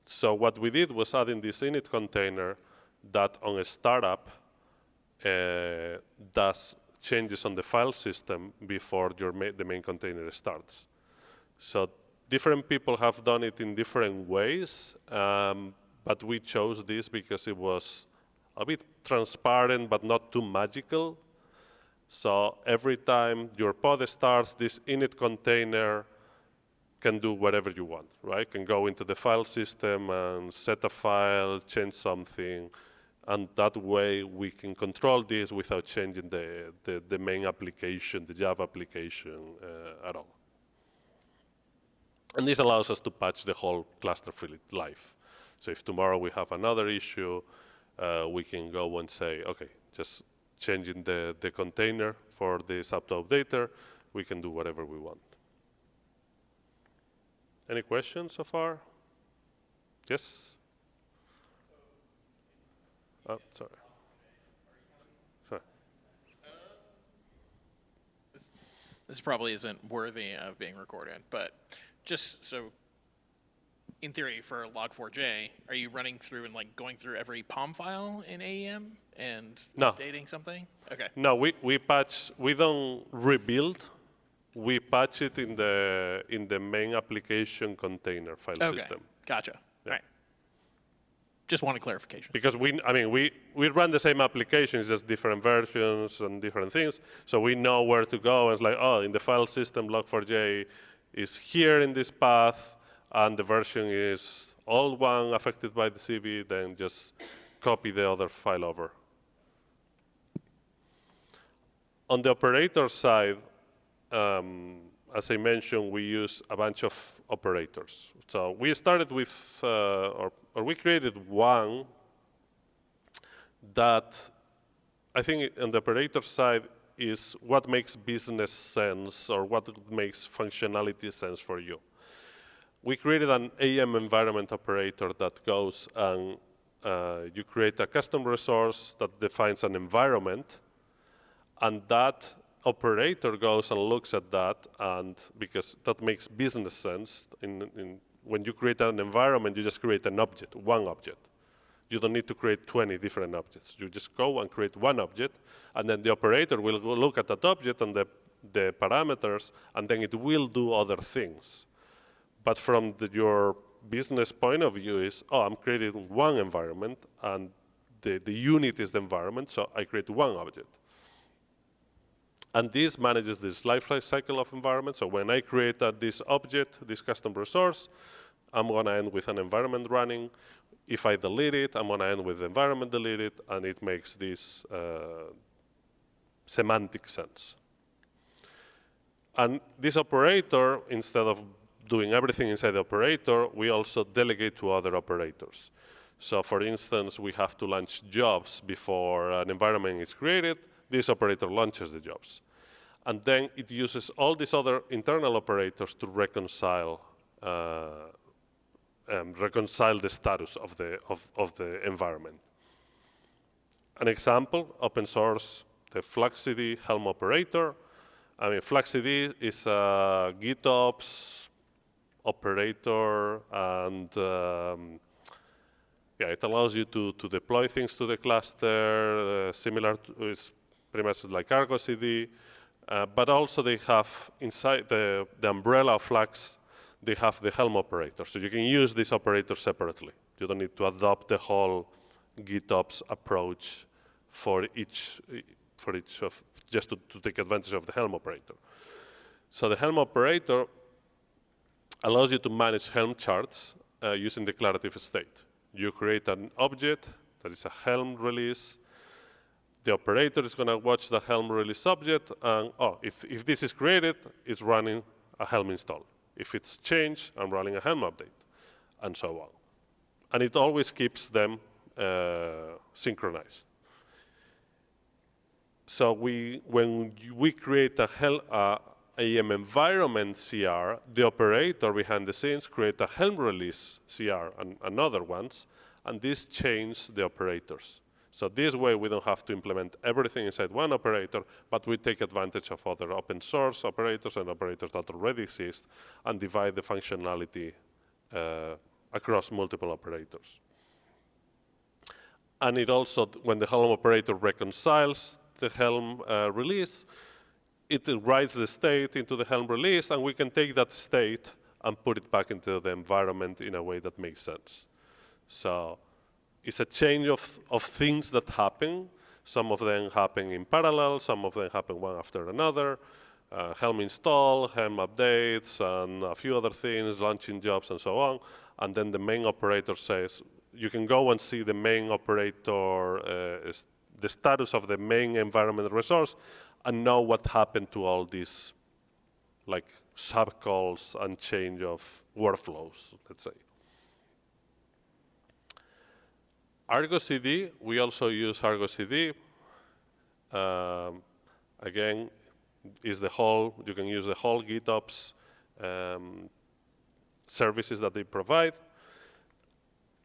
So what we did was adding this init container that on a startup does changes on the file system before the main container starts. So different people have done it in different ways, but we chose this because it was a bit transparent but not too magical. So every time your pod starts, this init container can do whatever you want, right? Can go into the file system and set a file, change something, and that way we can control this without changing the main application, the Java application at all. And this allows us to patch the whole cluster for life. So if tomorrow we have another issue, we can go and say, okay, just changing the container for this updater, we can do whatever we want. Any questions so far? Yes? Oh, sorry. Sorry. This probably isn't worthy of being recorded, but just so, in theory, for Log4j, are you running through and like going through every POM file in AEM and updating something? Okay. No, we patch. We don't rebuild. We patch it in the main application container file system. Gotcha. Yeah. All right. Just wanted clarification. Because we run the same applications, just different versions and different things. So we know where to go. And it's like, oh, in the file system, Log4j is here in this path, and the version is old one affected by the CV, then just copy the other file over. On the operator side, as I mentioned, we use a bunch of operators. So we started with, or we created one that I think on the operator side is what makes business sense or what makes functionality sense for you. We created an AM environment operator that goes and you create a custom resource that defines an environment, and that operator goes and looks at that, and because that makes business sense. When you create an environment, you just create an object, one object. You don't need to create 20 different objects. You just go and create one object, and then the operator will go look at that object and the parameters, and then it will do other things. But from your business point of view is, oh, I'm creating one environment, and the unit is the environment, so I create one object. And this manages this life cycle of environment. So when I create this object, this custom resource, I'm going to end with an environment running. If I delete it, I'm going to end with the environment deleted, and it makes this semantic sense. And this operator, instead of doing everything inside the operator, we also delegate to other operators. So for instance, we have to launch jobs before an environment is created. This operator launches the jobs. And then it uses all these other internal operators to reconcile the status of the environment. An example, open source, the FlagCD Helm operator. I mean, FlagCD is a GitOps operator, and yeah, it allows you to deploy things to the cluster, similar to, it's pretty much like Argo CD, but also they have inside the umbrella of Flags, they have the Helm operator. So you can use this operator separately. You don't need to adopt the whole GitOps approach for each for each of, just to take advantage of the Helm operator. So the Helm operator allows you to manage Helm charts using declarative state. You create an object that is a Helm release. The operator is going to watch the Helm release object, and if this is created, it's running a Helm install. If it's changed, I'm running a Helm update, and so on. And it always keeps them synchronized. So when we create a AEM environment CR, the operator behind the scenes create a Helm release CR and other ones, and this changes the operators. So this way we don't have to implement everything inside one operator, but we take advantage of other open source operators and operators that already exist and divide the functionality across multiple operators. And it also, when the Helm operator reconciles the Helm release, it writes the state into the Helm release, and we can take that state and put it back into the environment in a way that makes sense. So it's a change of things that happen. Some of them happen in parallel, some of them happen one after another. Helm install, Helm updates, and a few other things, launching jobs, and so on. And then the main operator says, you can go and see the main operator, the status of the main environment resource, and know what happened to all these like subcalls and change of workflows, let's say. Argo CD, we also use Argo CD. Again, is the whole, you can use the whole GitOps services that they provide.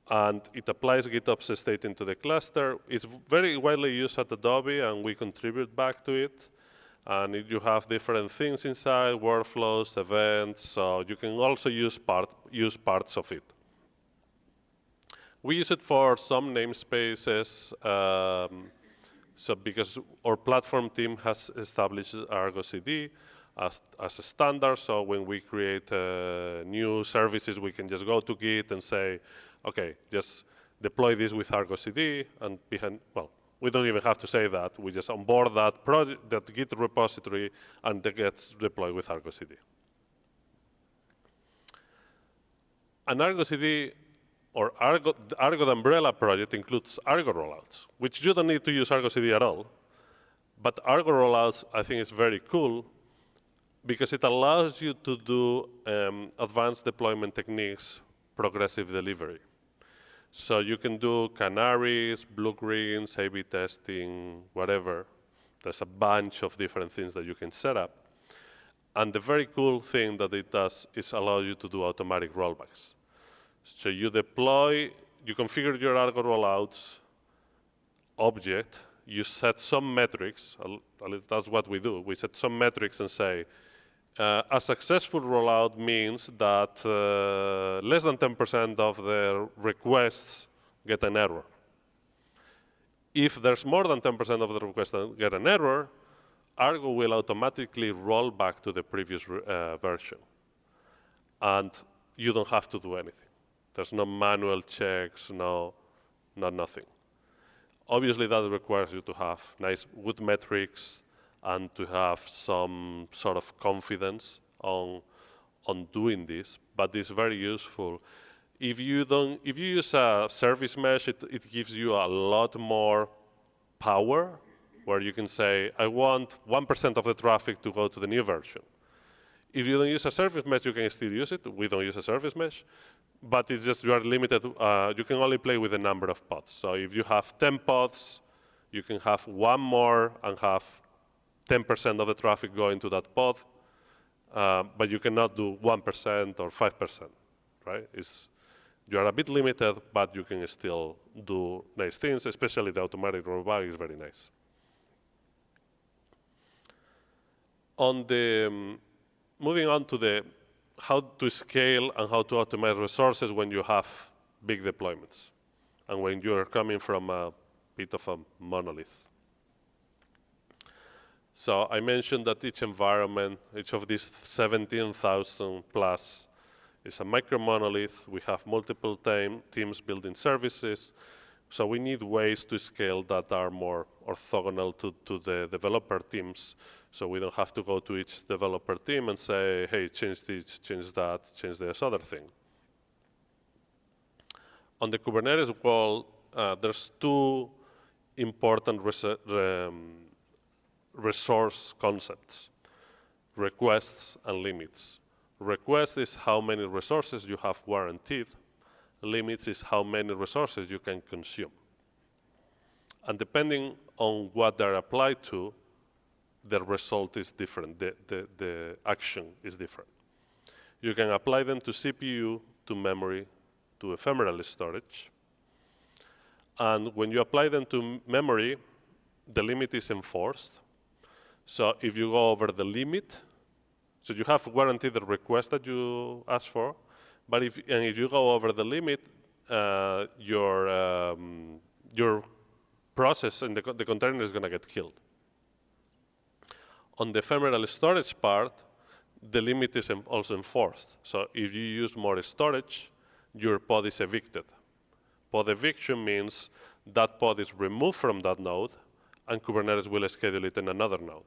And it applies GitOps state into the cluster. It's very widely used at Adobe, and we contribute back to it. And you have different things inside, workflows, events, so you can also use parts of it. We use it for some namespaces, so because our platform team has established Argo CD as a standard, so when we create new services, we can just go to Git and say, okay, just deploy this with Argo CD, and behind, well, we don't even have to say that. We just onboard that project, that Git repository, and it gets deployed with Argo CD. An Argo CD, or the Argo umbrella project includes Argo rollouts, which you don't need to use Argo CD at all. But Argo rollouts, I think, is very cool because it allows you to do advanced deployment techniques, progressive delivery. So you can do canaries, blue-greens, A/B testing, whatever. There's a bunch of different things that you can set up. And the very cool thing that it does is allow you to do automatic rollbacks. So you deploy, you configure your Argo rollouts object, you set some metrics, that's what we do. We set some metrics and say, a successful rollout means that less than 10% of the requests get an error. If there's more than 10% of the requests that get an error, Argo will automatically roll back to the previous version. And you don't have to do anything. There's no manual checks, nothing. Obviously, that requires you to have nice, good metrics, and to have some sort of confidence on doing this, but it's very useful. If you use a service mesh, it gives you a lot more power, where you can say, I want 1% of the traffic to go to the new version. If you don't use a service mesh, you can still use it. We don't use a service mesh, but it's just you are limited. You can only play with the number of pods. So if you have 10 pods, you can have one more and have 10% of the traffic going to that pod, but you cannot do 1% or 5%, right? You are a bit limited, but you can still do nice things, especially the automatic rollback is very nice. Moving on to how to scale and how to automate resources when you have big deployments and when you are coming from a bit of a monolith. So I mentioned that each environment, each of these 17,000 plus, is a micro monolith. We have multiple teams building services. So we need ways to scale that are more orthogonal to the developer teams. So we don't have to go to each developer team and say, hey, change this, change that, change this other thing. On the Kubernetes world, there's two important resource concepts: requests and limits. Request is how many resources you have guaranteed. Limits is how many resources you can consume. And depending on what they're applied to, the result is different, the action is different. You can apply them to CPU, to memory, to ephemeral storage. And when you apply them to memory, the limit is enforced. So if you go over the limit, so you have guaranteed the request that you asked for, but if you go over the limit, your process and the container is going to get killed. On the ephemeral storage part, the limit is also enforced. So if you use more storage, your pod is evicted. Pod eviction means that pod is removed from that node, and Kubernetes will schedule it in another node.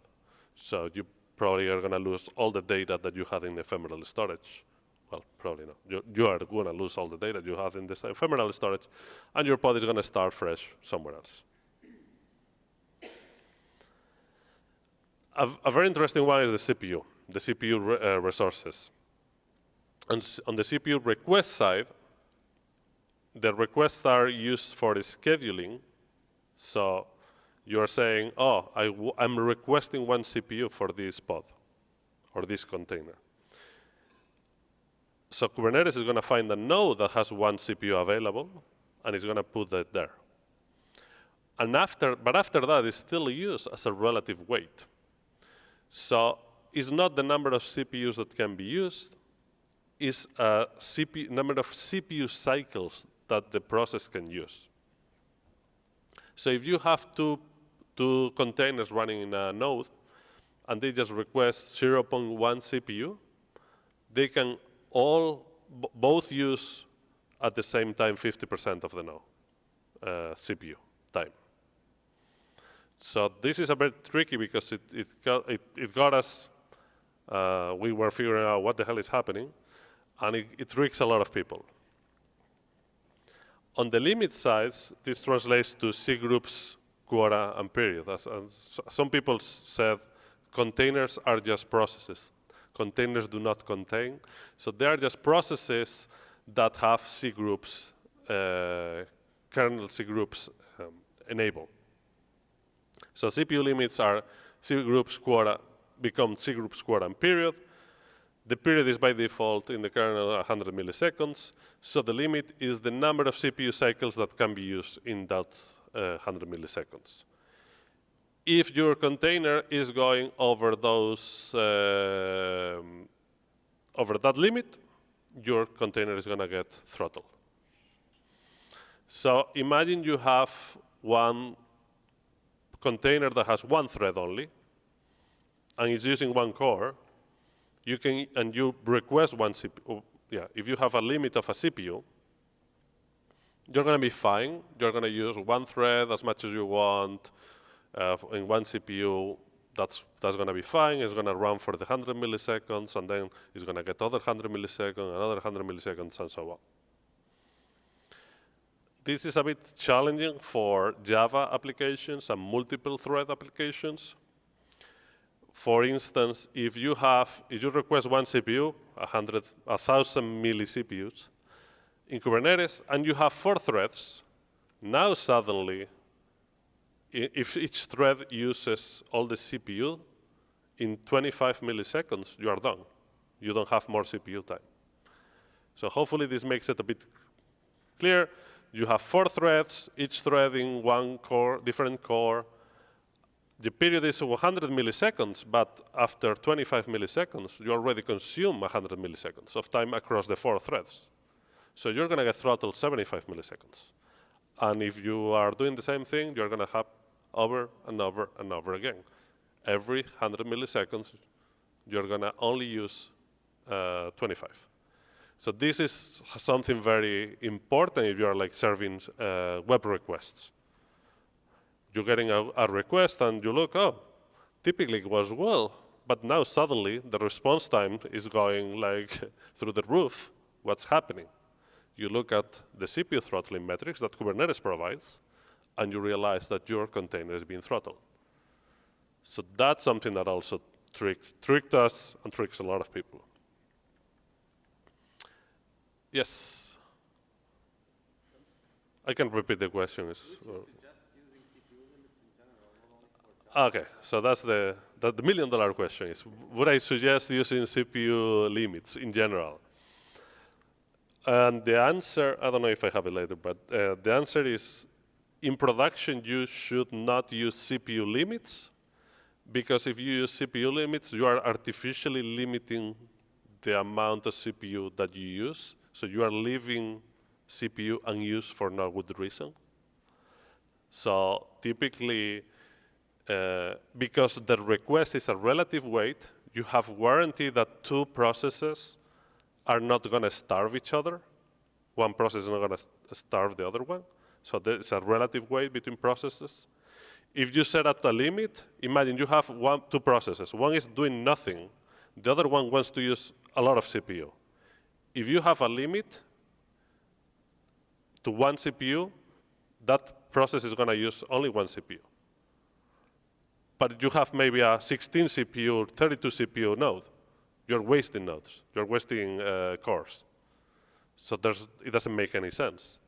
So you probably are going to lose all the data that you had in ephemeral storage. Well, probably not. You are going to lose all the data you have in this ephemeral storage, and your pod is going to start fresh somewhere else. A very interesting one is the CPU resources. And on the CPU request side, the requests are used for the scheduling. So you're saying, oh, I'm requesting one CPU for this pod or this container. So Kubernetes is going to find a node that has one CPU available, and it's going to put that there. And but after that, it's still used as a relative weight. So it's not the number of CPUs that can be used, it's a number of CPU cycles that the process can use. So if you have two containers running in a node, and they just request 0.1 CPU, they can both use at the same time 50% of the node CPU time. So this is a bit tricky because it got us, we were figuring out what the hell is happening, and it tricks a lot of people. On the limit sides, this translates to C groups, quota, and period. Some people said containers are just processes. Containers do not contain. So they are just processes that have C groups, kernel C groups enabled. So CPU limits are C groups, quota, become C groups, quota, and period. The period is by default in the kernel 100 milliseconds. So the limit is the number of CPU cycles that can be used in that 100 milliseconds. If your container is going over those, over that limit, your container is going to get throttled. So imagine you have one container that has one thread only, and it's using one core. And you request one CPU. If you have a limit of a CPU, you're going to be fine. You're going to use one thread as much as you want. In one CPU, that's going to be fine. It's going to run for the 100 milliseconds, and then it's going to get other 100 milliseconds, another 100 milliseconds, and so on. This is a bit challenging for Java applications and multiple thread applications. For instance, if you request one CPU, 1,000 milli CPUs, in Kubernetes, and you have 4 threads, now suddenly, if each thread uses all the CPU, in 25 milliseconds, you are done. You don't have more CPU time. So hopefully this makes it a bit clear. You have 4 threads, each thread in one core, different core. The period is 100 milliseconds, but after 25 milliseconds, you already consume 100 milliseconds of time across the 4 threads. So you're going to get throttled 75 milliseconds. And if you are doing the same thing, you're going to have over and over and over again. Every 100 milliseconds, you're going to only use 25. So this is something very important if you are like serving web requests. You're getting a request and you look, oh, typically it was well, but now suddenly the response time is going like through the roof. What's happening? You look at the CPU throttling metrics that Kubernetes provides, and you realize that your container is being throttled. So that's something that also tricked us and tricks a lot of people. Yes. I can repeat the question. Okay, so that's the million-dollar question is, would I suggest using CPU limits in general? And the answer, I don't know if I have it later, but the answer is, in production, you should not use CPU limits, because if you use CPU limits, you are artificially limiting the amount of CPU that you use. So you are leaving CPU unused for no good reason. So typically, because the request is a relative weight, you have warranty that two processes are not going to starve each other. One process is not going to starve the other one. So there's a relative weight between processes. If you set up a limit, imagine you have two processes. One is doing nothing. The other one wants to use a lot of CPU. If you have a limit to one CPU, that process is going to use only one CPU. But you have maybe a 16 CPU, 32 CPU node. You're wasting nodes. You're wasting cores. So it doesn't make any sense.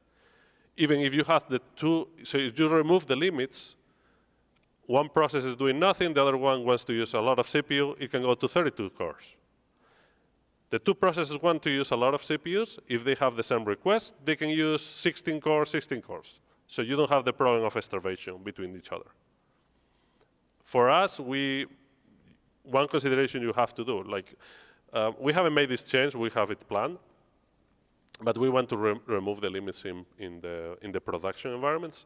Even if you have the two, so if you remove the limits, one process is doing nothing, the other one wants to use a lot of CPU, it can go to 32 cores. The two processes want to use a lot of CPUs. If they have the same request, they can use 16 cores, 16 cores. So you don't have the problem of starvation between each other. For us, one consideration you have to do, like, we haven't made this change, we have it planned, but we want to remove the limits in the production environments.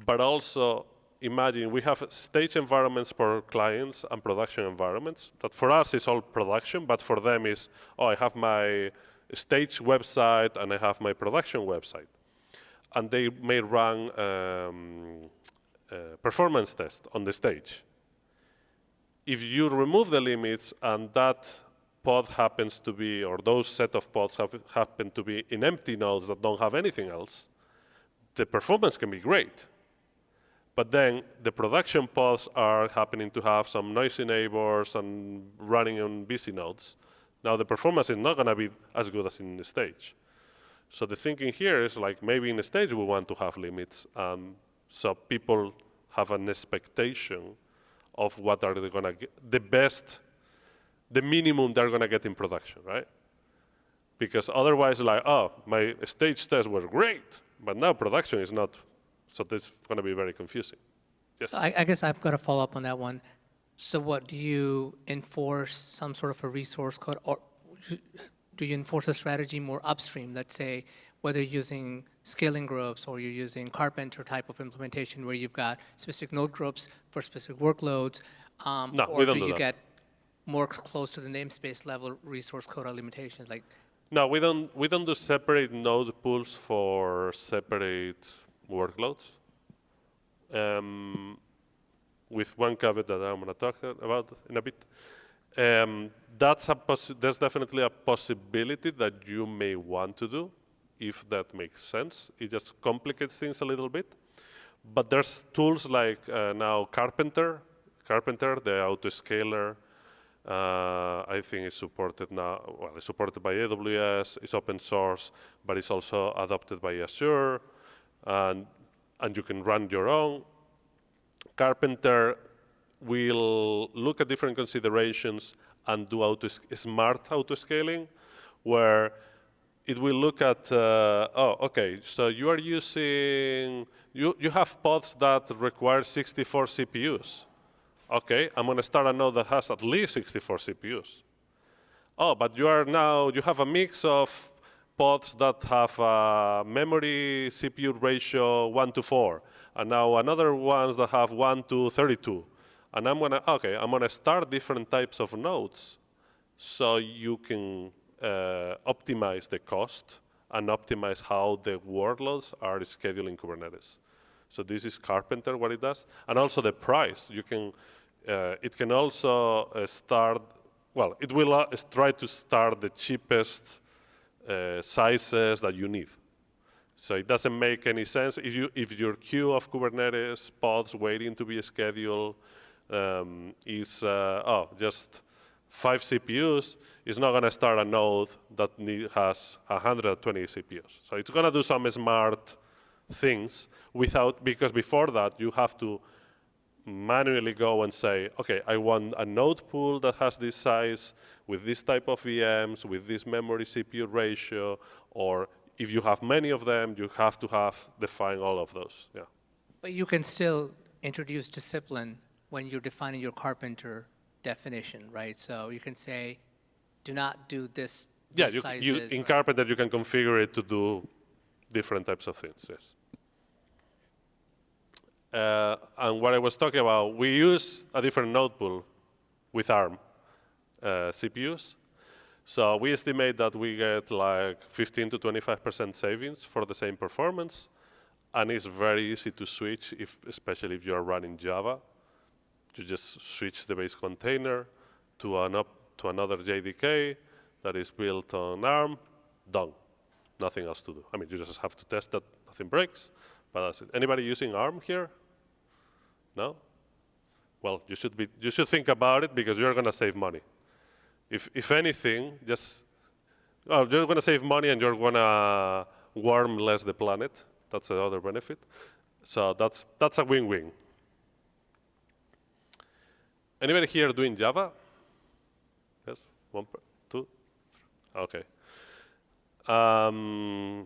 But also, imagine we have stage environments for clients and production environments that for us is all production, but for them is, oh, I have my stage website and I have my production website. And they may run performance tests on the stage. If you remove the limits and that pod happens to be, or those set of pods happen to be in empty nodes that don't have anything else, the performance can be great. But then the production pods are happening to have some noisy neighbors and running on busy nodes. Now the performance is not going to be as good as in the stage. So the thinking here is like maybe in the stage we want to have limits, so people have an expectation of what are they going to get, the minimum they're going to get in production, right? Because otherwise, like, oh, my stage tests were great, but now production is not. So that's going to be very confusing. Yes. So I guess I've got to follow up on that one. So what, do you enforce some sort of a resource code, or do you enforce a strategy more upstream? Let's say whether you're using scaling groups or you're using Carpenter type of implementation where you've got specific node groups for specific workloads, no, or we don't do do you that. get more close to the namespace level resource code limitations? Like, no, we don't do separate node pools for separate workloads. With one caveat that I'm going to talk about in a bit. There's definitely a possibility that you may want to do, if that makes sense. It just complicates things a little bit. But there's tools like now Carpenter, the autoscaler, I think it's supported now, well, it's supported by AWS, it's open source, but it's also adopted by Azure, and you can run your own. Carpenter will look at different considerations and do smart autoscaling, where it will look at, oh, okay, so you are using, you have pods that require 64 CPUs. Okay, I'm going to start a node that has at least 64 CPUs. Oh, but you have a mix of pods that have a memory CPU ratio 1:4, and now another ones that have 1:32. And I'm going to start different types of nodes so you can optimize the cost and optimize how the workloads are scheduled in Kubernetes. So this is Carpenter, what it does. And also the price. You can, it can also start, well, it will try to start the cheapest sizes that you need. So it doesn't make any sense if your queue of Kubernetes pods waiting to be scheduled is just 5 CPUs, it's not going to start a node that has 120 CPUs. So it's going to do some smart things because before that you have to manually go and say, okay, I want a node pool that has this size with this type of VMs, with this memory CPU ratio, or if you have many of them, you have to define all of those. Yeah. But you can still introduce discipline when you're defining your Carpenter definition, right? So you can say, do not do this. Yeah, sizes, in right? Carpenter you can configure it to do different types of things. Yes. And what I was talking about, we use a different node pool with ARM CPUs. So we estimate that we get like 15 to 25% savings for the same performance. And it's very easy to switch, especially if you're running Java. You just switch the base container to another JDK that is built on ARM, done. Nothing else to do. I mean, you just have to test that nothing breaks, but that's it. Anybody using ARM here? No? Well, you should think about it because you're going to save money. If anything, you're going to save money and you're going to warm less the planet. That's the other benefit. So that's a win-win. Anybody here doing Java? Yes, 1, 2, 3. Okay. I'm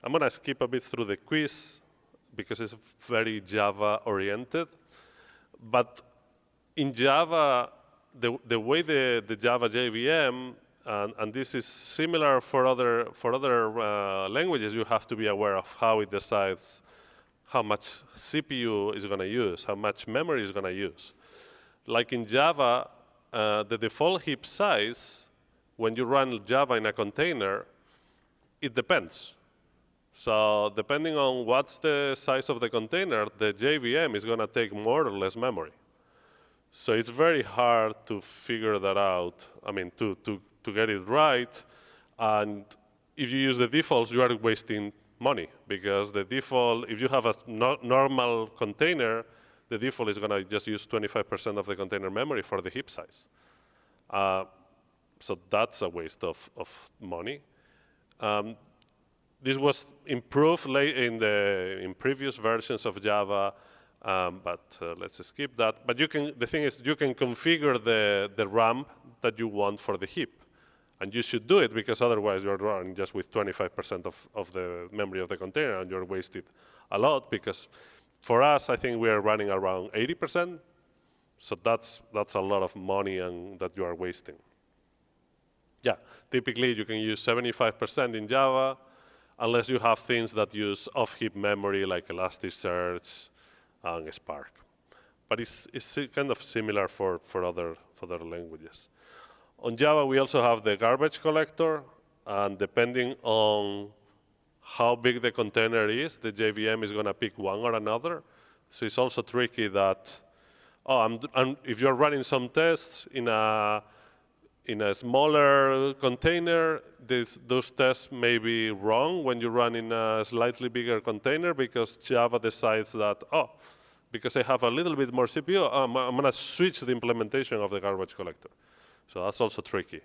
going to skip a bit through the quiz because it's very Java-oriented. But in Java, the way the Java JVM, and this is similar for other languages, you have to be aware of how it decides how much CPU is going to use, how much memory is going to use. Like in Java, the default heap size, when you run Java in a container, it depends. So depending on what's the size of the container, the JVM is going to take more or less memory. So it's very hard to figure that out, I mean, to get it right. And if you use the defaults, you are wasting money because the default, if you have a normal container, the default is going to just use 25% of the container memory for the heap size. So that's a waste of money. This was improved in previous versions of Java, but let's skip that. But the thing is, you can configure the RAM that you want for the heap. And you should do it because otherwise you're running just with 25% of the memory of the container and you're wasted a lot because for us, I think we are running around 80%. So that's a lot of money that you are wasting. Yeah, typically you can use 75% in Java unless you have things that use off-heap memory like Elasticsearch and Spark. But it's kind of similar for other languages. On Java, we also have the garbage collector, and depending on how big the container is, the JVM is going to pick one or another. So it's also tricky that, if you're running some tests in a smaller container, those tests may be wrong when you run in a slightly bigger container because Java decides that, because I have a little bit more CPU, I'm going to switch the implementation of the garbage collector. So that's also tricky.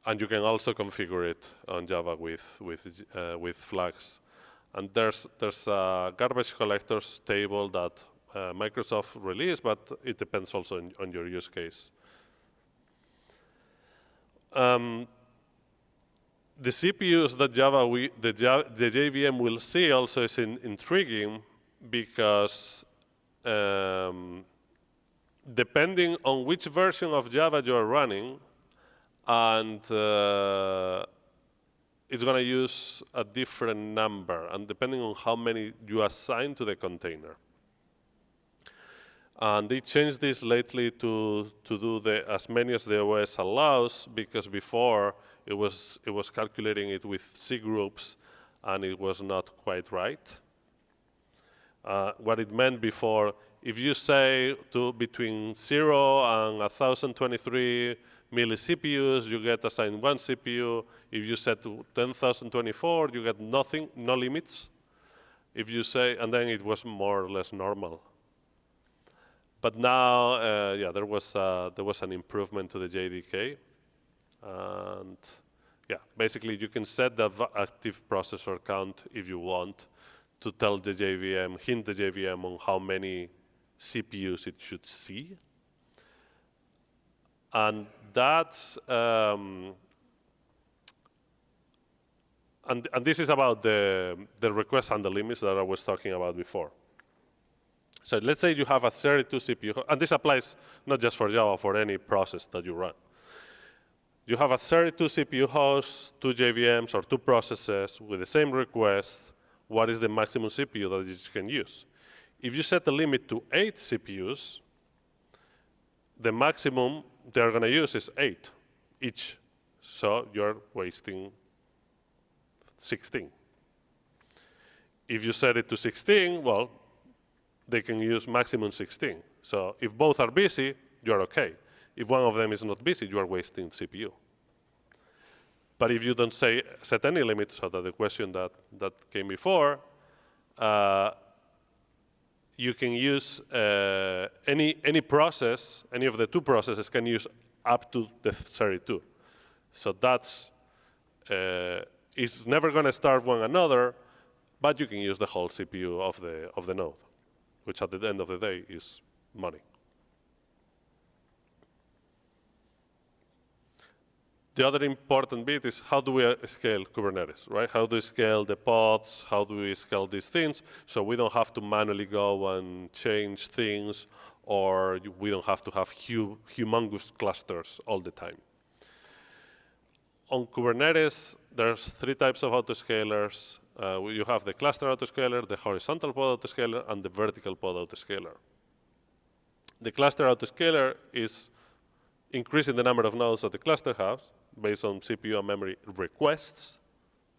And you can also configure it on Java with flags. And there's a garbage collectors table that Microsoft released, but it depends also on your use case. The CPUs that the JVM will see also is intriguing because depending on which version of Java you are running, and it's going to use a different number, and depending on how many you assign to the container. And they changed this lately to do as many as the OS allows, because before it was calculating it with C groups, and it was not quite right. What it meant before, if you say between 0 and 1023 milli CPUs, you get assigned 1 CPU. If you set to 10,024, you get nothing, no limits. If you say, and then it was more or less normal. But now, yeah, there was an improvement to the JDK, and yeah, basically you can set the active processor count if you want to tell the JVM, hint the JVM on how many CPUs it should see, and that's and this is about the requests and the limits that I was talking about before. So let's say you have a 32 CPU, and this applies not just for Java, for any process that you run. You have a 32 CPU host, 2 JVMs, or 2 processes with the same request. What is the maximum CPU that you can use? If you set the limit to 8 CPUs, the maximum they're going to use is 8 each. So you're wasting 16. If you set it to 16, well, they can use maximum 16. So if both are busy, you're OK. If one of them is not busy, you are wasting CPU. But if you don't set any limit, so that the question that came before, you can use any process, any of the 2 processes can use up to the 32. So that's, it's never going to starve one another, but you can use the whole CPU of the node, which at the end of the day is money. The other important bit is how do we scale Kubernetes, right? How do we scale the pods? How do we scale these things so we don't have to manually go and change things, or we don't have to have humongous clusters all the time? On Kubernetes, there's 3 types of autoscalers. You have the cluster autoscaler, the horizontal pod autoscaler, and the vertical pod autoscaler. The cluster autoscaler is increasing the number of nodes that the cluster has based on CPU and memory requests.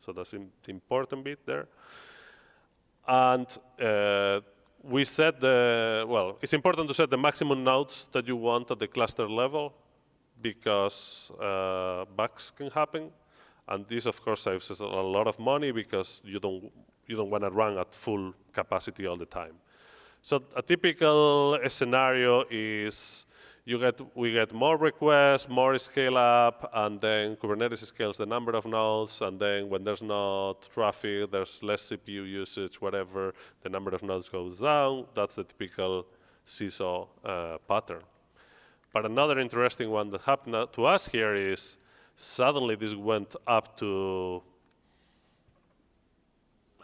So that's the important bit there. And we set well, it's important to set the maximum nodes that you want at the cluster level, because bugs can happen. And this, of course, saves us a lot of money because you don't want to run at full capacity all the time. So a typical scenario is we get more requests, more scale up, and then Kubernetes scales the number of nodes, and then when there's not traffic, there's less CPU usage, whatever, the number of nodes goes down. That's the typical seesaw pattern. But another interesting one that happened to us here is suddenly this went up to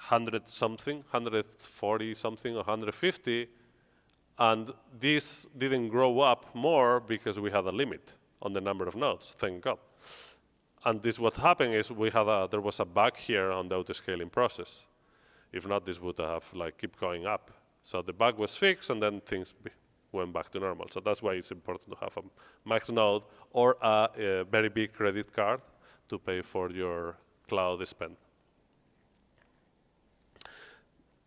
100-something, 140-something, 150, and this didn't grow up more because we had a limit on the number of nodes, thank God. And this what happened is there was a bug here on the autoscaling process. If not, this would have keep going up. So the bug was fixed, and then things went back to normal. So that's why it's important to have a max node or a very big credit card to pay for your cloud spend.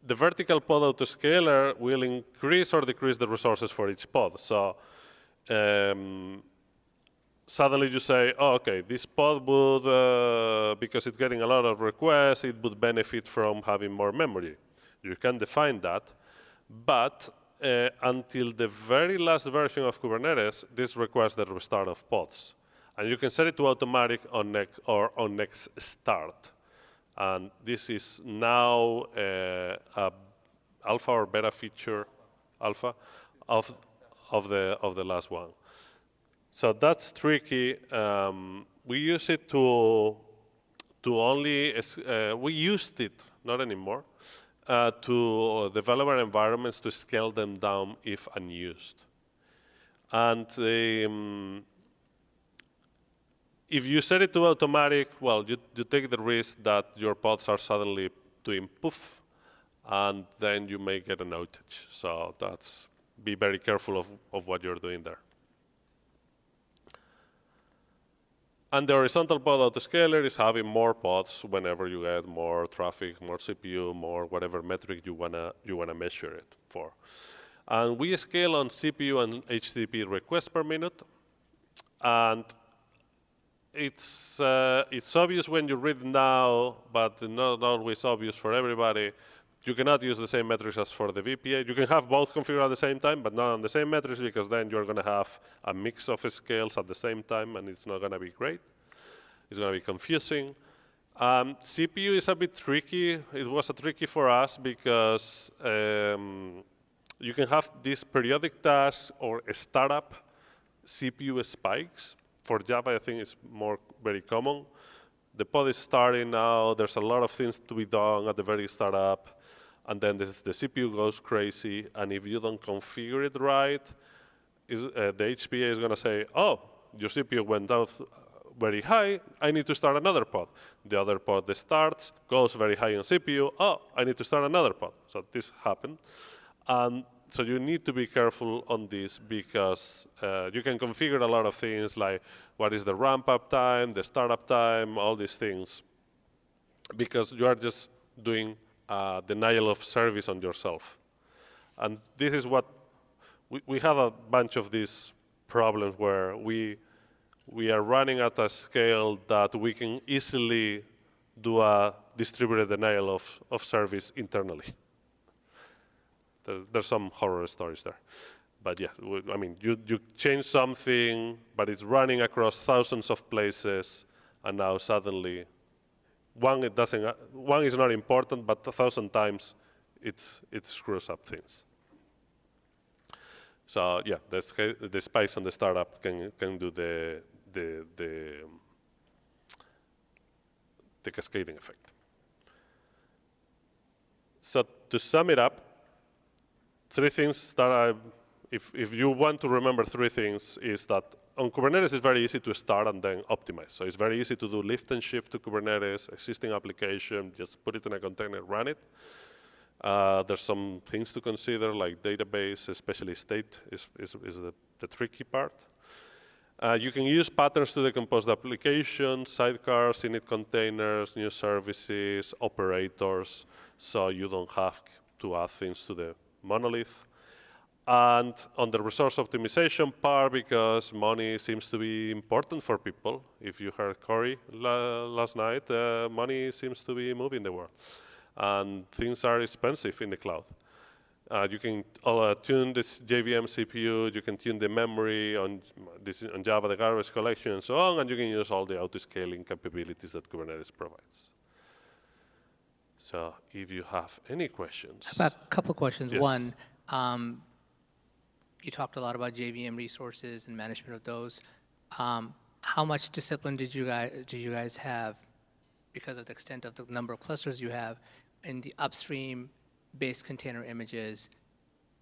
The vertical pod autoscaler will increase or decrease the resources for each pod. So suddenly you say, oh, OK, this pod would, because it's getting a lot of requests, it would benefit from having more memory. You can define that. But until the very last version of Kubernetes, this requires the restart of pods. And you can set it to automatic on next start. And this is now a alpha or beta feature, alpha, of the last one. So that's tricky. We use it to only, we used it, not anymore, to developer environments to scale them down if unused. And if you set it to automatic, well, you take the risk that your pods are suddenly doing poof, and then you may get an outage. So that's be very careful of what you're doing there. And the horizontal pod autoscaler is having more pods whenever you get more traffic, more CPU, more whatever metric you wanna measure it for. And we scale on CPU and HTTP requests per minute. And it's obvious when you read now, but not always obvious for everybody. You cannot use the same metrics as for the VPA. You can have both configured at the same time, but not on the same metrics, because then you're going to have a mix of scales at the same time, and it's not going to be great. It's going to be confusing. CPU is a bit tricky. It was tricky for us because you can have these periodic tasks or startup CPU spikes. For Java, I think it's very common. The pod is starting now. There's a lot of things to be done at the very startup. And then the CPU goes crazy. And if you don't configure it right, the HPA is going to say, oh, your CPU went out very high. I need to start another pod. The other pod that starts goes very high on CPU. Oh, I need to start another pod. So this happened. And so you need to be careful on this, because you can configure a lot of things, like what is the ramp-up time, the startup time, all these things, because you are just doing denial of service on yourself. And this is what we have a bunch of these problems where we are running at a scale that we can easily do a distributed denial of service internally. There's some horror stories there. But yeah, I mean, you change something, but it's running across thousands of places, and now suddenly one is not important, but 1,000 times it screws up things. So yeah, the spikes on the startup can do the cascading effect. So to sum it up, three things that if you want to remember three things, is that on Kubernetes it's very easy to start and then optimize. So it's very easy to do lift and shift to Kubernetes, existing application, just put it in a container, run it. There's some things to consider, like database, especially state is the tricky part. You can use patterns to decompose the application, sidecars, init containers, new services, operators, so you don't have to add things to the monolith. And on the resource optimization part, because money seems to be important for people, if you heard Corey last night, money seems to be moving the world. And things are expensive in the cloud. You can tune this JVM CPU, you can tune the memory on Java, the garbage collection, and so on, and you can use all the auto-scaling capabilities that Kubernetes provides. So if you have any questions. About a couple of questions. Yes. One, you talked a lot about JVM resources and management of those. How much discipline did you guys have, because of the extent of the number of clusters you have, in the upstream base container images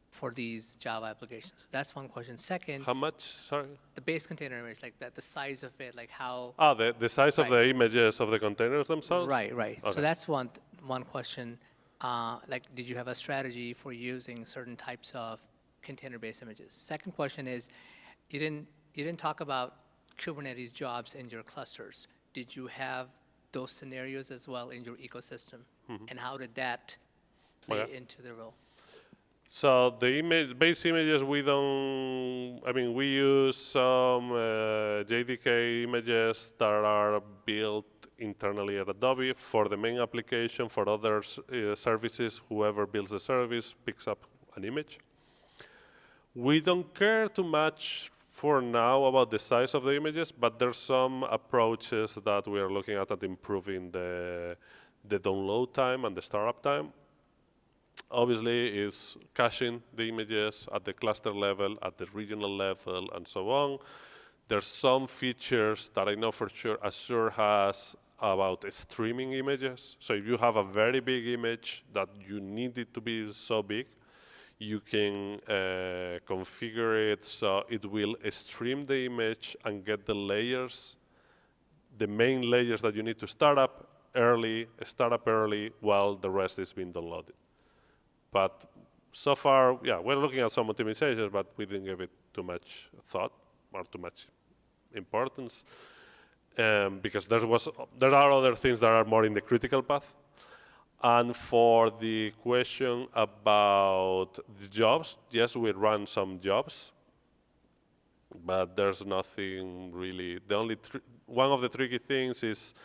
for these Java applications? That's one question. Second, how much? Sorry. The base container image, like that, the size of it, like how. The size of the images of the containers themselves. Right. Okay. So that's one question. Like, did you have a strategy for using certain types of container-based images? Second question is, you didn't talk about Kubernetes jobs in your clusters. Did you have those scenarios as well in your ecosystem? Mm-hmm. And how did that play into the role? So the base images, we use some JDK images that are built internally at Adobe for the main application. For other services, whoever builds the service picks up an image. We don't care too much for now about the size of the images, but there's some approaches that we are looking at improving the download time and the startup time. Obviously, is caching the images at the cluster level, at the regional level, and so on. There's some features that I know for sure Azure has about streaming images. So if you have a very big image that you need it to be so big, you can configure it so it will stream the image and get the layers, the main layers that you need to start up early while the rest is being downloaded. But so far, yeah, we're looking at some optimizations, but we didn't give it too much thought or too much importance, because there are other things that are more in the critical path. And for the question about the jobs, yes, we run some jobs, but there's nothing really. The only one of the tricky things is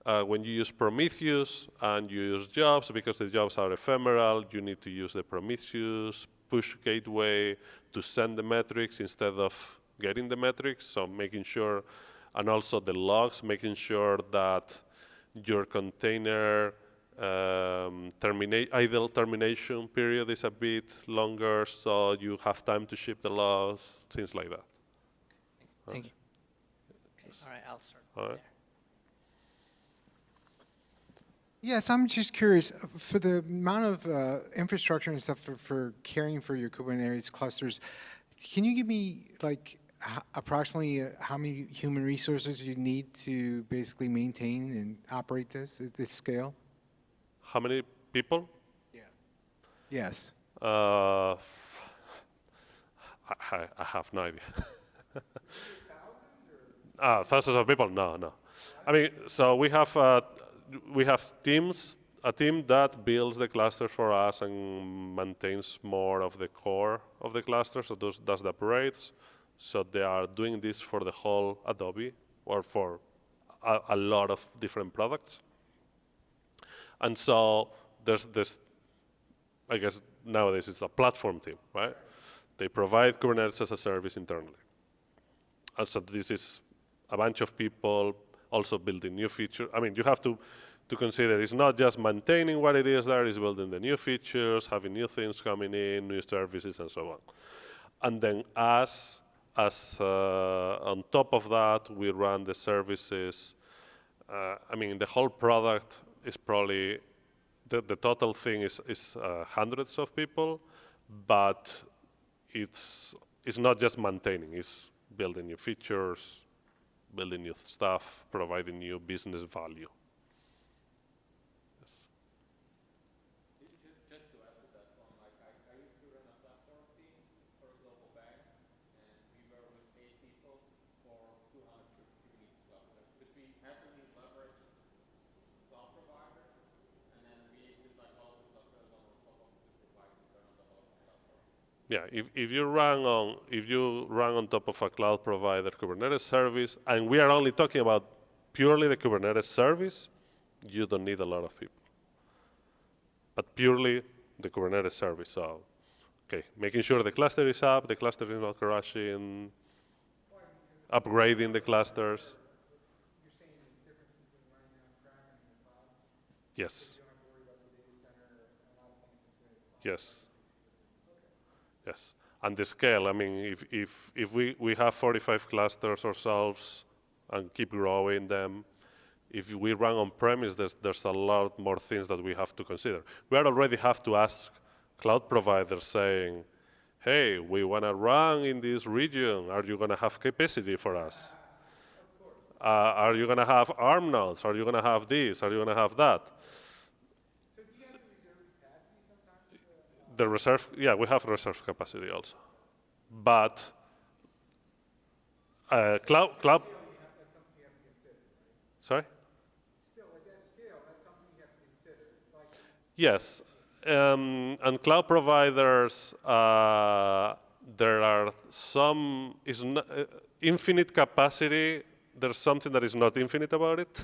when you use Prometheus and you use jobs, because the jobs are ephemeral, you need to use the Prometheus push gateway to send the metrics instead of getting the metrics. So making sure, and also the logs, making sure that your container idle termination period is a bit longer, so you have time to ship the logs, things like that. Thank you. Okay. All right, I'll start. All right. Yes, I'm just curious, for the amount of infrastructure and stuff for caring for your Kubernetes clusters, can you give me like approximately how many human resources you need to basically maintain and operate this at this scale? How many people? Yeah. Yes. I have no idea. Thousands of people? No. I mean, so we have teams, a team that builds the clusters for us and maintains more of the core of the cluster, so does the upgrades. So they are doing this for the whole Adobe or for a lot of different products. And so there's this, I guess nowadays it's a platform team, right? They provide Kubernetes as a service internally. And so this is a bunch of people also building new features. I mean, you have to consider it's not just maintaining what it is there, it's building the new features, having new things coming in, new services, and so on. And then on top of that, we run the services. I mean, the whole product is probably, the total thing is hundreds of people, but it's not just maintaining, it's building new features, building new stuff, providing new business value. Yes. Just to add to that one, like I used to run a platform team for a global bank, and we were with 8 people for 200 Kubernetes clusters. But we heavily leveraged cloud providers, and then we did like all the clusters on top of the provider to run on the whole platform. Yeah, if you run on top of a cloud provider Kubernetes service, and we are only talking about purely the Kubernetes service, you don't need a lot of people. But purely the Kubernetes service, so okay, making sure the cluster is up, the cluster is not crashing, upgrading the clusters. Yes. Yes. Yes, and the scale, I mean, if we have 45 clusters ourselves and keep growing them, if we run on-premise, there's a lot more things that we have to consider. We already have to ask cloud providers saying, hey, we want to run in this region. Are you going to have capacity for us? Are you going to have ARM nodes? Are you going to have this? Are you going to have that? The reserve, yeah, we have reserve capacity also. But cloud. Sorry? Still, at that scale, that's something you have to consider. It's like yes, and cloud providers, there are some, infinite capacity, there's something that is not infinite about it.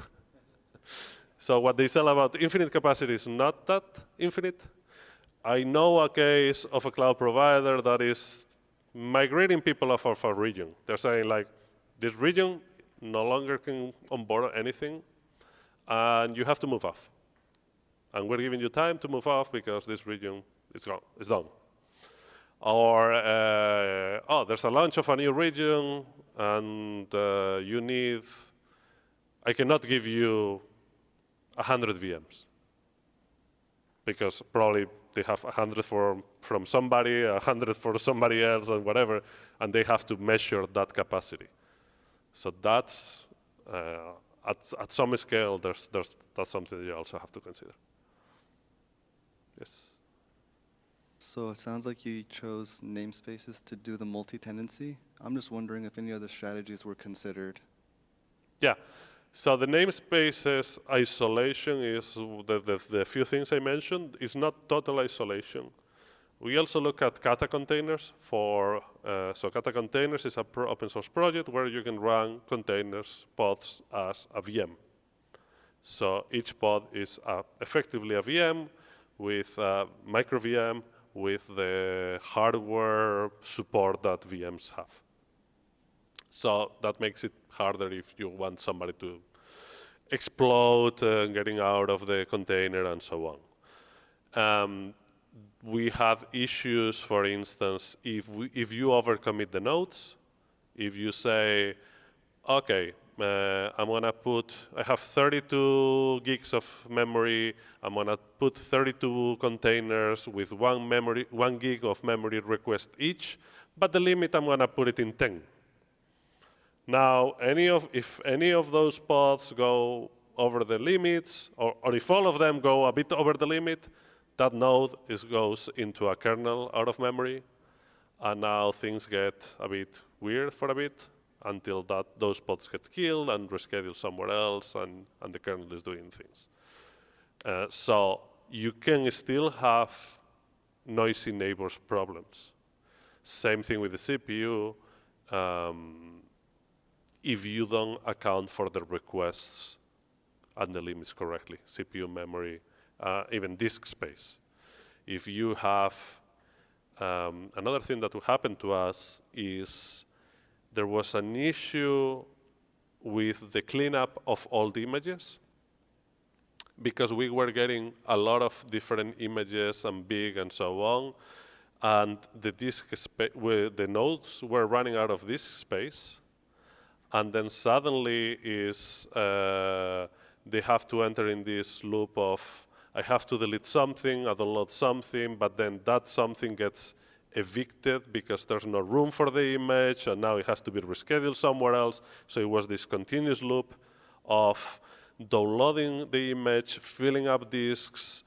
So what they sell about infinite capacity is not that infinite. I know a case of a cloud provider that is migrating people off of a region. They're saying like, this region no longer can onboard anything, and you have to move off. And we're giving you time to move off because this region is gone, it's done. Or, there's a launch of a new region, and you need, I cannot give you 100 VMs. Because probably they have 100 from somebody, 100 for somebody else, and whatever, and they have to measure that capacity. So that's, at some scale, that's something you also have to consider. Yes? So it sounds like you chose namespaces to do the multi-tenancy. I'm just wondering if any other strategies were considered. Yeah. So the namespaces isolation is the few things I mentioned. It's not total isolation. We also look at Kata containers for, so Kata containers is an open source project where you can run containers, pods as a VM. So each pod is effectively a VM with a micro VM with the hardware support that VMs have. So that makes it harder if you want somebody to explode getting out of the container and so on. We have issues, for instance, if you overcommit the nodes, if you say, okay, I'm gonna I have 32 gigs of memory, I'm gonna put 32 containers with 1 gig of memory request each, but the limit I'm gonna put it in 10. Now, if any of those pods go over the limits, or if all of them go a bit over the limit, that node goes into a kernel out of memory, and now things get a bit weird for a bit until those pods get killed and rescheduled somewhere else, and the kernel is doing things. So you can still have noisy neighbors problems. Same thing with the CPU. If you don't account for the requests and the limits correctly, CPU, memory, even disk space. If you have, another thing that happened to us is there was an issue with the cleanup of old images because we were getting a lot of different images and big and so on, and the nodes were running out of disk space, and then suddenly they have to enter in this loop of, I have to delete something, I download something, but then that something gets evicted because there's no room for the image, and now it has to be rescheduled somewhere else. So it was this continuous loop of downloading the image, filling up disks,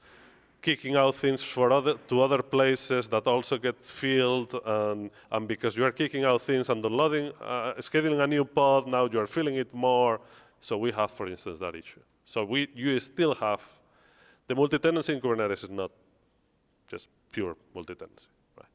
kicking out things to other places that also get filled, and because you are kicking out things and downloading, scheduling a new pod, now you are filling it more. So we have, for instance, that issue. So you still have, the multi-tenancy in Kubernetes is not just pure multi-tenancy, right?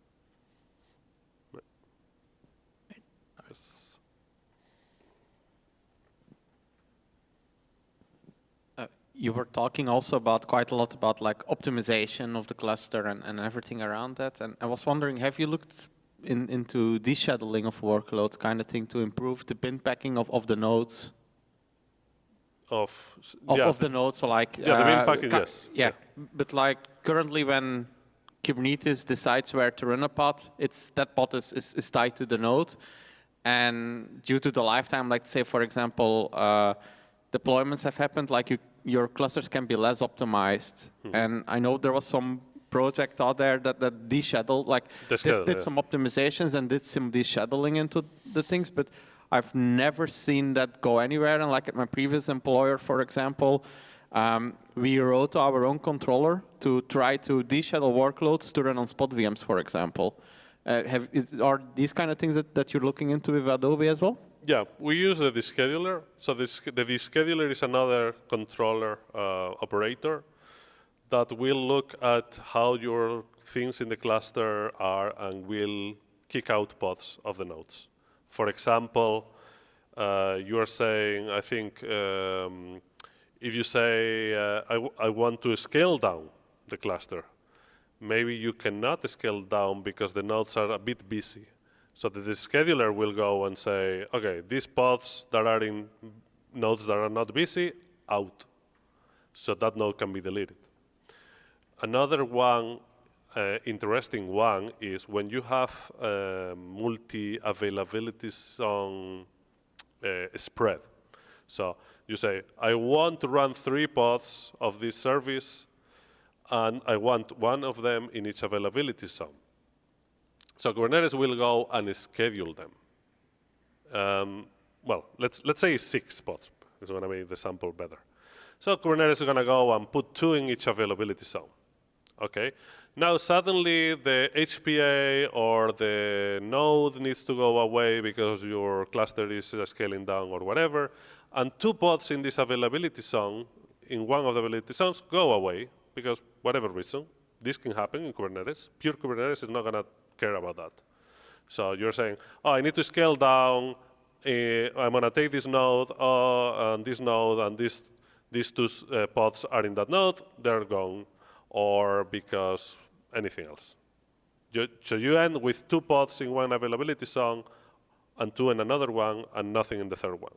You were talking also about quite a lot about like optimization of the cluster and everything around that. And I was wondering, have you looked into descheduling of workloads kind of thing to improve the bin packing of the nodes? Of the nodes, so like the bin packing, yes. Yeah, but like currently when Kubernetes decides where to run a pod, that pod is tied to the node, and due to the lifetime, like say for example, deployments have happened, like your clusters can be less optimized, and I know there was some project out there that descheduled, like did some optimizations and did some descheduling into the things, but I've never seen that go anywhere. And like at my previous employer, for example, we wrote our own controller to try to deschedule workloads to run on spot VMs, for example. Are these kind of things that you're looking into with Adobe as well? Yeah, we use the descheduler. So the descheduler is another controller operator that will look at how your things in the cluster are and will kick out pods of the nodes. For example, you are saying, I think, if you say, I want to scale down the cluster, maybe you cannot scale down because the nodes are a bit busy. So the scheduler will go and say, okay, these pods that are in nodes that are not busy, out. So that node can be deleted. Another one, interesting one, is when you have multi-availabilities on spread. So you say, I want to run 3 pods of this service, and I want one of them in each availability zone. So Kubernetes will go and schedule them. Well, let's say 6 pods. It's going to make the sample better. So Kubernetes is going to go and put 2 in each availability zone. Okay. Now suddenly the HPA or the node needs to go away because your cluster is scaling down or whatever, and 2 pods in this availability zone, in one of the availability zones, go away because whatever reason. This can happen in Kubernetes. Pure Kubernetes is not going to care about that. So you're saying, oh, I need to scale down. I'm going to take this node, and this node, and these 2 pods are in that node. They're gone. Or because anything else. So you end with 2 pods in one availability zone and 2 in another one and nothing in the third one.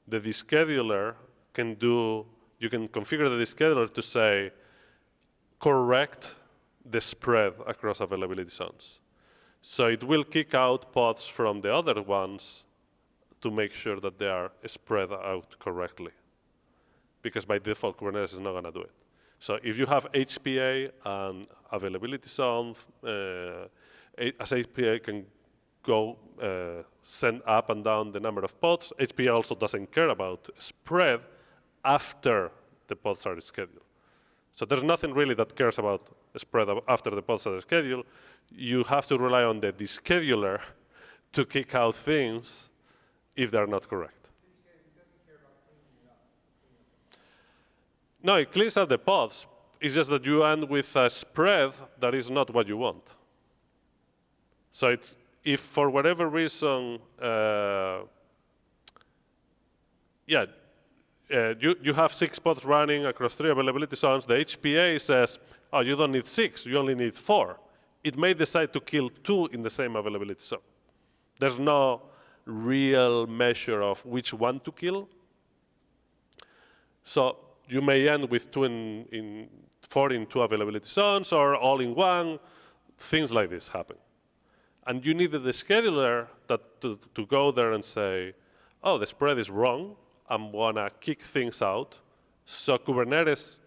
The descheduler can do, you can configure the descheduler to say, correct the spread across availability zones. So it will kick out pods from the other ones to make sure that they are spread out correctly. Because by default, Kubernetes is not going to do it. So if you have HPA and availability zone, as HPA can go send up and down the number of pods, HPA also doesn't care about spread after the pods are scheduled. So there's nothing really that cares about spread after the pods are scheduled. You have to rely on the descheduler to kick out things if they're not correct. No, it cleans out the pods. It's just that you end with a spread that is not what you want. So it's, if for whatever reason, you have 6 pods running across 3 availability zones, the HPA says, oh, you don't need 6, you only need 4. It may decide to kill 2 in the same availability zone. There's no real measure of which one to kill. So you may end with 4 in 2 availability zones or all in one. Things like this happen. And you needed the scheduler to go there and say, oh, the spread is wrong. I'm going to kick things out. So Kubernetes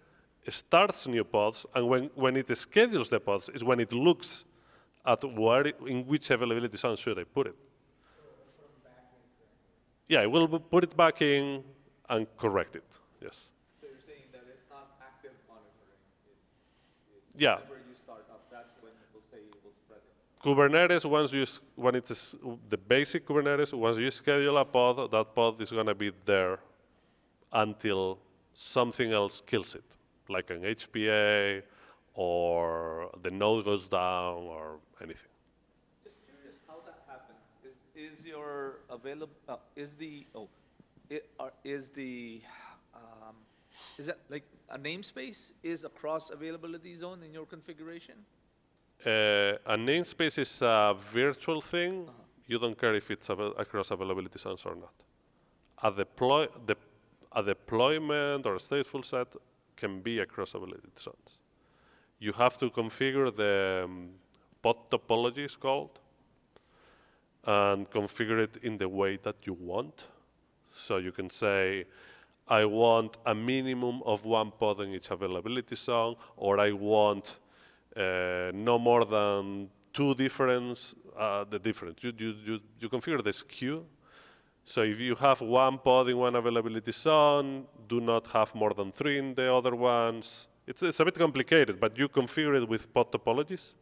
starts new pods, and when it schedules the pods is when it looks at in which availability zone should I put it. Yeah, it will put it back in and correct it, yes. So you're saying that it's not active monitoring. It's yeah. Whenever you start up, that's when it will say it will spread it. Kubernetes, when it is the basic Kubernetes, once you schedule a pod, that pod is going to be there until something else kills it, like an HPA or the node goes down or anything. Just curious how that happens. Is your available? Is that like a namespace is a cross availability zone in your configuration? A namespace is a virtual thing. You don't care if it's across availability zones or not. A deployment or a stateful set can be across availability zones. You have to configure the pod topology, is called, and configure it in the way that you want. So you can say, I want a minimum of 1 pod in each availability zone, or I want no more than 2 difference. You configure the SKU. So if you have 1 pod in one availability zone, do not have more than 3 in the other ones. It's a bit complicated, but you configure it with pod topologies.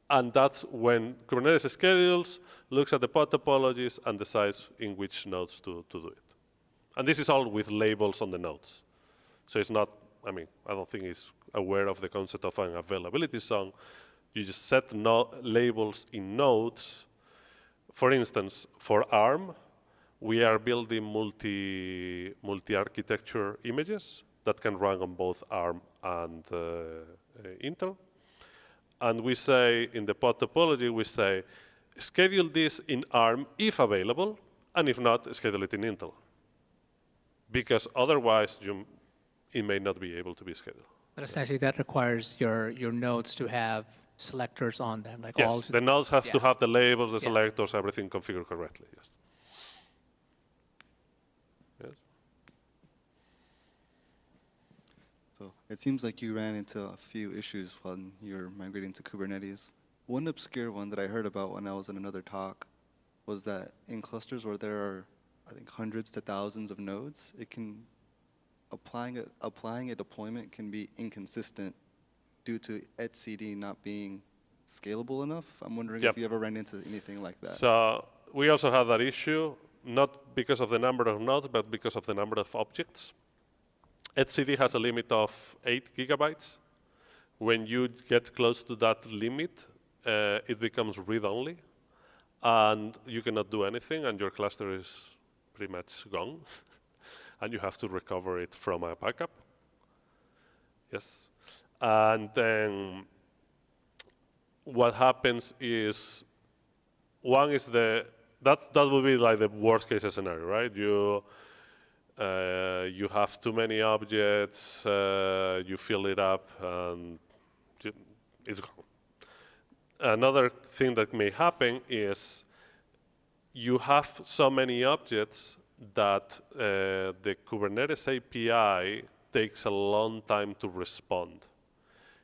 And that's when Kubernetes schedules, looks at the pod topologies, and decides in which nodes to do it. And this is all with labels on the nodes. So it's not, I don't think it's aware of the concept of an availability zone. You just set labels in nodes. For instance, for ARM, we are building multi-architecture images that can run on both ARM and Intel. And we say, in the pod topology, we say, schedule this in ARM if available, and if not, schedule it in Intel. Because otherwise, it may not be able to be scheduled. But essentially, that requires your nodes to have selectors on them, like yes, all. The nodes have to have the labels, the selectors, everything configured correctly. Yes. Yes. So it seems like you ran into a few issues when you were migrating to Kubernetes. One obscure one that I heard about when I was in another talk was that in clusters where there are, I think, hundreds to thousands of nodes, applying a deployment can be inconsistent due to etcd not being scalable enough. I'm wondering Yep. if you ever ran into anything like that. So we also have that issue, not because of the number of nodes, but because of the number of objects. etcd has a limit of 8 gigabytes. When you get close to that limit, it becomes read-only, and you cannot do anything, and your cluster is pretty much gone, and you have to recover it from a backup. Yes, and then what happens is, one is that would be like the worst case scenario, right? You have too many objects, you fill it up, and it's gone. Another thing that may happen is you have so many objects that the Kubernetes API takes a long time to respond.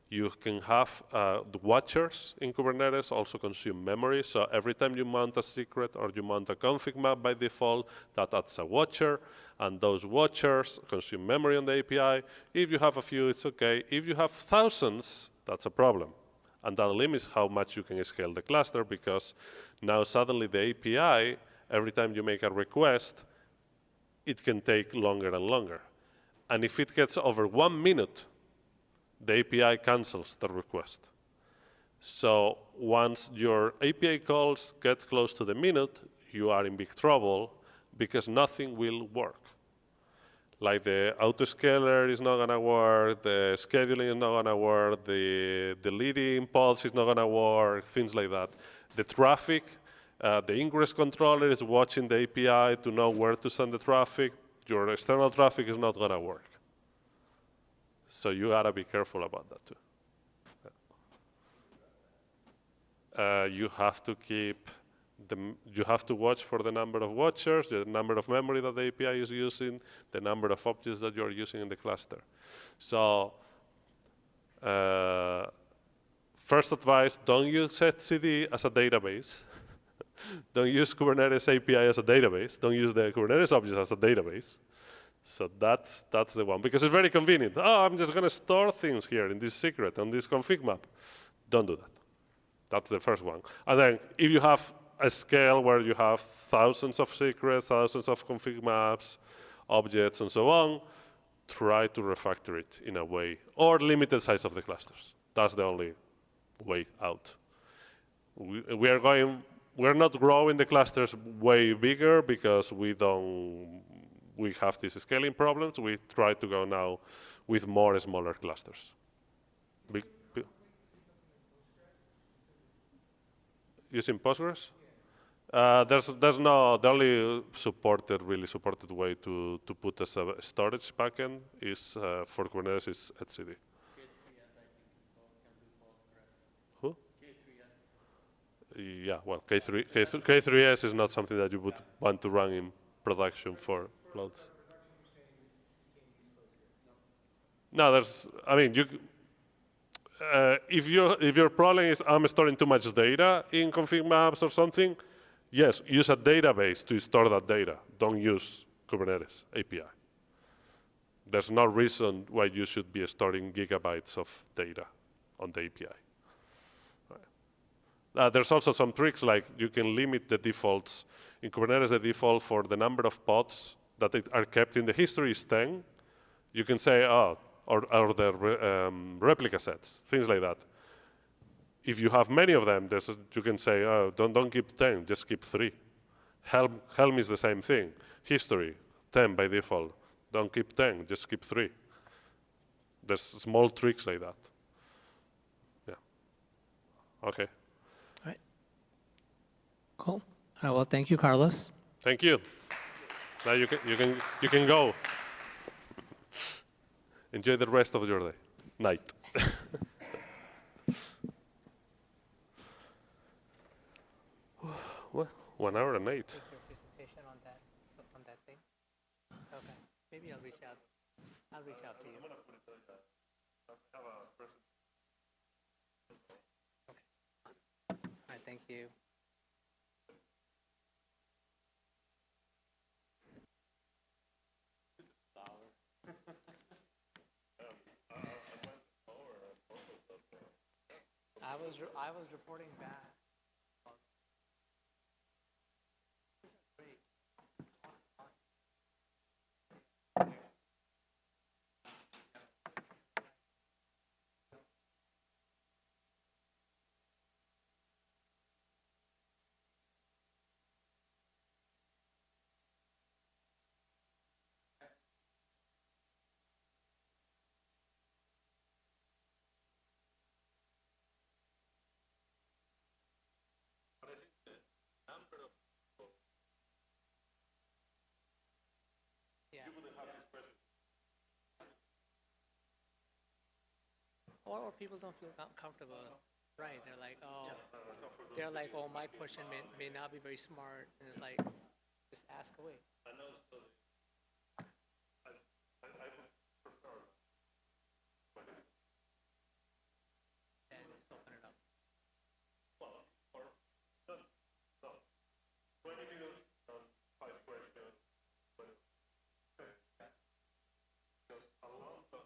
You can have the watchers in Kubernetes also consume memory. So every time you mount a secret or you mount a config map by default, that adds a watcher. And those watchers consume memory on the API. If you have a few, it's OK. If you have thousands, that's a problem. And that limits how much you can scale the cluster, because now suddenly the API, every time you make a request, it can take longer and longer. And if it gets over 1 minute, the API cancels the request. So once your API calls get close to the minute, you are in big trouble because nothing will work. Like the autoscaler is not gonna work, the scheduling is not gonna work, the deleting pods is not gonna work, things like that. The traffic, the ingress controller is watching the API to know where to send the traffic. Your external traffic is not gonna work. So you gotta be careful about that too. You have to keep you have to watch for the number of watchers, the number of memory that the API is using, the number of objects that you are using in the cluster. So first advice, don't use etcd as a database. Don't use Kubernetes API as a database. Don't use the Kubernetes objects as a database. So that's the one, because it's very convenient. Oh, I'm just going to store things here in this secret on this config map. Don't do that. That's the first one. And then if you have a SCaLE where you have thousands of secrets, thousands of config maps, objects, and so on, try to refactor it in a way, or limit the size of the clusters. That's the only way out. We're not growing the clusters way bigger because we have these scaling problems. We try to go now with more smaller clusters. Using Postgres? There's no, the only really supported way to put a storage backend is for Kubernetes is etcd. Who? Yeah, well, K3S is not something that you would want to run in production for loads. No, if your problem is I'm storing too much data in config maps or something, yes, use a database to store that data. Don't use Kubernetes API. There's no reason why you should be storing gigabytes of data on the API. There's also some tricks, like you can limit the defaults. In Kubernetes, the default for the number of pods that are kept in the history is 10. You can say, or the replica sets, things like that. If you have many of them, you can say, oh, don't keep 10, just keep 3. Helm is the same thing. History, 10 by default. Don't keep 10, just keep 3. There's small tricks like that. Yeah. Okay. All right. Cool. All right, well, thank you, Carlos. Thank you. Now you can go. Enjoy the rest of your night. What? 1 hour and 8. Your presentation on that thing. Okay. Maybe I'll reach out. I'll reach out to you. Okay. Awesome. All right. Thank you. I was reporting back. Yeah. Or people don't feel comfortable, right? They're like, oh, my question may not be very smart, and it's like, just ask away. And also, I would prefer. And just open it up. Well, or no, 20 minutes on 5 questions. Because a lot of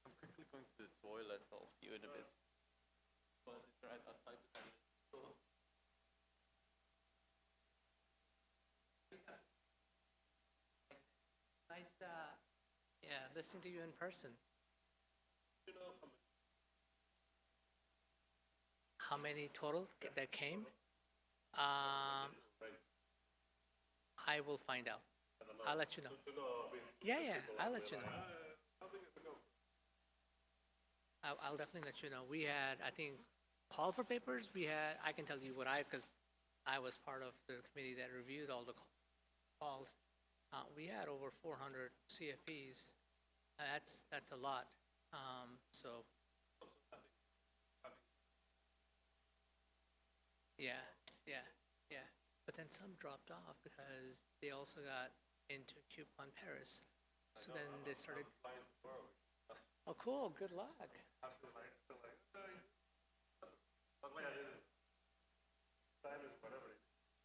I'm quickly going to the toilet. I'll see you in a bit. Well, it's right outside the toilet. Nice, yeah, listening to you in person. You know, How many total that came? I will find out. I'll let you know. Yeah, I'll let you know. I'll definitely let you know. We had, I think, call for papers. I can tell you because I was part of the committee that reviewed all the calls. We had over 400 CFPs. That's a lot. So. Yeah. But then some dropped off because they also got into Coupon Paris. So then they started. Oh, cool. Good luck.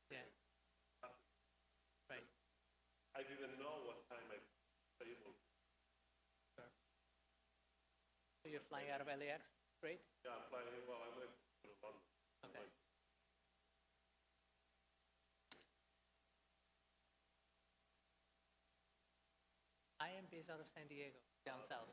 Yeah. Right. I didn't know what time I was able. So you're flying out of LAX? Great. Yeah, I'm flying. Well, I went to London. Okay. I am based out of San Diego, down south.